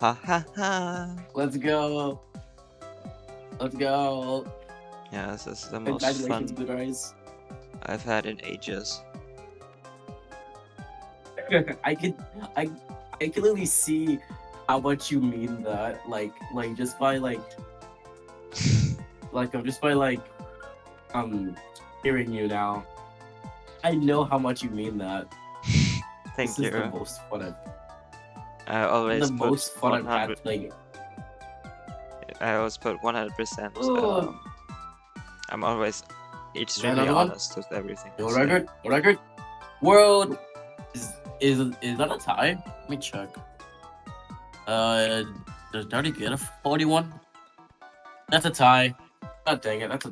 Ha ha ha. Let's go. Let's go. Yeah, this is the most Congratulations, fun Blue Eyes. I've had in ages. I I clearly see how much you mean that. Like just by just by hearing you now. I know how much you mean that. Thank This is the you. most fun I always the put most fun I've 100. had playing it. I always put 100%. Ugh. I'm always extremely another one? honest with everything. I World say. record? World record? World is that a tie? Let me check. Does Darty get a 41? That's a tie. God dang it, that's a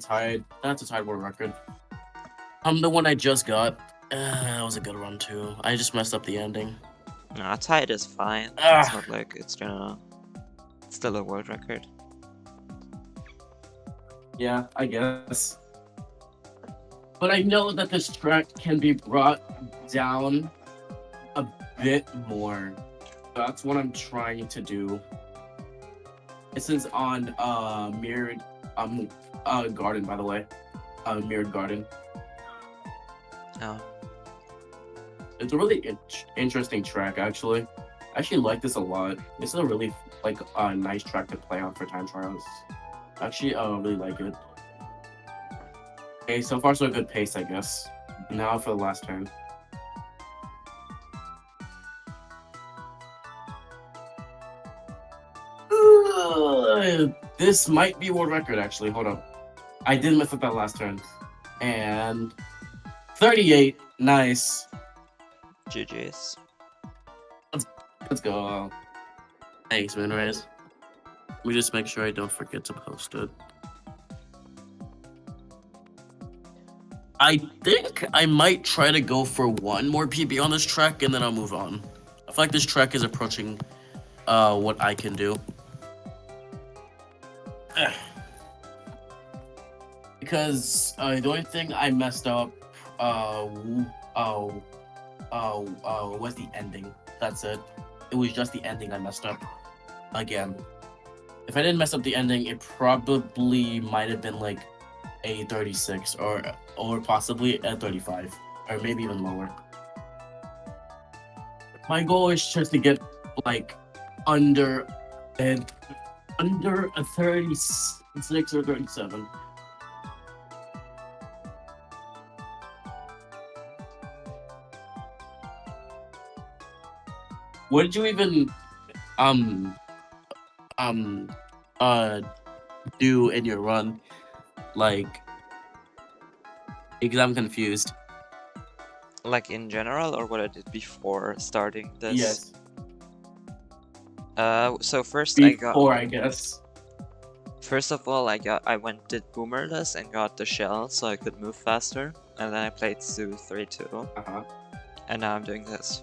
tied world record. The one I just got. That was a good run too. I just messed up the ending. No, tied is fine. It's Ah. not like it's gonna. It's still a world record. Yeah, I guess. But I know that this track can be brought down a bit more. That's what I'm trying to do. This is on mirrored garden, by the way. Mirrored garden. Oh. It's a really interesting track, actually. I actually like this a lot. This is a really nice track to play on for time trials. Actually, I really like it. Okay, so far so good pace, I guess. Now for the last turn. This might be world record, actually. Hold up. I did mess up that last turn. And 38. Nice. GG's. Let's go. Thanks, Moonrays. Let me just make sure I don't forget to post it. I think I might try to go for one more PB on this track and then I'll move on. I feel like this track is approaching what I can do. Because the only thing I messed up was the ending. That's it. It was just the ending I messed up. Again. If I didn't mess up the ending, it probably might have been like a 36 or possibly a 35 or maybe even lower. My goal is just to get like under a 36 or 37. What did you even do in your run? Like, because I'm confused. Like in general, or what I did before starting this? Yes. So first I guess. First of all, I did boomerless and got the shell so I could move faster, and then I played Zoo 3-2, and now I'm doing this.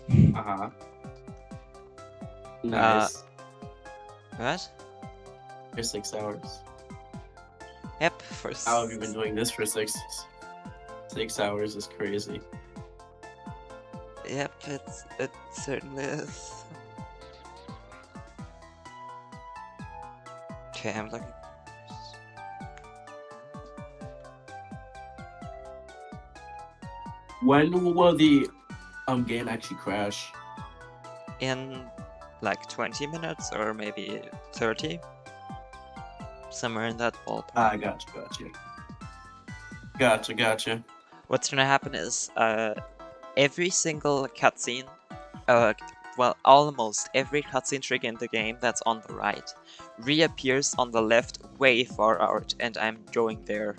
Nice. What? For 6 hours. Yep. For How have you been doing this for 6 hours? Is crazy. Yep, it certainly is. Okay, I'm looking. When will the game actually crash? In like 20 minutes or maybe 30. Somewhere in that ballpark. Gotcha. What's gonna happen is every single cutscene, well, almost every cutscene trigger in the game that's on the right reappears on the left way far out, and I'm going there.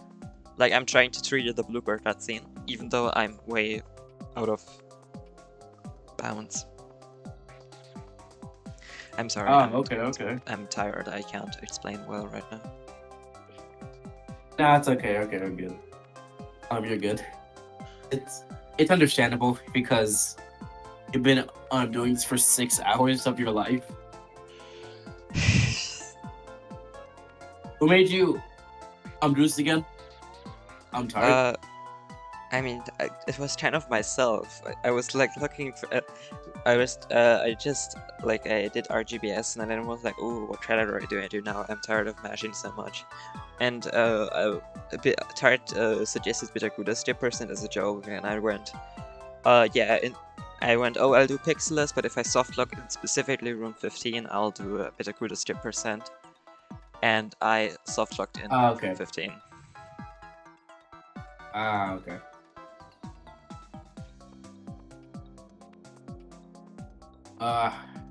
Like, I'm trying to trigger the Bluebird cutscene, even though I'm way out of bounds. I'm sorry. Okay. I'm tired. I can't explain well right now. Nah, it's okay. I'm good. You're good. It's understandable because you've been doing this for 6 hours of your life. Who made you do this again? I'm tired. I mean, it was kind of myself. I was like looking for. I did RGBS and then I was like, ooh, what trailer do I do now? I'm tired of mashing so much. And a bit tired suggested Bitakuda Stippers as a joke, and I went, yeah. I went, oh, I'll do pixelless, but if I softlock in specifically room 15, I'll do a Bittercruder strip %. And I softlocked in room Okay. 15. Okay.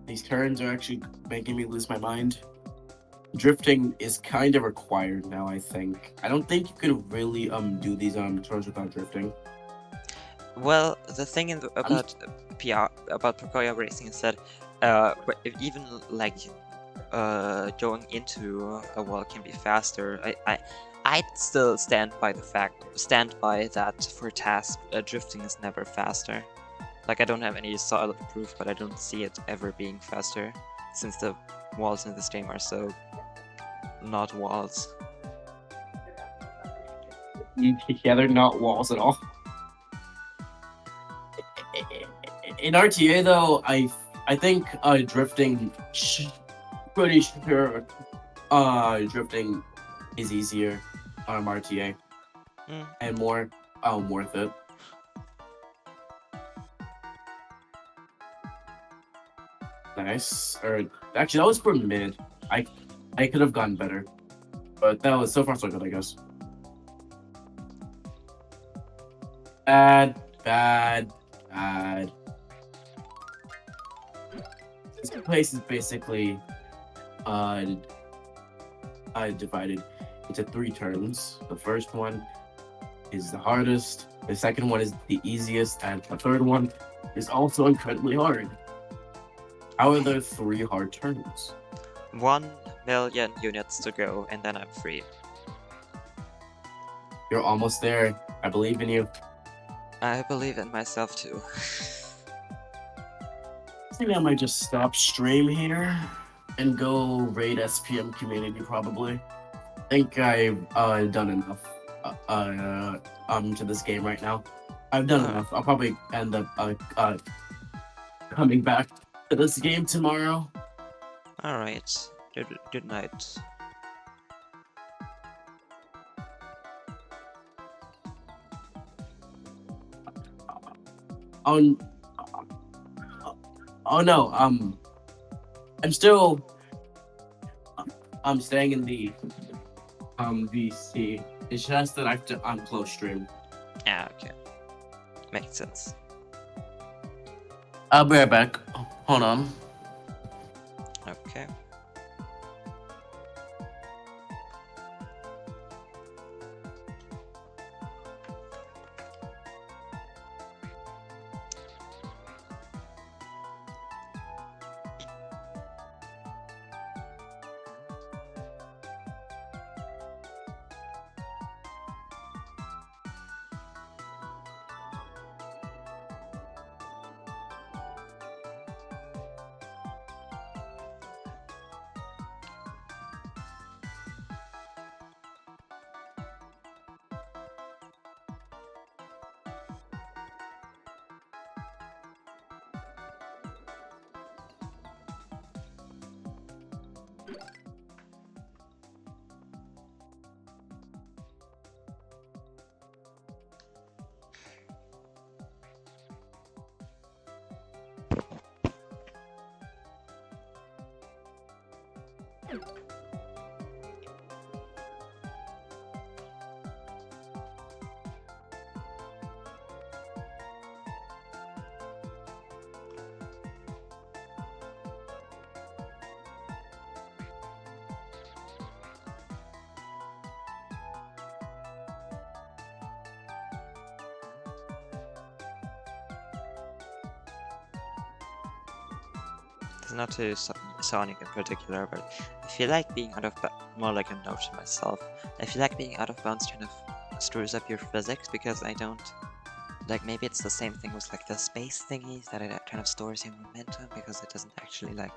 These turns are actually making me lose my mind. Drifting is kind of required now, I think. I don't think you could really do these turns without drifting. Well, the thing about Prokoya Racing is that even like going into a wall can be faster. I'd still stand by that for tasks, drifting is never faster. Like, I don't have any solid proof, but I don't see it ever being faster, since the walls in this game are so not walls. Yeah, they're not walls at all. In RTA though, I think drifting, pretty sure drifting is easier on RTA and more worth it. Nice. Or actually, that was for mid. I could have gone better, but that was so far so good, I guess. Bad. This place is basically divided into 3 turns. The first one is the hardest, the second one is the easiest, and the third one is also incredibly hard. How are there 3 hard turns? 1 million units to go, and then I'm free. You're almost there. I believe in you. I believe in myself too. I think I might just stop stream here and go raid SPM community probably. I think I've done enough to this game right now. I've done enough. I'll probably end up coming back to this game tomorrow. Alright. Good night. Oh no, I'm staying in the VC. It's just that I have to unclose stream. Ah, okay. Makes sense. I'll be right back. Hold on. Okay. Not to Sonic in particular, but I feel like being out of more like a note to myself. I feel like being out of bounds kind of screws up your physics because I don't like. Maybe it's the same thing with like the space thingies that it kind of stores your momentum because it doesn't actually like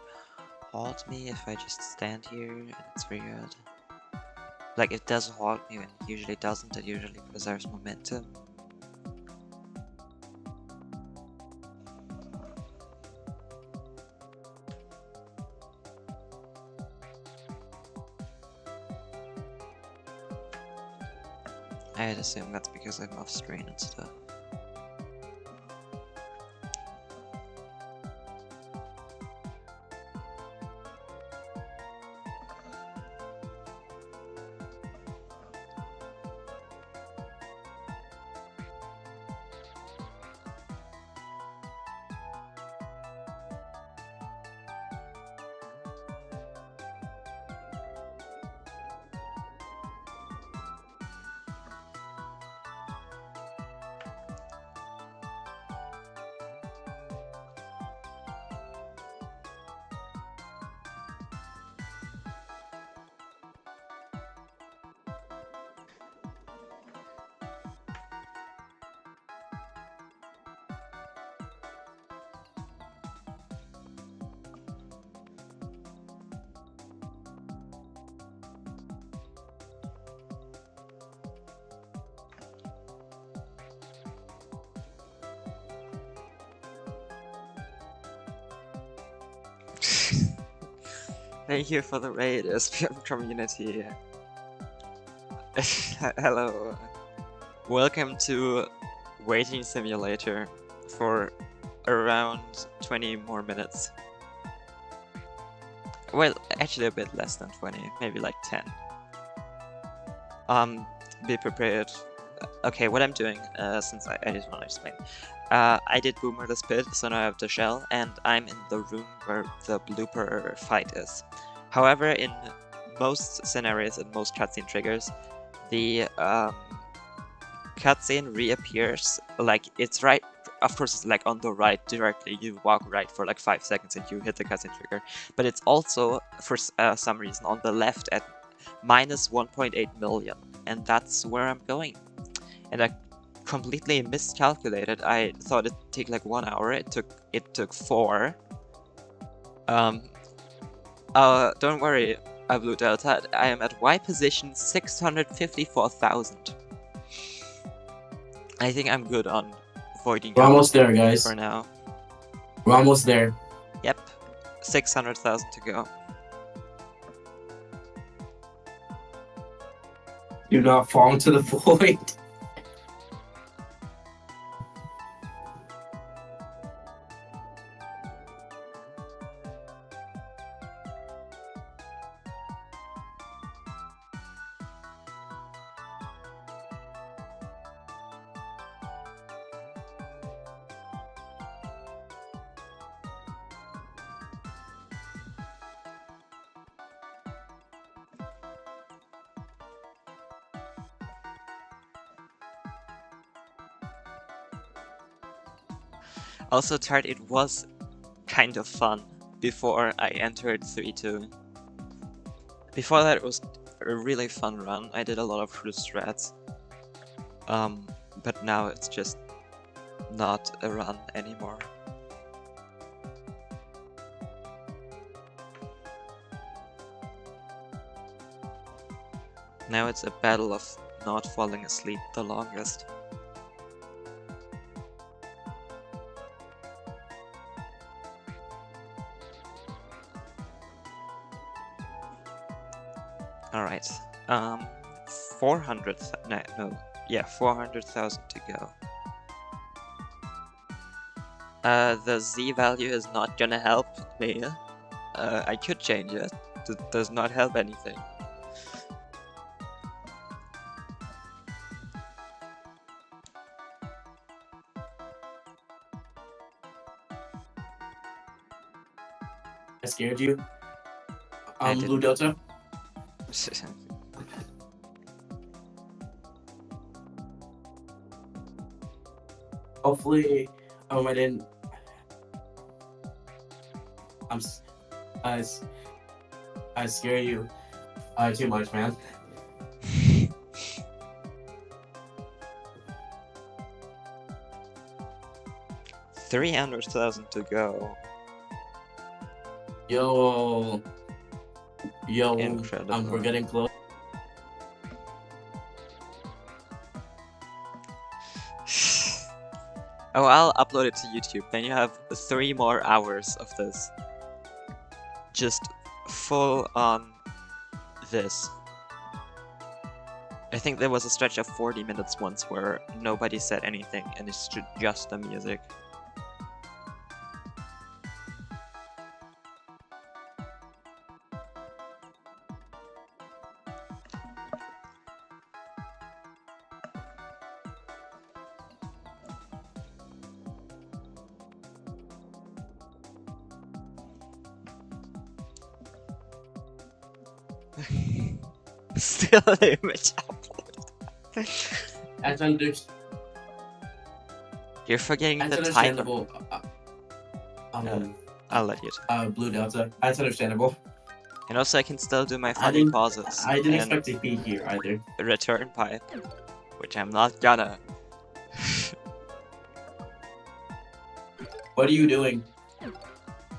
halt me if I just stand here, and it's weird. Like it does halt me when it usually doesn't. It usually preserves momentum. I'd assume that's because I'm off screen and stuff. Thank you for the raid, SPM community. Hello. Welcome to Waiting Simulator for around 20 more minutes. Well, actually a bit less than 20, maybe like 10. Be prepared. Okay, what I'm doing, since I just want to explain. I did Boomer the Spit, so now I have the shell, and I'm in the room where the blooper fight is. However, in most scenarios and most cutscene triggers, the cutscene reappears, like it's right, of course it's like on the right directly, you walk right for like 5 seconds and you hit the cutscene trigger, but it's also, for some reason, on the left at minus 1.8 million, and that's where I'm going. And I completely miscalculated. I thought it'd take like 1 hour. It took 4. Don't worry, Blue Delta. I am at Y position 654,000. I think I'm good on avoiding. We're almost there, guys. For now. We're almost there. Yep, 600,000 to go. Do not fall into the void. Also, Tart, it was kind of fun before I entered 3-2. Before that, it was a really fun run. I did a lot of fruit strats. But now it's just not a run anymore. Now it's a battle of not falling asleep the longest. Alright, 400,000 to go. The Z value is not gonna help me. I could change it. It does not help anything. I scared you. I Blue didn't. Delta. Hopefully, I didn't. I scare you too much, man. 300,000 to go. Yo, Incredible. we're getting close. Oh, I'll upload it to YouTube. Then you have 3 more hours of this. Just full on this. I think there was a stretch of 40 minutes once where nobody said anything and it's just the music. Still image upload. You're forgetting That's the timer. understandable. I'll let you. Blue Delta. That's understandable. And also I can still do my funny pauses. I didn't and expect to be here either. return pipe, which I'm not gonna. What are you doing?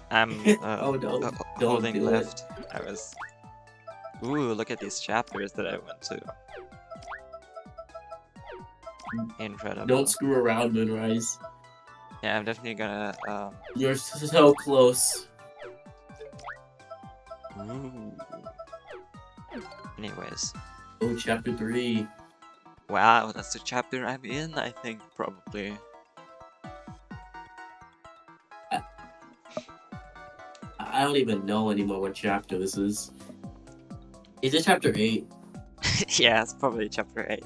I'm Oh, don't holding do it. left. I was. Ooh, look at these chapters that I went to. Incredible. Don't screw around, Moonrise. Yeah, I'm definitely gonna. You're so close. Ooh. Anyways. Oh, chapter 3. Wow, that's the chapter I'm in, I think, probably. I don't even know anymore what chapter this is. Is it chapter 8? Yeah, it's probably chapter 8.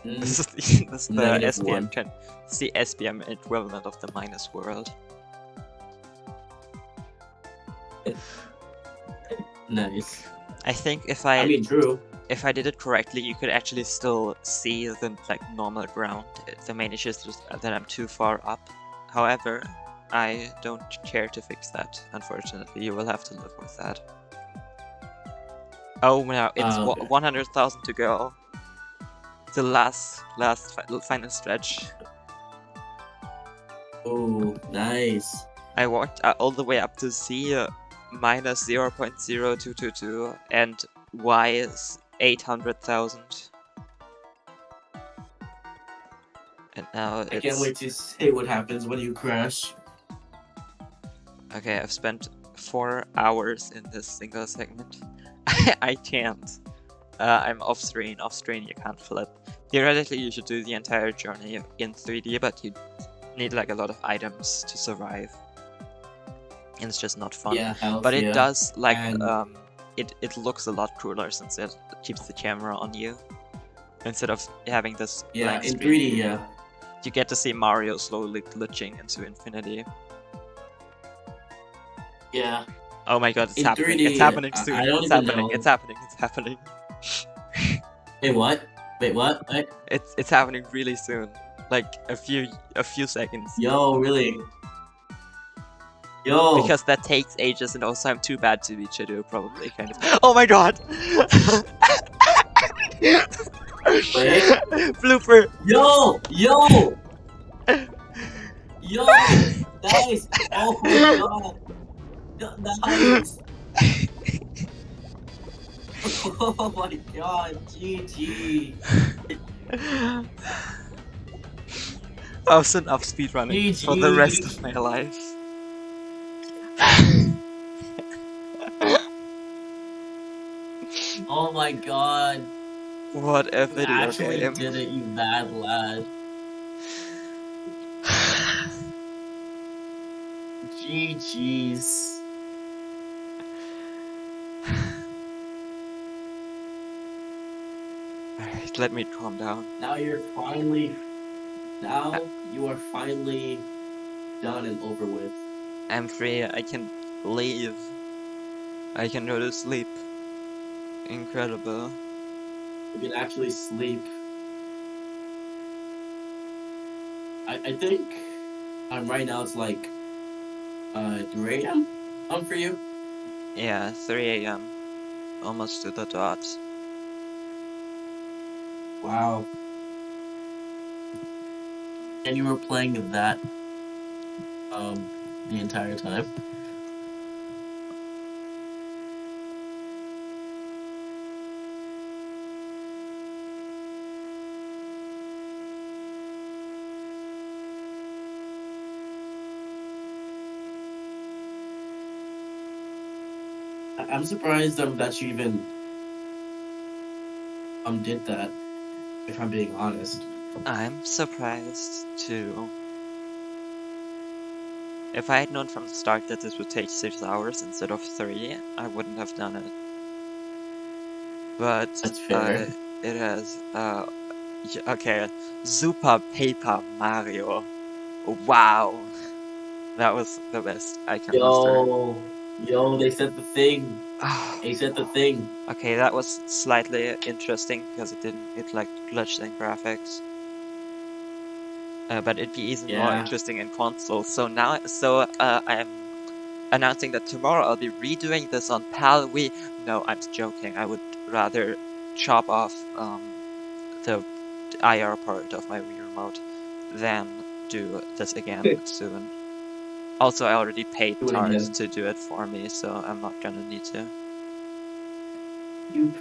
This is the Negative SPM 1. 10. It's the SPM equivalent of the minus world. Nice. I think if I mean, true. if I did it correctly, you could actually still see the like normal ground. The main issue is just that I'm too far up. However, I don't care to fix that. Unfortunately, you will have to live with that. Oh, now it's Okay. 100,000 to go. The last final stretch. Oh, nice. I walked all the way up to Z minus 0.0222 and Y is 800,000. And now I can't it's wait to see what happens when you crash. okay. I've spent 4 hours in this single segment. I can't. I'm off screen. Off screen, you can't flip. Theoretically, you should do the entire journey in 3D, but you need like a lot of items to survive. And it's just not fun. Yeah, health, But it yeah. does like And- it looks a lot cooler since it keeps the camera on you instead of having this Yeah, blank in screen. 3D, yeah. You get to see Mario slowly glitching into infinity. Yeah. Oh my god, it's In happening. 3D, It's happening I soon. don't It's even happening. know. It's happening. It's happening. Wait, what? Wait, what? What? It's happening really soon. Like a few seconds. Yo, really? Yo! Because that takes ages and also I'm too bad to reach it, probably kind of. Oh my god! Wait. Blooper! Yo! Yo! Yo! Nice! Oh my god! Nice! Oh my god! GG! That was enough speedrunning for the rest of my life. Oh my god! What a You video actually game. did it, you bad lad. GG's. Alright, let me calm down. Now you're finally. Now you are finally done and over with. I'm free, I can leave. I can go to sleep. Incredible. You can actually sleep. I think right now it's like 3 a.m. For you. Yeah, 3 a.m. Almost to the dot. Wow. And you were playing that the entire time. I'm surprised that you even did that, if I'm being honest. I'm surprised too. If I had known from the start that this would take 6 hours instead of 3, I wouldn't have done it. But That's fair. it has okay, Super Paper Mario. Wow. That was the best I can muster. Yo, they said the thing. They said the thing. Okay, that was slightly interesting because it like glitched in graphics. But it'd be even more Yeah. interesting in console. So now, I'm announcing that tomorrow I'll be redoing this on PAL Wii. No, I'm joking. I would rather chop off the IR part of my Wii remote than do this again soon. Also, I already paid Do it Tars again. to do it for me, so I'm not gonna need to. You.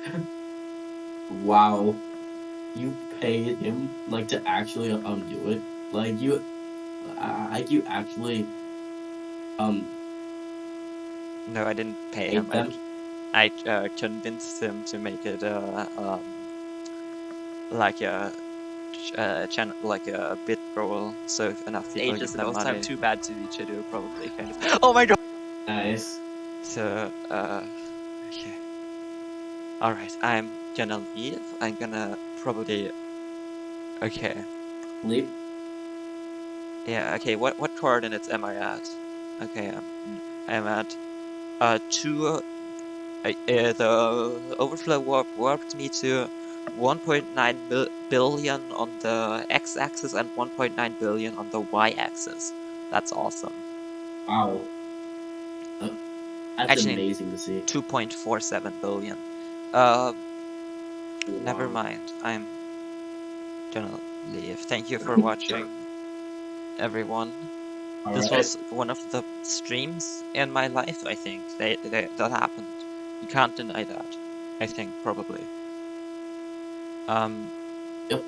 Wow. You pay him like to actually do it. Like you actually No, I didn't pay paid him. them. I convinced him to make it like a channel, like a bit roll, so if enough people Ages give ago, them so I'm money. too bad to each other, probably kind of. Oh my god! Nice. So okay. All right, I'm gonna leave. I'm gonna probably. Okay. Leap. Yeah. Okay. What coordinates am I at? Okay. I'm at 2. The overflow warped me to 1.9 billion on the x-axis and 1.9 billion on the y-axis. That's awesome. Wow. That's Actually, amazing to see. 2.47 billion. Never Wow. mind. I'm gonna leave. Thank you for watching, everyone. This Alright. was one of the streams in my life, I think. That happened. You can't deny that. I think, probably. Yep.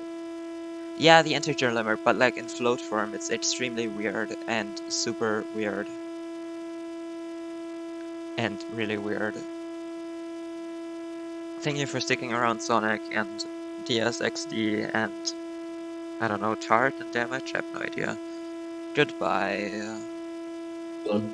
Yeah, the integer limit, but like in float form, it's extremely weird and super weird. And really weird. Thank you for sticking around, Sonic and DSXD and I don't know, Tart and Damage? I have no idea. Goodbye. Good.